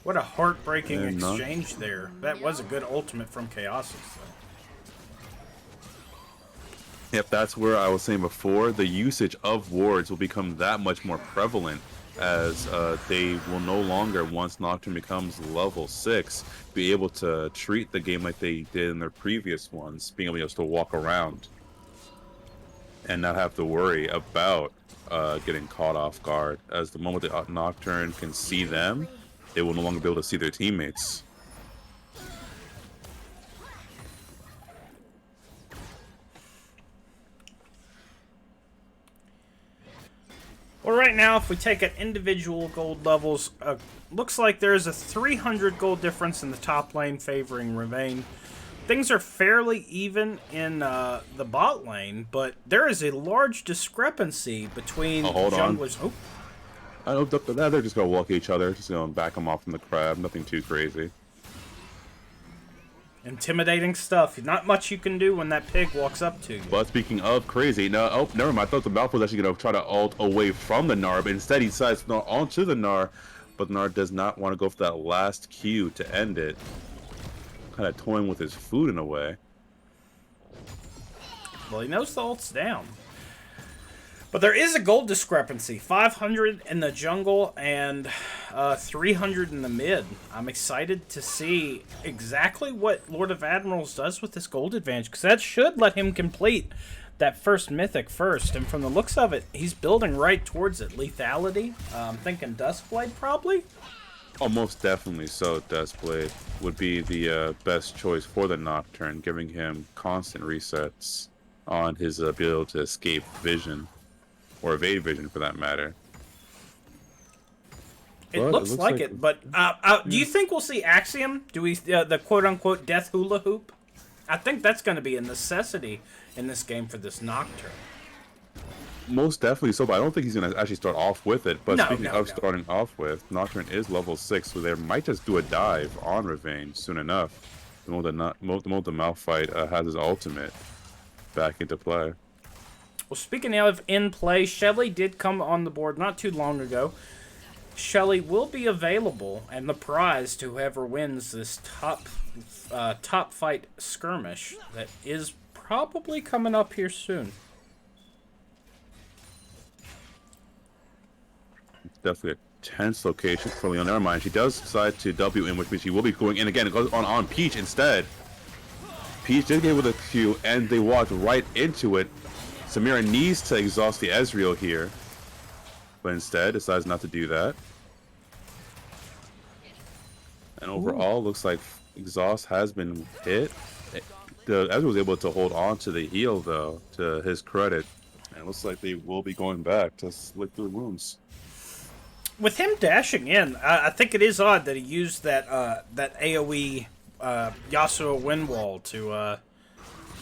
What a heartbreaking exchange there. That was a good ultimate from Chaosix, though. Yep, that's where I was saying before, the usage of wards will become that much more prevalent as they will no longer, once Nocturne becomes level 6, be able to treat the game like they did in their previous ones, being able to walk around and not have to worry about getting caught off guard. As the moment the Nocturne can see them, they will no longer be able to see their teammates. Well, right now, if we take at individual gold levels, looks like there's a 300 gold difference in the top lane favoring Rivain. Things are fairly even in the bot lane, but there is a large discrepancy between hold on. junglers. Oh, I know they're just gonna walk each other, just gonna back them off from the crab. Nothing too crazy. intimidating stuff. Not much you can do when that pig walks up to you. But speaking of crazy, no, oh, never mind. I thought the Malfoy was actually gonna try to ult away from the Gnar, but instead he decides to Gnar onto the Gnar. But Gnar does not want to go for that last Q to end it. Kind of toying with his food in a way. Well, he knows the ult's down. But there is a gold discrepancy. 500 in the jungle and 300 in the mid. I'm excited to see exactly what Lord of Admirals does with this gold advantage, because that should let him complete that first mythic first. And from the looks of it, he's building right towards it. Lethality. I'm thinking Duskblade probably. Oh, most definitely so. Duskblade would be the best choice for the Nocturne, giving him constant resets on his ability to escape vision. Or evade vision, for that matter. It looks like it, but do you think we'll see Axiom? Do we the quote-unquote death hula hoop? I think that's going to be a necessity in this game for this Nocturne. Most definitely so, but I don't think he's going to actually start off with it. But speaking of starting off with, Nocturne is level 6, so they might just do a dive on Rivain soon enough. The moment the Malphite has his ultimate back into play. Well, speaking of in play, Shelly did come on the board not too long ago. Shelly will be available, and the prize to whoever wins this top fight skirmish that is probably coming up here soon. Definitely a tense location for Leon. Never mind. She does decide to W in, which means she will be going in again. It goes on Peach instead. Peach did get with a Q, and they walked right into it. Samira needs to exhaust the Ezreal here, but instead decides not to do that. And overall, looks like exhaust has been hit. The Ezreal was able to hold on to the heal, though, to his credit. And it looks like they will be going back to lick through wounds. With him dashing in, I think it is odd that he used that that AoE Yasuo wind wall to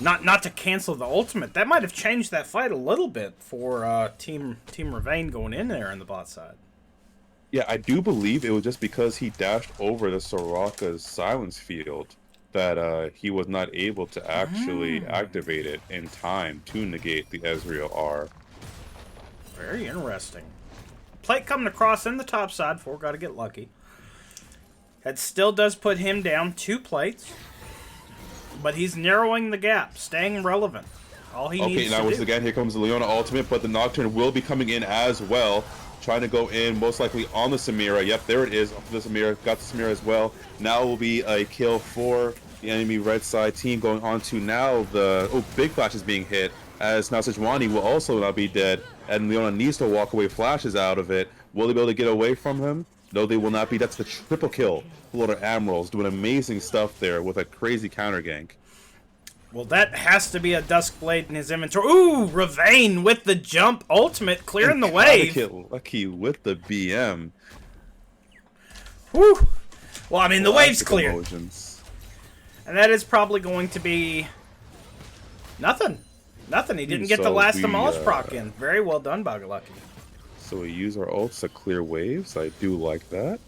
not to cancel the ultimate. That might have changed that fight a little bit for Team Rivain going in there in the bot side. Yeah, I do believe it was just because he dashed over the Soraka's silence field that he was not able to actually activate it in time to negate the Ezreal R. Very interesting. Plate coming across in the top side. Four got to get lucky. That still does put him down 2 plates. But he's narrowing the gap, staying relevant. All he needs to do. Okay, now once again, here comes the Leona ultimate, but the Nocturne will be coming in as well. Trying to go in, most likely on the Samira. Yep, there it is. The Samira, got the Samira as well. Now will be a kill for the enemy red side team. Going on to now the... Oh, Big Flash is being hit, as now Sejuani will also not be dead. And Leona needs to walk away, flashes out of it. Will they be able to get away from him? No, they will not be. That's the triple kill. Lord of Admirals doing amazing stuff there with a crazy counter gank. Well, that has to be a Duskblade in his inventory. Ooh, Rivain with the jump ultimate, clearing the wave. Get lucky with the BM. Woo! Well, I mean, the wave's clear. Emotions. And that is probably going to be nothing. Nothing. He didn't get the last demolish proc in. Very well done, Bagalucky. So we use our ults to clear waves. I do like that.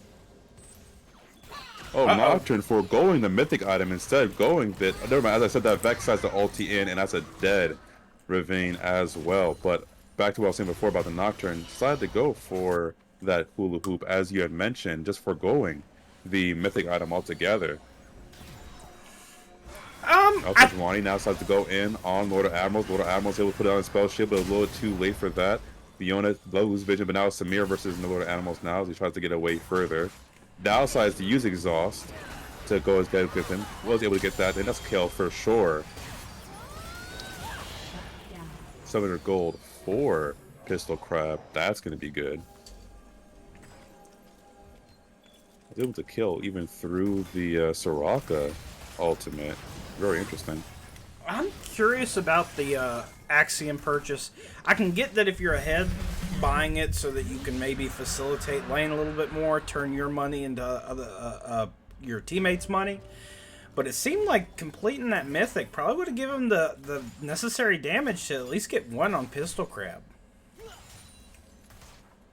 Oh, Nocturne foregoing the mythic item instead, going that. Never mind. As I said, that Vex has the ulti in, and that's a dead Rivain as well. But back to what I was saying before about the Nocturne, decided to go for that hula hoop, as you had mentioned, just foregoing the mythic item altogether. Sejuani now decides to go in on Lord of Admirals. Lord of Admirals able to put it on a spell shield, but a little too late for that. Fiona loses vision, but now it's Samir versus the Lord of Admirals now as he tries to get away further. Now decides to use exhaust to go as dead with him. Was able to get that, and that's kill for sure. 700 gold for Pistol Crab. That's going to be good. I was able to kill even through the Soraka ultimate. Very interesting. I'm curious about the Axiom purchase. I can get that if you're ahead, buying it so that you can maybe facilitate lane a little bit more, turn your money into your teammates' money. But it seemed like completing that mythic probably would have given him the necessary damage to at least get one on Pistol Crab.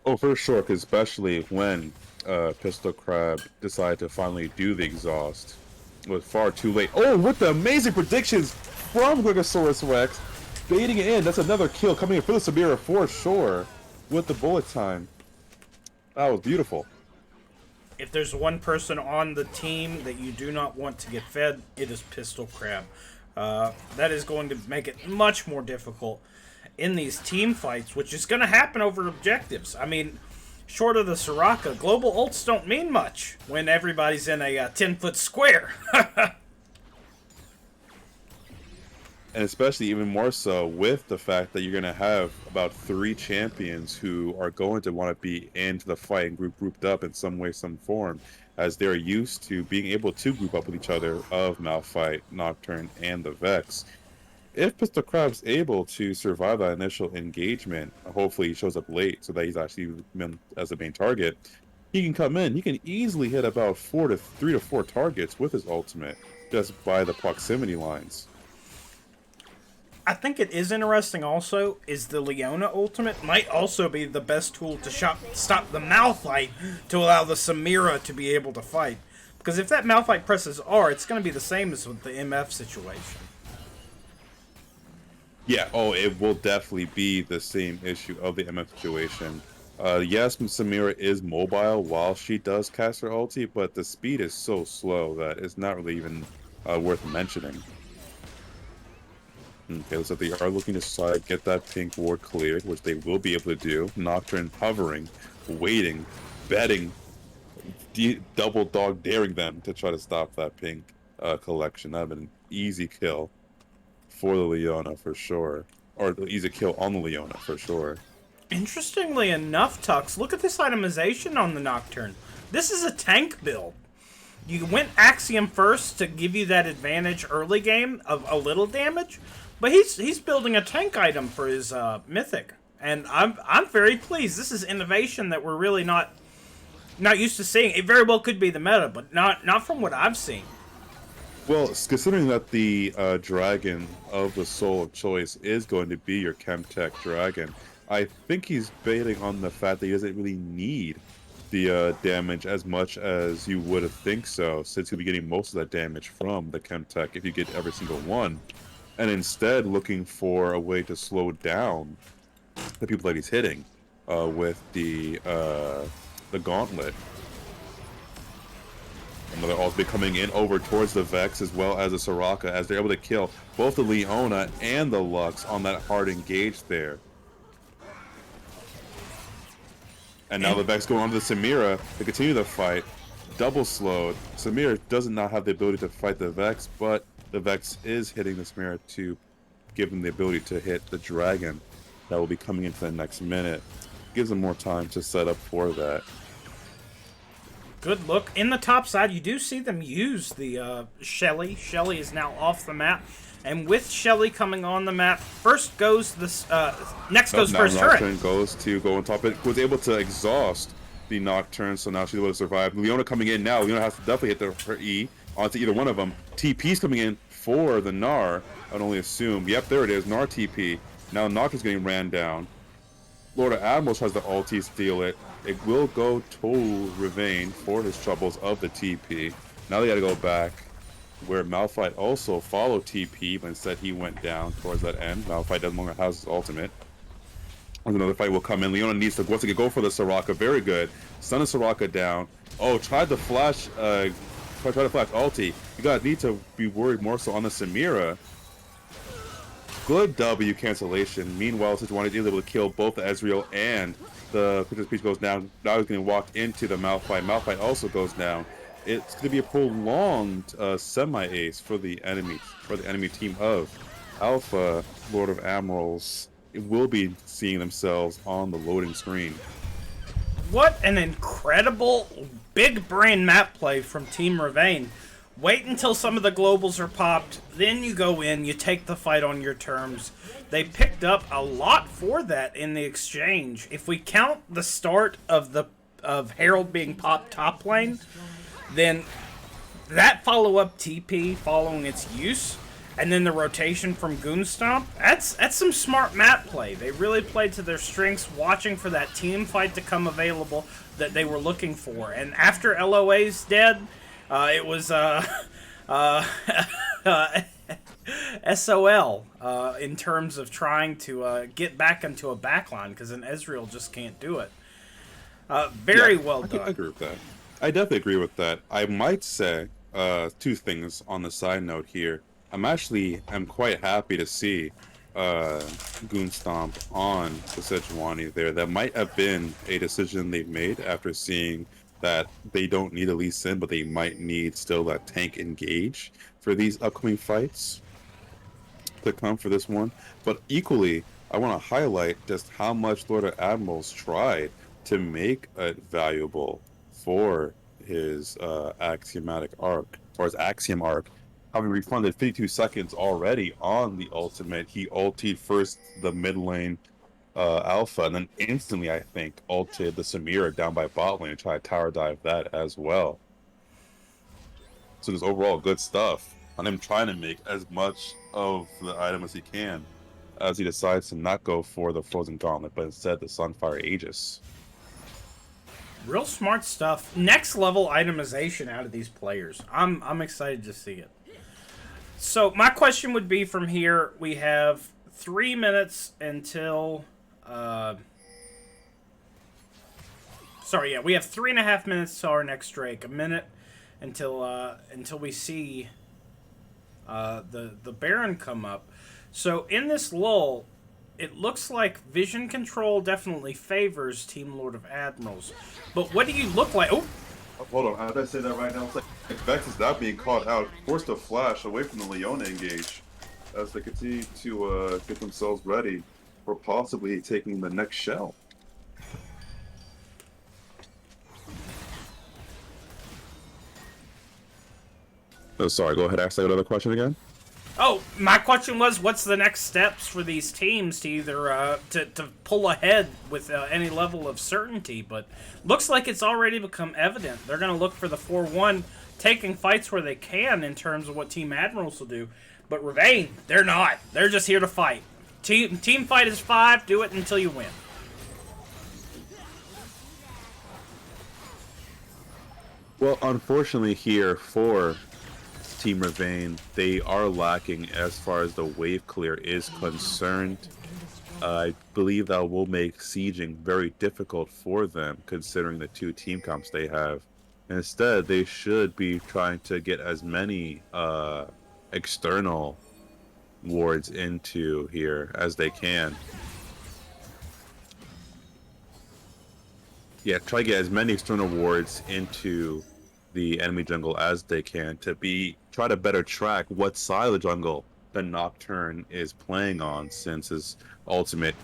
Oh, for sure, because especially when Pistol Crab decided to finally do the exhaust. It was far too late. Oh, with the amazing predictions from Gigasaurus Rex, baiting it in. That's another kill coming in for the Samira for sure with the bullet time. That was beautiful. If there's one person on the team that you do not want to get fed, it is Pistol Crab. That is going to make it much more difficult in these team fights, which is going to happen over objectives. I mean, short of the Soraka, global ults don't mean much when everybody's in a 10-foot square. And especially even more so with the fact that you're going to have about 3 champions who are going to want to be into the fight and grouped up in some way, some form, as they're used to being able to group up with each other of Malphite, Nocturne, and the Vex. If Pistol Crab's able to survive that initial engagement, hopefully he shows up late so that he's actually as the main target, he can come in. He can easily hit about 3 to 4 targets with his ultimate just by the proximity lines. I think it is interesting also is the Leona ultimate might also be the best tool to stop the Malphite to allow the Samira to be able to fight. Because if that Malphite presses R, it's going to be the same as with the MF situation. Yeah, oh, it will definitely be the same issue of the MF situation. Yes, Samira is mobile while she does cast her ulti, but the speed is so slow that it's not really even worth mentioning. Okay, so they are looking to get that pink ward cleared, which they will be able to do. Nocturne hovering, waiting, betting, double dog daring them to try to stop that pink collection. That would have been an easy kill for the Leona for sure. Or the easy kill on the Leona for sure. Interestingly enough, Tux, look at this itemization on the Nocturne. This is a tank build. You went Axiom first to give you that advantage early game of a little damage, but he's building a tank item for his mythic, and I'm very pleased. This is innovation that we're really not used to seeing. It very well could be the meta, but not from what I've seen. Well, considering that the dragon of the soul of choice is going to be your Chemtech dragon, I think he's baiting on the fact that he doesn't really need the damage as much as you would have think so, since you'll be getting most of that damage from the Chemtech if you get every single one, and instead looking for a way to slow down the people that he's hitting with the gauntlet. And they'll also be coming in over towards the Vex as well as the Soraka, as they're able to kill both the Leona and the Lux on that hard engage there. And now the Vex going on to the Samira to continue the fight. Double slowed. Samira does not have the ability to fight the Vex, but the Vex is hitting the Samira to give him the ability to hit the dragon that will be coming into the next minute. Gives him more time to set up for that. Good look. In the top side, you do see them use the Shelly. Shelly is now off the map. And with Shelly coming on the map, first goes this. Next goes first turret. Nocturne goes to go on top. It was able to exhaust the Nocturne, so now she's able to survive. Leona coming in now. Leona has to definitely hit her E onto either one of them. TP's coming in for the Gnar. I'd only assume. Yep, there it is. Gnar TP. Now Nocturne's getting ran down. Lord of Admirals tries to ulti steal it. It will go to Rivain for his troubles of the TP. Now they gotta go back where Malphite also followed TP, but instead he went down towards that end. Malphite doesn't longer have his ultimate. Another fight will come in. Leona needs to once again go for the Soraka. Very good. Stun the Soraka down. Oh, tried to flash ulti. You need to be worried more so on the Samira. Good W cancellation. Meanwhile, Sejuani is able to kill both Ezreal and the Princess Peach goes down. Now he's going to walk into the Malphite. Malphite also goes down. It's going to be a prolonged semi-ace for the enemy team of Alpha, Lord of Admirals, will be seeing themselves on the loading screen. What an incredible big brain map play from Team Ravane. Wait until some of the globals are popped, then you go in, you take the fight on your terms. They picked up a lot for that in the exchange. If we count the start of Herald being popped top lane, then that follow-up TP following its use, and then the rotation from Goonstomp, that's some smart map play. They really played to their strengths, watching for that team fight to come available that they were looking for. And after LOA's dead, it was SOL in terms of trying to get back into a backline, because an Ezreal just can't do it. Very well done. I agree with that. I definitely agree with that. I might say two things on the side note here. I'm quite happy to see Goonstomp on the Sejuani there. That might have been a decision they made after seeing that they don't need a Lee Sin, but they might need still that tank engage for these upcoming fights to come for this one. But equally, I want to highlight just how much Lord of Admirals tried to make it valuable for his axiomatic arc, or his axiom arc. Having refunded 52 seconds already on the ultimate, he ultied first the mid lane Alpha, and then instantly, I think, ulted the Samira down by bot lane and tried to tower dive that as well. So there's overall good stuff on him trying to make as much of the item as he can, as he decides to not go for the Frozen Gauntlet, but instead the Sunfire Aegis. Real smart stuff. Next level itemization out of these players. I'm excited to see it. So my question would be, from here, we have 3 minutes until... we have 3.5 minutes to our next Drake. A minute until we see the Baron come up. So in this lull, it looks like vision control definitely favors Team Lord of Admirals. But what do you look like? Oh! Hold on, as I say that right now, it's like Vex is not being caught out, forced to flash away from the Leona engage as they continue to get themselves ready for possibly taking the next shell. Oh, sorry, go ahead, ask that other question again. Oh, my question was, what's the next steps for these teams to either to pull ahead with any level of certainty? But looks like it's already become evident. They're going to look for the 4-1, taking fights where they can in terms of what Team Admirals will do. But Ravane, they're not. They're just here to fight. Team fight is 5. Do it until you win. Well, unfortunately here for Team Ravane, they are lacking as far as the wave clear is concerned. I believe that will make sieging very difficult for them, considering the 2 team comps they have. Instead, they should be trying to get as many external wards into here as they can. Yeah, try to get as many external wards into the enemy jungle as they can to try to better track what side of the jungle the Nocturne is playing on, since his ultimate,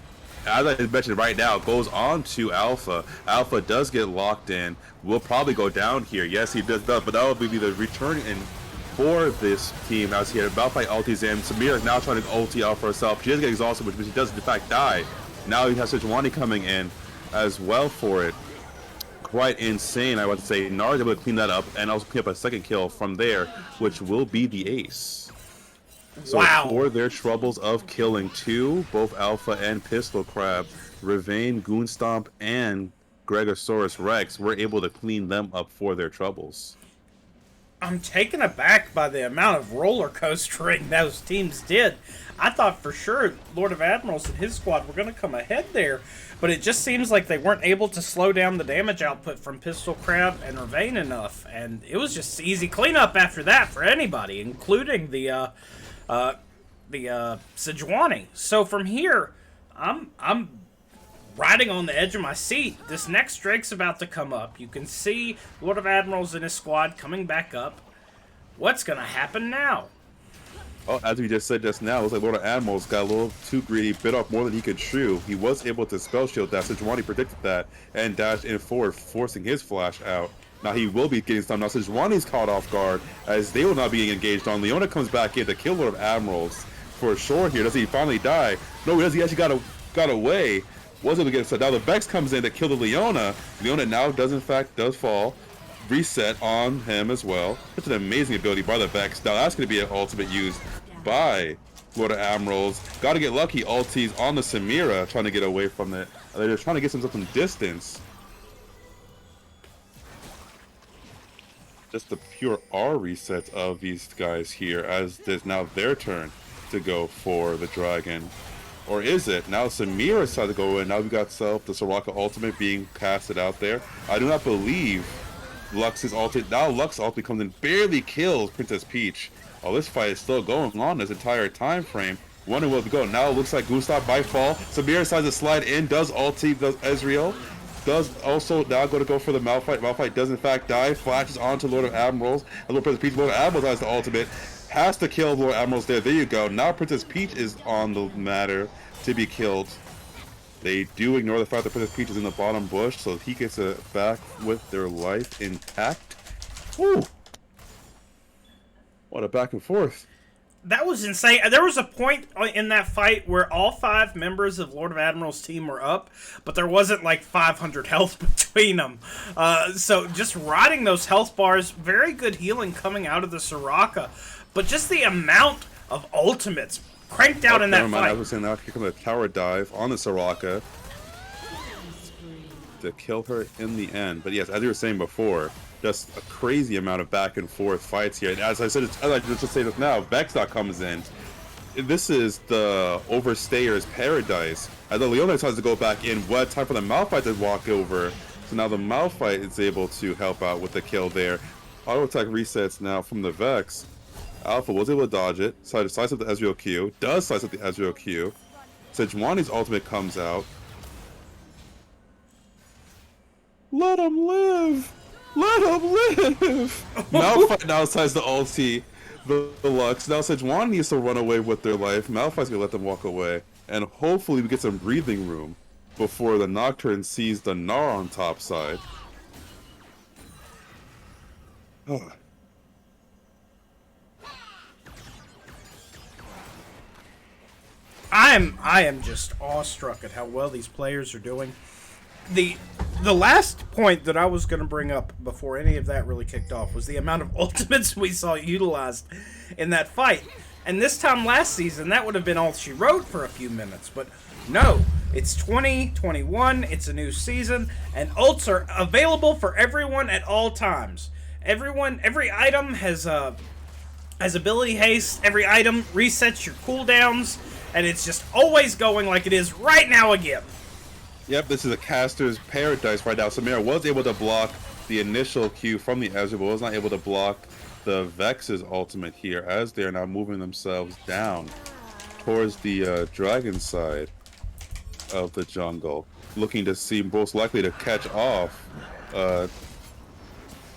as I mentioned right now, goes on to Alpha. Alpha does get locked in, will probably go down here. Yes, he does, but that will be the return in for this team as he had Malphite ultis in. Samira is now trying to ulti Alpha herself. She does get exhausted, which means she does in fact die. Now he has Sejuani coming in as well for it. Quite insane, I would say. Nara's able to clean that up and also clean up a second kill from there, which will be the ace. So wow. For their troubles of killing 2, both Alpha and Pistol Crab, Ravane, Goonstomp, and Gregosaurus Rex were able to clean them up for their troubles. I'm taken aback by the amount of roller coastering those teams did. I thought for sure Lord of Admirals and his squad were going to come ahead there, but it just seems like they weren't able to slow down the damage output from Pistol Crab and Ravane enough, and it was just easy cleanup after that for anybody, including the Sejuani. So from here, I'm riding on the edge of my seat. This next Drake's about to come up. You can see Lord of Admirals and his squad coming back up. What's going to happen now? Oh, as we just said just now, it looks like Lord of Admirals got a little too greedy, bit off more than he could chew. He was able to spell shield that, Sejuani predicted that, and dashed in forward, forcing his flash out. Now he will be getting stunned. Now Sejuani's caught off guard, as they will not be engaged on. Leona comes back in to kill Lord of Admirals for sure here. Does he finally die? No, he does. He actually got away. Was able to get so now the Vex comes in to kill the Leona. Leona now does fall. Reset on him as well. Such an amazing ability by the Vex. Now that's going to be an ultimate used by Lord of Admirals. Got to get lucky. Ultis on the Samira, trying to get away from it. They're just trying to get some distance. Just the pure R resets of these guys here, as it's now their turn to go for the dragon. Or is it? Now Samira decided to go in. Now we got the Soraka ultimate being casted out there. I do not believe Lux's ultimate. Now Lux ultimate comes in, barely kills Princess Peach. Oh, this fight is still going on this entire time frame. Wondering where to go. Now it looks like Gustav by fall. Samira decides to slide in, does ulti, does Ezreal. Does also now go for the Malphite. Malphite does in fact die, flashes onto Lord of Admirals. And Lord Princess Peach, Lord of Admirals has the ultimate. Has to kill Lord of Admirals there. There you go. Now Princess Peach is on the matter to be killed. They do ignore the fact that Princess Peach is in the bottom bush, so he gets it back with their life intact. Woo! What a back and forth. That was insane. There was a point in that fight where all 5 members of Lord of Admiral's team were up, but there wasn't like 500 health between them. So just riding those health bars, very good healing coming out of the Soraka, but just the amount of ultimates cranked out in that fight. I was saying now here comes a tower dive on the Soraka to kill her in the end. But yes, as you were saying before, just a crazy amount of back and forth fights here. And as I said, as I just say this now, Vexdot comes in. This is the Overstayer's paradise. As the Leona decides to go back in, what time for the Malphite to walk over. So now the Malphite is able to help out with the kill there. Auto attack resets now from the Vex. Alpha was able to dodge it, decided to slice up the Ezreal Q, does slice up the Ezreal Q. Sejuani's ultimate comes out. Let him live! Let him live! Malphite now decides to ulti the Lux. Now Sejuani needs to run away with their life. Malphite's gonna let them walk away. And hopefully we get some breathing room before the Nocturne sees the Gnar on top side. Oh. I am just awestruck at how well these players are doing. The last point that I was going to bring up before any of that really kicked off was the amount of ultimates we saw utilized in that fight. And this time last season, that would have been all she wrote for a few minutes. But no, it's 2021, it's a new season, and ults are available for everyone at all times. Every item has ability haste, every item resets your cooldowns, and it's just always going like it is right now again. Yep, this is a caster's paradise right now. Samira was able to block the initial Q from the Ezreal, but was not able to block the Vex's ultimate here, as they're now moving themselves down towards the dragon side of the jungle, looking to see most likely to catch off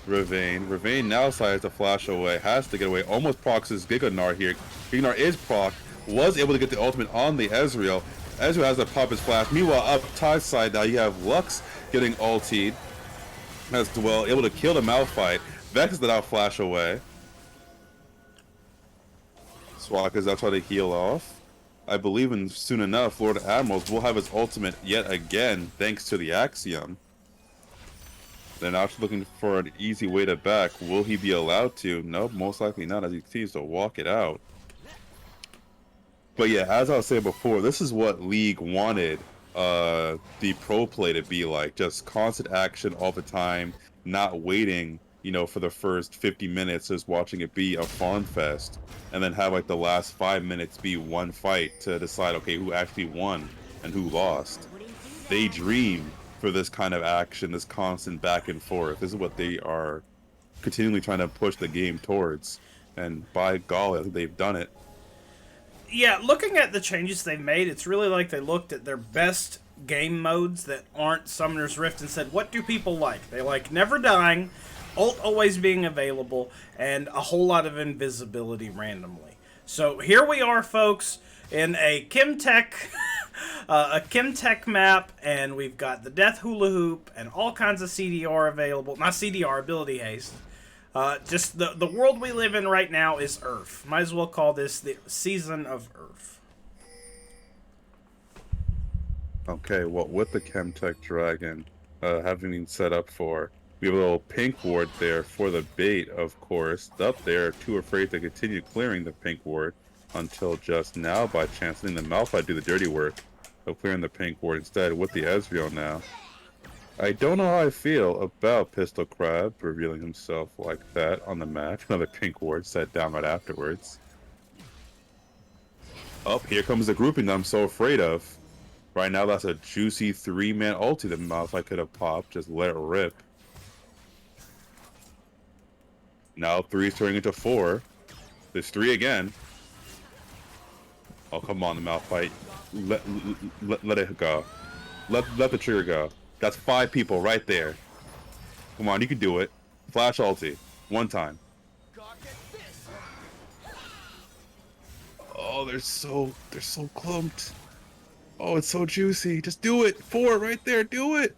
Ravane. Ravane now decides to flash away, has to get away, almost procs his Giga Gnar here. Giga Gnar is proc, was able to get the ultimate on the Ezreal. Ezreal has to pop his flash. Meanwhile, up top side now you have Lux getting ultied as well, able to kill the Malphite. Vex did not flash away. Swak is now trying to heal off. I believe in soon enough, Lord Admirals will have his ultimate yet again, thanks to the Axiom. They're now looking for an easy way to back. Will he be allowed to? Nope, most likely not, as he continues to walk it out. But yeah, as I was saying before, this is what League wanted the pro play to be like. Just constant action all the time, not waiting, for the first 50 minutes, just watching it be a farm fest. And then have like the last 5 minutes be one fight to decide, okay, who actually won and who lost. They dream for this kind of action, this constant back and forth. This is what they are continually trying to push the game towards. And by golly, I think they've done it. Yeah, looking at the changes they've made, it's really like they looked at their best game modes that aren't Summoner's Rift and said, what do people like? They like never dying, ult always being available, and a whole lot of invisibility randomly. So here we are, folks, in a Kimtech, a Kimtech map, and we've got the Death Hula Hoop and all kinds of CDR available. Not CDR, ability haste. Just the world we live in right now is Earth. Might as well call this the season of Earth. Okay, well, with the Chemtech Dragon having been set up for, we have a little pink ward there for the bait, of course. Up there, too afraid to continue clearing the pink ward until just now, by chance, letting the Malphite do the dirty work of clearing the pink ward instead with the Ezreal now. I don't know how I feel about Pistol Crab revealing himself like that on the map. Another pink ward set down right afterwards. Up here comes the grouping that I'm so afraid of. Right now, that's a juicy 3-man ulti that Malphite could have popped. Just let it rip. Now 3 is turning into 4. There's 3 again. Oh, come on, the Malphite. Let it go. Let the trigger go. That's 5 people right there. Come on, you can do it. Flash ulti. 1 time. Oh, they're so clumped. Oh, it's so juicy. Just do it. 4 right there. Do it.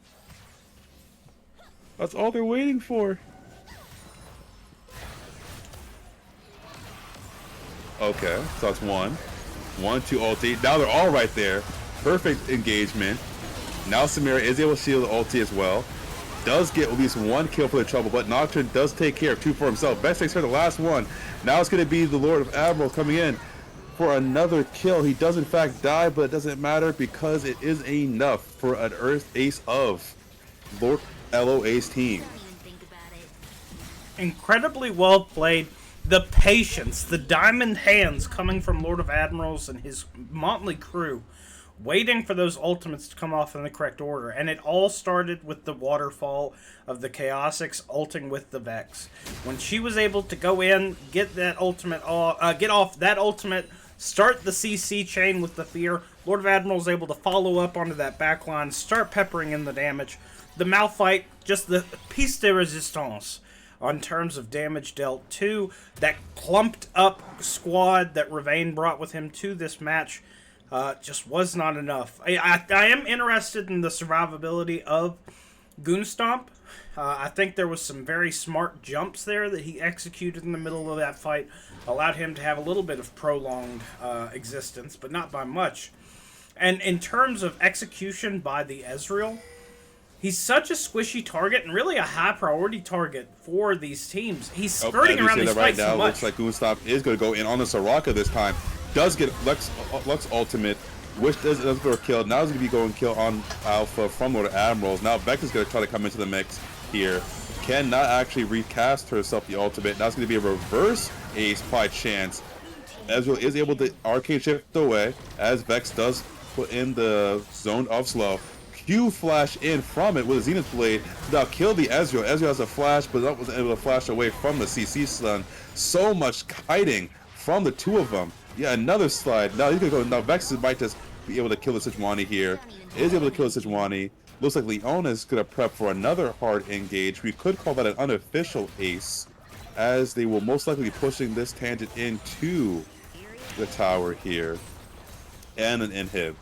That's all they're waiting for. Okay, so that's 1. 1, 2 ulti. Now they're all right there. Perfect engagement. Now Samira is able to shield the ulti as well. Does get at least 1 kill for the trouble, but Nocturne does take care of 2 for himself. Best takes care of the last one. Now it's going to be the Lord of Admirals coming in for another kill. He does in fact die, but it doesn't matter because it is enough for an Earth Ace of Lord Elo Ace team. Incredibly well played. The patience, the diamond hands coming from Lord of Admirals and his motley crew, waiting for those ultimates to come off in the correct order. And it all started with the waterfall of the Chaosics ulting with the Vex. When she was able to go in, get that ultimate get off that ultimate, start the CC chain with the Fear, Lord of Admiral is able to follow up onto that backline, start peppering in the damage. The Malphite, just the piece de resistance on terms of damage dealt to that clumped up squad that Ravane brought with him to this match. Just was not enough. I am interested in the survivability of Goonstomp. I think there was some very smart jumps there that he executed in the middle of that fight. Allowed him to have a little bit of prolonged existence, but not by much. And in terms of execution by the Ezreal, he's such a squishy target and really a high priority target for these teams. He's skirting around these fights so much. Looks like Goonstomp is going to go in on the Soraka this time. Does get Lux ultimate, which does go a kill. Now he's going to be going kill on Alpha from Lord of Admirals. Now Vex is going to try to come into the mix here. Cannot actually recast herself the ultimate. Now it's going to be a reverse ace by chance. Ezreal is able to arcade shift away as Vex does put in the zone of slow. Q flash in from it with a Zenith Blade. Now kill the Ezreal. Ezreal has a flash, but that wasn't able to flash away from the CC stun. So much kiting from the 2 of them. Yeah, another slide. Now he's gonna go. Now Vex might just be able to kill the Sejuani here. Is able to kill the Sejuani. Looks like Leona is gonna prep for another hard engage. We could call that an unofficial ace, as they will most likely be pushing this tangent into the tower here, and an inhib.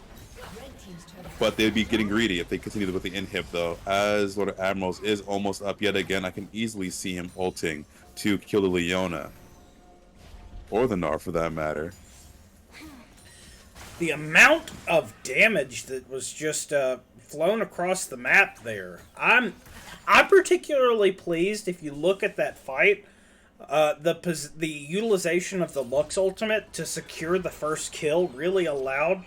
But they'd be getting greedy if they continue with the inhib though. As Lord of Admirals is almost up yet again, I can easily see him ulting to kill the Leona. Or the Gnar for that matter. The amount of damage that was just flown across the map there. I'm particularly pleased if you look at that fight. The utilization of the Lux ultimate to secure the first kill really allowed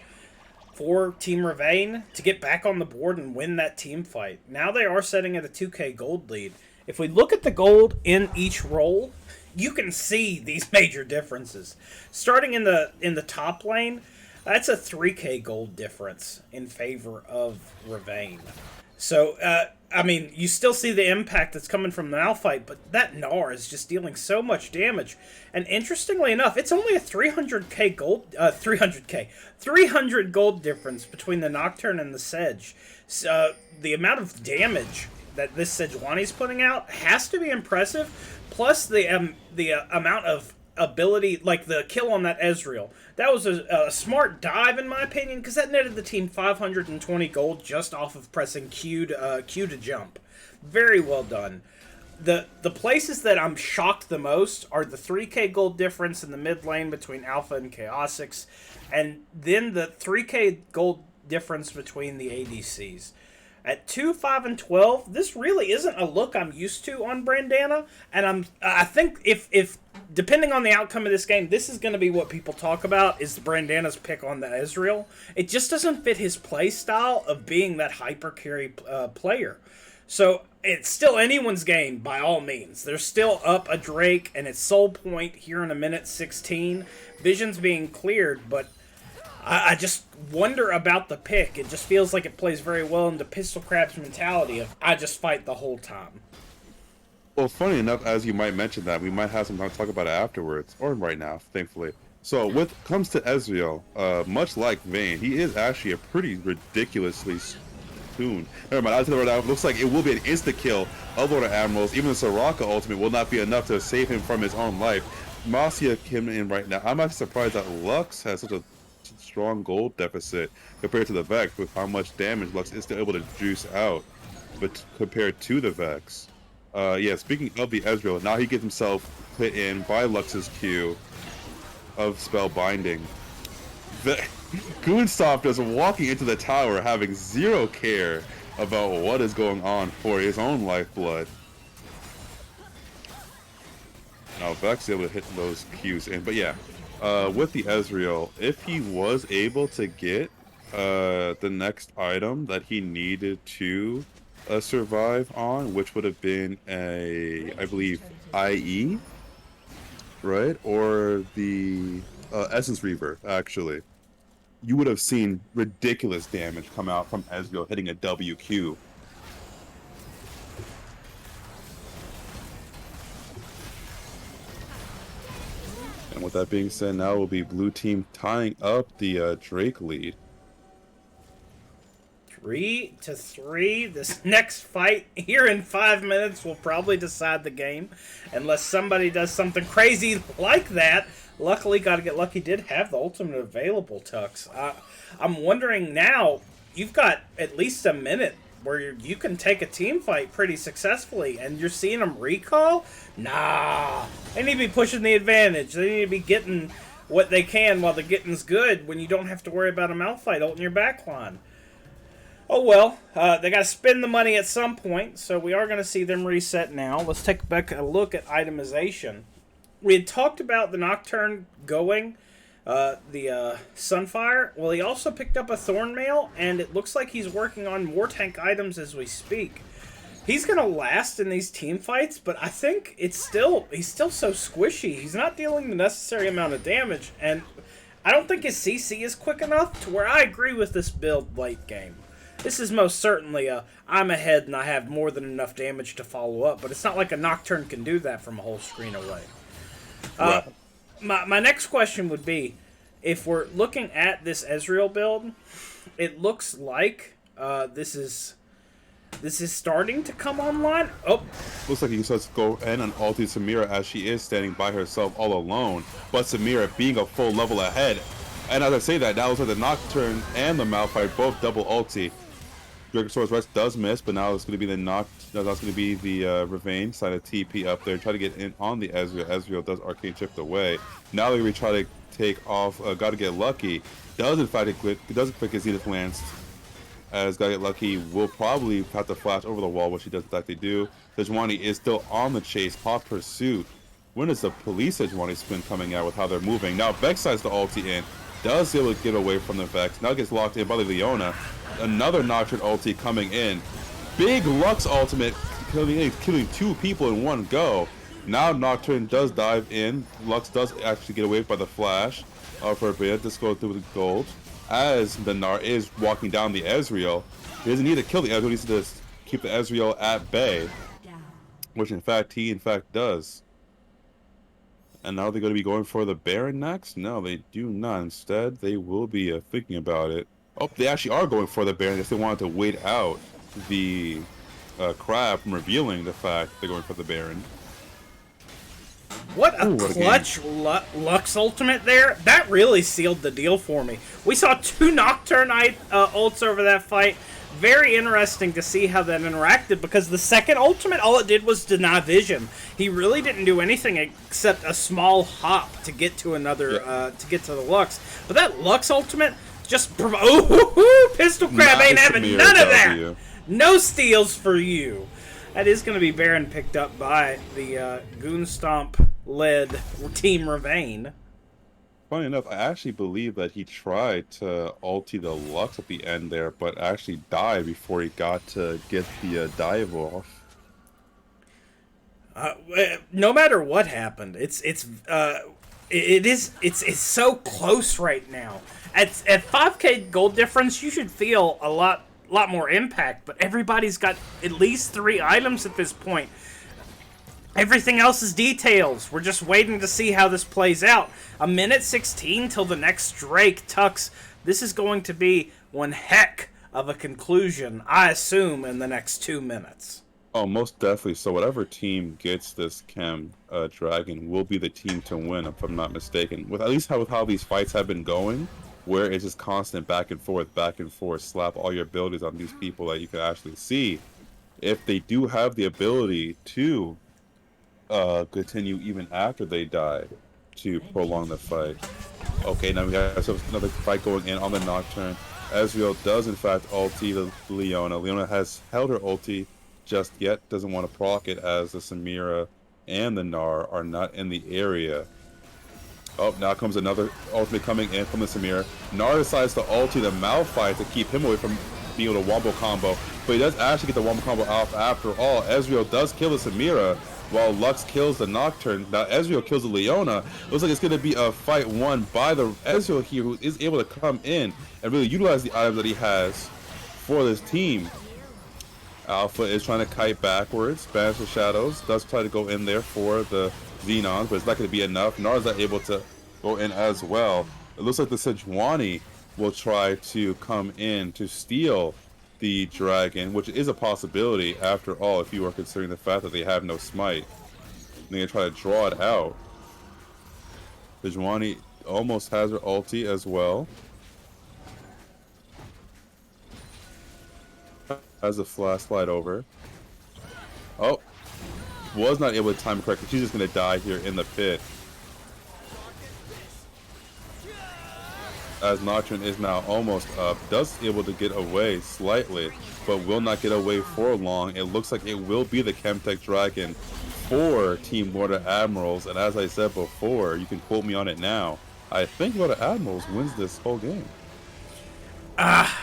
for Team Ravane to get back on the board and win that team fight. Now they are setting at a 2k gold lead. If we look at the gold in each role, you can see these major differences. Starting in the top lane, that's a 3k gold difference in favor of Ravane. So, I mean, you still see the impact that's coming from the Malphite, but that Gnar is just dealing so much damage. And interestingly enough, it's only a 300 gold difference between the Nocturne and the Sedge. So, the amount of damage that this Sejuani's putting out has to be impressive. Plus, the amount of ability, like the kill on that Ezreal, that was a smart dive in my opinion, because that netted the team 520 gold just off of pressing Q to jump. Very well done. The places that I'm shocked the most are the 3k gold difference in the mid lane between Alpha and Chaosix, and then the 3k gold difference between the ADCs. At 2, 5, and 12, this really isn't a look I'm used to on Brandana, and I think if depending on the outcome of this game, this is going to be what people talk about, is Brandana's pick on the Ezreal. It just doesn't fit his play style of being that hyper carry player. So it's still anyone's game by all means. They're still up a Drake, and it's soul point here in a minute 16. Vision's being cleared, but I just wonder about the pick. It just feels like it plays very well into Pistol Crab's mentality of, I just fight the whole time. Well, funny enough, as you might mention that, we might have some time to talk about it afterwards, or right now, thankfully. So, when it comes to Ezreal, much like Vayne, he is actually a pretty ridiculously tuned. Never mind, I'll tell you right now, it looks like it will be an insta-kill of Lord of Admirals. Even the Soraka ultimate will not be enough to save him from his own life. Marcia came in right now. I'm actually surprised that Lux has such a strong gold deficit compared to the Vex, with how much damage Lux is still able to juice out, but compared to the Vex. Yeah, speaking of the Ezreal, now he gets himself put in by Lux's Q of spell binding. Goonsoft is walking into the tower having zero care about what is going on for his own lifeblood. Now Vex is able to hit those Qs in, but yeah. With the Ezreal, if he was able to get the next item that he needed to survive on, which would have been I believe, IE, right? Or the Essence Reaver, actually. You would have seen ridiculous damage come out from Ezreal hitting a WQ. And with that being said, now will be blue team tying up the Drake lead. 3-3. This next fight here in 5 minutes will probably decide the game, unless somebody does something crazy like that. Luckily, Gotta Get Lucky did have the ultimate available, Tux. I'm wondering now, you've got at least a minute where you can take a team fight pretty successfully, and you're seeing them recall? Nah. They need to be pushing the advantage. They need to be getting what they can while the getting's good, when you don't have to worry about a Malphite ulting your backline. Oh well, they got to spend the money at some point, so we are going to see them reset now. Let's take back a look at itemization. We had talked about the Nocturne going, the Sunfire. Well, he also picked up a Thornmail, and it looks like he's working on more tank items as we speak. He's going to last in these team fights, but I think he's still so squishy. He's not dealing the necessary amount of damage, and I don't think his CC is quick enough to where I agree with this build late game. This is most certainly I'm ahead and I have more than enough damage to follow up, but it's not like a Nocturne can do that from a whole screen away. My next question would be, if we're looking at this Ezreal build, it looks like this is starting to come online. Oh, looks like he starts to go in on ulti Samira as she is standing by herself all alone, but Samira being a full level ahead. And as I say that, now looks like the Nocturne and the Malphite both double ulti. Dracosaurus Rex does miss, but now it's going to be that's going to be the Ravane side of TP up there, try to get in on the Ezreal. Ezreal does arcane shift away. Now they're going to try to take off Gotta Get Lucky. Does in fact click his Zenith Lance, as Gotta Get Lucky will probably have to flash over the wall, which he does exactly do. Sejuani is still on the chase, hot pursuit. When is the police Sejuani spin coming out with how they're moving? Now Vex decides to ulti in, does able to get away from the Vex, now gets locked in by the Leona. Another Nocturne ulti coming in. Big Lux ultimate killing two people in one go. Now Nocturne does dive in. Lux does actually get away by the flash for a bit. Just go through the gold. As the Gnar is walking down the Ezreal, he doesn't need to kill the Ezreal, he needs to just keep the Ezreal at bay. Which in fact he does. And now they're going to be going for the Baron next? No, they do not. Instead, they will be thinking about it. Oh, they actually are going for the Baron if they wanted to wait out the Crab from revealing the fact they're going for the Baron. What a Ooh, what a clutch Lux ultimate there. That really sealed the deal for me. We saw 2 Nocturne ults over that fight. Very interesting to see how that interacted, because the second ultimate, all it did was deny vision. He really didn't do anything except a small hop to get to another, to get to the Lux. But that Lux ultimate just Pistol Crab ain't having Samira none of that. W. No steals for you. That is going to be Baron picked up by the Goonstomp-led Team Ravane. Funny enough, I actually believe that he tried to ulti the Lux at the end there, but actually died before he got to get the dive off. No matter what happened, it's so close right now. At 5K gold difference, you should feel a lot more impact, but everybody's got at least 3 items at this point. Everything else is details. We're just waiting to see how this plays out. A minute 16 till the next Drake Tux. This is going to be one heck of a conclusion, I assume, in the next 2 minutes. Oh, most definitely. So whatever team gets this Chem Dragon will be the team to win, if I'm not mistaken. With at least how these fights have been going, where it's just constant back and forth, slap all your abilities on these people that you can actually see. If they do have the ability to continue even after they die to prolong the fight. Okay, now we have another fight going in on the Nocturne. Ezreal does in fact ulti the Leona. Leona has held her ulti just yet, doesn't want to proc it as the Samira and the Gnar are not in the area. Oh, now comes another ultimate coming in from the Samira. Gnar decides to ulti the Malphite to keep him away from being able to wombo combo, but he does actually get the wombo combo off after all. Ezreal does kill the Samira, while Lux kills the Nocturne. Now Ezreal kills the Leona. Looks like it's going to be a fight won by the Ezreal here, who is able to come in and really utilize the items that he has for this team. Alpha is trying to kite backwards. Banish the Shadows does try to go in there for the Xenons, but it's not going to be enough. Nar's not able to go in as well. It looks like the Sejuani will try to come in to steal the dragon, which is a possibility after all if you are considering the fact that they have no smite. They're going to try to draw it out. Sejuani almost has her ulti as well. Has a flash slide over. Oh, was not able to time it correctly. She's just going to die here in the pit. As Nocturne is now almost up, does able to get away slightly, but will not get away for long. It looks like it will be the Chemtech Dragon for Team Lord of Admirals, and as I said before, you can quote me on it now, I think Lord of Admirals wins this whole game.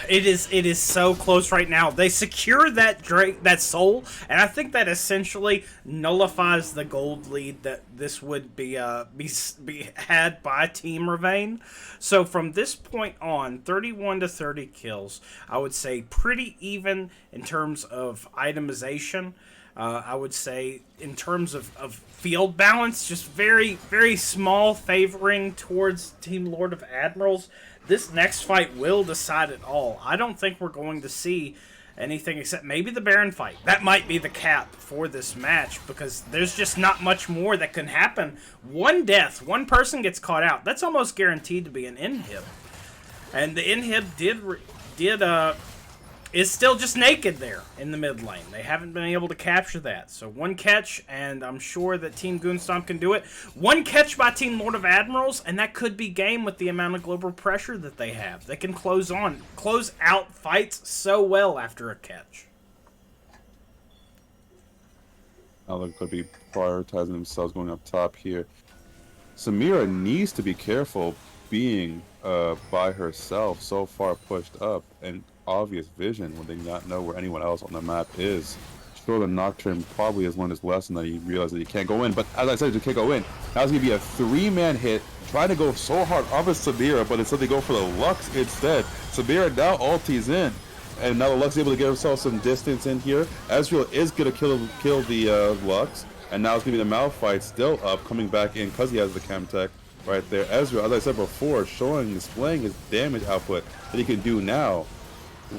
It is so close right now. They secure that soul, and I think that essentially nullifies the gold lead that this would be had by Team Ravane. So from this point on, 31 to 30 kills, I would say pretty even in terms of itemization. I would say in terms of field balance, just very, very small favoring towards Team Lord of Admirals. This next fight will decide it all. I don't think we're going to see anything except maybe the Baron fight. That might be the cap for this match because there's just not much more that can happen. One death, one person gets caught out. That's almost guaranteed to be an inhib. And the inhib is still just naked there in the mid lane. They haven't been able to capture that. So one catch, and I'm sure that Team Goonstomp can do it. One catch by Team Lord of Admirals, and that could be game with the amount of global pressure that they have. They can close out fights so well after a catch. Now they could be prioritizing themselves going up top here. Samira needs to be careful being by herself, so far pushed up, and obvious vision when they not know where anyone else on the map is. Sure, the Nocturne probably has learned his lesson that he realized that he can't go in, but as I said, he can't go in. Now it's going to be a 3-man hit, trying to go so hard off of Samira, but instead they go for the Lux instead. Samira now ultis in, and now the Lux is able to get himself some distance in here. Ezreal is going to kill the Lux, and now it's going to be the Malphite still up, coming back in because he has the Chemtech right there. Ezreal, as I said before, displaying his damage output that he can do now.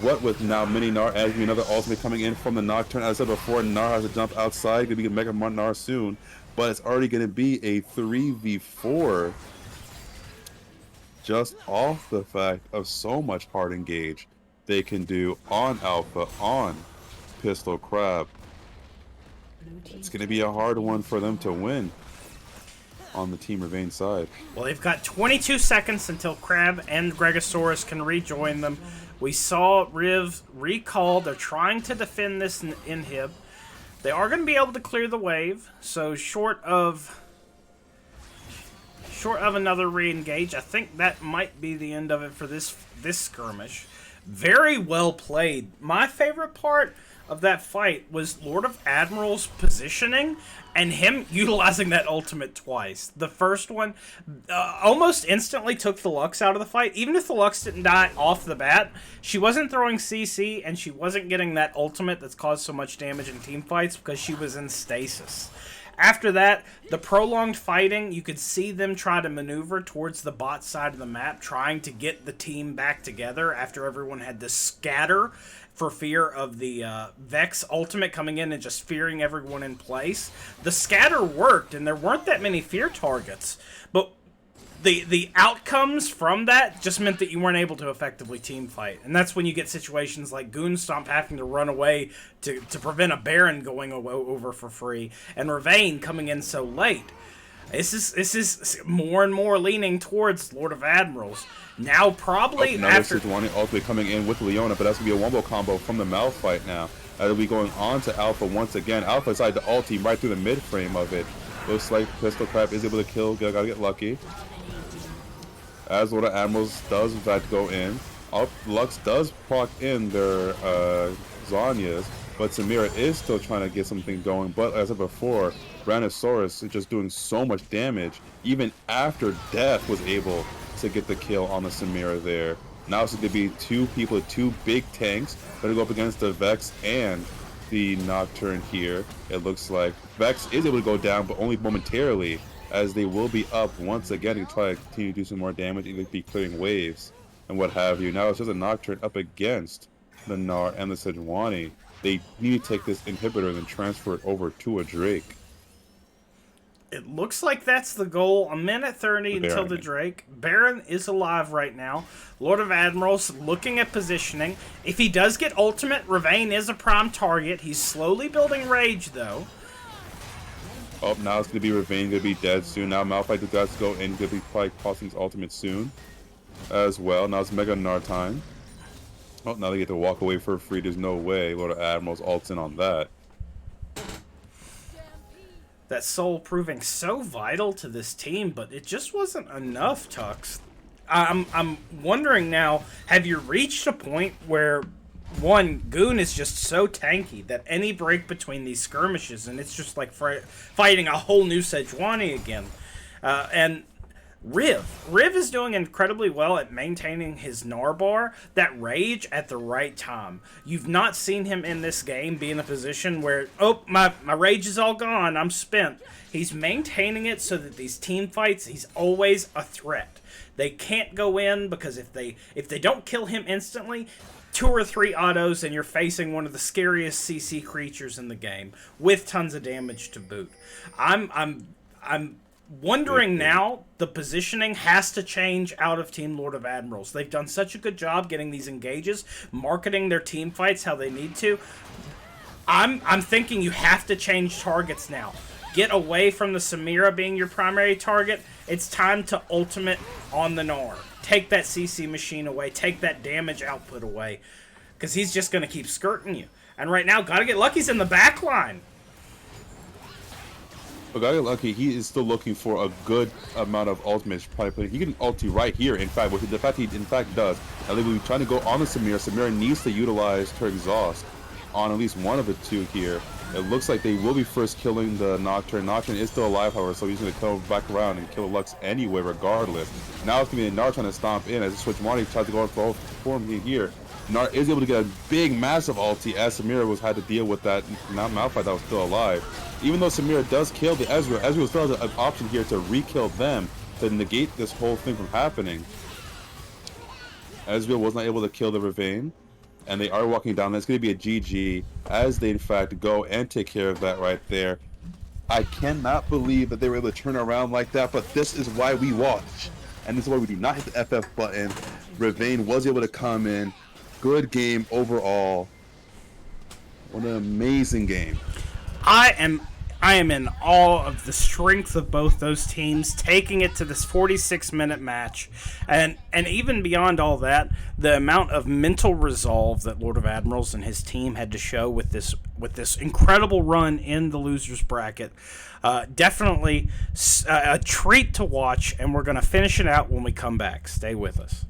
What with now Mini Gnar as another ultimate coming in from the Nocturne. As I said before, Gnar has to jump outside. Gonna be Mega Gnar soon. but it's already going to be a 3v4 just off the fact of so much hard engage they can do on Alpha, on Pistol Crab. It's going to be a hard one for them to win on the Team Ravane side. Well, they've got 22 seconds until Crab and Gregosaurus can rejoin them. We saw Riv recall. They're trying to defend this inhib. They are going to be able to clear the wave, so short of another re-engage, I think that might be the end of it for this skirmish. Very well played. My favorite part of that fight was Lord of Admiral's positioning and him utilizing that ultimate twice. The first one almost instantly took the Lux out of the fight. Even if the Lux didn't die off the bat, she wasn't throwing CC and she wasn't getting that ultimate that's caused so much damage in team fights because she was in stasis. After that, the prolonged fighting, you could see them try to maneuver towards the bot side of the map, trying to get the team back together after everyone had to scatter for fear of the Vex ultimate coming in and just fearing everyone in place. The scatter worked, and there weren't that many fear targets, but the outcomes from that just meant that you weren't able to effectively team fight. And that's when you get situations like Goonstomp having to run away to prevent a Baron going over for free, and Ravane coming in so late. This is more and more leaning towards Lord of Admirals. Now probably after... Another Sejuani ultimately coming in with Leona, but that's going to be a wombo combo from the Malphite now. That'll be going on to Alpha once again. Alpha decided to ult team right through the mid frame of it. Looks like Pistol Crab is able to kill. Gotta get lucky. As Lord of Admirals does in fact go in. Lux does proc in their Zhonya's, but Samira is still trying to get something going. But as I said before, Brachiosaurus is just doing so much damage, even after Death was able to get the kill on the Samira there. Now it's going to be two people, two big tanks that are go up against the Vex and the Nocturne here. It looks like Vex is able to go down, but only momentarily, as they will be up once again to try to continue to do some more damage, either be clearing waves and what have you. Now it's just a Nocturne up against the Gnar and the Sejuani. They need to take this inhibitor and then transfer it over to a Drake. It looks like that's the goal. A minute 30 until the Drake. Baron is alive right now. Lord of Admirals looking at positioning. If he does get ultimate, Ravane is a prime target. He's slowly building rage, though. Oh, now it's going to be Ravane, going to be dead soon. Now Malphite has to go in, going to be probably tossing his ultimate soon as well. Now it's Mega Gnar time. Oh, now they get to walk away for free. There's no way Lord of Admirals ults in on that. That soul proving so vital to this team, but it just wasn't enough, Tux. I'm wondering now, have you reached a point where, one, Goon is just so tanky that any break between these skirmishes, and it's just like fighting a whole new Sejuani again. And Riv is doing incredibly well at maintaining his Gnar, that rage at the right time. You've not seen him in this game be in a position where, oh, my rage is all gone, I'm spent. He's maintaining it so that these team fights, he's always a threat. They can't go in because if they don't kill him instantly, 2 or 3 autos and you're facing one of the scariest CC creatures in the game with tons of damage to boot. I'm wondering now, the positioning has to change out of Team Lord of Admirals. They've done such a good job getting these engages, marketing their team fights how they need to. I'm thinking you have to change targets now. Get away from the Samira being your primary target. It's time to ultimate on the Gnar. Take that CC machine away. Take that damage output away. Because he's just going to keep skirting you. And right now, Gotta Get Lucky's in the back line. But Gotta Get Lucky, he is still looking for a good amount of ultimates. Probably he can ulti right here, in fact, which the fact he in fact does. And they will be trying to go on the Samira. Samira needs to utilize her exhaust on at least one of the two here. It looks like they will be first killing the Nocturne. Nocturne is still alive, however, so he's going to come back around and kill Lux anyway, regardless. Now it's going to be Gnar trying to stomp in as Sejuani tries to go for him here. Gnar is able to get a big, massive ulti as Samira had to deal with that Malphite that was still alive. Even though Samira does kill the Ezreal still has an option here to re-kill them to negate this whole thing from happening. Ezreal was not able to kill the Ravane, and they are walking down. That's going to be a GG as they in fact go and take care of that right there. I cannot believe that they were able to turn around like that, but this is why we watch. And this is why we do not hit the FF button. Ravane was able to come in. Good game overall. What an amazing game. I am in awe of the strength of both those teams taking it to this 46-minute match, and even beyond all that, the amount of mental resolve that Lord of Admirals and his team had to show with this incredible run in the losers bracket. Definitely a treat to watch, and we're going to finish it out when we come back. Stay with us.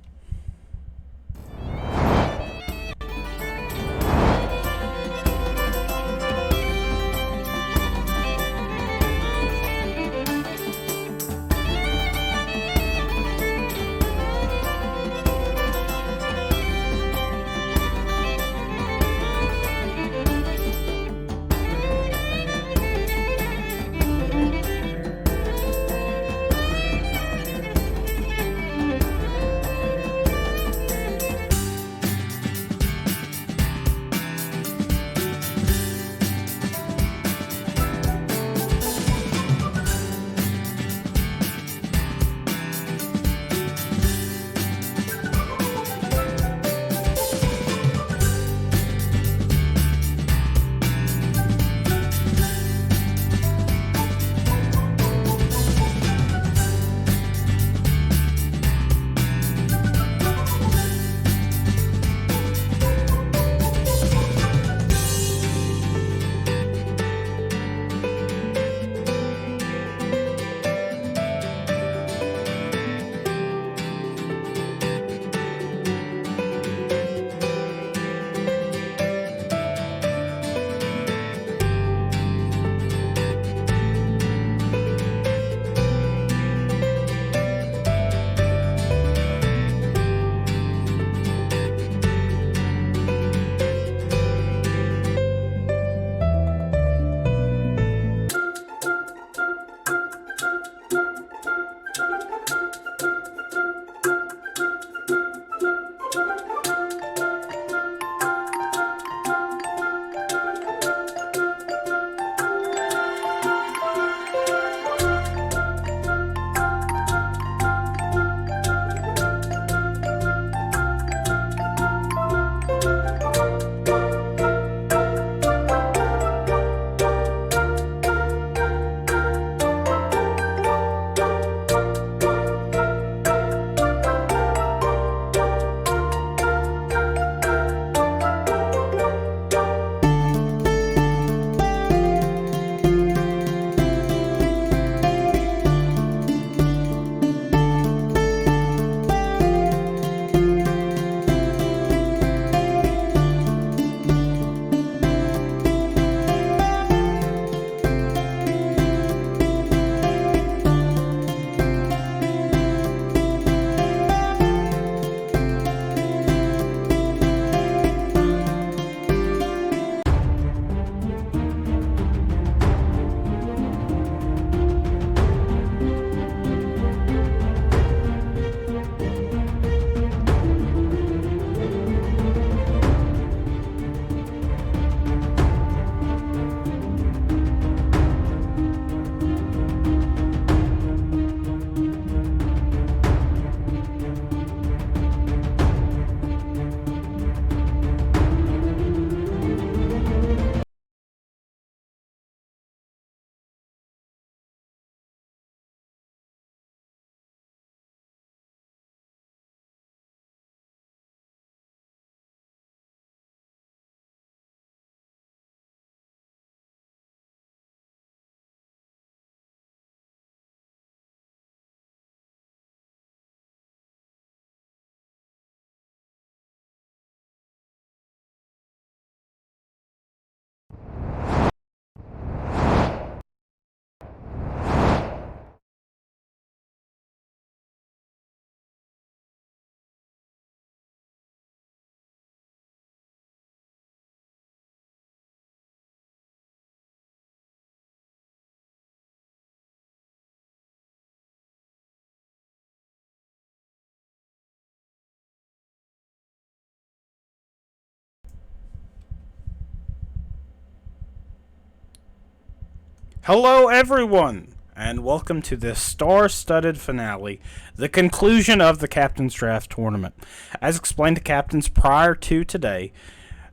Hello, everyone, and welcome to this star-studded finale, the conclusion of the Captain's Draft Tournament. As explained to captains prior to today,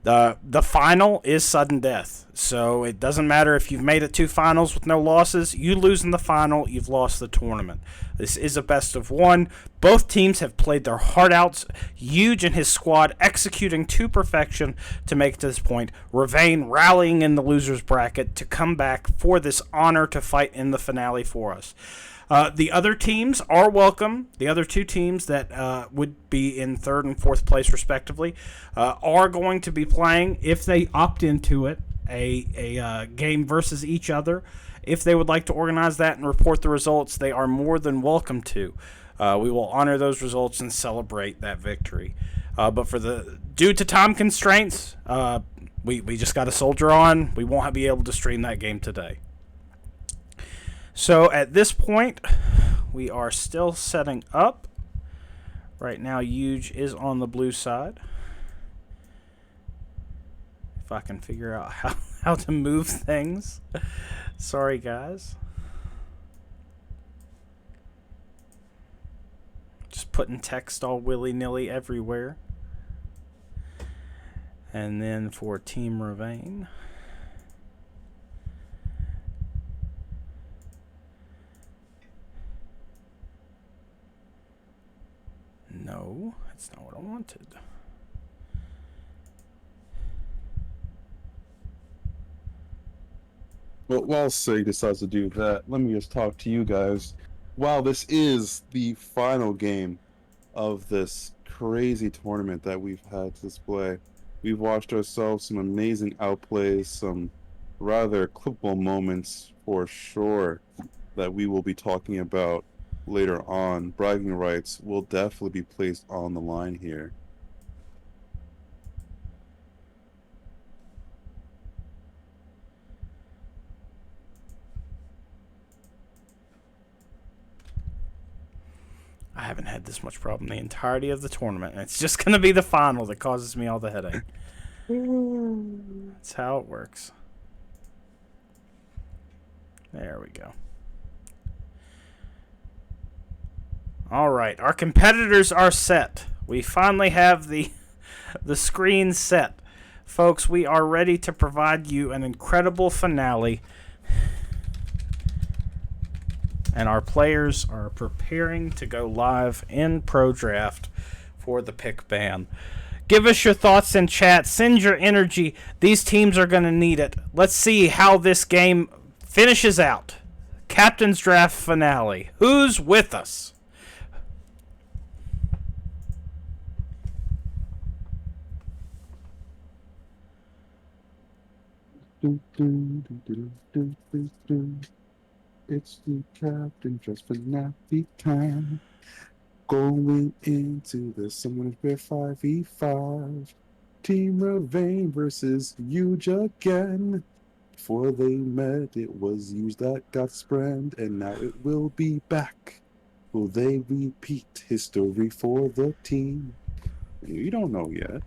the final is sudden death. So it doesn't matter if you've made it 2 finals with no losses. You lose in the final, you've lost the tournament. This is a best of 1. Both teams have played their heart out. Huge and his squad executing to perfection to make it to this point. Ravane rallying in the loser's bracket to come back for this honor to fight in the finale for us. The other teams are welcome. The other 2 teams that would be in 3rd and 4th place, respectively, are going to be playing, if they opt into it, a game versus each other. If they would like to organize that and report the results, they are more than welcome to. We will honor those results and celebrate that victory. But due to time constraints, we just got to soldier on. We won't be able to stream that game today. So at this point, we are still setting up. Right now, Huge is on the blue side. If I can figure out how to move things. Sorry, guys. Just putting text all willy-nilly everywhere. And then for Team Ravane. No, that's not what I wanted. Well, while Sig decides to do that, let me just talk to you guys. While this is the final game of this crazy tournament that we've had to display, we've watched ourselves some amazing outplays, some rather clippable moments for sure that we will be talking about later on. Bragging rights will definitely be placed on the line here. I haven't had this much problem the entirety of the tournament, and it's just going to be the final that causes me all the headache. That's how it works. There we go. All right, our competitors are set. We finally have the screen set. Folks, we are ready to provide you an incredible finale. And our players are preparing to go live in Pro Draft for the pick ban. Give us your thoughts in chat. Send your energy. These teams are going to need it. Let's see how this game finishes out. Captain's Draft finale. Who's with us? It's the Captain Draft finale time. Going into the Summoners Bear 5v5. Team Ravane versus Huge again. Before they met, it was Huge that got sprayed, and now it will be back. Will they repeat history for the team? You don't know yet.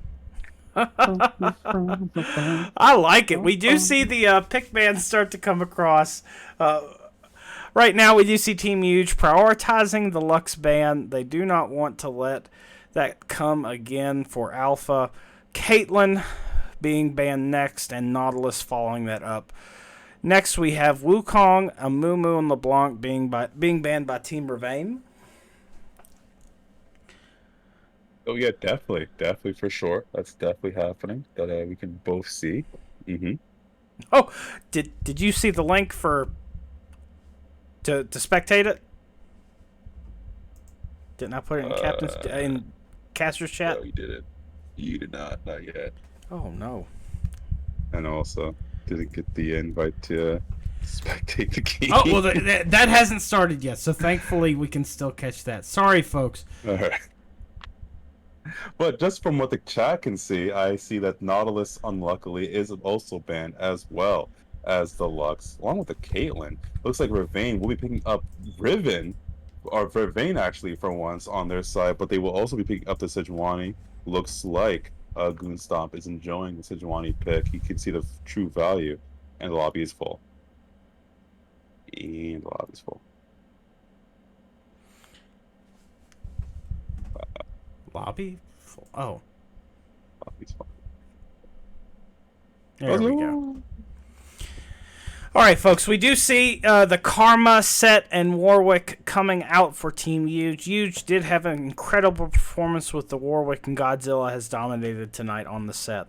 I like it. We do see the pick bands start to come across. Right now, we do see Team Huge prioritizing the Lux ban. They do not want to let that come again for Alpha. Caitlyn being banned next, and Nautilus following that up. Next, we have Wukong, Amumu, and LeBlanc being banned by Team Ravane. Oh yeah, definitely for sure. That's definitely happening. That we can both see. Oh, did you see the link for to spectate it? Didn't I put it in captain's in caster's chat? No, you didn't. You did not yet. Oh no. And also didn't get the invite to spectate the game. Oh well, that hasn't started yet, so thankfully we can still catch that. Sorry, folks. All right. But just from what the chat can see, I see that Nautilus, unluckily, is also banned as well as the Lux, along with the Caitlyn. Looks like Ravane will be picking up Riven, or Ravane actually for once on their side, but they will also be picking up the Sejuani. Looks like Goonstomp is enjoying the Sejuani pick. You can see the true value, and the lobby is full. And the lobby's full. Lobby? Oh, Lobby's full. there we go. All right, folks, we do see the Karma, Set, and Warwick coming out for Team Huge. Huge did have an incredible performance with the Warwick, and Godzilla has dominated tonight on the set.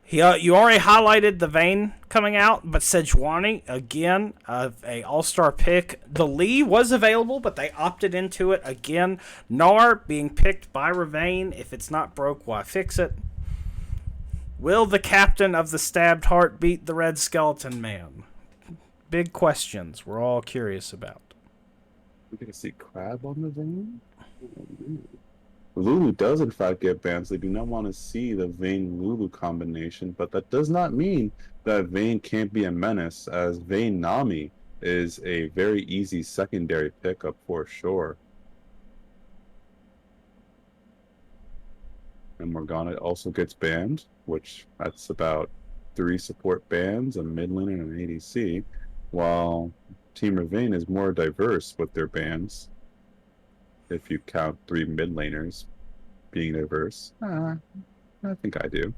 You already highlighted the Vayne coming out, but Sejuani, again, a all-star pick. The Lee was available, but they opted into it again. Gnar being picked by Ravane. If it's not broke, why fix it? Will the captain of the Stabbed Heart beat the Red Skeleton Man? Big questions we're all curious about. We're going to see Crab on the Vayne? Lulu does in fact get banned, so they do not want to see the Vayne-Lulu combination, but that does not mean that Vayne can't be a menace, as Vayne Nami is a very easy secondary pickup for sure. And Morgana also gets banned, which that's about 3 support bans, a mid laner and an ADC, while Team Ravane is more diverse with their bans. If you count 3 mid laners being diverse. I think I do.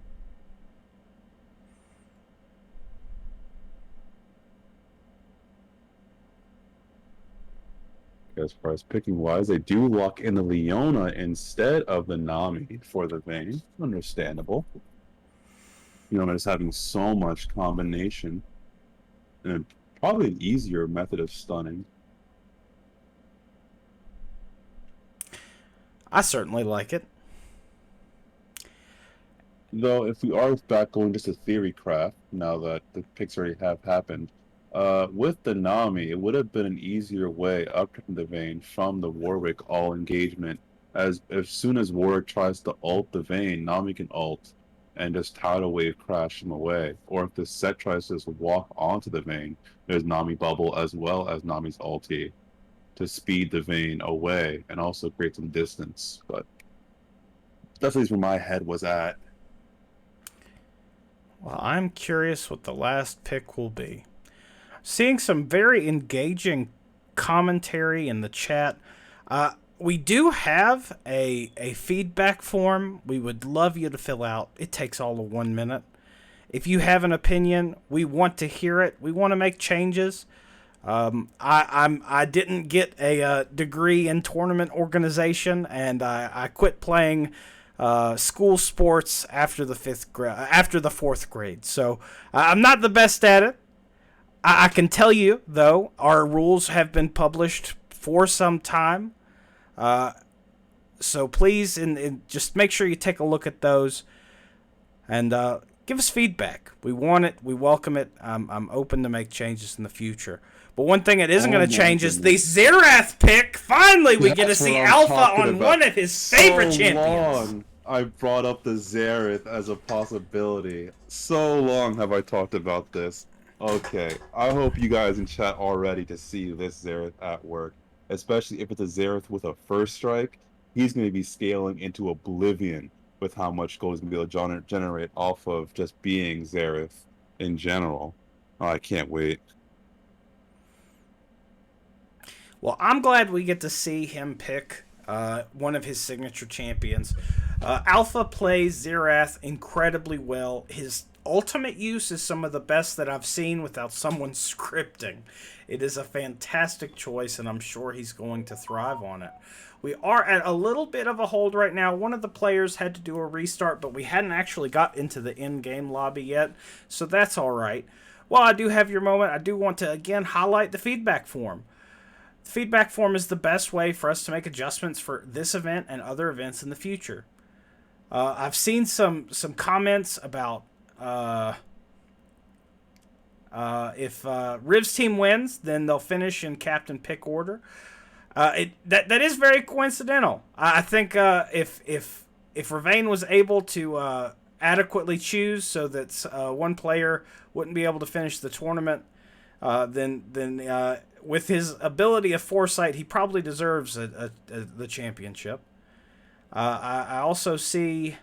As far as picking wise, they do lock in the Leona instead of the Nami for the Vayne. Understandable. Leona is having so much combination. And probably an easier method of stunning. I certainly like it. Though, if we are back going just to theory craft, now that the picks already have happened, with the Nami, it would have been an easier way up to the Vayne from the Warwick all engagement. As soon as Warwick tries to ult the Vayne, Nami can ult and just tidal wave crash him away. Or if the Set tries to just walk onto the Vayne, there's Nami bubble as well as Nami's ulti to speed the Vayne away and also create some distance. But that's at least where my head was at. Well, I'm curious what the last pick will be. Seeing some very engaging commentary in the chat. We do have a feedback form we would love you to fill out. It takes all of 1 minute. If you have an opinion, we want to hear it. We want to make changes. I didn't get a degree in tournament organization, and I quit playing school sports after the 4th grade. So I'm not the best at it. I can tell you though, our rules have been published for some time. So please, and just make sure you take a look at those, and give us feedback. We want it. We welcome it. I'm open to make changes in the future. But one thing that isn't going to change is the Xerath pick. Finally, we get to see Alpha on one of his favorite champions. I brought up the Xerath as a possibility. So long have I talked about this. Okay, I hope you guys in chat are ready to see this Xerath at work. Especially if it's a Xerath with a first strike, he's going to be scaling into oblivion with how much gold he's going to be able to generate off of just being Xerath in general. Oh, I can't wait. Well, I'm glad we get to see him pick one of his signature champions. Alpha plays Xerath incredibly well. His ultimate use is some of the best that I've seen without someone scripting. It is a fantastic choice, and I'm sure he's going to thrive on it. We are at a little bit of a hold right now. One of the players had to do a restart, but we hadn't actually got into the in-game lobby yet, so that's all right. While I do have your moment, I do want to, again, highlight the feedback form. The feedback form is the best way for us to make adjustments for this event and other events in the future. I've seen some comments about if Riv's team wins, then they'll finish in captain pick order. That is very coincidental. I think if Ravane was able to adequately choose so that one player wouldn't be able to finish the tournament, then with his ability of foresight, he probably deserves the championship. I also see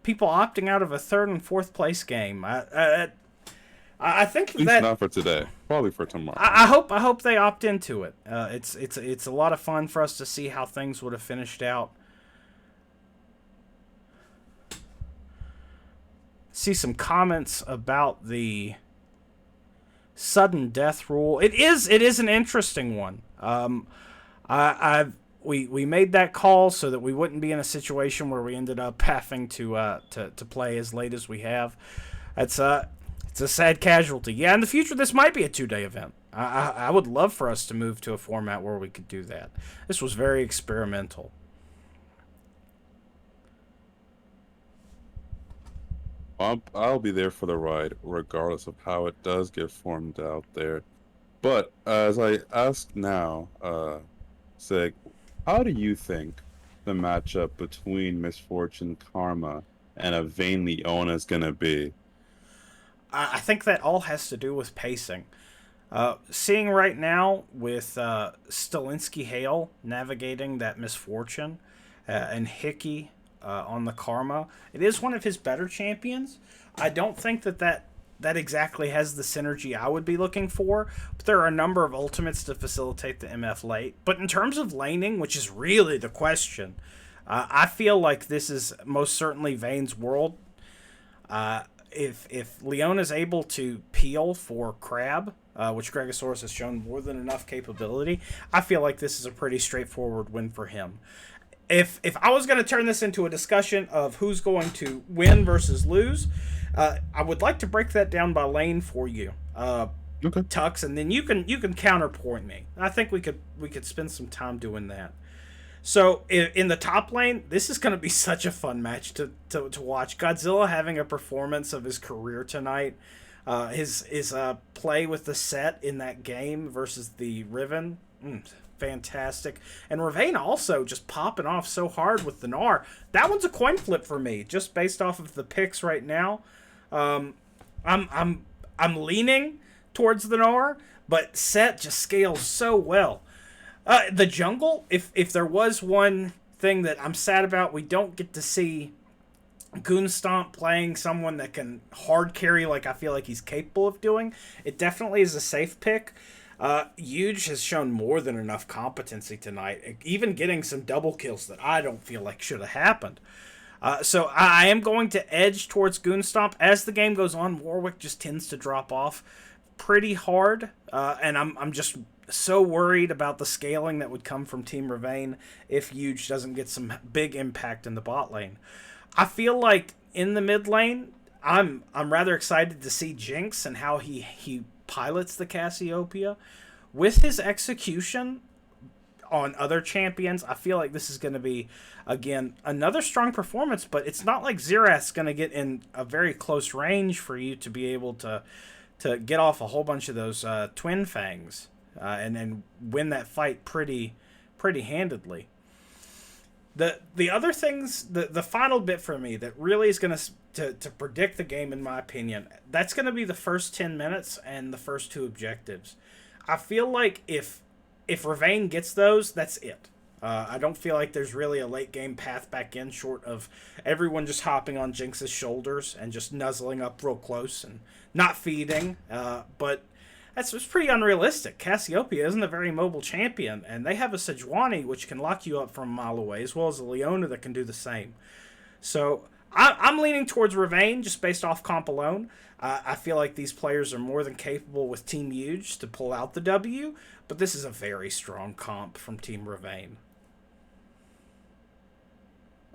people opting out of a 3rd and 4th place game. I think At least that not for today. Probably for tomorrow. I hope they opt into it. It's a lot of fun for us to see how things would have finished out. See some comments about the sudden death rule. It is an interesting one. We made that call so that we wouldn't be in a situation where we ended up having to play as late as we have. It's a sad casualty. Yeah, in the future this might be a 2-day event. I would love for us to move to a format where we could do that. This was very experimental. I'll be there for the ride, regardless of how it does get formed out there. But as I ask now, Sig, how do you think the matchup between Misfortune Karma and a Vayne Leona is gonna be? I think that all has to do with pacing. Seeing right now with Stalinsky Hale navigating that Misfortune and Hickey on the Karma, it is one of his better champions. I don't think that exactly has the synergy I would be looking for, but there are a number of ultimates to facilitate the MF late. But in terms of laning, which is really the question, I feel like this is most certainly Vayne's world. If Leona's able to peel for Crab, which Gregosaurus has shown more than enough capability, I feel like this is a pretty straightforward win for him. If I was going to turn this into a discussion of who's going to win versus lose, I would like to break that down by lane for you, Okay. Tux, and then you can counterpoint me. I think we could spend some time doing that. So in the top lane, this is going to be such a fun match to watch. Godzilla having a performance of his career tonight. His play with the set in that game versus the Riven, fantastic. And Ravane also just popping off so hard with the Gnar. That one's a coin flip for me, just based off of the picks right now. I'm leaning towards the Gnar, but Set just scales so well. The jungle, if there was one thing that I'm sad about, we don't get to see Goonstomp playing someone that can hard carry like I feel like he's capable of doing. It definitely is a safe pick. Huge has shown more than enough competency tonight, even getting some double kills that I don't feel like should have happened. So I am going to edge towards Goonstomp. As the game goes on, Warwick just tends to drop off pretty hard, and I'm just so worried about the scaling that would come from Team Ravane if Huge doesn't get some big impact in the bot lane. I feel like in the mid lane, I'm rather excited to see Jinx and how he pilots the Cassiopeia. With his execution on other champions, I feel like this is going to be, again, another strong performance, but it's not like Xerath's going to get in a very close range for you to be able to get off a whole bunch of those Twin Fangs and then win that fight pretty handedly. The other things, the final bit for me that really is going to predict the game, in my opinion, that's going to be the first 10 minutes and the first two objectives. I feel like if Ravane gets those, that's it. I don't feel like there's really a late game path back in, short of everyone just hopping on Jinx's shoulders and just nuzzling up real close and not feeding. But that's pretty unrealistic. Cassiopeia isn't a very mobile champion, and they have a Sejuani which can lock you up from a mile away, as well as a Leona that can do the same. So I'm leaning towards Ravane just based off comp alone. I feel like these players are more than capable with Team Huge to pull out the W, but this is a very strong comp from Team Ravane.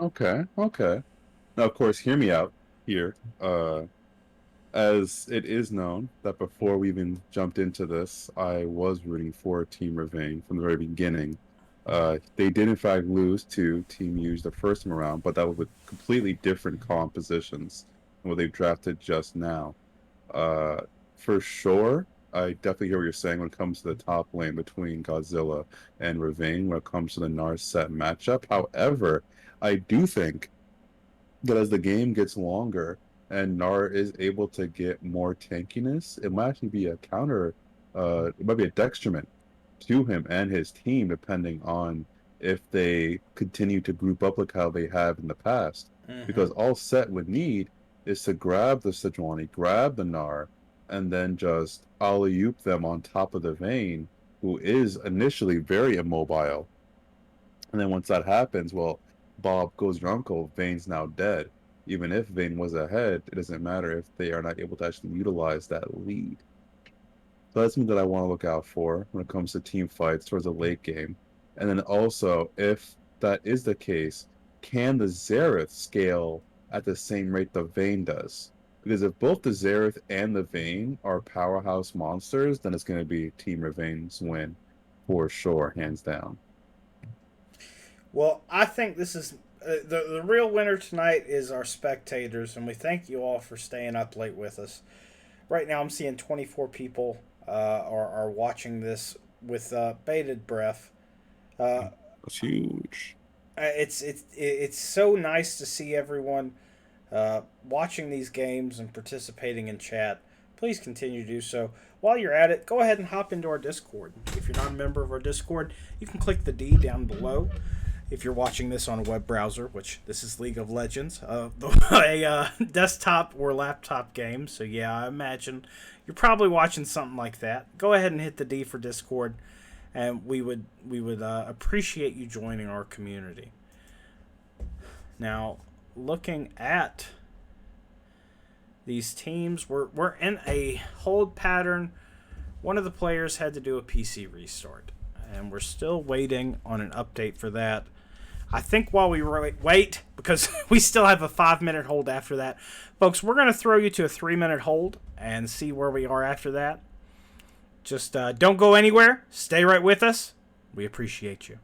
Okay. Now, of course, hear me out here. As it is known that before we even jumped into this, I was rooting for Team Ravane from the very beginning. They did in fact lose to Team Huge the first time around, but that was with completely different compositions than what they've drafted just now. For sure, I definitely hear what you're saying when it comes to the top lane between Godzilla and Ravane when it comes to the Narset matchup. However, I do think that as the game gets longer and Gnar is able to get more tankiness, it might actually be a counter, it might be a detriment to him and his team, depending on if they continue to group up like how they have in the past. Mm-hmm. Because all Set would need is to grab the Sejuani, grab the Gnar, and then just alley-oop them on top of the Vayne, who is initially very immobile. And then once that happens, well, Bob goes your uncle, Vayne's now dead. Even if Vayne was ahead, it doesn't matter if they are not able to actually utilize that lead. So that's something that I want to look out for when it comes to team fights towards the late game. And then also, if that is the case, can the Xerath scale at the same rate the Vayne does? Because if both the Xerath and the Vayne are powerhouse monsters, then it's going to be Team Ravain's win for sure, hands down. Well, I think this is the real winner tonight is our spectators, and we thank you all for staying up late with us. Right now, I'm seeing 24 people are watching this with bated breath. That's huge. It's so nice to see everyone watching these games and participating in chat. Please continue to do so. While you're at it, go ahead and hop into our Discord. If you're not a member of our Discord, you can click the D down below. If you're watching this on a web browser, which this is League of Legends, a desktop or laptop game, so yeah, I imagine you're probably watching something like that. Go ahead and hit the D for Discord, and we would appreciate you joining our community. Now, looking at these teams, we're in a hold pattern. One of the players had to do a PC restart, and we're still waiting on an update for that. I think while we wait, because we still have a 5-minute hold after that, folks, we're going to throw you to a 3-minute hold and see where we are after that. Just don't go anywhere. Stay right with us. We appreciate you.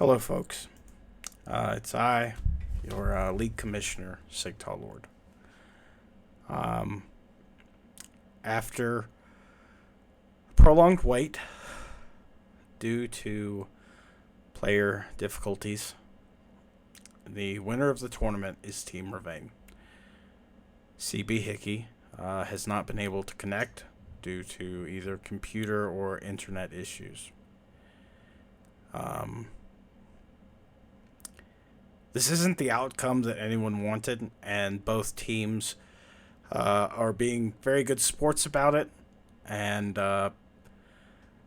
Hello, folks. It's I, your league commissioner, Sigtal Lord. After prolonged wait due to player difficulties, the winner of the tournament is Team Ravane. CB Hickey has not been able to connect due to either computer or internet issues. This isn't the outcome that anyone wanted, and both teams are being very good sports about it. And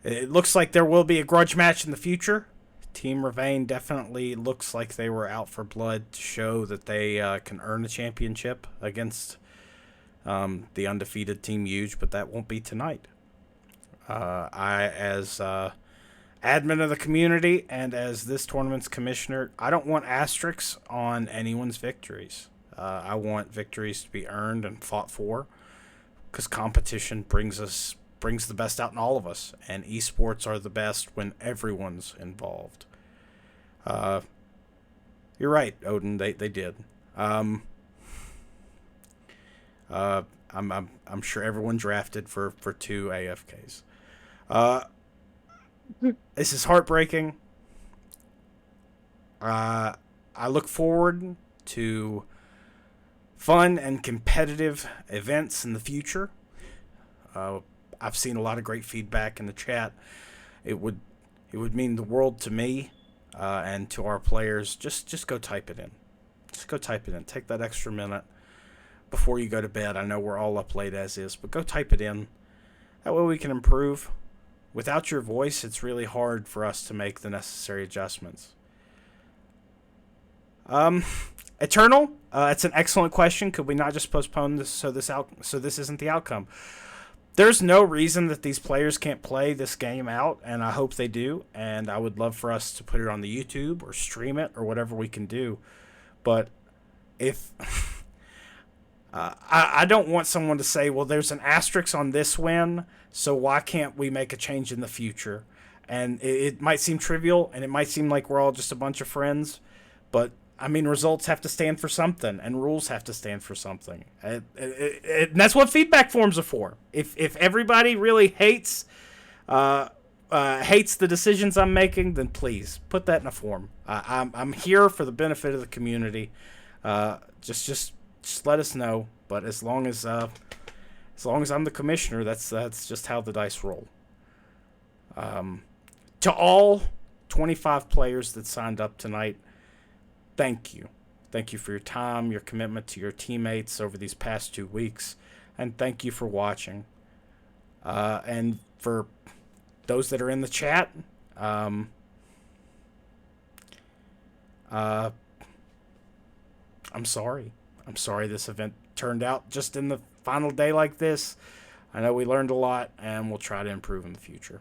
it looks like there will be a grudge match in the future. Team Ravane definitely looks like they were out for blood to show that they can earn a championship against the undefeated Team Huge, but that won't be tonight. I, as admin of the community and as this tournament's commissioner, I don't want asterisks on anyone's victories. I want victories to be earned and fought for, because competition brings the best out in all of us, and esports are the best when everyone's involved. You're right, Odin. They did. I'm sure everyone drafted for 2 AFKs. This is heartbreaking. I look forward to fun and competitive events in the future. I've seen a lot of great feedback in the chat. It would mean the world to me and to our players. Just go type it in. Just go type it in. Take that extra minute before you go to bed. I know we're all up late as is, but go type it in. That way we can improve. Without your voice, it's really hard for us to make the necessary adjustments. Eternal, it's an excellent question. Could we not just postpone this so this isn't the outcome? There's no reason that these players can't play this game out, and I hope they do. And I would love for us to put it on the YouTube or stream it or whatever we can do. But if I don't want someone to say, well, there's an asterisk on this win, so why can't we make a change in the future? And it might seem trivial, and it might seem like we're all just a bunch of friends, but I mean, results have to stand for something, and rules have to stand for something. And that's what feedback forms are for. If everybody really hates the decisions I'm making, then please put that in a form. I'm here for the benefit of the community. Just let us know. But as long as I'm the commissioner, that's just how the dice roll. To all 25 players that signed up tonight, thank you. Thank you for your time, your commitment to your teammates over these past 2 weeks, and thank you for watching. And for those that are in the chat, I'm sorry. I'm sorry this event turned out just in the final day like this. I know we learned a lot, and we'll try to improve in the future.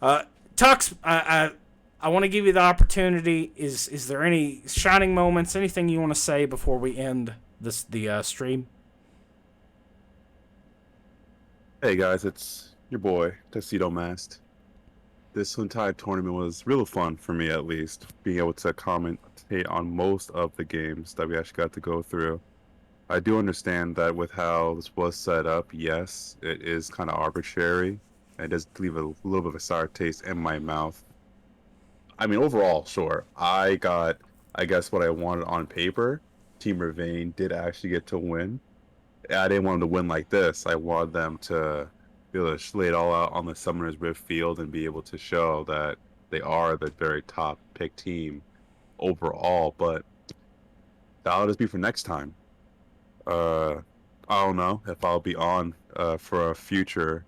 Tux, I want to give you the opportunity. Is there any shining moments, anything you want to say before we end the stream? Hey guys, it's your boy, Tuxedo Masked. This entire tournament was real fun for me, at least, being able to commentate on most of the games that we actually got to go through. I do understand that with how this was set up, yes, it is kind of arbitrary. It does leave a little bit of a sour taste in my mouth. I mean, overall, sure. I got, I guess, what I wanted on paper. Team Ravane did actually get to win. I didn't want them to win like this. I wanted them to be able to lay it all out on the Summoner's Rift field and be able to show that they are the very top pick team overall. But that'll just be for next time. I don't know if I'll be on for a future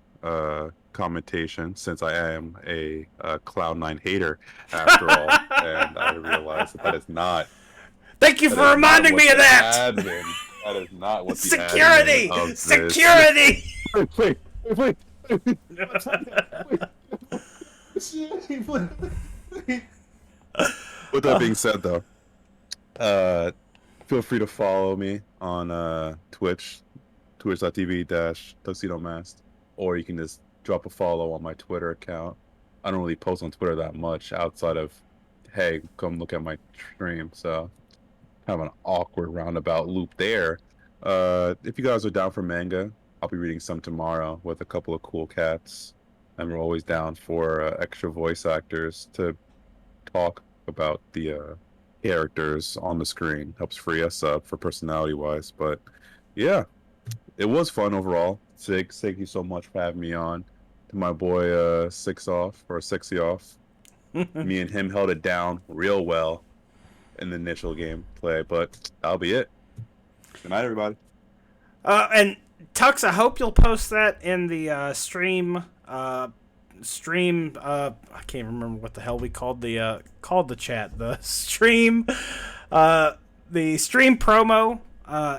commentation, since I am a Cloud9 hater after all, and I realize that is not. Thank you for reminding me of that. That is not what the security. admin of Security. Wait. With that being said, though, feel free to follow me on Twitch, twitch.tv/tuxedomasked, or you can just drop a follow on my Twitter account. I don't really post on Twitter that much outside of hey, come look at my stream. So kind of an awkward roundabout loop there. If you guys are down for manga, I'll be reading some tomorrow with a couple of cool cats, and we're always down for extra voice actors to talk about the characters on the screen. Helps free us up for personality wise. But yeah, it was fun overall. Sig, thank you so much for having me on. To my boy Six Off or Sexy Off. Me and him held it down real well in the initial gameplay, but that'll be it. Good night, everybody. And Tux, I hope you'll post that in the stream. I can't remember what the hell we called the chat. The stream, the stream promo.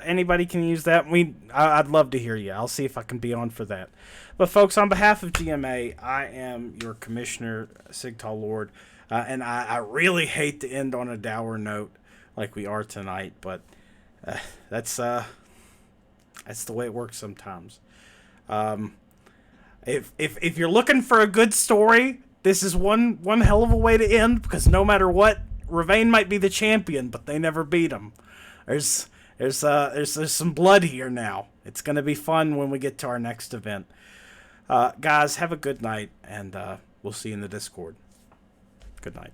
Anybody can use that. I'd love to hear you. I'll see if I can be on for that. But folks, on behalf of GMA, I am your commissioner, Sigtal Lord, and I really hate to end on a dour note like we are tonight, but that's the way it works sometimes. If you're looking for a good story, this is one hell of a way to end, because no matter what, Ravane might be the champion, but they never beat him. There's some blood here now. It's gonna be fun when we get to our next event. Guys, have a good night, and we'll see you in the Discord. Good night.